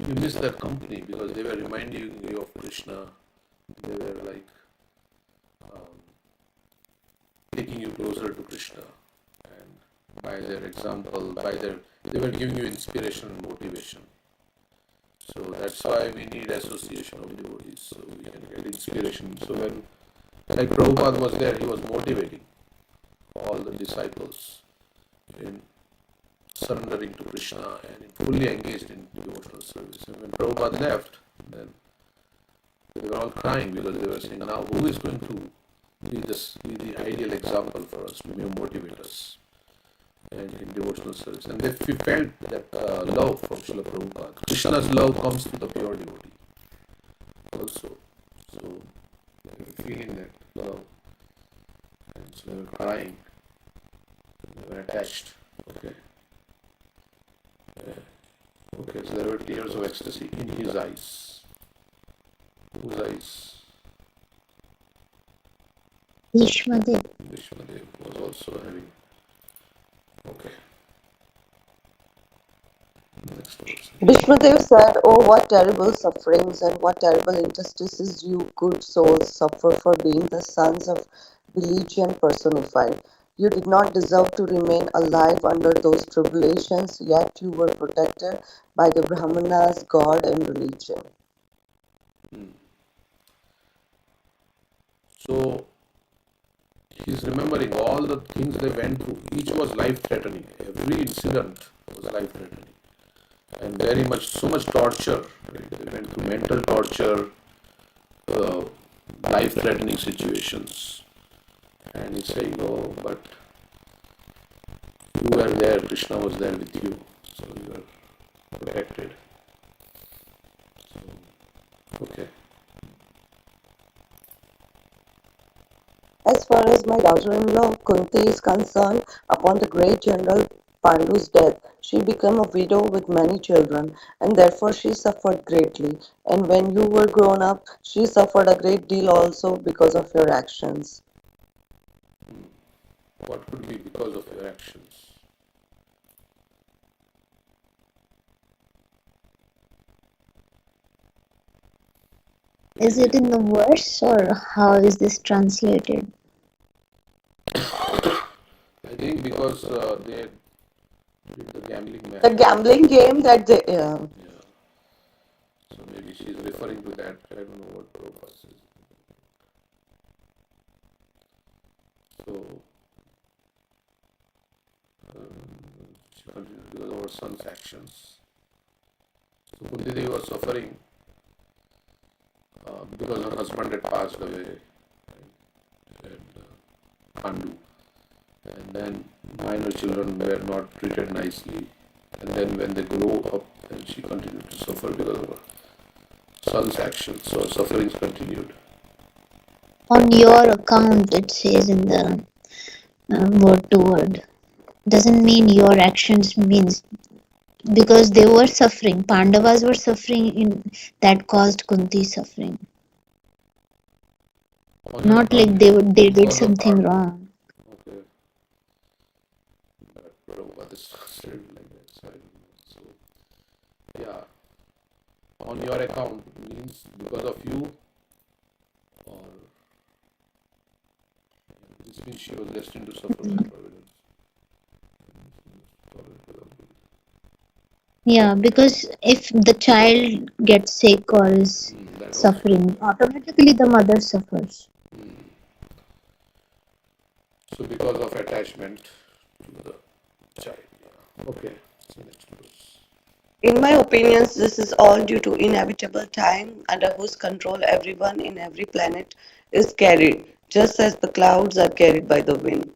you miss that company because they were reminding you of Krishna. They were like um, taking you closer to Krishna, and by their example, they were giving you inspiration and motivation. So that's why we need association of devotees, so we can get inspiration. So when like Prabhupada was there, he was motivating all the disciples in surrendering to Krishna and fully engaged in devotional service. And when Prabhupada left, then they were all crying because they were saying, now who is going to be the ideal example for us to motivate us and in devotional service? And if we felt that love from Srila Prabhupada, Krishna's love comes to the pure devotee also. So they were feeling that love, and so they were crying, they were attached. Okay. Okay, so there were tears of ecstasy in his eyes. Whose eyes? భీష్మదేవ్. Vishwadev was also having. Okay. Next verse. Bhishmadev said, "Oh, what terrible sufferings and what terrible injustices you good souls suffer for being the sons of religion personified. You did not deserve to remain alive under those tribulations, yet you were protected by the Brahmanas, God, and religion." So he's remembering all the things they went through. Each was life threatening. Every incident was life threatening. And very much, so much torture. Right? They went through mental torture, uh, life threatening situations. And he's saying, oh, but you were there, Krishna was there with you. So you were protected. So, okay. As far as my daughter-in-law Kunti is concerned, upon the great general Pandu's death, she became a widow with many children, and therefore she suffered greatly. And when you were grown up, she suffered a great deal also because of your actions. What could be because of your actions? Is it in the verse or how is this translated? I think because they did the gambling match. The gambling game that they. Yeah. So maybe she's referring to that. I don't know what purpose is. So she continued because of her son's actions. So Kunti Devi was suffering because her husband had passed away, and Pandu. And then minor children were not treated nicely. And then when they grow up, then she continued to suffer because of her son's actions. So her sufferings continued. On your account, it says in the word to word. Doesn't mean your actions means because they were suffering. Pandavas were suffering in that caused Kunti suffering. Not like they did something wrong. Okay. But Prabhupada is considered like that. So, yeah. On your account means because of you, or this means she was destined to suffer by providence. Yeah, because if the child gets sick or is suffering, automatically the mother suffers. So because of attachment to the child. Yeah. Okay. So next verse. In my opinions, this is all due to inevitable time under whose control everyone in every planet is carried, just as the clouds are carried by the wind.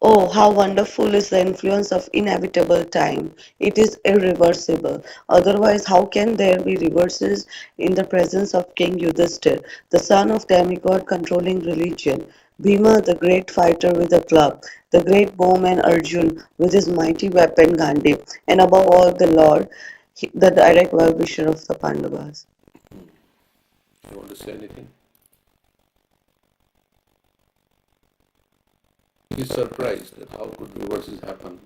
Oh, how wonderful is the influence of inevitable time. It is irreversible. Otherwise, how can there be reverses in the presence of King Yudhishthir, the son of demigod controlling religion, Bhima, the great fighter with a club, the great bowman Arjun with his mighty weapon Gandhi, and above all, the Lord, the direct well-wisher of the Pandavas. You want to say anything? He's surprised that how could reverses happen.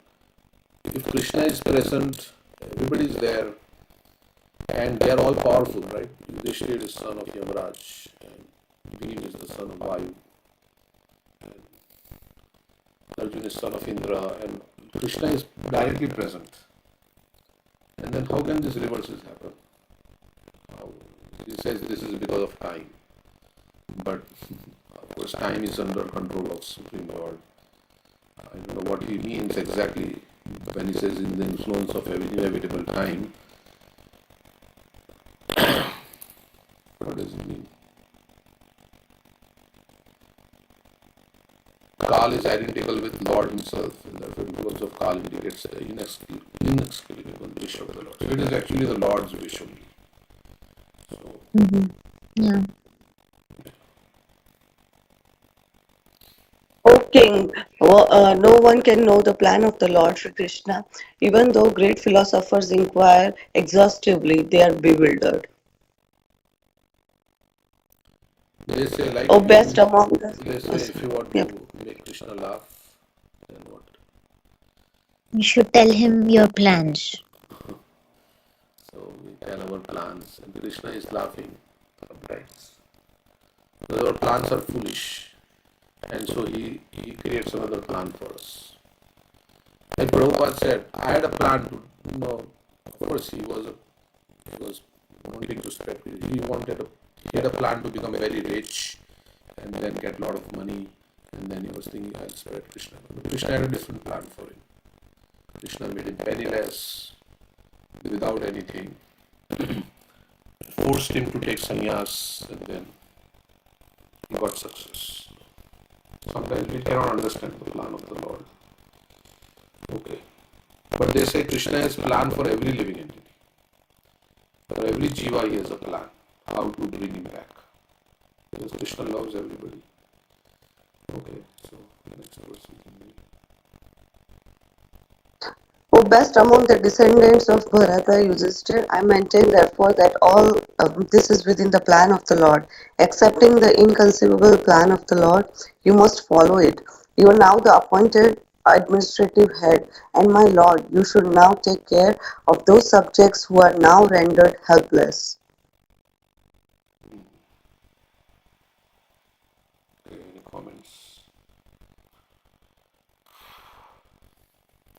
If Krishna is present, everybody is there, and they are all powerful, right? Yudhishthir is son of Yamaraj, and Bhim is the son of Vayu, and Arjun is son of Indra, and Krishna is directly present. And then how can these reverses happen? How? He says this is because of time. But of course, time is under control of Supreme Lord. I don't know what he means exactly when he says in the influence of inevitable time. What does it mean? Kal is identical with Lord himself, and therefore because of Kal indicates the inexplicable wish of the Lord. So it is actually the Lord's wish only. So, Yeah. O King, no one can know the plan of the Lord Sri Krishna. Even though great philosophers inquire exhaustively, they are bewildered. they say like O best among the they say yes, if you want yep. to make Krishna laugh, then what? You should tell him your plans. So we tell our plans, and Krishna is laughing sometimes. Because our plans are foolish, and so he creates another plan for us. Like Prabhupada said, I had a plan to, of course he was wanting to spread. He had a plan to become very rich, and then get a lot of money, and then he was thinking I'll spread Krishna. But Krishna had a different plan for him. Krishna made him penniless, without anything, forced him to take sannyas, and then he got success. Sometimes we cannot understand the plan of the Lord. Okay. But they say Krishna has plan for every living entity. For every jiva he has a plan. How to bring him back. Because Krishna loves everybody. Okay, so next verse we can read. O best among the descendants of Bharata Yudhishthir, I maintain therefore that all this is within the plan of the Lord. Accepting the inconceivable plan of the Lord, you must follow it. You are now the appointed administrative head, and my Lord, you should now take care of those subjects who are now rendered helpless. Okay, any comments?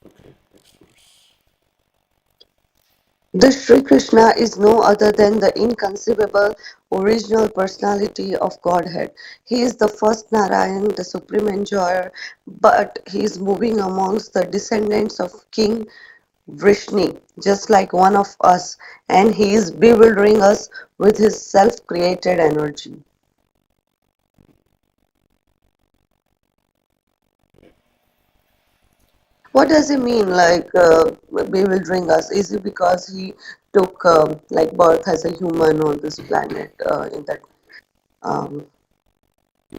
Okay, next verse. This Sri Krishna is no other than the inconceivable original personality of Godhead. He is the first Narayan, the supreme enjoyer, but he is moving amongst the descendants of King Vrishni, just like one of us, and he is bewildering us with his self-created energy. What does he mean, like bewildering us? Is it because he took like birth as a human on this planet in that um,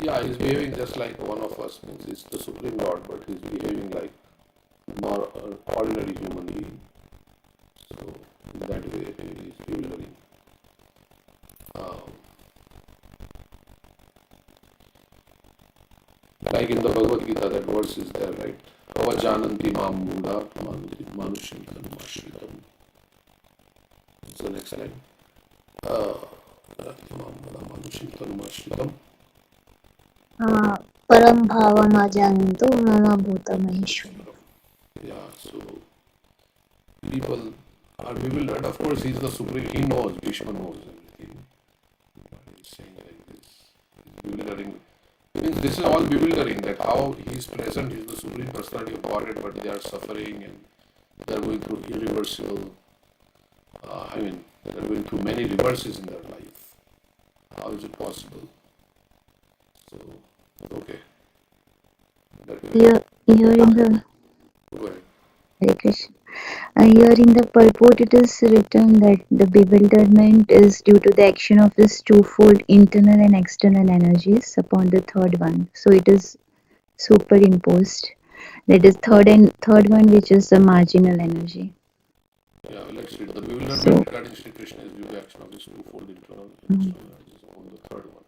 Yeah, he's behaving just like one of us. Means he's the Supreme Lord, but he's behaving like not an ordinary human being. So in that way, he's bewildering. Um, like in the Bhagavad Gita, that verse is there, right? Avajananti mam muda manushim tanmashritam. What's the next line? Uh, mam muda manushim tanmashritam. Param bhavam ajanto mama bhuta maheshwari. Yeah, so people are bewildered. Of course, he's the supreme. He knows. Bhishma knows everything. But he's saying like this, bewildering Means this is all bewildering, that how he is present, he is the Supreme Personality of Godhead, but they are suffering and they are going through irreversible, they are going through many reverses in their life. How is it possible? So, okay. Here, here in the Go ahead. Hare Krishna. Here in the purport it is written that the bewilderment is due to the action of this twofold internal and external energies upon the third one. So it is superimposed. That is third one, which is the marginal energy. Yeah, let's read. The bewilderment So regarding Sri Krishna is due to action of his twofold internal and external energies upon the third one,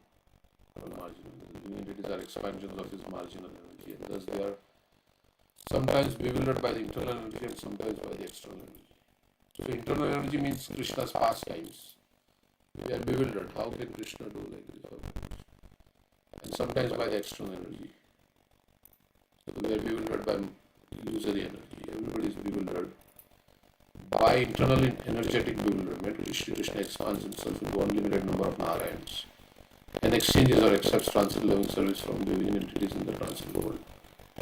the marginal. Meaning it is our expansions of his marginal energy, and thus they are sometimes bewildered by the internal energy and sometimes by the external energy. So internal energy means Krishna's pastimes. They are bewildered. How can Krishna do like this? And sometimes by the external energy. So they are bewildered by illusory energy. Everybody is bewildered by internal energetic bewilderment. Krishna expands himself into unlimited number of Narayans and exchanges or accepts transit loving service from divine entities in the transit world.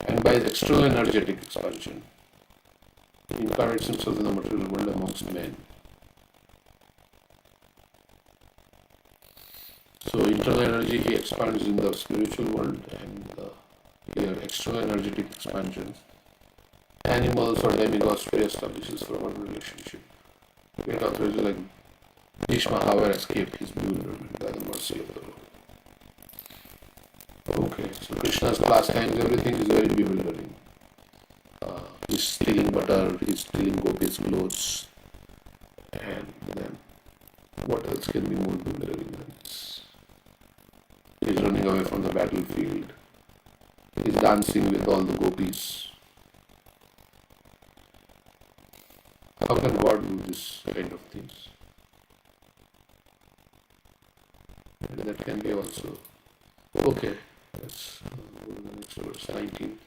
And by his external energetic expansion, he incarnates himself in the material world amongst men. So internal energy he expands in the spiritual world, and here external energetic expansions. Animals or demigods pre-establishes from one relationship. Great authors like Bhishma, however, escaped his bewilderment by the mercy of the Lord. Okay, so Krishna's pastimes, everything is very bewildering. He's stealing butter, he's stealing gopis' clothes, and then what else can be more bewildering than this? He's running away from the battlefield. He's dancing with all the gopis. How can God do this kind of things? And that can be also. Okay, let's go to the next verse, 19.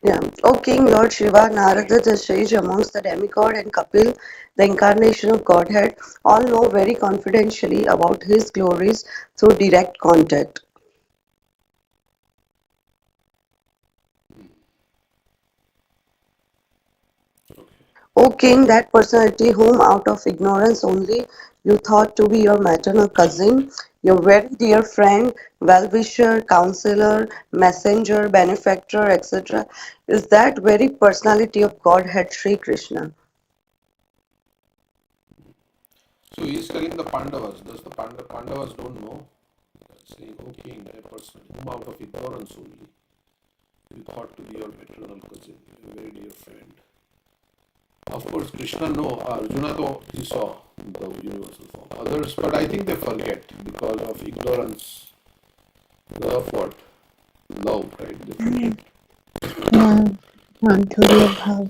Yeah. O King, Lord Shiva, Narada the sage amongst the demigod, and Kapil, the incarnation of Godhead, all know very confidentially about his glories through direct contact. O King, that personality whom out of ignorance only you thought to be your maternal cousin, your very dear friend, well-wisher, counselor, messenger, benefactor, etc., is that very personality of Godhead Sri Krishna. So he is telling the Pandavas, does the Pandavas don't know? Saying, O King, a person whom out of ignorance only you thought to be your maternal cousin, a very dear friend. Of course, Krishna no, Arjuna though he saw the universal form. Others, but I think they forget because of ignorance. Love what? Love, right? They forget. Yeah, Madhurya Bhav.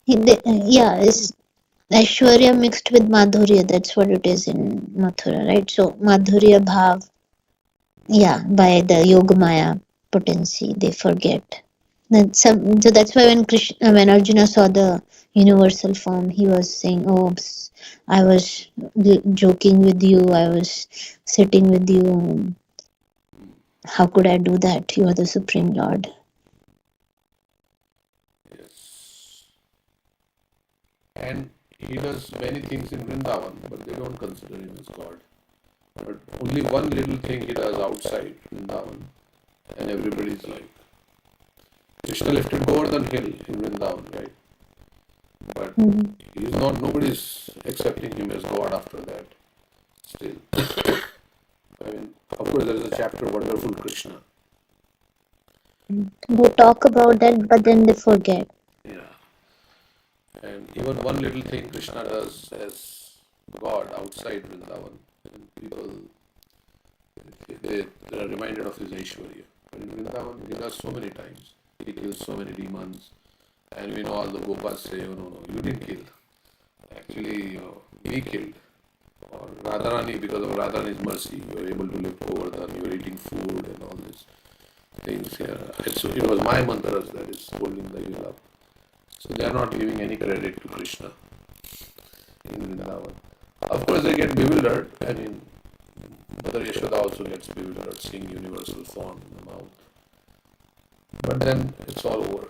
Yeah, it's Aishwarya mixed with Madhurya. That's what it is in Mathura, right? So Madhurya Bhav, yeah, by the Yogamaya potency, they forget. So that's why when Arjuna saw the universal form, he was saying, "Oh, I was joking with you. I was sitting with you. How could I do that? You are the Supreme Lord." Yes. And he does many things in Vrindavan, but they don't consider him as God. But only one little thing he does outside Vrindavan, and everybody's like, Krishna lifted Govardhan Hill in Vrindavan, right? But he's not, nobody's accepting him as God after that. Still. I mean, of course, there is a chapter, Wonderful Krishna. They talk about that, but then they forget. Yeah. And even one little thing Krishna does as God outside Vrindavan, and people they are reminded of his Aishwarya. But in Vrindavan, he does so many times. He kills so many demons, and we know all the Gopas say, oh, no, you didn't kill. Actually, we killed. Or Radharani, because of Radharani's mercy, you were able to live Govardhan, you were eating food and all these things here. So it was my mantras that is holding the hill up. So they are not giving any credit to Krishna in Vrindavan. Of course, they get bewildered. I mean, Mother Yashoda also gets bewildered seeing universal form in the mouth. But then it's all over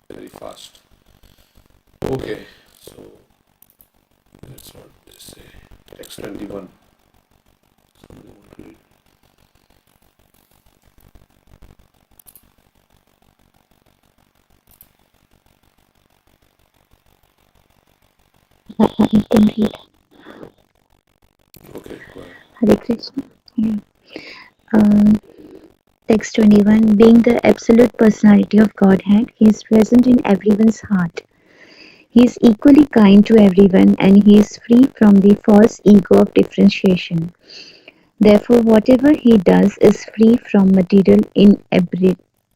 very fast. Okay, so that's what they say. Text 21. Somebody want to read? I can read. Okay, go ahead. Hare Krishna. Yeah. Um, Text 21. Being the absolute personality of Godhead, He is present in everyone's heart. He is equally kind to everyone and He is free from the false ego of differentiation. Therefore, whatever He does is free from material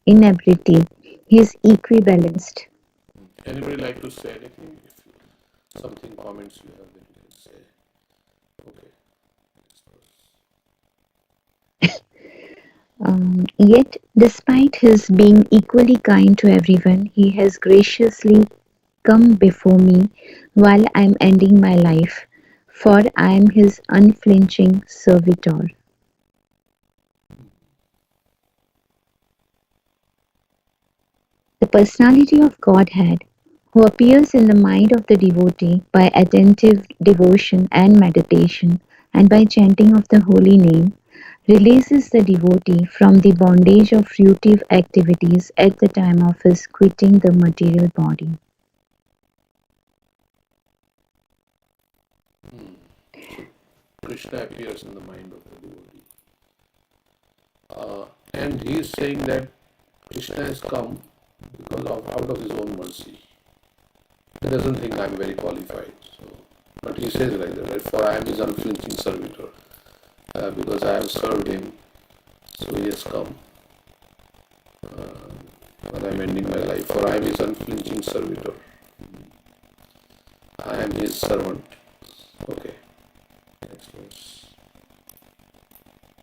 inability. He is equibalanced. Anybody like to say anything? If you, something comments you have that you can say. Okay. Yet, despite His being equally kind to everyone, He has graciously come before me while I am ending my life, for I am His unflinching servitor. The personality of Godhead, who appears in the mind of the devotee by attentive devotion and meditation, and by chanting of the holy name, releases the devotee from the bondage of fruitive activities at the time of his quitting the material body. So Krishna appears in the mind of the devotee. And he is saying that Krishna has come because of out of his own mercy. He doesn't think I'm very qualified. So, but he says like that, right? For I am his unflinching servitor. Because I have served him, so he has come. While I am ending my life, for I am his unflinching servitor. I am his servant. Okay. Next verse.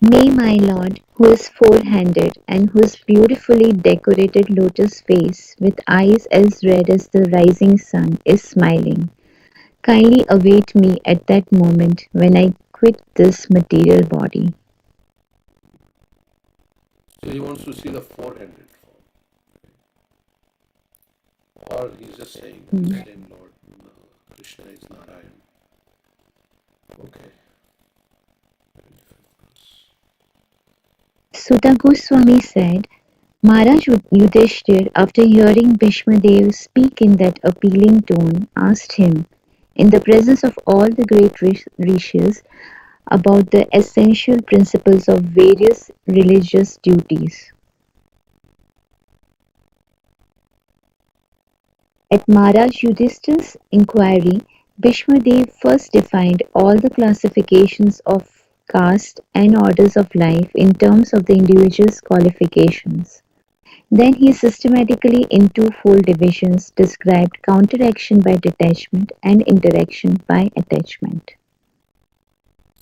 May my Lord, who is four-handed and whose beautifully decorated lotus face with eyes as red as the rising sun is smiling, kindly await me at that moment when I quit this material body. So he wants to see the four-handed form. Or he's just saying his name Lord. No, Krishna is Narayan. Okay. Sutta Goswami said, Maharaj Yudhishthir, after hearing Bhishmadev speak in that appealing tone, asked him, in the presence of all the great rishis, about the essential principles of various religious duties. At Maharaj Yudhishthir's inquiry, Bhishmadev first defined all the classifications of caste and orders of life in terms of the individual's qualifications. Then he systematically, in twofold divisions, described counteraction by detachment and interaction by attachment.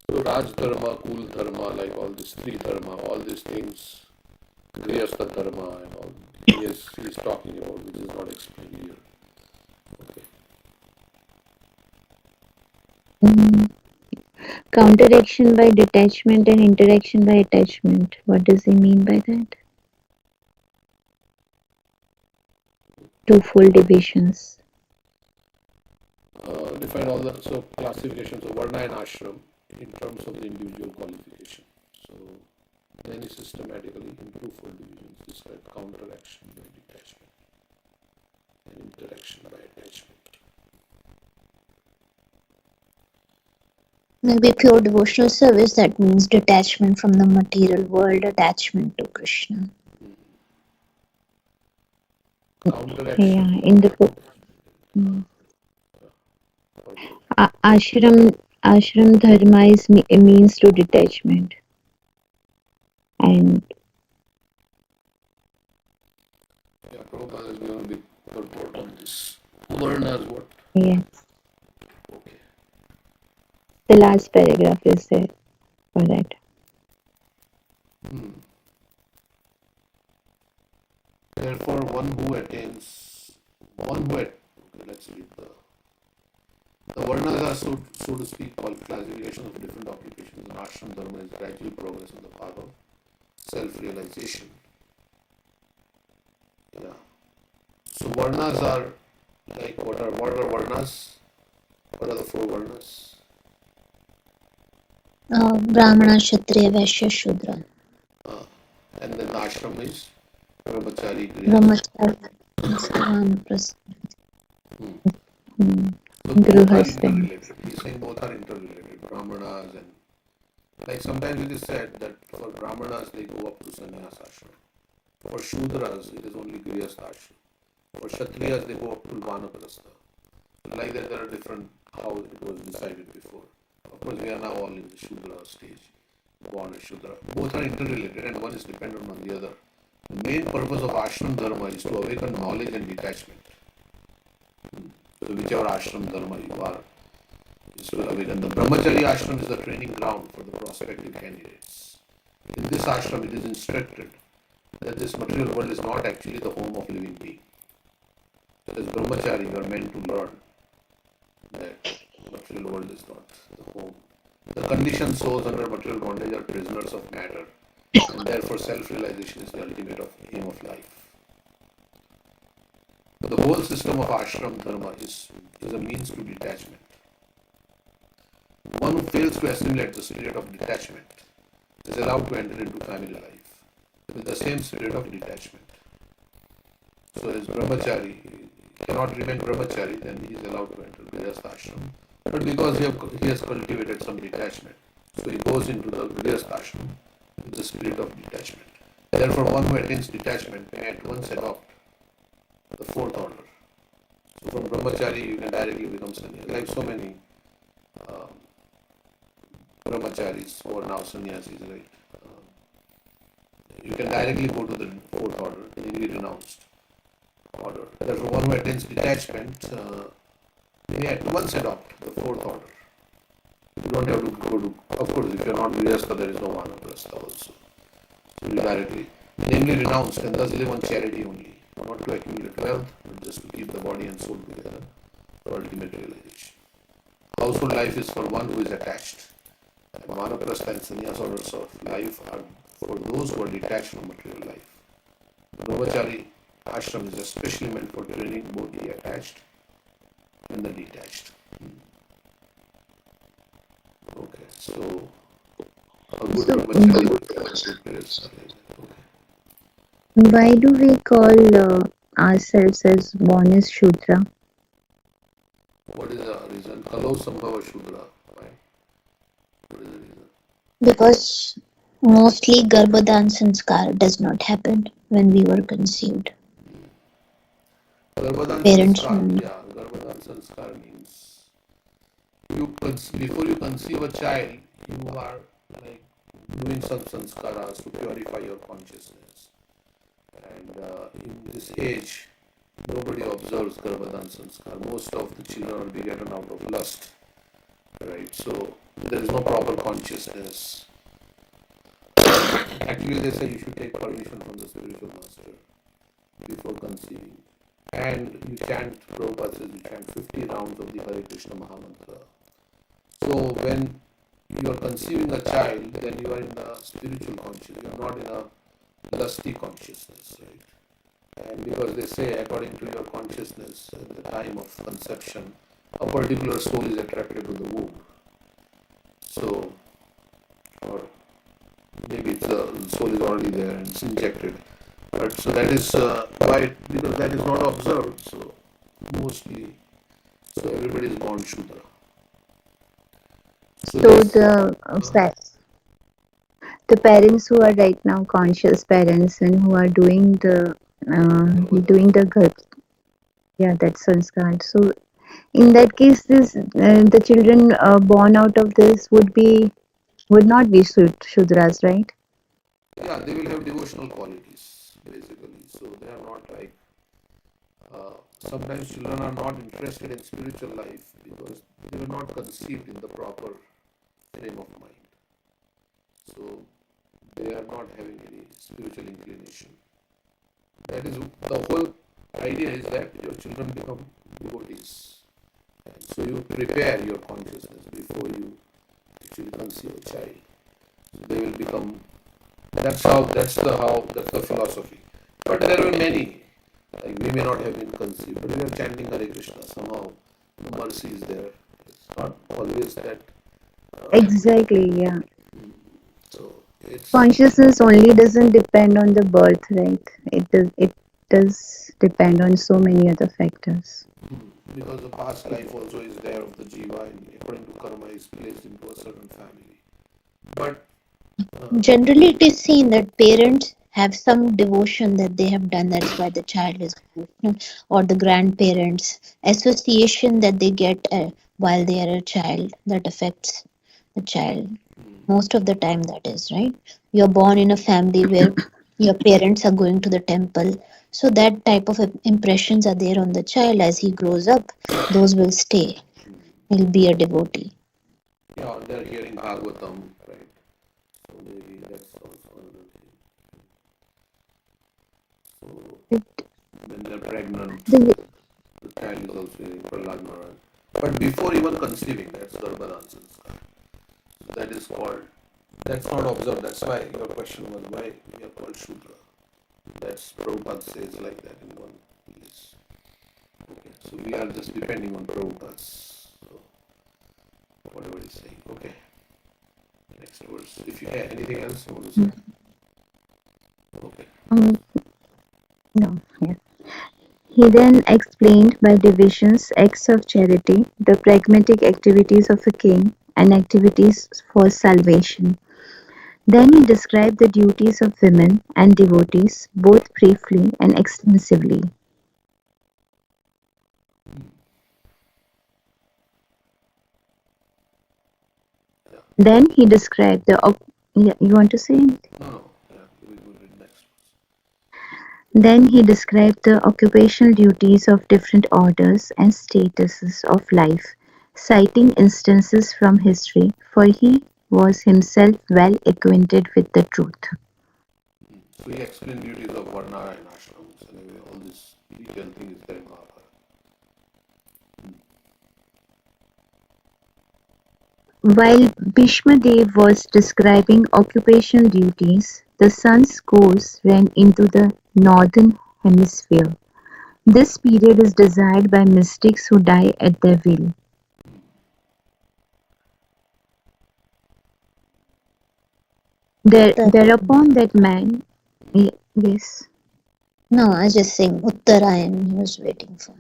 So Raj Dharma, Kul Dharma, like all these three dharma, all these things, Grihastha Dharma and all, he is talking about, which is not explained here. Okay. Counteraction by detachment and interaction by attachment. What does he mean by that? Twofold divisions. Define all the so classifications of Varna and Ashram in terms of the individual qualification. So then he systematically in twofold divisions describe counteraction by detachment and interaction by attachment. Maybe pure devotional service, that means detachment from the material world, attachment to Krishna. Counteraction. Yeah, in the book. Ashram dharma means to detachment. And Yeah, Prabhupada is going to be purport on this. Varna is what? yes, Okay. the last paragraph is there for that. Therefore, one who attains, okay, let's read the The Varnas are, so to speak, called classifications of different occupations, and ashram dharma is gradual progress on the path of self-realization. Yeah. So Varnas are like what are Varnas? What are the four Varnas? Brahmana, Kshatriya, Vaishya, Shudra. And then the ashram is Brahmachari, Grihastha. Brahmacharya is Vanaprastha. So both are Grihastha. interrelated. He's saying both are interrelated. Brahmanas and like sometimes it is said that for Brahmanas they go up to sannyas ashram. For Shudras it is only Grihastha ashram. For Kshatriyas they go up to Vanaprastha. Like that there are different how it was decided before. Of course we are now all in the Shudra stage. Born as Shudra. Both are interrelated and one is dependent on the other. The main purpose of ashram dharma is to awaken knowledge and detachment. So whichever ashram dharma you are is to awaken. The brahmachari ashram is the training ground for the prospective candidates. In this ashram it is instructed that this material world is not actually the home of living being. So as brahmachari you are meant to learn that material world is not the home. The conditioned souls under material bondage are prisoners of matter, and therefore self-realization is the ultimate aim of life. The whole system of ashram dharma is a means to detachment. One who fails to assimilate the spirit of detachment is allowed to enter into family life with the same spirit of detachment. So as brahmachari cannot remain brahmachari, then he is allowed to enter grihastha ashram. But because he has cultivated some detachment, so he goes into the grihastha ashram with the spirit of detachment. Therefore, one who attains detachment may at once adopt the fourth order. So from brahmachari you can directly become sannyasi. Like so many brahmacharis who are now sannyasis, right? You can directly go to the fourth order, namely renounced order. Therefore, one who attains detachment may at once adopt the fourth order. You don't have to go to, of course, if you are not grihastha, there is no vanaprastha also. So you directly, namely renounced, and thus live on charity only, not to accumulate wealth, but just to keep the body and soul together for ultimate realization. Household life is for one who is attached. And vanaprastha and sannyas orders of life are for those who are detached from material life. Brahmachari ashram is especially meant for training both the attached and the detached. Okay, so a good So, brahmachari is okay. why do we call ourselves as born as Shudra? What is the reason? Kalo Sambhava Shudra. Why? What is the reason? Because mostly Garbhadan Sanskar does not happen when we were conceived. Garbhadan Parents Sanskar. only. Yeah, Garbhadan Sanskar means before you conceive a child, you are like doing some sanskaras to purify your consciousness. And in this age, nobody observes Garbhadan Sanskar. Most of the children are begotten out of lust. Right? So there is no proper consciousness. Actually, they say you should take permission from the spiritual master before conceiving. And you chant, Prabhupada says you chant 50 rounds of the Hare Krishna Mahamantra. So when you are conceiving a child, then you are in a spiritual consciousness, you are not in a lusty consciousness, right? And because they say according to your consciousness at the time of conception, a particular soul is attracted to the womb. So, or maybe the soul is already there and it's injected. But so that is why, because that is not observed. So mostly, so everybody is born Shudra. So So this, the parents who are right now conscious parents and who are doing Garbhadan. the that sanskar. So in that case, this the children born out of this would not be Shudras, right? Yeah, they will have devotional qualities basically. So they are not like sometimes children are not interested in spiritual life because they were not conceived in the proper frame of mind. So they are not having any spiritual inclination. That is the whole idea is that your children become devotees. And so you prepare your consciousness before you actually conceive a child. So they will become. That's the philosophy. But there are many. Like we may not have been conceived, but we are chanting Hare Krishna. Somehow the mercy is there. It's not always that. Exactly, yeah. So it's Consciousness only doesn't depend on the birth, right? It does depend on so many other factors. because the past life also is there of the jiva, and according to karma is placed into a certain family. But Generally, it is seen that parents have some devotion that they have done. That's why the child is devotional, or the grandparents association that they get while they are a child that affects the child. Most of the time, that is right. You're born in a family where your parents are going to the temple, so that type of impressions are there on the child as he grows up. Those will stay. He'll be a devotee. yeah, they're hearing Bhagavatam, right? So maybe that's also another thing. So It, when they're pregnant, the, the child is also hearing Prahlad Maharaj. But before even conceiving, that's Garbhadan Sanskar. So that is called. That's not observed. That's why your question was why we are called Shudra. That's Prabhupada says like that in one place. Okay, so we are just depending on Prabhupada's whatever he's saying. Okay, next verse. If you have anything else you want to say, okay. um, no, yeah. He then explained by divisions acts of charity, the pragmatic activities of a king, and activities for salvation. Then he described the duties of women and devotees, both briefly and extensively. Then he described the. Yeah, you want to say anything? No, no, yeah, we will read next verse. Then he described the occupational duties of different orders and statuses of life, citing instances from history, for he was himself well acquainted with the truth. So he explained duties of Varna and ashrams. Anyway, all this detailed thing is there in Mahabharata. While Bhishma Dev was describing occupational duties, the sun's course ran into the northern hemisphere. This period is desired by mystics who die at their will. Thereupon that man, yes, No, I was just saying Uttarayan he was waiting for.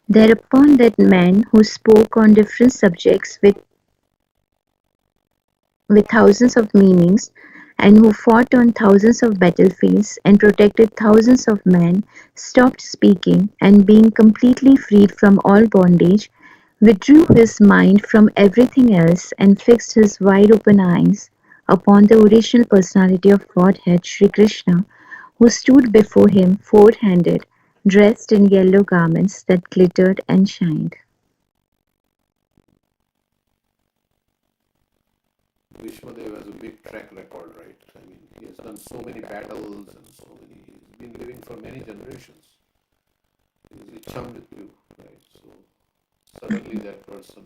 thereupon that man who spoke on different subjects with thousands of meanings, and who fought on thousands of battlefields and protected thousands of men, stopped speaking, and being completely freed from all bondage, withdrew his mind from everything else and fixed his wide open eyes upon the original personality of Godhead, Sri Krishna, who stood before him four-handed, dressed in yellow garments that glittered and shined. Bhishma Dev has a big track record, right? I mean, he has done so many battles and so many. He's been living for many generations. He's Ichamritu, right? So suddenly that person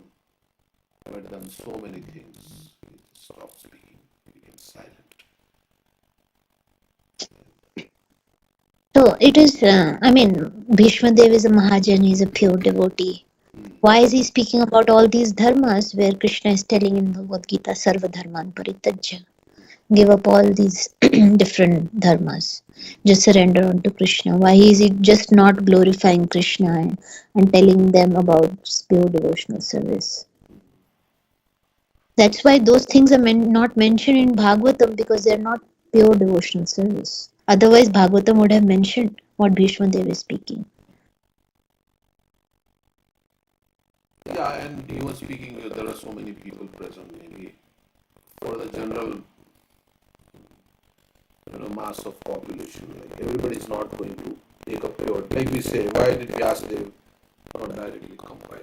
who had done so many things, he stopped speaking, he became silent. So it is, Bhishma Dev is a Mahajan, he is a pure devotee. Why is he speaking about all these dharmas where Krishna is telling in Bhagavad Gita, Sarva Dharman Parityajya? Give up all these different dharmas. Just surrender unto Krishna. Why is he just not glorifying Krishna and telling them about pure devotional service? That's why those things are not mentioned in Bhagavatam because they're not pure devotional service. Otherwise, Bhagavatam would have mentioned what Bhishma Dev is speaking. Yeah, and he was speaking, there are so many people present, maybe for the general mass of population. Like everybody is not going to take up pure. Like we say, why did Vyasadeva not directly compile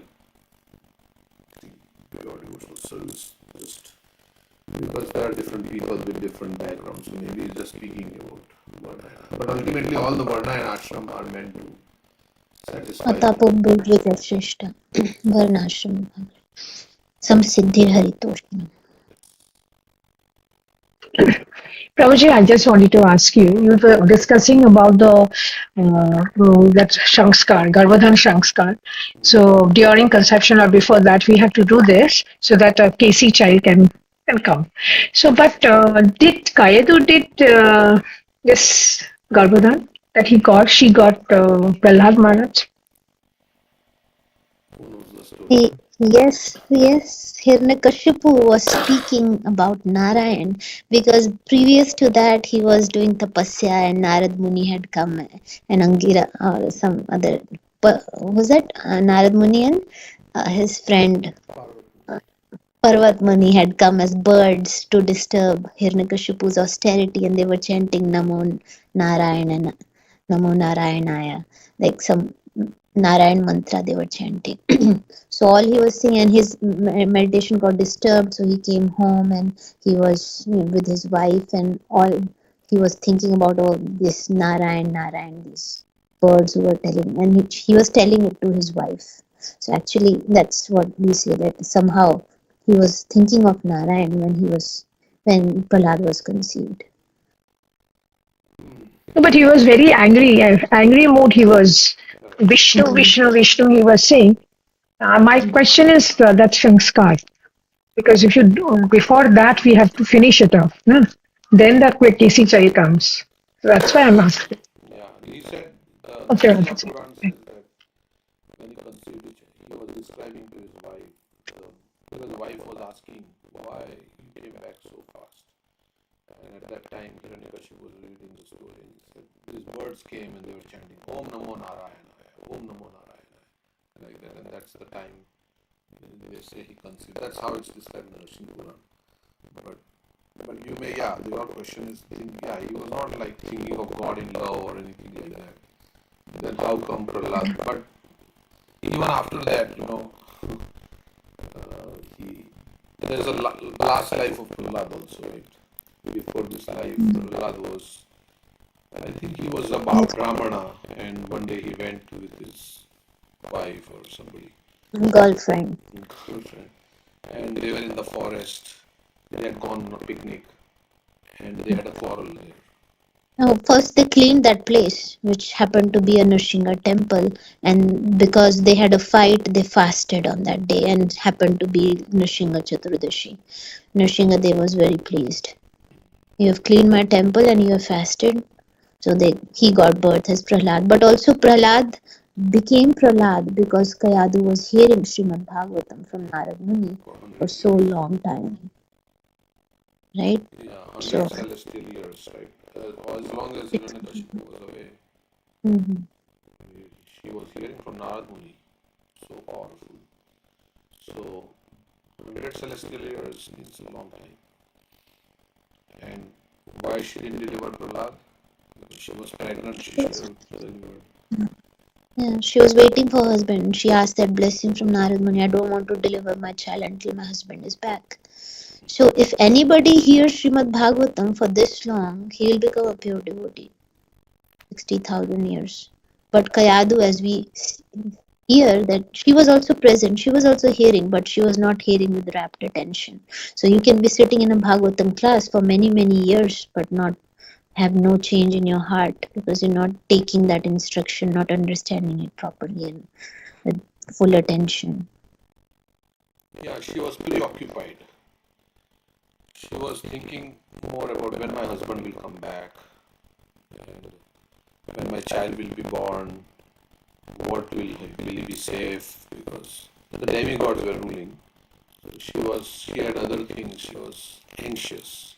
pure devotional service? Just because there are different people with different backgrounds, so maybe he's just speaking about Varna. But ultimately, all the Varna and Ashram are meant to satisfied. Atapo Bhujika Shrishta Varnashram Samsiddhir Haritoshna. Prabhuji, I just wanted to ask you, you were discussing about that Shanskar, Garbhodhan Shanskar. So during conception or before that, we have to do this so that a KC child can come. So, but did Kayadu did this Garbhodhan that he got, she got Prahlad Maharaj? Who knows the story? Yes, Hiranyakashipu was speaking about Narayan because previous to that he was doing tapasya and Narad Muni had come and Angira or some other. Was that Narad Muni and his friend Parvat Muni had come as birds to disturb Hiranyakashipu's austerity and they were chanting Namo Narayana, Namo Narayanaya, like some Narayan mantra they were chanting. So all he was saying, and his meditation got disturbed, so he came home and he was with his wife, and all he was thinking about all this Narayan, these birds who were telling, and he was telling it to his wife. So actually, that's what we say, that somehow he was thinking of Narayan when Prahlad was conceived. No, but he was very angry, angry mood he was. Vishnu, Vishnu, Vishnu, he was saying. My question is that Shanskar. Because if you do, before that, we have to finish it off. No? Then that KC Chai comes. So that's why I'm asking. Yeah, he said, Okay, Shiva okay. Puran says that when he conceived it, he was describing to his wife, because the wife was asking why you came back so fast. And at that time, Hiranyakashipu was reading the story and he said, these birds came and they were chanting, Om Namo Narayanaya, Om Namo Narayanaya, like that. And that's the time they say he conceived. That's how it's described in the Shiva Puran. But you may, yeah, your question is, yeah, he was not like thinking of God in love or anything like that. Then how come Prahlad? But even after that, he there's a last life of Prahlad also, right? Before this life, Prahlad was, I think he was a Brahmana, and one day he went with his wife or somebody, Girlfriend. girlfriend, and they were in the forest. They had gone on a picnic, and they had a quarrel there. No, first they cleaned that place, which happened to be a Nrsimha temple, and because they had a fight, they fasted on that day, and happened to be Nrsimha Chaturdashi. Nrsimha Dev was very pleased. You have cleaned my temple and you have fasted, so he got birth as Prahlad. But also Prahlad became Prahlad because Kayadu was hearing Srimad Bhagavatam from Narad Muni For for 100 so years. long time, right? Yeah, So, 100 celestial years, right? As long as Hiranyakashipu was away, mhm. she was hearing from Narad Muni. So powerful. So 100 celestial years means a long time. And why she didn't deliver Prahlad? Because she was pregnant, she should have delivered. Yeah, she was waiting for her husband. She asked that blessing from Narad Muni. I don't want to deliver my child until my husband is back. So if anybody hears Srimad Bhagavatam for this long, he will become a pure devotee. 60,000 years. But Kayadu, as we hear, that she was also present, she was also hearing, but she was not hearing with rapt attention. So you can be sitting in a Bhagavatam class for many, many years, but not have no change in your heart because you're not taking that instruction, not understanding it properly and with full attention. Yeah, she was preoccupied. She was thinking more about when my husband will come back, and when my child will be born, will he be safe? Because the demigods were ruling. So she had other things. She was anxious,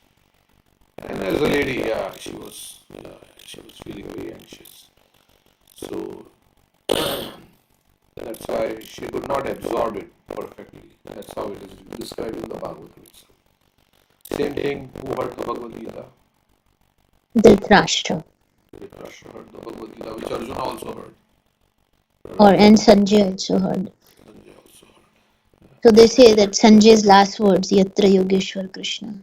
and as a lady, she was feeling very anxious. So that's why she could not absorb it perfectly. That's how it is described in the Bhagavatam itself. Same thing, who heard the Bhagavad Gita? Dhritarashtra. Dhritarashtra heard the Bhagavad Gita, which Arjuna also heard. And Sanjay also heard. Sanjay also heard. So they say that Sanjay's last words, Yatra Yogeshwar Krishna.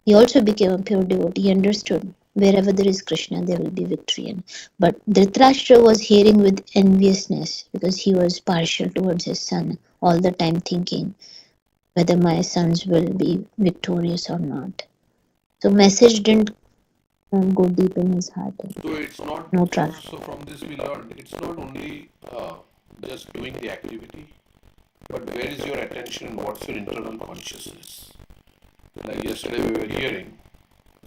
He also became a pure devotee. He understood Wherever there is Krishna, there will be victory. But Dhritarashtra was hearing with enviousness because he was partial towards his son, all the time thinking whether my sons will be victorious or not. So message didn't go deep in his heart. So it's not, No so, trust. so from this we learned, it's not only just doing the activity, but where is your attention and what's your internal consciousness? Like yesterday we were hearing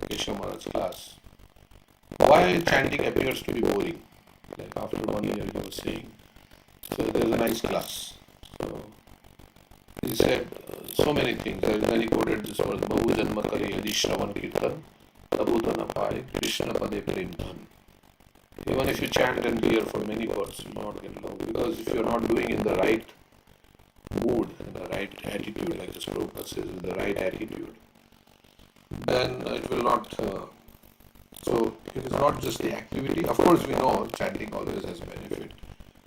Keshav Maharaj's class, why chanting appears to be boring. Like after 1 year he was saying, so there's a nice class. So he said so many things, and then he quoted this verse, Bahu Janma Kare Yadi Shravan Kirtan, Tabutana Pai, Krishna Pade Prem Dhan. Even if you chant and hear for many births, you will not get love. Because if you are not doing in the right mood and the right attitude, like the Prabhupada says, with the right attitude, then it will not. So it is not just the activity. Of course, we know chanting always has benefit,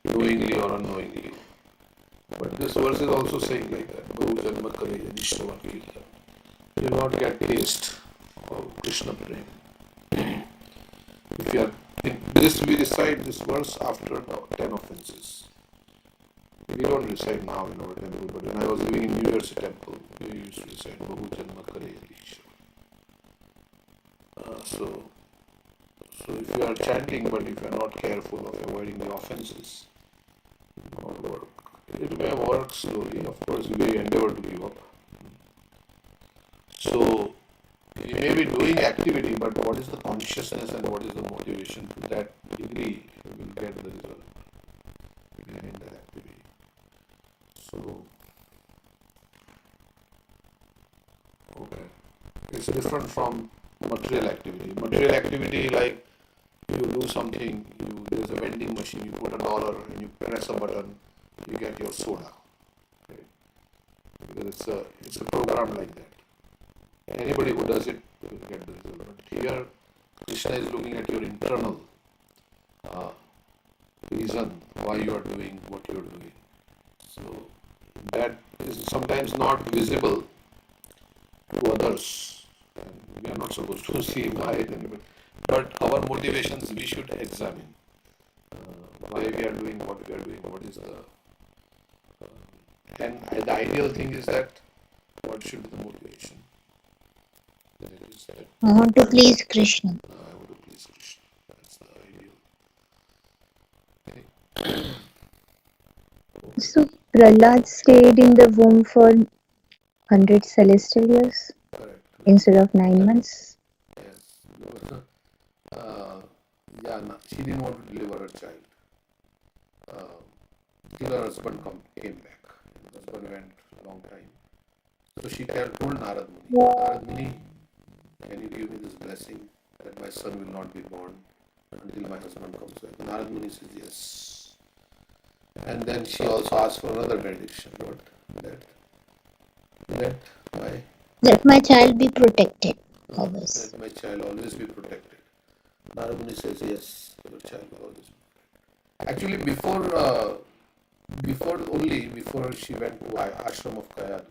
knowingly or unknowingly. But this verse is also saying like that. Bahu Janma Kare Yadishravan Kirtan. You will not get taste of Krishna Prem. If you are in this, we recite this verse after 10 offenses. We don't recite now in our temple, but when I was living in New Jersey temple, we used to recite Bahu Janma Kare Yadishravan. So if you are chanting, but if you are not careful of avoiding the offenses, it will not work. It may work slowly, of course, we endeavor to give up. So you may be doing activity, but what is the consciousness and what is the motivation? To that degree, you will get the result behind that activity. So, okay, it's different from material activity. Material activity, like you do something, there's a vending machine, you put $1 and you press a button, you get your soda. Right? Because it's a program like that. Anybody who does it will get the result. But here, Krishna is looking at your internal reason why you are doing what you are doing. So that is sometimes not visible to others. And we are not supposed to see why it is. But our motivations we should examine. Why we are doing what we are doing, what is the and the ideal thing is that what should be the motivation? That is that I want to please Krishna. I want to please Krishna. That's the ideal. Okay. So Prahlad stayed in the womb for 100 celestial years Correct. instead of 9 months. Yes. She didn't want to deliver her child. Till her husband came back. Her husband went a long time. So she told Narad Muni, Narad Muni, can you give me this blessing that my son will not be born until my husband comes back? Narad Muni says yes. And then she also asked for another benediction, Lord, That my child be protected always. that my child always be protected. Narad Muni says yes, your child will always be protected. Actually, before she went to ashram of Kayadu,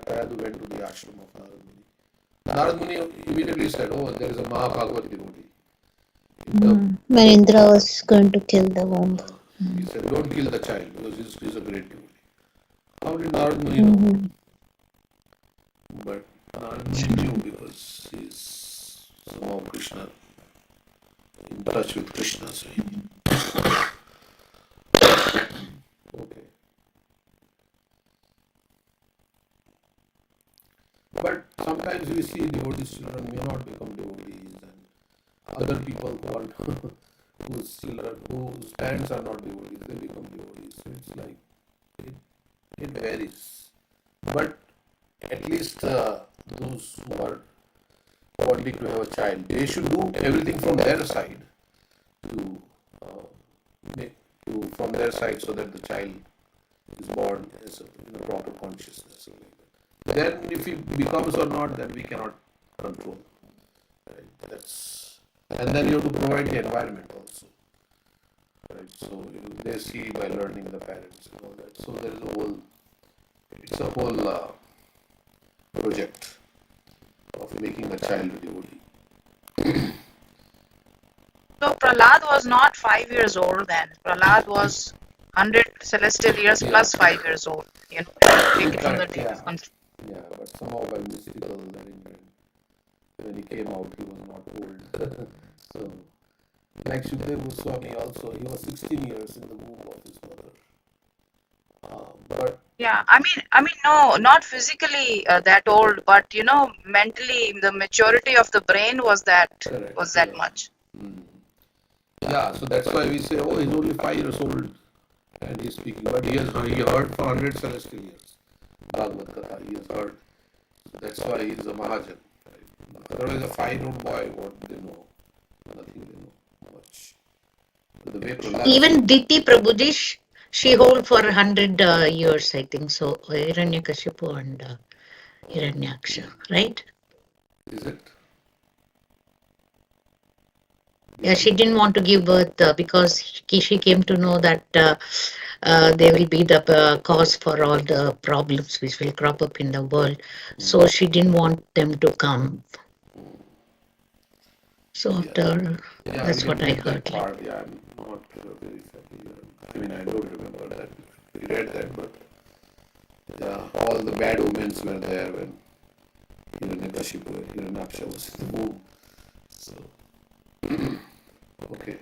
Kayadu went to the ashram of Narad Muni. Narad Muni immediately said, oh, there is a Mahabhagavad devotee. When Indra was going to kill the womb. He said, don't kill the child because he's a great devotee. How did Narad Muni know? But Narad Muni knew because he is somehow Krishna, in touch with Krishna. So okay. But sometimes we see devotees children may not become devotees, and other people whose children, whose parents are not devotees, they become devotees. So it's like it varies. But at least those who are wanting to have a child, they should do everything from their side to from their side so that the child is born as in a proper consciousness. Then if he becomes or not, then we cannot control. Right? And then you have to provide the environment also. Right? So they see by learning the parents and all that. So there is it's a whole project of making a child a devotee. So Prahlad was not 5 years old then. Prahlad was 100 celestial years Yeah. plus 5 years old. You know, when you take it from the Correct, day of yeah. conception. Yeah, but somehow by mystical arrangement, when he came out, he was not old. So, like Shukdev Goswami also, he was 16 years in the womb of his mother. But Yeah, I mean, no, not physically that old, but you know, mentally, the maturity of the brain correct, was that yeah. much. Yeah, so that's why we say, oh, he's only 5 years old and he's speaking. But he heard for 100 celestial years. Bhagavad Gita, he has heard. That's why he is a Mahajan. Right? Otherwise, a 5-year-old boy, what do they know? Nothing they know much. But the way Prahlad Even Diti Prabhuji, she hold for 100 years, I think so. Hiranyakashipu and Hiranyaksha, right? is it? Yeah, she didn't want to give birth because she came to know that they will be the cause for all the problems which will crop up in the world. So she didn't want them to come. So Yeah. after, Yeah, I that's what didn't I get that heard. Like, part. Yeah, I'm not very familiar. I mean, I don't remember that. We read that, but yeah, all the bad omens were there when Hiranyakashipu and Hiranyaksha was in the womb. So, okay.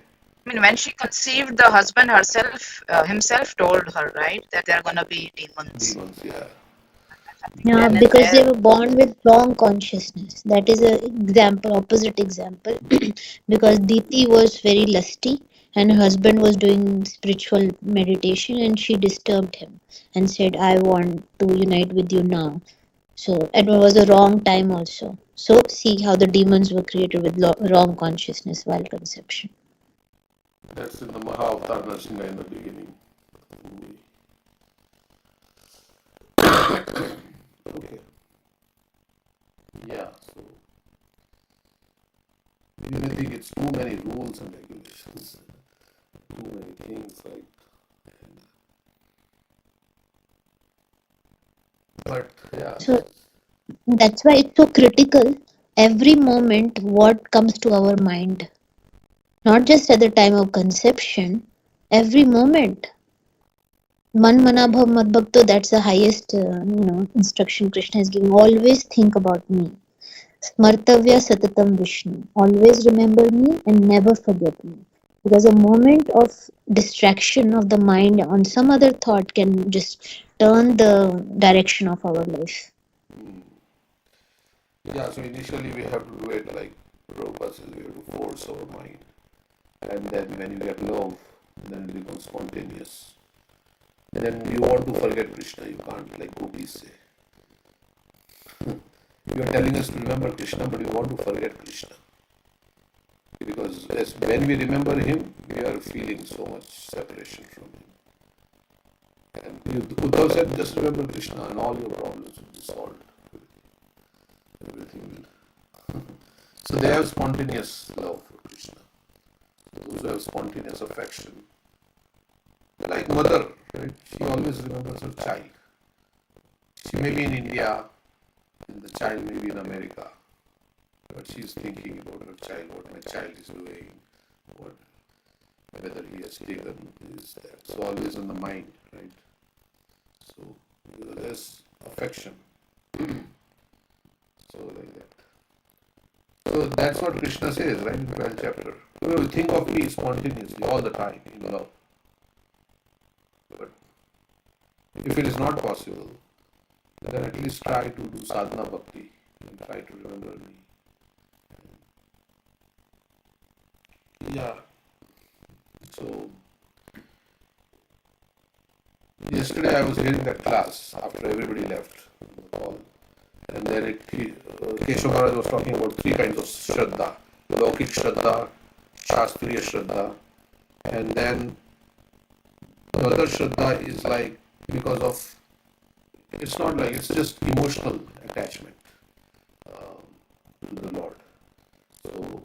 I mean, when she conceived, the husband himself told her, right, that there are gonna be demons. Demons, yeah. Yeah, Then and because they there. were born with wrong consciousness. That is a example, opposite example. Because Diti was very lusty and her husband was doing spiritual meditation and she disturbed him and said, I want to unite with you now. So it was the wrong time also. So see how the demons were created with wrong consciousness while conception. That's in the Mahavatar Narsinga in the beginning. Okay. Yeah, so you may think it's too many rules and regulations, too many things, right? But yeah, So that's why it's so critical. Every moment, what comes to our mind, not just at the time of conception, every moment. Man mana bhav mad bhakto, that's the highest instruction Krishna is giving. Always think about me. Smartavya satatam Vishnu. Always remember me and never forget me. Because a moment of distraction of the mind on some other thought can just turn the direction of our life. yeah, so initially we have to do it like Prabhupada says, we have to force our mind. And then when you get love, then it becomes spontaneous. Then you want to forget Krishna, you can't, like gopis say. You are telling us to remember Krishna, but you want to forget Krishna. Because when we remember him, we are feeling so much separation from him. And Uddhav said, just remember Krishna and all your problems will be solved. Everything will. So they have spontaneous love for Krishna. Those who have spontaneous affection. Like mother, right? She always remembers her child. She may be in India and the child may be in America. But she is thinking about her child, what my child is doing, what whether he has taken is that. So always in the mind, right? So there's affection. So like that. So that's what Krishna says, right, in 12th chapter. You think of me spontaneously all the time in love. But if it is not possible, then at least try to do sadhana bhakti and try to remember me. Yeah. So yesterday I was hearing that class after everybody left the call. And then Keshav Maharaj was talking about three kinds of Shraddha. Laukik Shraddha, Shastriya Shraddha, and then the other Shraddha is like because of, it's not like, it's just emotional attachment to the Lord. So,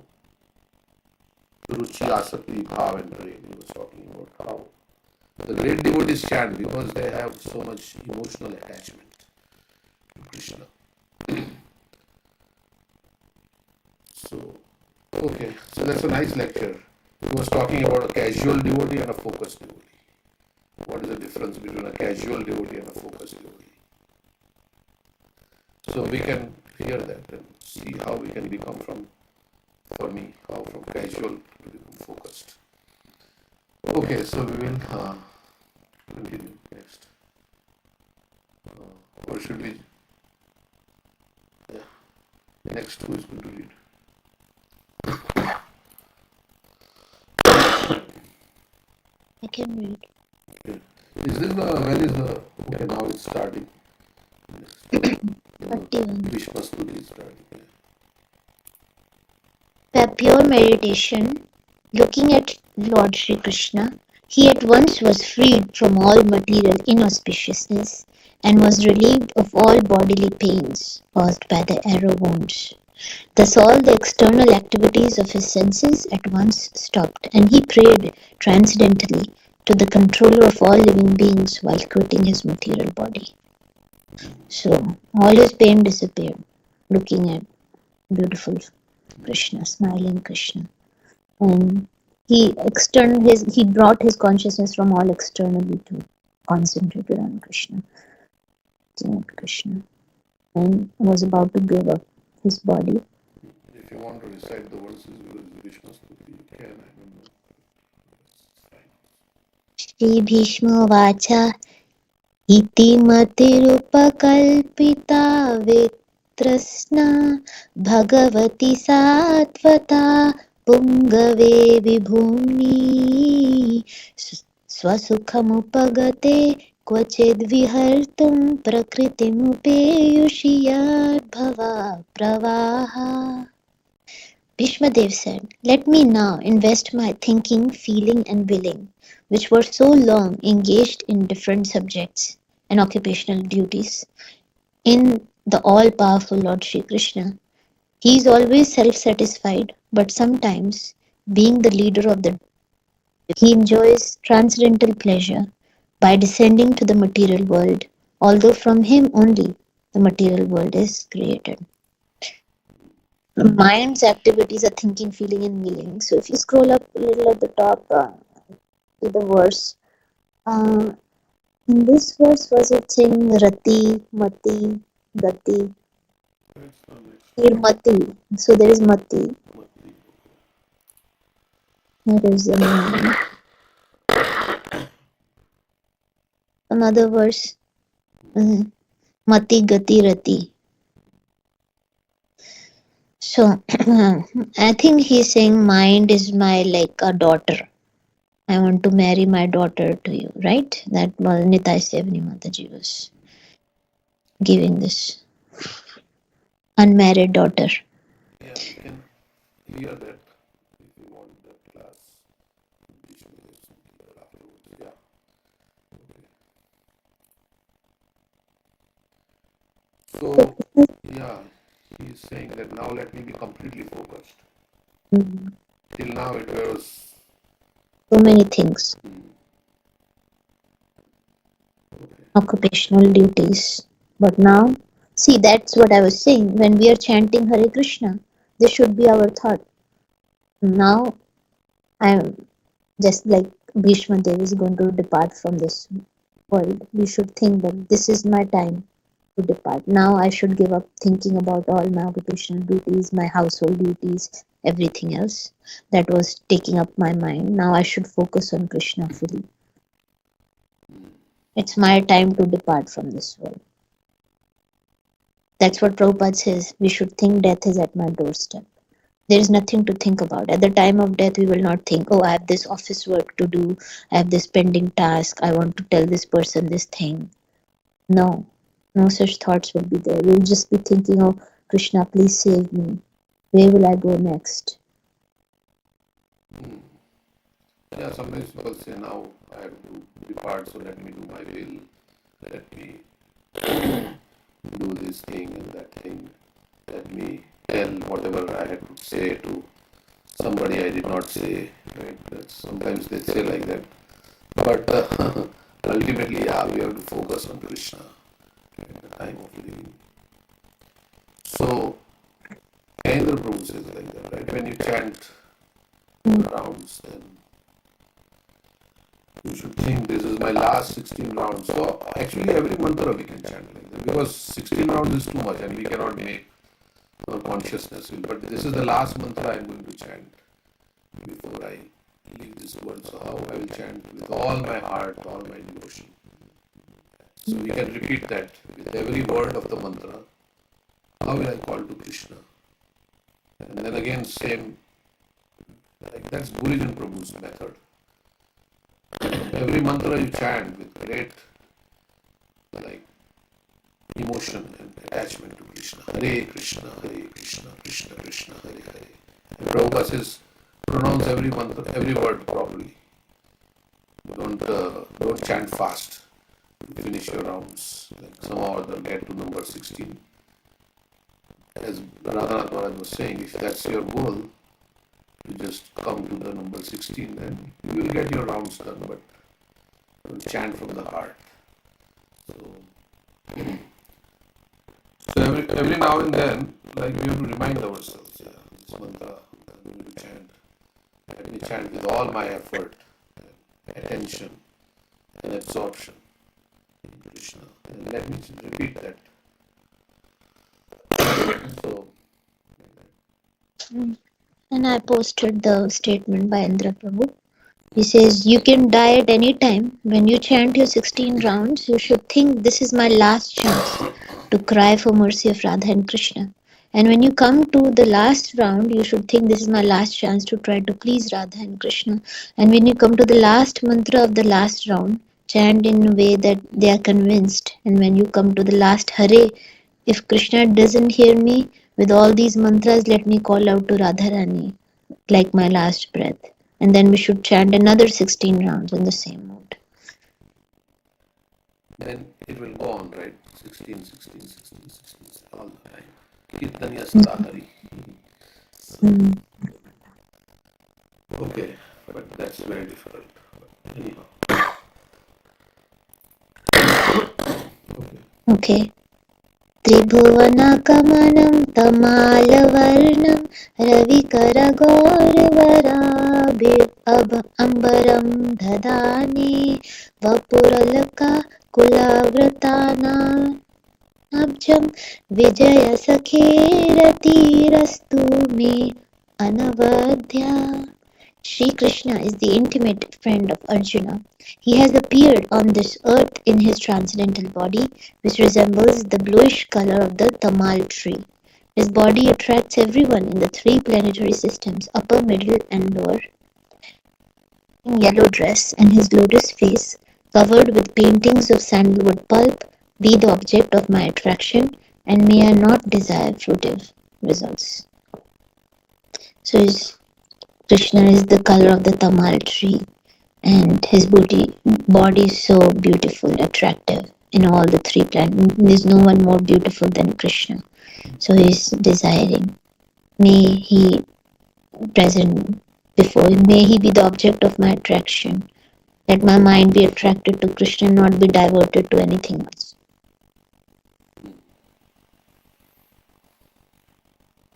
Ruchi, Asakti, Bhav and Prem, he was talking about how the great devotees chant because they have so much emotional attachment to Krishna. So, okay, so that's a nice lecture. He was talking about a casual devotee and a focused devotee. What is the difference between a casual devotee and a focused devotee? So we can hear that and see how we can become for me, how from casual to become focused. Okay, so we will continue next. Or should we? Yeah. Next, who is going to read? I can read. Okay. Is this the, when is the, okay, now it's starting. 31. Vishma Stuti is starting. By pure meditation, looking at Lord Sri Krishna, he at once was freed from all material inauspiciousness and was relieved of all bodily pains caused by the arrow wounds. Thus all the external activities of his senses at once stopped, and he prayed transcendently to the controller of all living beings while quitting his material body. So all his pain disappeared, looking at beautiful Krishna, smiling Krishna. And he brought his consciousness from all externally to concentrated on Krishna, and was about to give up his body. If you want to recite the verses with Vishma Stuti, you can, I don't know. Shri Bhishma Vacha Iti Matirupakalpita Vitrasna Bhagavati Satvata Pungave Vibhumni Swasukhamupagate Kvachid Vihartum Prakritimupeyushiyad Bhava Pravaha. Bhishmadev said, "Let me now invest my thinking, feeling, and willing, which were so long engaged in different subjects and occupational duties, in the all-powerful Lord Sri Krishna. He is always self-satisfied, but sometimes, being the leader of the he enjoys transcendental pleasure by descending to the material world, although from him only the material world is created." The mind's activities are thinking, feeling, and willing. So if you scroll up a little at the top to the verse, in this verse was it saying Rati, Mati, Gati, Mati. So there is Mati. That is the mind. Another verse, Mati, Gati, Rati. So I think he's saying mind is my like a daughter. I want to marry my daughter to you, right? That was Nitai Sevani Mataji was giving this unmarried daughter. Yeah, we can hear that if you want that class. Yeah. So, yeah, he is saying that now let me be completely focused. Till now it was So many things. Occupational duties. But now, see, that's what I was saying. When we are chanting Hare Krishna, this should be our thought. Now, I'm just like Bhishma Dev is going to depart from this world. We should think that this is my time to depart. Now I should give up thinking about all my occupational duties, my household duties, everything else that was taking up my mind. Now I should focus on Krishna fully. It's my time to depart from this world. That's what Prabhupada says. We should think death is at my doorstep. There is nothing to think about. At the time of death, we will not think, oh, I have this office work to do. I have this pending task. I want to tell this person this thing. No, no such thoughts will be there. We'll just be thinking, oh, Krishna, please save me. Where will I go next? Yeah, sometimes people say now I have to depart, so let me do my will, let me do this thing and that thing, let me tell whatever I had to say to somebody I did not say, right? That's, sometimes they say like that. But ultimately, yeah, we have to focus on Krishna at the time of living. So, Kendra Prabhu says like that, right? When you chant rounds, then you should think this is my last 16 rounds. So actually every mantra we can chant like that, because 16 rounds is too much and we cannot make our consciousness. But this is the last mantra I am going to chant before I leave this world. So how I will chant with all my heart, all my devotion. So we can repeat that with every word of the mantra. How will I call to Krishna? And then again same, like that's Gurujan Prabhu's method. Every mantra you chant with great like emotion and attachment to Krishna. Hare Krishna, Krishna Krishna, Hare Hare. And Prabhupada says, pronounce every mantra, every word properly. Don't chant fast to finish your rounds. Like somehow or other get to number 16. As Radhanath Maharaj was saying, if that's your goal, to just come to the number 16, then you will get your rounds done, but don't chant from the heart. So every now and then, like we have to remind ourselves, yeah, this mantra I'm going to chant. Let me chant with all my effort, and attention, and absorption in Krishna. And let me repeat that. So, And I posted the statement by Indra Prabhu. He says, you can die at any time. When you chant your 16 rounds, you should think this is my last chance to cry for mercy of Radha and Krishna. And when you come to the last round, you should think this is my last chance to try to please Radha and Krishna. And when you come to the last mantra of the last round, chant in a way that they are convinced. And when you come to the last Hare, if Krishna doesn't hear me, with all these mantras, let me call out to Radharani, like my last breath. And then we should chant another 16 rounds in the same mode. then it will go on, right? 16, 16, 16, 16, all the time. Kirtaniya Sadahari. Okay, but that's very difficult. But anyhow. Okay. त्रिभुवनकमनं तमालवर्णं रविकरगौरवराभिरम्बरं ददाने वपुरलकाकुलावृतानाब्जं विजयसखेरतिरस्तु may अनवद्या. Sri Krishna is the intimate friend of Arjuna. He has appeared on this earth in his transcendental body, which resembles the bluish color of the tamal tree. His body attracts everyone in the three planetary systems, upper, middle, and lower. In yellow dress and his lotus face, covered with paintings of sandalwood pulp, be the object of my attraction, and may I not desire fruitive results. So Krishna is the color of the tamal tree, and his body is so beautiful, attractive in all the three planets. There's no one more beautiful than Krishna. So he's desiring, may he present before him, may he be the object of my attraction. Let my mind be attracted to Krishna, not be diverted to anything else.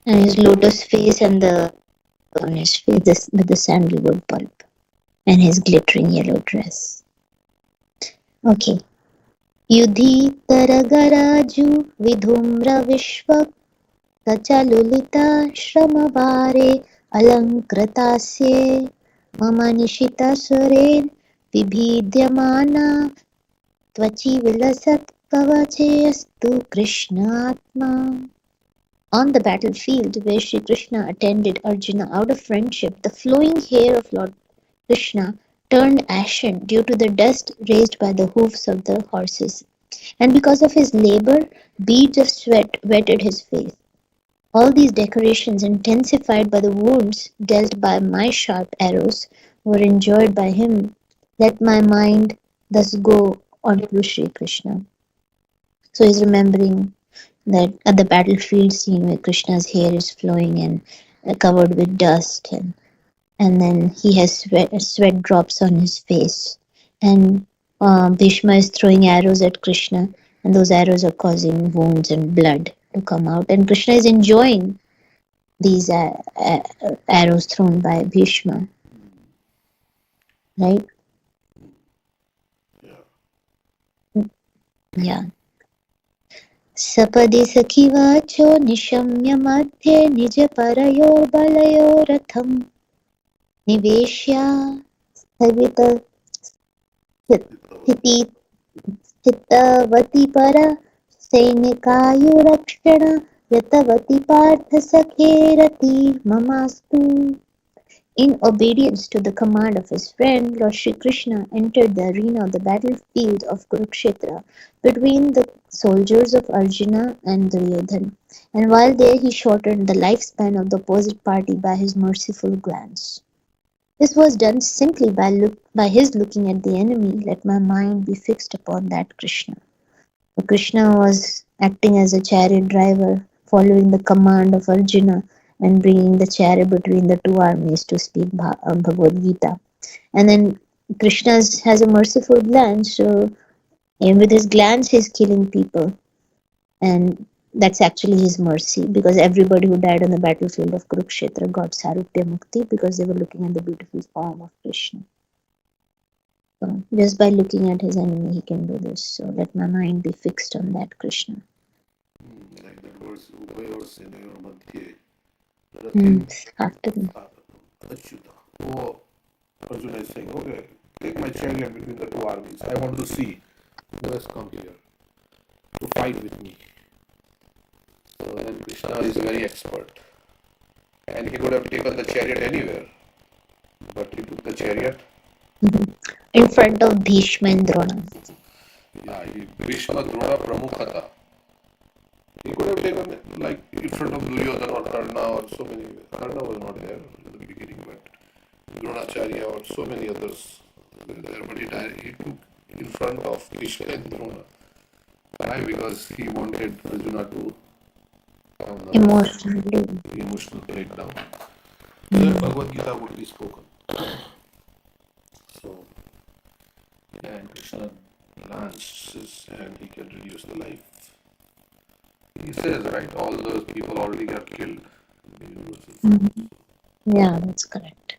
And his lotus face and on his face with the sandalwood pulp and his glittering yellow dress. Okay. Yudhi Taragaraju Vidhumra Vishwa Kachalulita Shramavare Alankratasye Mama Nishita Suren Vibhidyamana Tvachi Vilasat Kavacheyastu Krishnatma. On the battlefield where Sri Krishna attended Arjuna out of friendship, the flowing hair of Lord Krishna turned ashen due to the dust raised by the hoofs of the horses. And because of his labor, beads of sweat wetted his face. All these decorations, intensified by the wounds dealt by my sharp arrows, were enjoyed by him. Let my mind thus go on to Sri Krishna. So he's remembering that at the battlefield scene where Krishna's hair is flowing and covered with dust, and then he has sweat drops on his face, and Bhishma is throwing arrows at Krishna, and those arrows are causing wounds and blood to come out, and Krishna is enjoying these arrows thrown by Bhishma, right? Yeah. Yeah. सपदि सखिवाचो निशम्य मध्ये निजपरयोर्बलयोरथम् निवेश्य स्थिति स्थितवती पर सैनिकायुरक्षण यतवती Partha सखेरति ममास्तु. In obedience to the command of his friend, Lord Shri Krishna entered the arena of the battlefield of Kurukshetra between the soldiers of Arjuna and Duryodhana, and while there he shortened the lifespan of the opposite party by his merciful glance. This was done simply by his looking at the enemy. Let my mind be fixed upon that Krishna. So Krishna was acting as a chariot driver, following the command of Arjuna and bringing the chariot between the two armies to speak Bhagavad Gita. And then Krishna has a merciful glance, so and with his glance he's killing people. And that's actually his mercy, because everybody who died on the battlefield of Kurukshetra got Sarupya Mukti because they were looking at the beautiful form of Krishna. So just by looking at his enemy, he can do this. So let my mind be fixed on that Krishna. Like that verse, Upayor Senayor Madhye, After Achyuta. Oh, Arjuna is saying, okay, take my chariot between the two armies. I want to see who has come here to fight with me. So then Krishna is very expert. And he could have taken the chariot anywhere. But he took the chariot. in front of Bhishma and Drona. Yeah, Bhishma Drona Pramukhata. He could have taken it like in front of Duryodhana or Karna or so many. Karna was not there in the beginning, but Dronacharya or so many others were there. But he took in front of Krishna and Drona. Why? Because he wanted Arjuna to have emotional breakdown. Then Bhagavad Gita would be spoken. So, and Krishna lances and he can reduce the life. He says, right, all those people already got killed. Yeah, that's correct.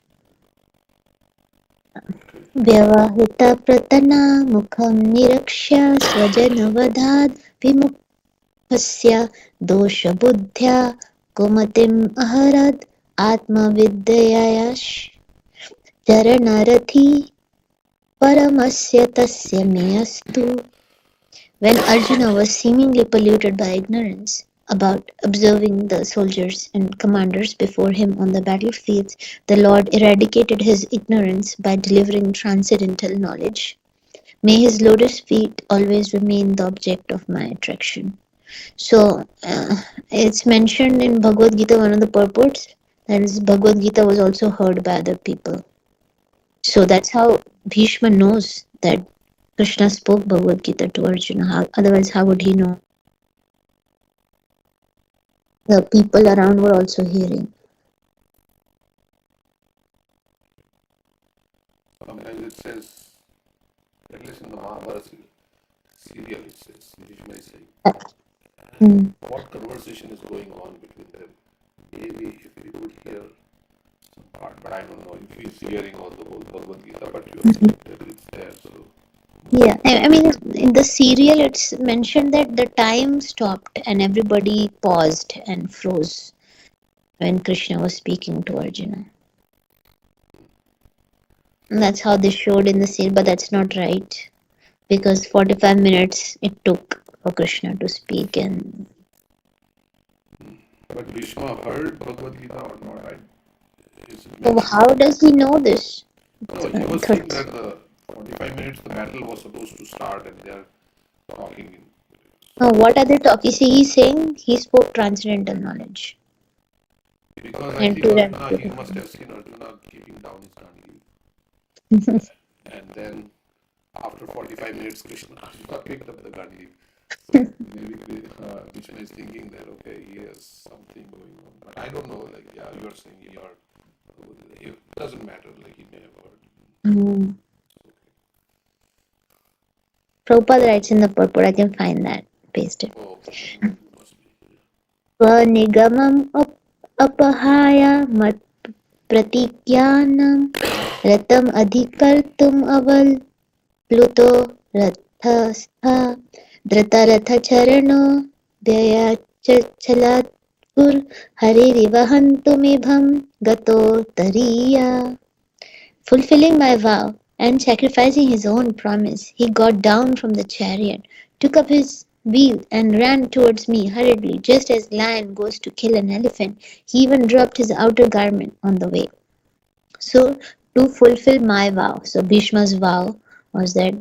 व्यवहृतप्रतना मुखं निरक्ष्य स्वजनवधाद् विमुखस्य दोषबुद्ध्या कुमतिम् अहरत् आत्मविद्ययाश चरणरथी परमस्य तस्य मेऽस्तु. When Arjuna was seemingly polluted by ignorance about observing the soldiers and commanders before him on the battlefields, the Lord eradicated his ignorance by delivering transcendental knowledge. May his lotus feet always remain the object of my attraction. So, it's mentioned in Bhagavad Gita, one of the purports, that is, Bhagavad Gita was also heard by other people. So that's how Bhishma knows that Krishna spoke Bhagavad Gita to Arjuna. Otherwise, how would he know? The people around were also hearing. Sometimes it says, at least in the Mahabharata serial, it says, Bhishma is saying, what conversation is going on between them? Maybe if we could hear some part, but I don't know if he's hearing all the whole Bhagavad Gita, but you are saying that it's there, so. Yeah, I mean, in the serial, it's mentioned that the time stopped and everybody paused and froze when Krishna was speaking to Arjuna. And that's how they showed in the serial, but that's not right, because 45 minutes it took for Krishna to speak. And But Bhishma heard Bhagavad Gita or not? so how does he know this? No, he was saying that the 45 minutes the battle was supposed to start and they are talking. What are they talking? See, he's saying he spoke transcendental knowledge. Because I think Arjuna, he must have seen Arjuna keeping down his Gandhi. And then after 45 minutes, Arjuna picked up the Gandhi. So maybe Krishna is thinking that, okay, he has something going on. But I don't know, like, yeah, you're saying he heard. It doesn't matter, like, he may have heard. Prabhupada writes in the purport, I can find that, paste it. Oh, must be. Swanigamam apahaya प्रतिज्ञानं रथम् अधिकर्तुम् अवप्लुतो रथस्थ धृतरथचरणो व्ययचलात् हरिरिव हन्तुमिभं गतोत्तरीया. Fulfilling my vow and sacrificing his own promise, he got down from the chariot, took up his wheel, and ran towards me hurriedly, just as a lion goes to kill an elephant. He even dropped his outer garment on the way. So, to fulfill my vow, so Bhishma's vow was that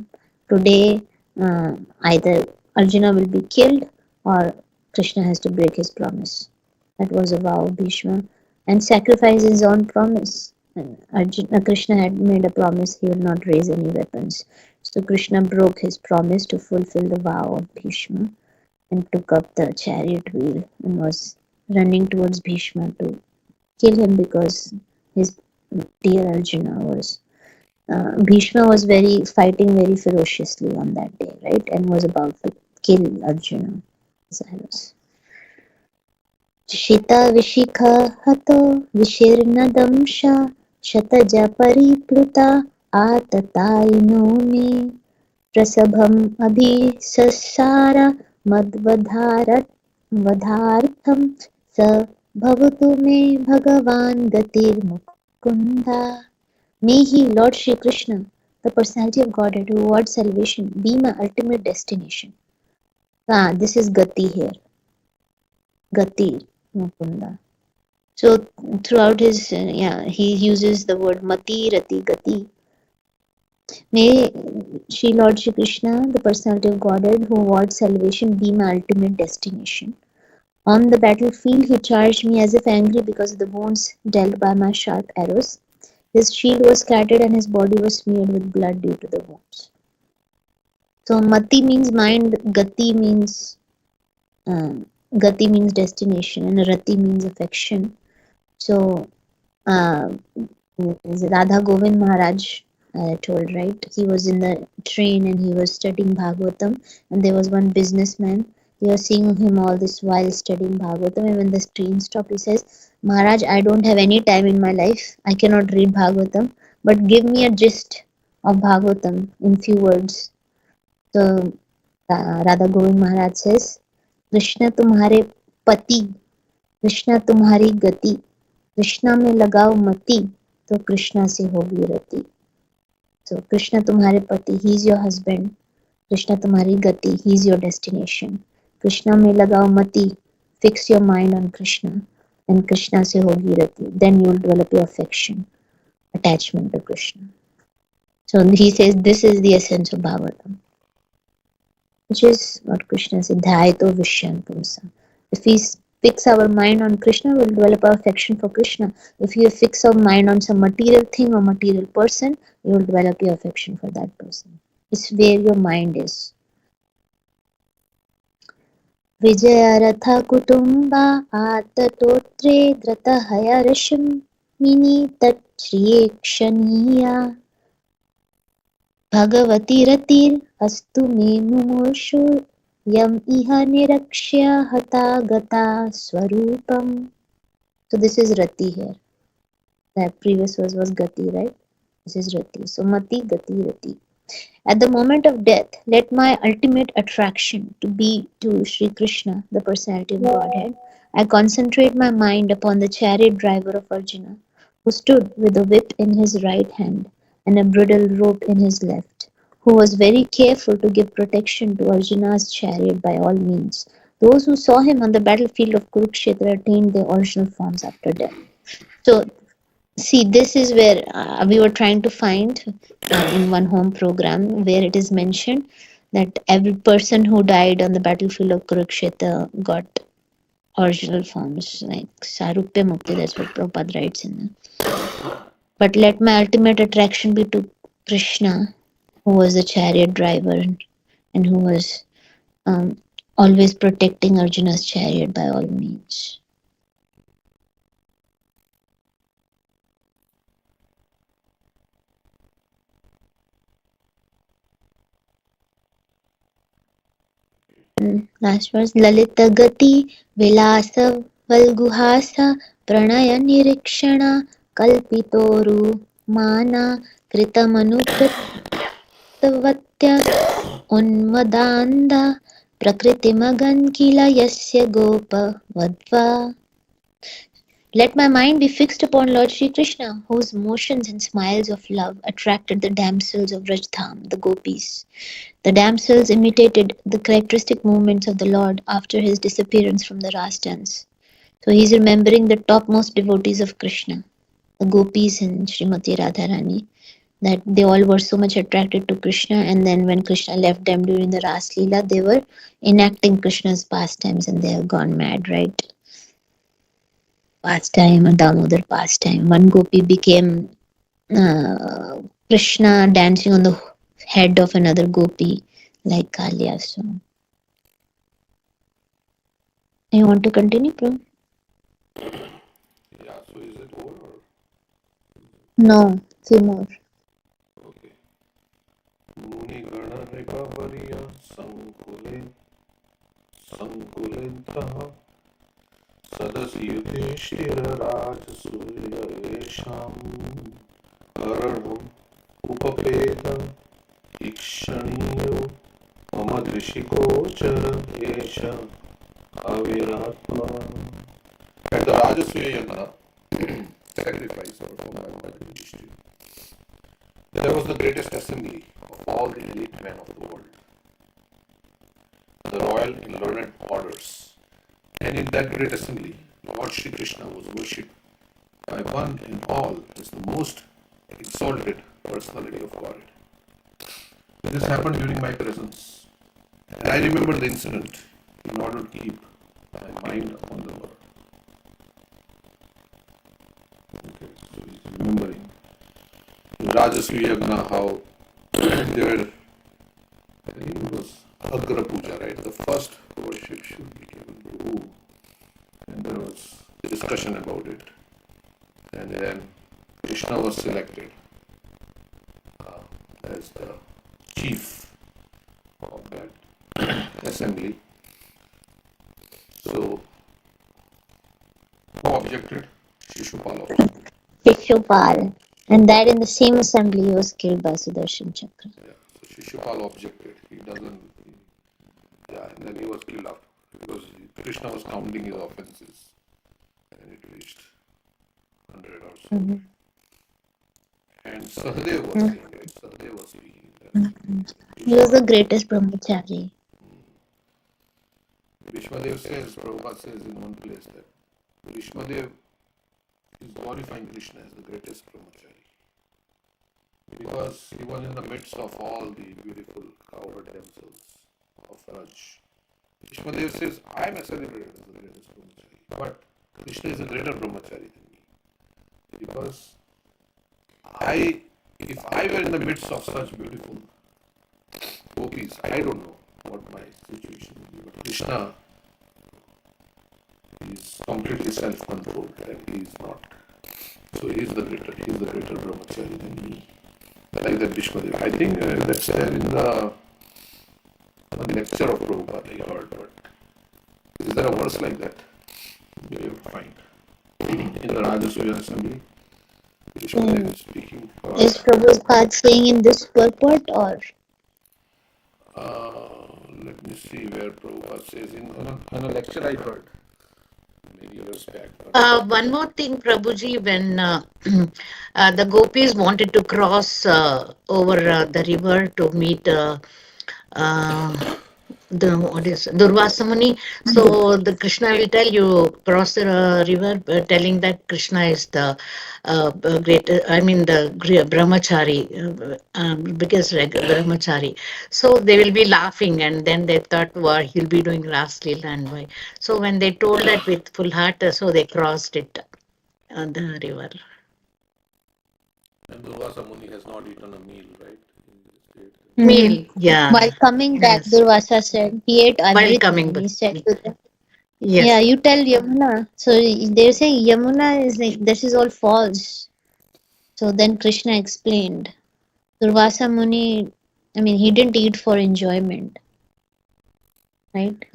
today either Arjuna will be killed or Krishna has to break his promise. That was a vow of Bhishma and sacrifice his own promise. And Krishna had made a promise he will not raise any weapons. So Krishna broke his promise to fulfill the vow of Bhishma and took up the chariot wheel and was running towards Bhishma to kill him because his dear Arjuna was Bhishma was fighting very ferociously on that day, right? And was about to kill Arjuna. Shita Vishikha Hato Vishirnadamsha Shataja Paripluta Atataino me Prasabham Abhisasara Madvadhartham Sa Bhavatu me Bhagavan Gatir Mukunda. May he, Lord Shri Krishna, the personality of Godhead who awards salvation, be my ultimate destination. This is Gati here. Gati, Mukunda. So throughout his, he uses the word Mati, Rati, Gati. May Shri Lord Shri Krishna, the personality of Godhead who awards salvation, be my ultimate destination. On the battlefield, he charged me as if angry because of the wounds dealt by my sharp arrows. His shield was scattered and his body was smeared with blood due to the wounds. So Mati means mind, Gati means destination, and Rati means affection. So Radha Govind Maharaj told, right? He was in the train and he was studying Bhagavatam, and there was one businessman. He was seeing him all this while studying Bhagavatam, and when the train stopped, he says, Maharaj, I don't have any time in my life. I cannot read Bhagavatam, but give me a gist of Bhagavatam in few words. So Radha Govind Maharaj says, Krishna तुम्हारे पति, कृष्णा तुम्हारी गति, कृष्णा में लगाओ मति, तो कृष्णा से होगी रति. So Krishna तुम्हारे पति, he is your husband. Krishna तुम्हारी गति, he is your destination. Krishna में लगाओ मति, fix your mind on Krishna, and Krishna से होगी रति. Then you will develop your affection, attachment to Krishna. So he says this is the essence of Bhagavatam, which is what Krishna said, Dhyayato Vishyan Pumsa. If we fix our mind on Krishna, we'll develop our affection for Krishna. If you fix our mind on some material thing or material person, you will develop your affection for that person. It's where your mind is. Vijayaratha kutumba atatotre dratahayarasham mini tat shriyekshaniya Bhagavati ratir astu me mumurshu yam iha nirakshya hata gata swarupam. So this is Rati here. The previous was Gati, right? This is Rati. So Mati, Gati, Rati. At the moment of death, let my ultimate attraction to be to Sri Krishna, the personality of Godhead. I concentrate my mind upon the chariot driver of Arjuna, who stood with a whip in his right hand and a bridle rope in his left, who was very careful to give protection to Arjuna's chariot by all means. Those who saw him on the battlefield of Kurukshetra attained their original forms after death. So, see, this is where we were trying to find in one home program where it is mentioned that every person who died on the battlefield of Kurukshetra got original forms like Sarupya Mukti. That's what Prabhupada writes in there. But let my ultimate attraction be to Krishna, who was the chariot driver and who was always protecting Arjuna's chariot by all means. Last verse. Lalita Gati Vilasa Valguhasa Pranaya Nirikshana कल्पितोरु माना कृतमनुकृतवत्य उन्मदान्धा प्रकृतिमगन् किल यस्य गोपवद्वा. Let my mind be fixed upon Lord Sri Krishna, whose motions and smiles of love attracted the damsels of Rajdham, the gopis. The damsels imitated the characteristic movements of the Lord after his disappearance from the Ras dance. So he is remembering the topmost devotees of Krishna, the gopis and Srimati Radharani, that they all were so much attracted to Krishna, and then when Krishna left them during the Ras Leela, they were enacting Krishna's pastimes and they have gone mad, right? Pastime, a Damodar pastime. One gopi became Krishna dancing on the head of another gopi like Kalia. So, you want to continue, Prabhu? Yeah, so is it over or? No, few more. Okay. Munigana Nripavariya Sankulintah Sadasi Yudhishthira Rajasuya Esham Karanam Upapeta Ikshaniyo Mamadrishikochara Esha Aviratma. At the Rajasuya Yagna, sacrifice performed by Yudhishthira, there was the greatest assembly of all the elite men of the world, the royal and learned orders. And in that great assembly, Lord Shri Krishna was worshipped by one and all as the most exalted personality of God. This happened during my presence, and I remember the incident in order to keep my mind upon the Lord. Okay, so he's remembering Rajasvi Yagna, how they were, I think it was Agra Puja, right? The first worship should be given to who? And there was discussion about it. And then Krishna was selected as the chief of that assembly. So, who objected? Shishupal objected. Shishupal. And that in the same assembly he was killed by Sudarshan Chakra. Yeah. So Shishupal objected. Yeah, and then he was killed up because Krishna was counting his offenses and it reached 100 or so. Mm-hmm. And Sahadev was saying, right? Sahadev was speaking. He was the greatest brahmachari. Vishmadev says, Prabhupada says in one place that Vishmadev is glorifying Krishna as the greatest brahmachari because he was in the midst of all the beautiful cowherd damsels of Raj. Vishmadev says, I am celebrated as the greatest brahmachari, but Krishna is a greater brahmachari than me because if I were in the midst of such beautiful gopis, I don't know what my situation would be, but Krishna is completely self-controlled and he is not. So he is the greater brahmachari than me. Like that Vishmadev. I think that's there in the lecture of Prabhupada I heard, but is there a verse like that? You have to find. In the Rajasuya assembly, Vishmadev is speaking. Is Prabhupada saying in this purport or? Let me see where Prabhupada says in a lecture I heard many years back. One more thing, Prabhuji, when the gopis wanted to cross over the river to meet Durvasa Muni. So the Krishna will tell you cross the river, telling that Krishna is the great. I mean the brahmachari, biggest brahmachari. So they will be laughing, and then they thought, "Wow, he'll be doing Ras Leela and why?" So when they told that with full heart, so they crossed it on the river. And Durvasa Muni has not eaten a meal, right? Meal, yeah. While coming back, Yes. Durvasa said he ate While everything. coming He back. said to them, Yes. yeah, you tell Yamuna. So they're saying Yamuna is like, this is all false. So then Krishna explained. Durvasa Muni, I mean, he didn't eat for enjoyment. Right?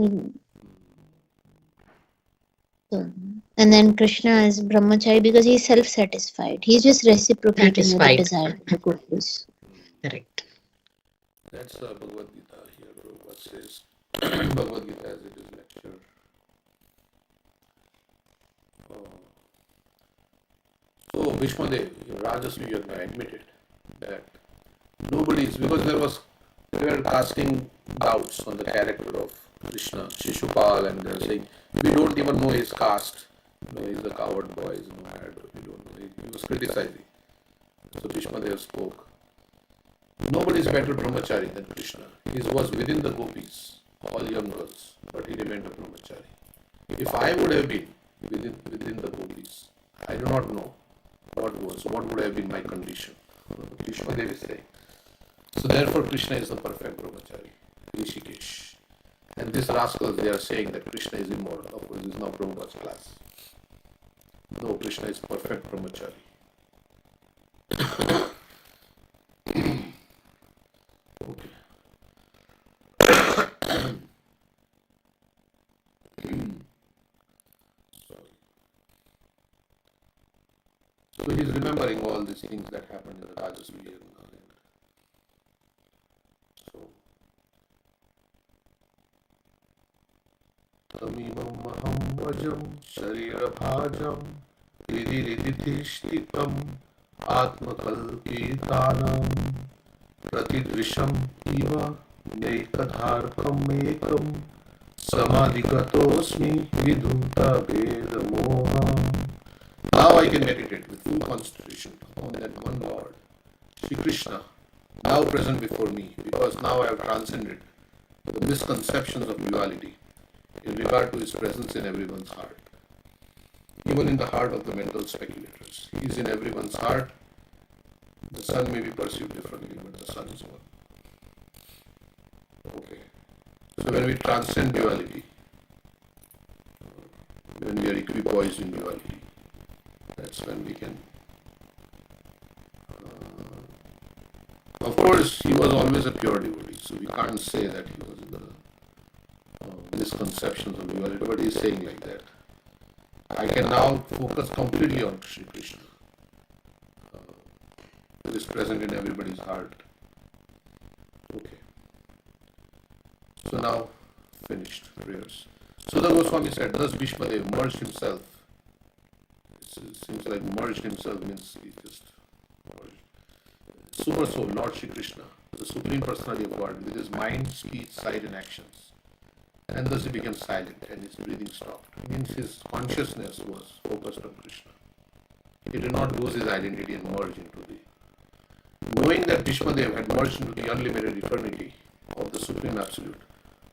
So, and then Krishna is brahmachari because he's self-satisfied. He's just reciprocating with the Satisfied. desire of the gopis. Correct. That's Bhagavad Gita here. Prabhupada says Bhagavad Gita as it is lecture. So Bhishmadev, Rajasvi Yajna admitted that nobody is, because they were casting doubts on the character of Krishna, Shishupal, and they're saying we don't even know his caste. No, he's a coward boy, he's no mad. We don't know. He was criticizing. So Bhishmadev spoke. Nobody is better brahmachari than Krishna. He was within the gopis, all young girls, but he remained a brahmachari. If I would have been within the gopis, I do not know what would have been my condition. Vishwadev is saying. So therefore Krishna is the perfect brahmachari, Rishikesh. And these rascals, they are saying that Krishna is immoral. Of course, this is now Prabhupada's class. No, Krishna is perfect brahmachari. Okay. So he's remembering all these things that happened in the Rajasvi. So, Tamimam maham vajam sharirabhajam ridirididishtikam atmakalpitanam pratidrisham iva nekadharkam ekam samadhigatosmi vidhuta vedamoham. Now I can meditate with full concentration upon that one Lord, Sri Krishna, now present before me, because now I have transcended the misconceptions of duality in regard to his presence in everyone's heart, even in the heart of the mental speculators. He is in everyone's heart. The sun may be perceived differently, but the sun is one. Okay. So when we transcend duality, when we are equipoised in duality, that's when we can. Of course, he was always a pure devotee, so we can't say that he was in the misconceptions of duality, but he's saying like that. I can now focus completely on Sri Krishna, who is present in everybody's heart. Okay. So now, finished prayers. So the Goswami said, thus Bhishmadev merged himself. It seems like merged himself means he just merged. Super soul, Lord Shri Krishna, the Supreme Personality of God, with his mind, speech, sight, and actions. And thus he became silent and his breathing stopped. It means his consciousness was focused on Krishna. He did not lose his identity and merge into the. Knowing that Bhishmadev had merged into the unlimited eternity of the Supreme Absolute,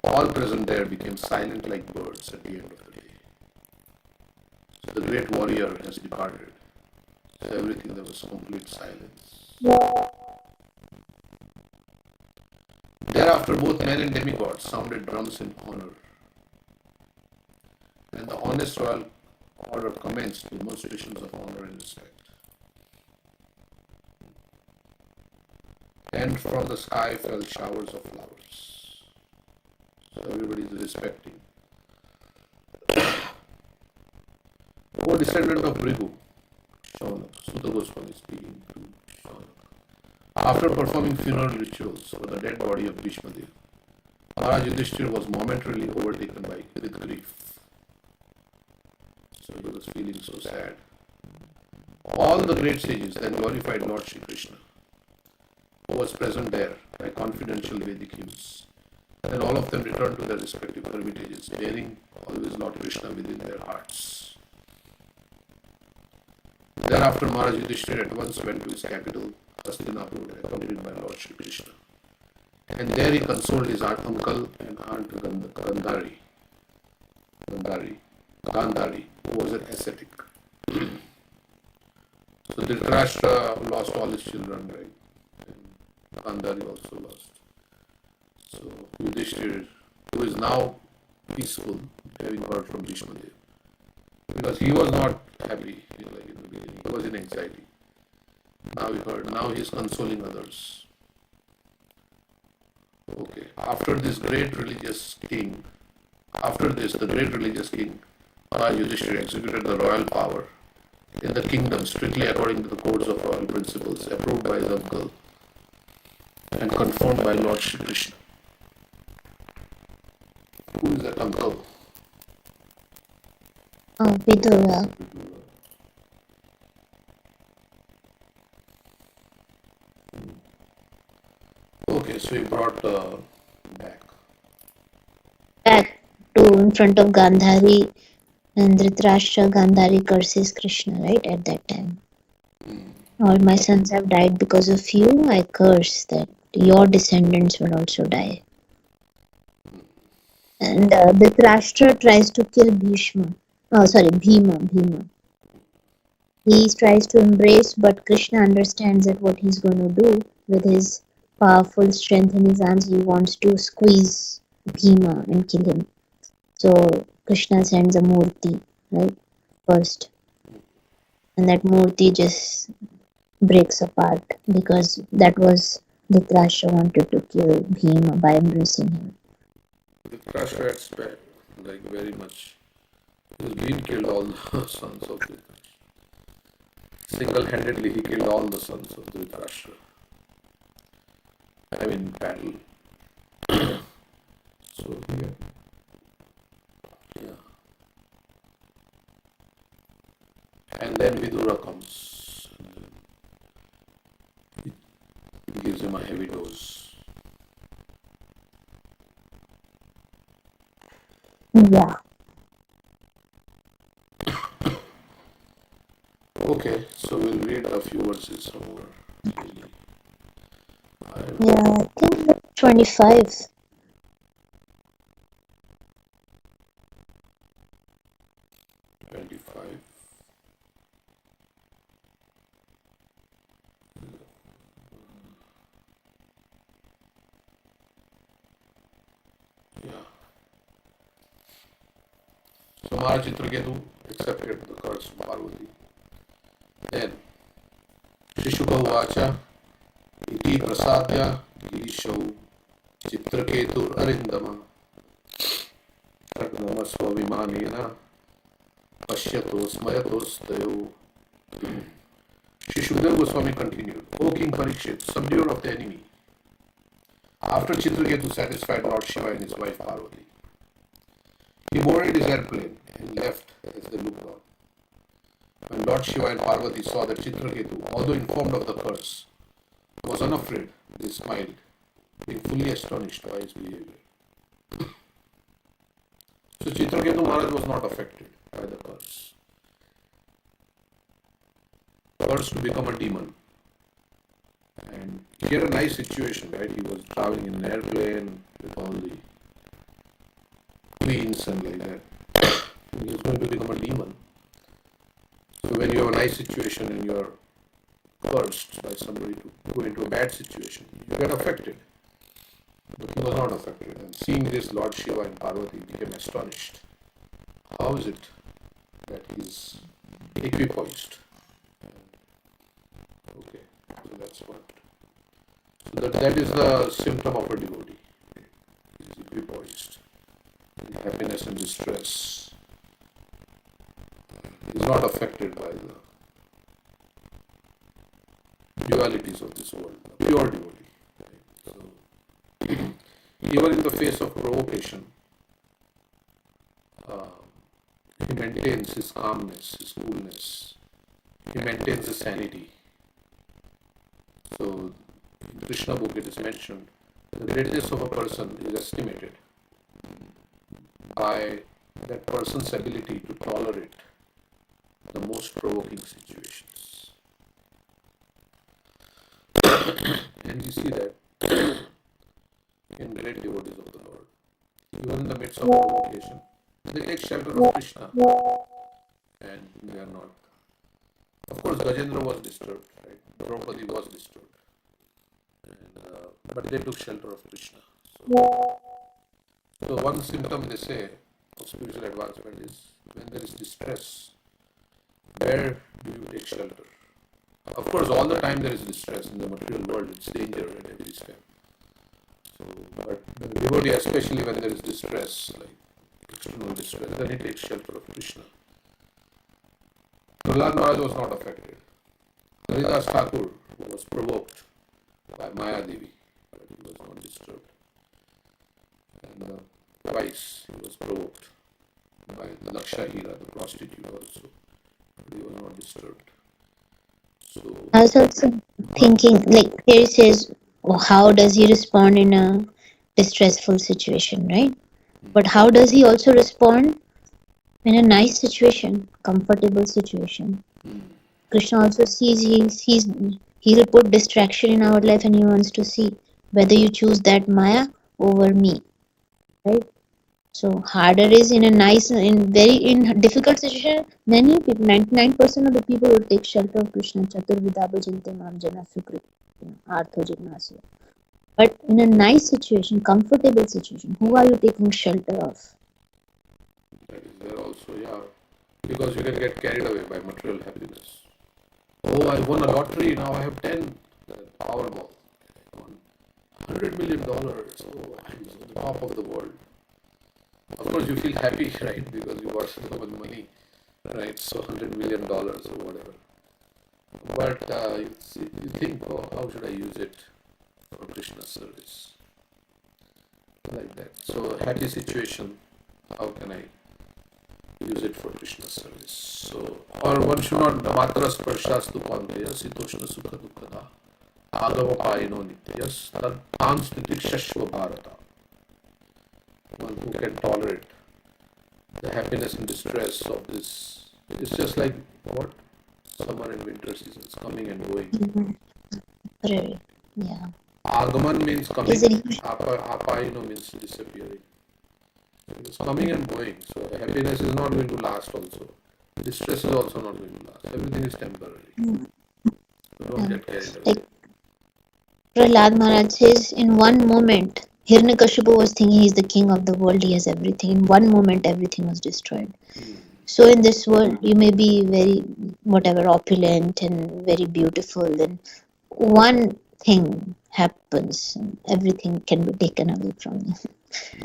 all present there became silent like birds at the end of the day. So the great warrior has departed. So everything, there was complete silence. Thereafter, both men and demigods sounded drums in honor, and the honest royal order commenced demonstrations of honor and respect. And from the sky fell showers of flowers. So everybody is respecting. O descendant of Bhrigu, Shaunak, Sutta Goswami speaking to Shaunak. After performing funeral rituals for the dead body of Bhishmadev, Maharaj Yudhishthira was momentarily overtaken with grief. So he was feeling so sad. All the great sages then glorified Lord Shri Krishna, who was present there by confidential Vedic hymns. Then all of them returned to their respective hermitages, bearing always Lord Krishna within their hearts. Thereafter, Maharaj Yudhishthira at once went to his capital, Hastinapur, accompanied by Lord Shri Krishna. And there he consoled his uncle and aunt Gandhari, who was an ascetic. So Dhritarashtra lost all his children, right? And Gandhari also lost. So Yudhishthira, who is now peaceful, having heard from Bhishmadev, because he was not happy, like in the beginning, he was in anxiety. Now he heard, now he is consoling others. Okay, after this, the great religious king Yudhishthira executed the royal power in the kingdom strictly according to the codes of royal principles approved by his uncle and confirmed by Lord Shri Krishna. Who is that uncle? Vidura. Okay, so he brought back. Back to in front of Gandhari, and Dhritarashtra Gandhari curses Krishna, right, at that time. All my sons have died because of you. I curse that your descendants will also die. And Dhritarashtra tries to kill Bhishma. Oh, sorry, Bhima. He tries to embrace, but Krishna understands that what he's going to do with his powerful strength in his arms, he wants to squeeze Bhima and kill him. So Krishna sends a murti, right, first. And that murti just breaks apart because that was Dhritarashtra wanted to kill Bhima by embracing him. Dhritarashtra had spent like very much. Because Bhim killed all the sons of Dhritarashtra. Single-handedly he killed all the sons of Dhritarashtra. I mean battle. So yeah. And then Vidura comes. He gives him a heavy dose. Yeah. Okay, so we'll read a few verses somewhere. Yeah, I think 25. Yeah. So Mara Chitraketu accepted the curse of Parvati. Then Shishuka Vacha Iti Prasadya Gishau Chitraketur Arindama Ragnamasva Vimanena Pashyatos Mayatos Dayo. Shishudeva Goswami continued, O King Parikshit, subduer of the enemy. After Chitraketu satisfied Lord Shiva and his wife Parvati, he boarded his airplane and left as they looked on. When Lord Shiva and Parvati saw that Chitraketu, although informed of the curse, was unafraid, they smiled, being fully astonished by his behavior. So Chitraketu Maharaj was not affected by the curse. Curse to become a demon. And he had a nice situation, right? He was traveling in an airplane with all the queens and like that. He was going to become a demon. So when you have a nice situation and you are cursed by somebody to go into a bad situation, you get affected. But he was not affected. And seeing this, Lord Shiva and Parvati became astonished. How is it that he is equipoised? Okay, so that's what. So that is the symptom of a devotee. He is equipoised. In happiness and distress. He is not affected by the dualities of this world. A pure devotee. Right? So, even in the face of provocation, he maintains his calmness, his coolness. He maintains his sanity. So, in Krishna book it is mentioned, the greatness of a person is estimated by that person's ability to tolerate the most provoking situations. And you see that in great devotees of the Lord. Even in the midst of provocation, they take shelter of Krishna and they are not. Of course, Gajendra was disturbed, right? Draupadi was disturbed. But they took shelter of Krishna. So one symptom they say of spiritual advancement is when there is distress, where do you take shelter? Of course, all the time there is distress in the material world, it's danger at every step. So, but the devotee, especially when there is distress, like external distress, then he takes shelter of Krishna. Prahlad Maharaj was not affected. Haridas Thakur was provoked by Maya Devi, but he was not disturbed. And twice he was provoked by Laksha Hira, the prostitute also, but he was not disturbed. So, I was also thinking, like here it says, oh, how does he respond in a distressful situation, right? But how does he also respond in a nice situation, comfortable situation? Krishna also he will put distraction in our life and he wants to see whether you choose that Maya over me, right? So harder is in a nice, in difficult situation. Many people, 99% of the people will take shelter of Krishna. Chaturvidha bhajante mam jana sukrit, artho jignasya. But in a nice situation, comfortable situation, who are you taking shelter of? that is there also, yeah. Because you can get carried away by material happiness. Oh, I won a lottery, now I have 10. Powerball. I won $100 million. Oh, I'm on the top of the world. Of course, you feel happy, right? Because you got so much money, right? So $100 million or whatever. But you think, oh, how should I use it for Krishna service? Like that. So, happy situation, how can I use it for Krishna service? So, or one should not matras parshastu panteya sitoshna sukha dukkada agava paino nityas tad tanstitikshashva bharata. One who can tolerate the happiness and distress of this. It's just like what? Summer and winter seasons coming and going. Right. Yeah. Agaman means coming, Is it apaino means disappearing. It's coming and going. So happiness is not going to last also. Distress is also not going to last. Everything is temporary. So don't get carried away. like Prahlad Maharaj says, in one moment, Hiranyakashipu was thinking he's the king of the world, he has everything. In one moment, everything was destroyed. So in this world, you may be very, whatever, opulent and very beautiful. Then one thing happens, and everything can be taken away from you.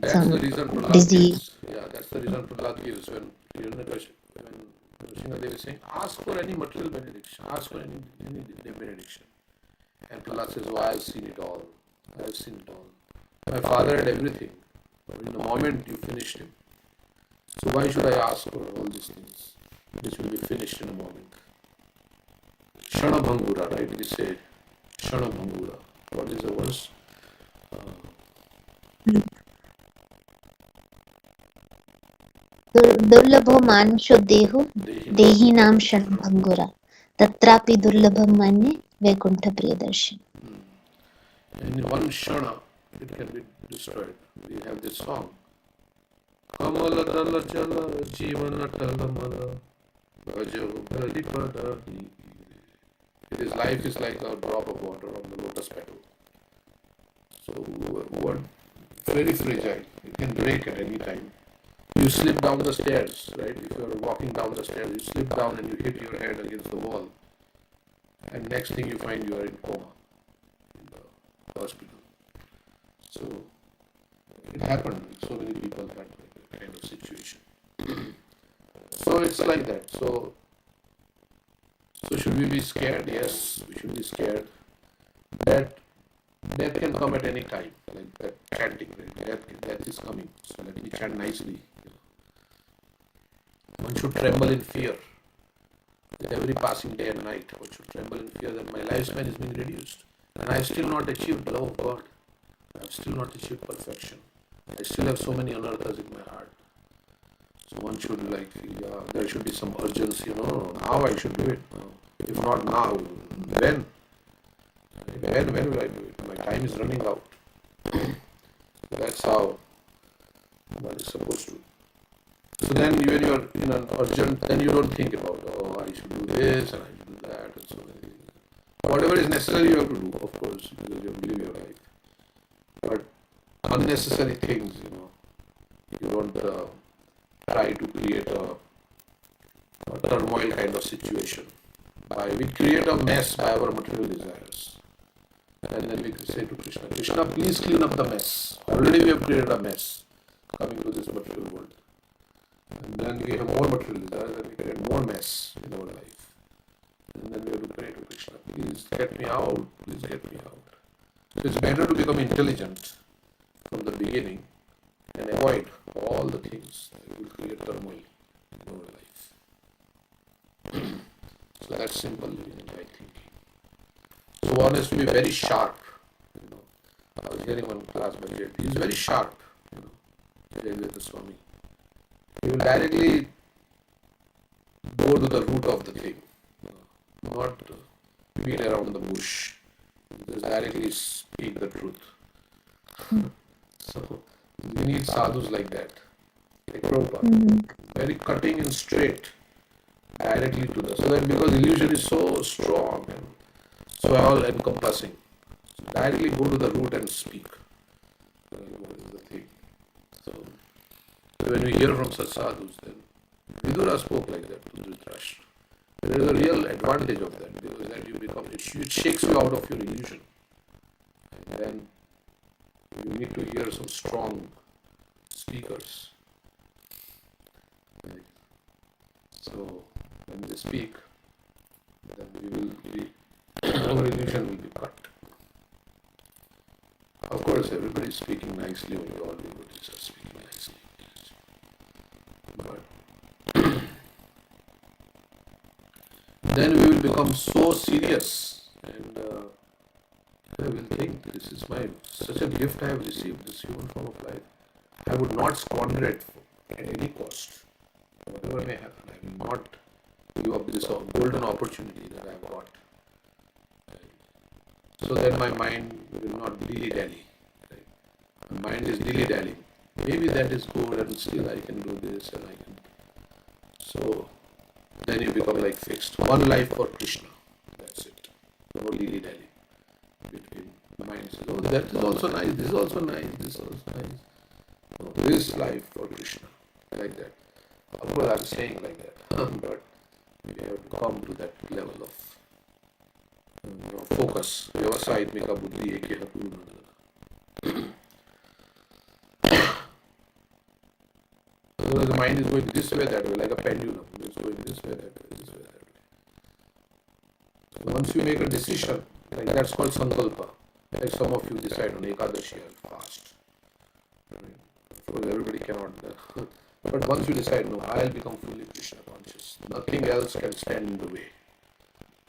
That's Some the reason Prahlad disease. gives. Yeah, that's the reason Prahlad gives when Nrsimhadev is saying, ask for any material benediction, ask for any benediction. And Prahlad says, oh, I have seen it all. I have seen it all. My father had everything, but in the moment you finished him. So why should I ask for all these things, which will be finished in a moment? Shana Bhangura, right? We say Shana Bhangura. What is the verse? दुर्लभो मानुषो देहो देही नाम क्षणभंगुरा तत्रापि दुर्लभम मान्ये Vaikuntha Priyadarshan. In one Shana, it can be destroyed. We have this song. Kamala Dala Jala Jivana Talamala Bhajo Bharipada. His life is like a drop of water on the lotus petal. So, what? Very fragile. It can break at any time. You slip down the stairs, right? If you are walking down the stairs, you slip down and you hit your head against the wall. And next thing you find you are in coma in the hospital. So, it happened. So many people had that kind of situation. So it's like that. So should we be scared? Yes, we should be scared. That death can come at any time. Like that chanting, right? Death is coming. So let me chant nicely. One should tremble in fear. With every passing day and night, one should tremble in fear that my lifespan is being reduced. And I have still not achieved the love of God. I have still not achieved perfection. I still have so many anarthas in my heart. So one should feel, there should be some urgency, now I should do it. If not now, when? When will I do it? My time is running out. That's how one is supposed to. So then when you are in an urgent, then you don't think about, oh, I should do this and I should do that and so many things. Whatever is necessary you have to do, of course, because you have to live your life. But unnecessary things, you don't try to create a turmoil kind of situation. We create a mess by our material desires. And then we say to Krishna, Krishna, please clean up the mess. Already we have created a mess coming to this material world. And then we have more material desires and we create more mess in our life. And then we have to pray to Krishna, please get me out, please get me out. So it's better to become intelligent from the beginning and avoid all the things that will create turmoil in our life. So that's simple in my thinking. So one has to be very sharp. I was hearing one class by Japa. He's very sharp. Jayalalitha Swami. He will directly go to the root of the thing, not beat around the bush. Just directly speak the truth. So we need sadhus like that, like Prabhupada, very cutting and straight, directly to the. So that because illusion is so strong and so all encompassing, so directly go to the root and speak. What is the thing? So when we hear from such sadhus, then Vidura spoke like that to Dhritarashtra. There is a real advantage of that because that you become it shakes you out of your illusion, and then you need to hear some strong speakers. So when they speak, then we will be our illusion will be cut. Of course, everybody is speaking nicely when all devotees are speaking nicely. But then we will become so serious and I will think this is my such a gift I have received, this human form of life. I would not squander it at any cost. Whatever may happen, I will not give up this golden opportunity that I have got. So that my mind will not dilly-dally. Right? My mind is dilly-dallying. Maybe that is good and still I can do this and I can. So then you become like fixed. One life for Krishna. That's it. No dilly-dally. Between the mind says, oh, that is also nice, this is also nice, this is also nice. No, this life for Krishna. Like that. Of course, I'm saying like that. But we have to come to that level of focus. Vyavasayitmika buddhi ekeha purna. Otherwise, the mind is going this way, that way, like a pendulum. It's going this way, that way, this way, that way. So once you make a decision, like that's called sankalpa. Like some of you decide on Ekadashi and fast. Of course, everybody cannot. But once you decide, no, I'll become fully Krishna conscious. Nothing else can stand in the way.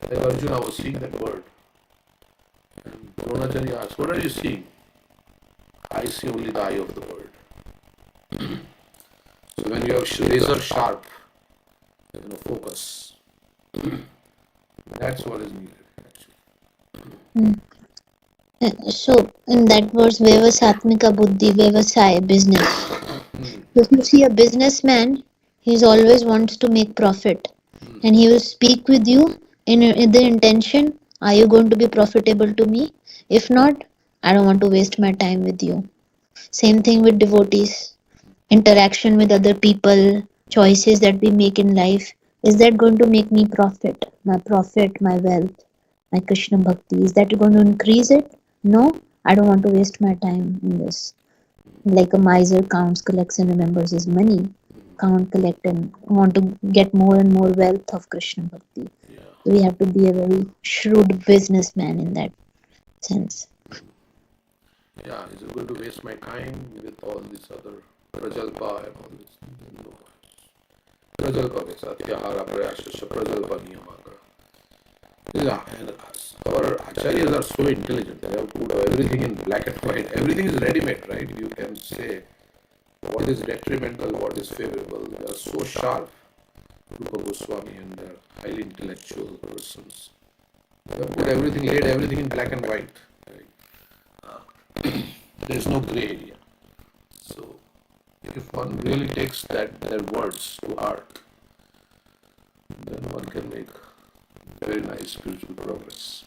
Like Arjuna was seeing that bird. And Dronacharya asked, what are you seeing? I see only the eye of the bird. So when you have razor sharp, focus, that's what is needed actually. So in that verse, Vyavasatmika buddhi, Vyavasaya, business. If you see a businessman, he always wants to make profit, and he will speak with you in the intention, are you going to be profitable to me? If not, I don't want to waste my time with you. Same thing with devotees. Interaction with other people, choices that we make in life, is that going to make me profit, my wealth, my Krishna bhakti? Is that going to increase it? No, I don't want to waste my time in this. Like a miser counts, collects and remembers his money, count, collect and want to get more and more wealth of Krishna bhakti. So we have to be a very shrewd businessman in that sense. Yeah, is it going to waste my time with all this other prajalpa and all this? No. Prajalpa is satyahara prayasya prajalpa niyamaka. Yeah, and our acharyas are so intelligent. They have put everything in black and white. Everything is ready-made, right? You can say what is detrimental, what is favorable. They are so sharp. Rupa Goswami and they are highly intellectual persons. They have put everything, laid everything in black and white. Right? There is no gray area. So, if one really takes their words to heart, then one can make very nice spiritual progress.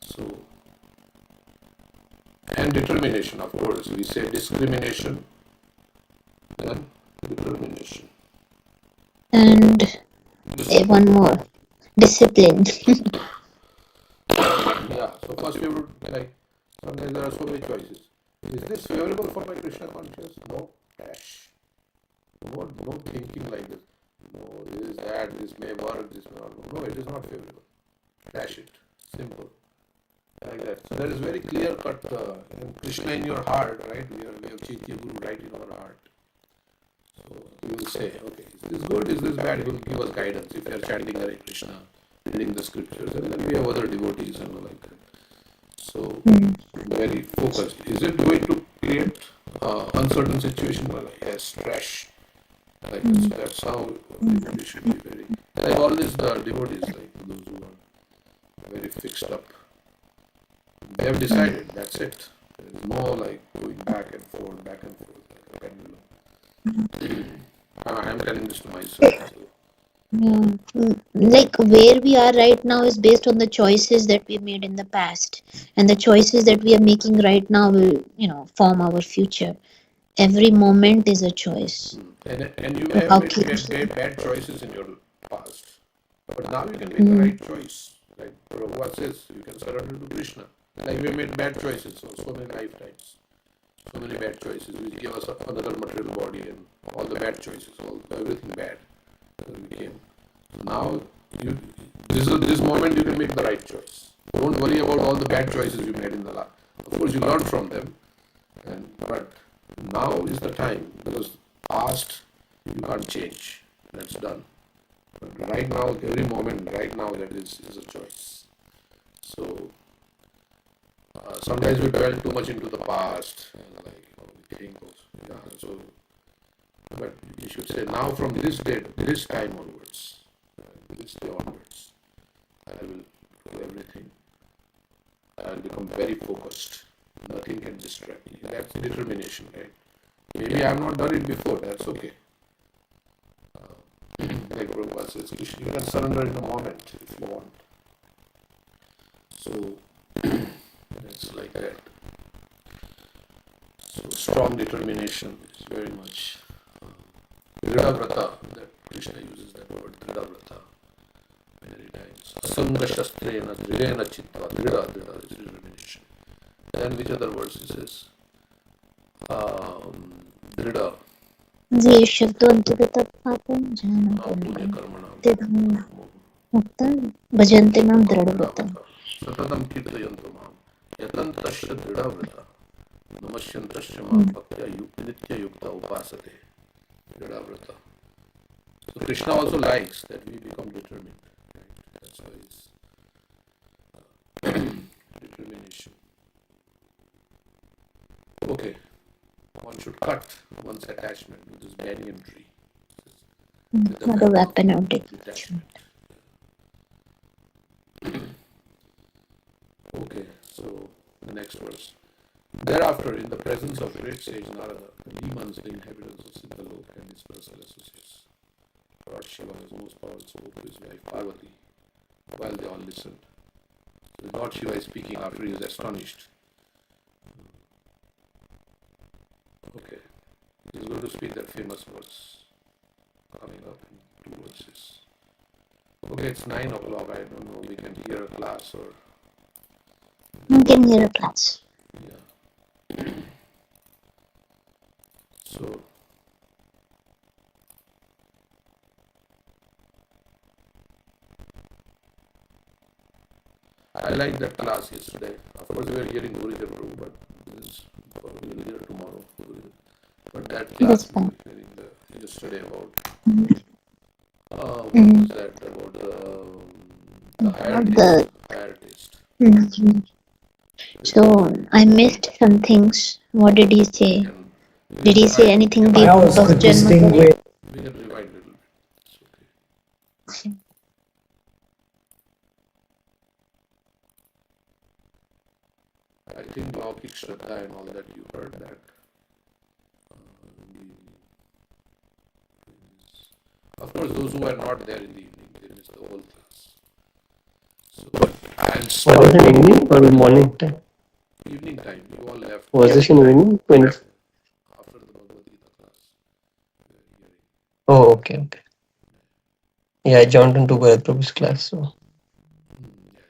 So, and determination, of course. We say discrimination, then determination. And one more, discipline. Yeah, so first we would sometimes there are so many choices. Is this favorable for my Krishna consciousness? No, dash. No thinking like this. No, this, that, this may work, this may not work. No, it is not favorable. Dash it. Simple. Like that. So there is very clear cut. And Krishna in your heart, right? We have Chaitya Guru right in our heart. So you will say, okay, is this good? Is this bad? He will give us guidance if you are chanting Hare Krishna, reading the scriptures, and then we have other devotees and all like that. So very focused. Is it going to create uncertain situation? Well, yes, trash. Like this. That's how we should be very. Like all these devotees, like those who are very fixed up. They have decided. That's it. There is no like going back and forth, like a pendulum. I'm telling this to myself. So. Yeah. Like where we are right now is based on the choices that we made in the past, and the choices that we are making right now will, form our future. Every moment is a choice. And you So may how have made bad choices in your past, but now you can make the right choice. Like Prabhupada says, you can surrender to Krishna. Like we made bad choices so many lifetimes, so many bad choices which gave us another material body and all the bad choices, everything bad we came. Now you this moment you can make the right choice. Don't worry about all the bad choices you made in the last. Of course, you learn from them, but now is the time because past you can't change. That's done. But right now, every moment, right now, that is a choice. So sometimes we dwell too much into the past, and we think, so. But you should say now from this date, this time onwards, this day onwards, I will do everything. I'll become very focused. Nothing can distract me. That's determination, right? Maybe I have not done it before. That's okay. Like Prabhupada says, you can surrender in a moment if you want. So it's like that. So strong determination is very much Drida Vrata, that Krishna uses that word Drida Vrata many times. Asanga Shastrena, Dridena Chitta, Drida is determination. Then which other words he says? Drida. ये शब्दों अंतर्गत पापं Punya karmana. मुक्तं भजन्ते मां दृढव्रतं. Satatam kirtayantu mam. Yatantasya drida vrata. Namasyantasya mam bhaktya nitya yukta upasate. Drida vrata. So Krishna also likes that we become determined. Right? That's why it's determination. Okay. One should cut one's attachment with this banyan tree. Not a weapon of detachment. Okay, so the next verse. Thereafter, in the presence of great sage Narada, the demons, the inhabitants of Siddhalok and his personal associates, Lord Shiva, his most powerful, spoke to his wife Parvati, while they all listened. So Lord Shiva is speaking after he is astonished. Okay, he is going to speak that famous verse coming up in 2 verses. Okay, it's 9 o'clock. I don't know. We can hear a class or. You can hear a class. Yeah. So. I like that class yesterday. Of course, we are hearing Guridev Prabhu, but we will hear tomorrow. But that class we were hearing yesterday about. What was that about the higher taste? So I missed some things. What did he say? Did he say anything deep? How could distinguish? We can rewind a little bit. It's okay. I think Laukik Shraddha and all that you heard that. Of course, those who are not there in the evening, they miss the whole class. So, Was it in evening or morning time? Evening time, you all left. Was this in evening? After the Bhagavad Gita class. Oh, okay. Yeah, I joined into Bharat Prabhu's class. So. Yeah,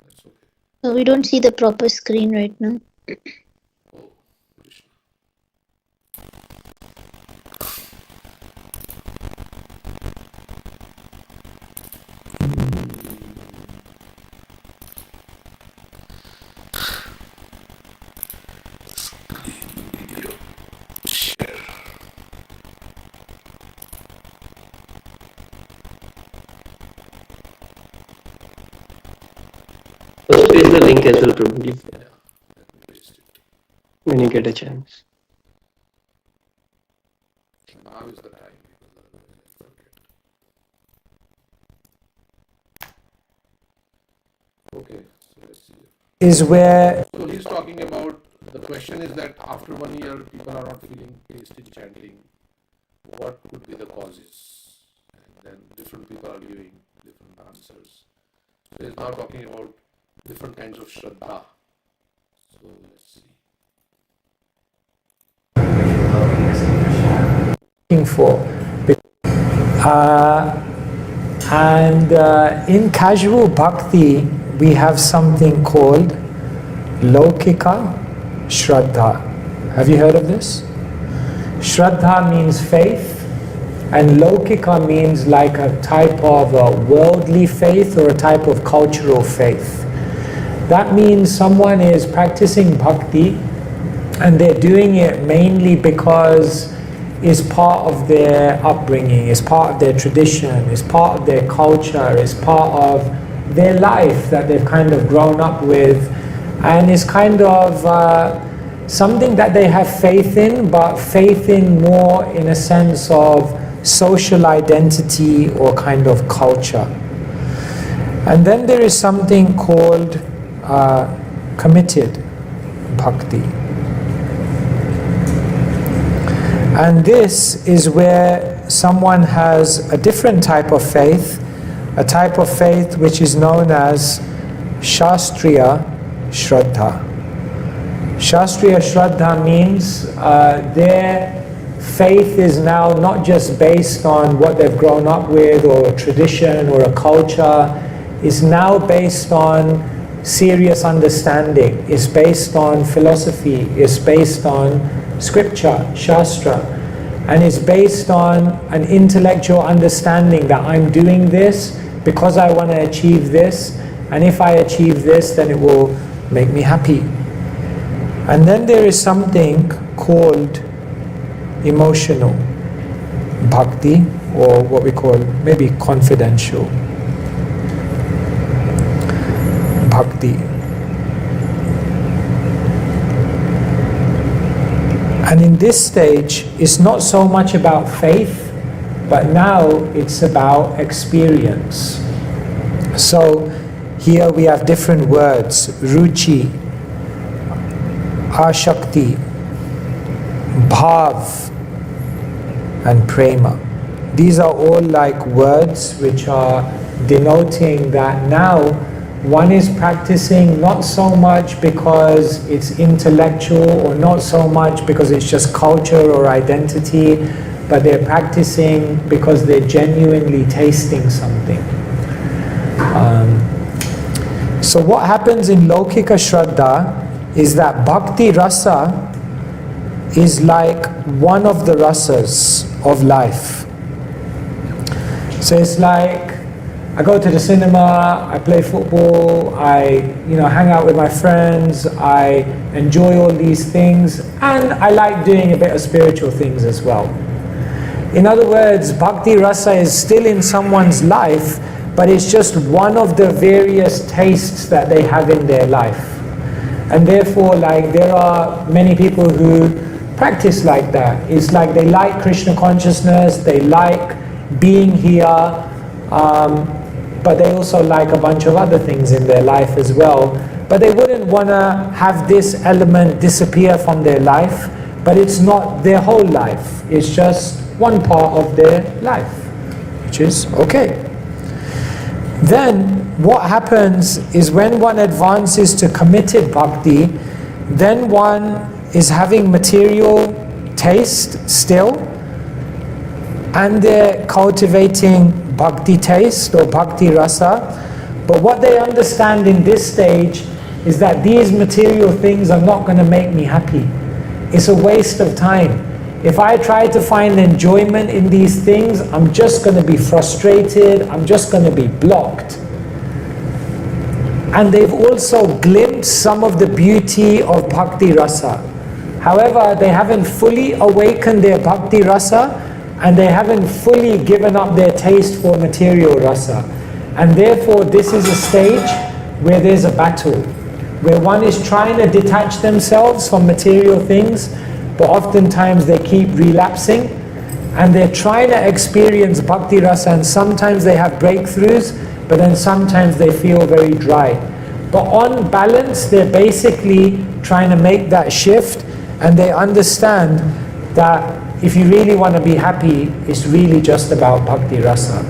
that's okay. So we don't see the proper screen right now. Oh, Krishna. the link as well, probably, Yeah, let me paste it. when you get a chance. Now is the time because otherwise I forget. Okay, so let's see. Is where So he's talking about, the question is that after 1 year people are not feeling tasty chanting. What could be the causes? And then different people are giving different answers. So he's now talking about different kinds of Shraddha. So let's see. looking for. And in casual bhakti, we have something called Lokika Shraddha. Have you heard of this? Shraddha means faith, and Lokika means like a type of worldly faith or a type of cultural faith. That means someone is practicing bhakti and they're doing it mainly because it's part of their upbringing, it's part of their tradition, it's part of their culture, it's part of their life that they've kind of grown up with, and it's kind of something that they have faith in, but faith in more in a sense of social identity or kind of culture. And then there is something called committed bhakti. And this is where someone has a different type of faith, a type of faith which is known as Shastriya Shraddha. Shastriya Shraddha means their faith is now not just based on what they've grown up with or a tradition or a culture, it's now based on serious understanding, it's based on philosophy, it's based on scripture, shastra, and it's based on an intellectual understanding that I'm doing this because I want to achieve this, and if I achieve this then it will make me happy. And then there is something called emotional bhakti, or what we call maybe confidential bhakti. And in this stage, it's not so much about faith, but now it's about experience. So here we have different words: ruchi, ashakti, bhav, and prema. These are all like words which are denoting that now one is practicing not so much because it's intellectual or not so much because it's just culture or identity, but they're practicing because they're genuinely tasting something. So what happens in Lokika Shraddha is that Bhakti Rasa is like one of the rasas of life. So it's like I go to the cinema, I play football, I hang out with my friends, I enjoy all these things, and I like doing a bit of spiritual things as well. In other words, Bhakti Rasa is still in someone's life, but it's just one of the various tastes that they have in their life. And therefore, there are many people who practice like that. It's like they like Krishna consciousness, they like being here, but they also like a bunch of other things in their life as well. But they wouldn't want to have this element disappear from their life, but it's not their whole life. It's just one part of their life, which is okay. Then what happens is when one advances to committed bhakti, then one is having material taste still, and they're cultivating bhakti taste or bhakti rasa. But what they understand in this stage is that these material things are not going to make me happy. It's a waste of time. If I try to find enjoyment in these things, I'm just going to be frustrated, I'm just going to be blocked. And they've also glimpsed some of the beauty of bhakti rasa. However, they haven't fully awakened their bhakti rasa, and they haven't fully given up their taste for material rasa. And therefore, this is a stage where there's a battle. where one is trying to detach themselves from material things, but oftentimes they keep relapsing, and they're trying to experience bhakti rasa, and sometimes they have breakthroughs, but then sometimes they feel very dry. But on balance, they're basically trying to make that shift, and they understand that if you really want to be happy, it's really just about bhakti rasa.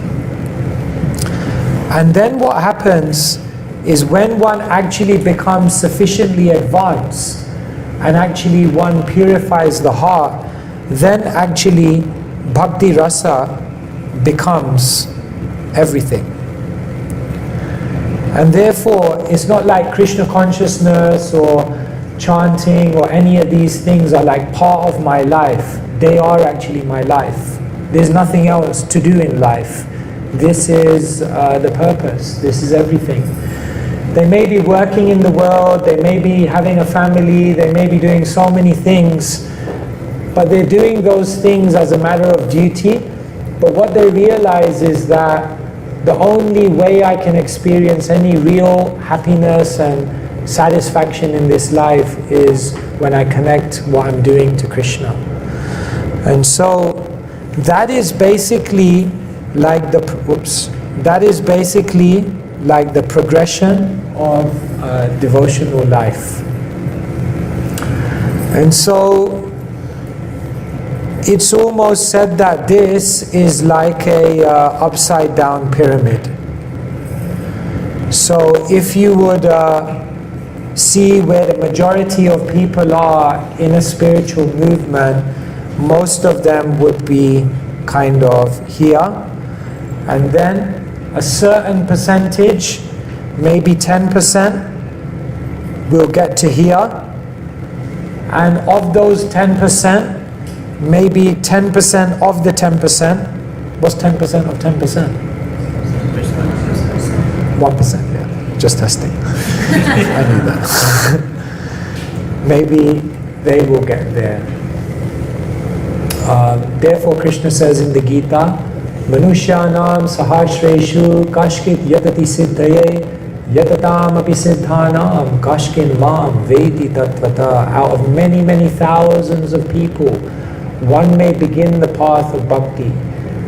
And then what happens is when one actually becomes sufficiently advanced and actually one purifies the heart, then actually bhakti rasa becomes everything. And therefore, it's not like Krishna consciousness or chanting or any of these things are like part of my life. They are actually my life. There's nothing else to do in life. This is the purpose. This is everything. They may be working in the world, they may be having a family, they may be doing so many things, but they're doing those things as a matter of duty. But what they realize is that the only way I can experience any real happiness and satisfaction in this life is when I connect what I'm doing to Krishna. And so that is basically like the progression of devotional life. And so it's almost said that this is like a upside down pyramid. So if you would see where the majority of people are in a spiritual movement, most of them would be kind of here, and then a certain percentage, maybe 10%, will get to here, and of those 10%, maybe 10% of the 10%, what's 10% of 10%? 1%, yeah, just testing. I knew that. Maybe they will get there. Therefore Krishna says in the Gita, Manushyanam sahasreshu kashkit yatati siddhaye yatatam api siddhanam kashkin mam veti tattvata. Out of many, many thousands of people, one may begin the path of bhakti.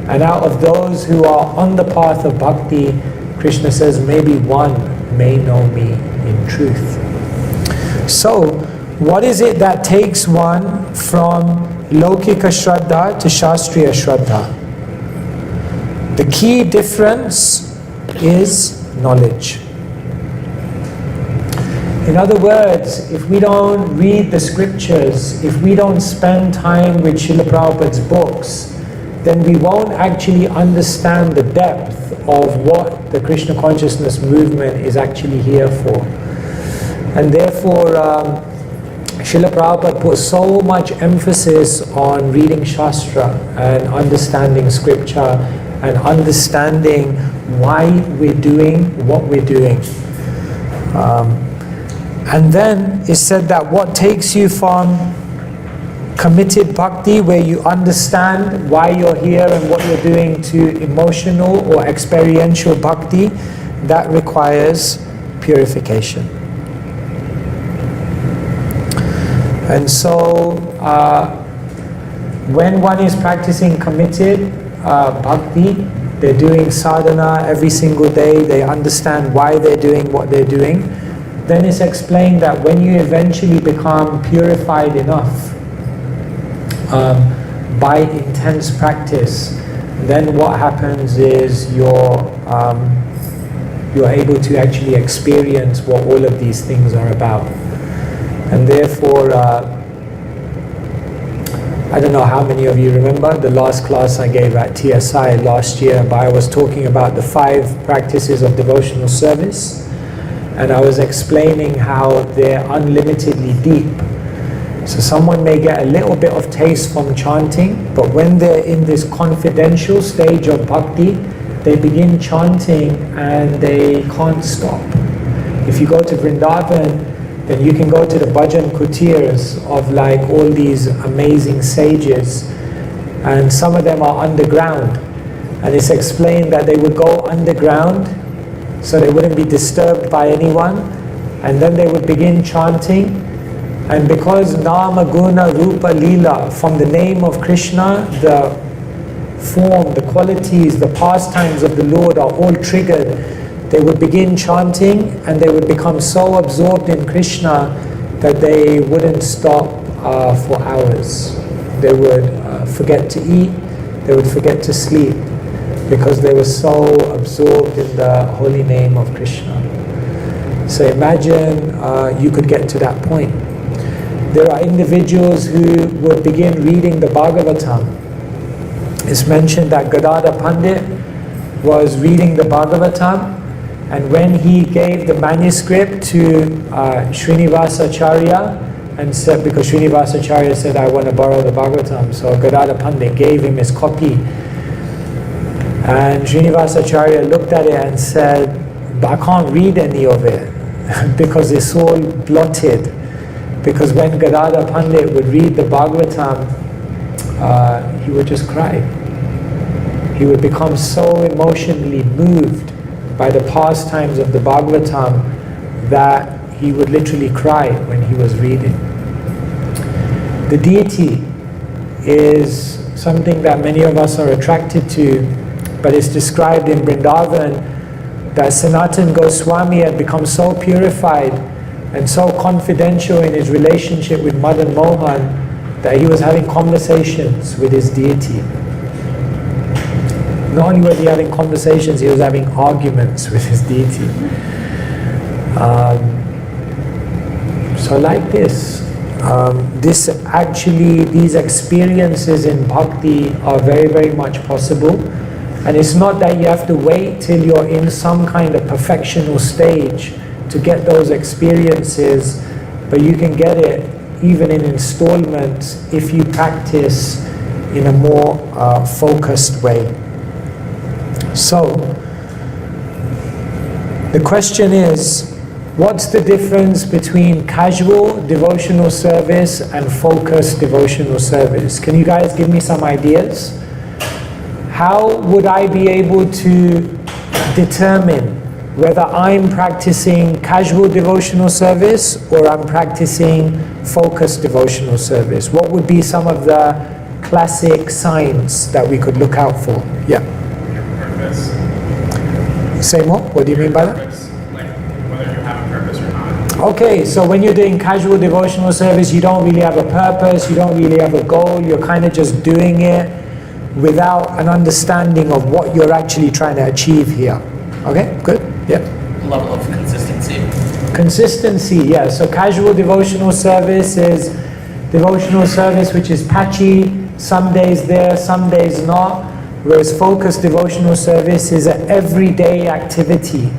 And out of those who are on the path of bhakti, Krishna says maybe one may know me in truth. So, what is it that takes one from Laukika Shraddha to Shastriya Shraddha? The key difference is knowledge. In other words, if we don't read the scriptures, if we don't spend time with Srila Prabhupada's books, then we won't actually understand the depth of what the Krishna consciousness movement is actually here for. And therefore, Srila Prabhupada put so much emphasis on reading Shastra and understanding scripture and understanding why we're doing what we're doing. And then it's said that what takes you from committed bhakti, where you understand why you're here and what you're doing, to emotional or experiential bhakti, that requires purification. And so when one is practicing committed bhakti, they're doing sadhana every single day, they understand why they're doing what they're doing, then it's explained that when you eventually become purified enough by intense practice, then what happens is you're able to actually experience what all of these things are about. And therefore, I don't know how many of you remember the last class I gave at TSI last year, but I was talking about the 5 practices of devotional service, and I was explaining how they're unlimitedly deep. So someone may get a little bit of taste from chanting, but when they're in this confidential stage of bhakti, they begin chanting and they can't stop. If you go to Vrindavan, then you can go to the bhajan kutirs of like all these amazing sages, and some of them are underground, and it's explained that they would go underground so they wouldn't be disturbed by anyone, and then they would begin chanting. And because Nama, Guna, Rupa, Leela, from the name of Krishna, the form, the qualities, the pastimes of the Lord are all triggered, they would begin chanting and they would become so absorbed in Krishna that they wouldn't stop for hours. They would forget to eat, they would forget to sleep, because they were so absorbed in the holy name of Krishna. So imagine you could get to that point. There are individuals who would begin reading the Bhagavatam. It's mentioned that Gadadhar Pandit was reading the Bhagavatam, and when he gave the manuscript to Srinivasacharya, and said, because Srinivasacharya said, I want to borrow the Bhagavatam, so Gadadhar Pandit gave him his copy. And Srinivasacharya looked at it and said, but I can't read any of it because it's all blotted. Because when Gadadhar Pandit would read the Bhagavatam, he would just cry. He would become so emotionally moved by the pastimes of the Bhagavatam that he would literally cry when he was reading. The deity is something that many of us are attracted to, but it's described in Vrindavan that Sanatan Goswami had become so purified and so confidential in his relationship with Madan Mohan that he was having conversations with his deity. Not only was he having conversations, he was having arguments with his deity. So like this, these experiences in bhakti are very, very much possible. And it's not that you have to wait till you're in some kind of perfectional stage to get those experiences, but you can get it even in installments if you practice in a more focused way. So, the question is, what's the difference between casual devotional service and focused devotional service? Can you guys give me some ideas? How would I be able to determine whether I'm practicing casual devotional service or I'm practicing focused devotional service? What would be some of the classic signs that we could look out for? Yeah. Say more? What do you mean by that? Like whether you have a purpose or not. Okay, so when you're doing casual devotional service, you don't really have a purpose, you don't really have a goal, you're kind of just doing it without an understanding of what you're actually trying to achieve here. Okay, good? Yeah. Level of consistency. Consistency, yeah. So casual devotional service is devotional service which is patchy, some days there, some days not. Whereas focused devotional service is an everyday activity.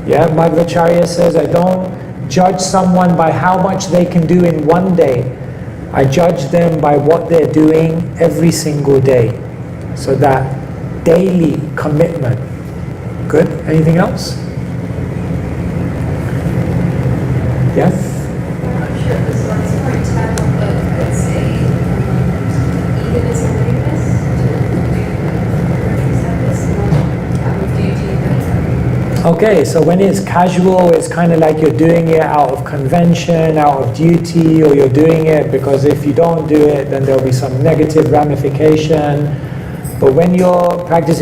Yeah, Madhvacharya says, I don't judge someone by how much they can do in one day. I judge them by what they're doing every single day. So that daily commitment. Good? Anything else? Yes? Okay, so when it's casual, it's kind of like you're doing it out of convention, out of duty, or you're doing it because if you don't do it, then there'll be some negative ramification. But when you're practicing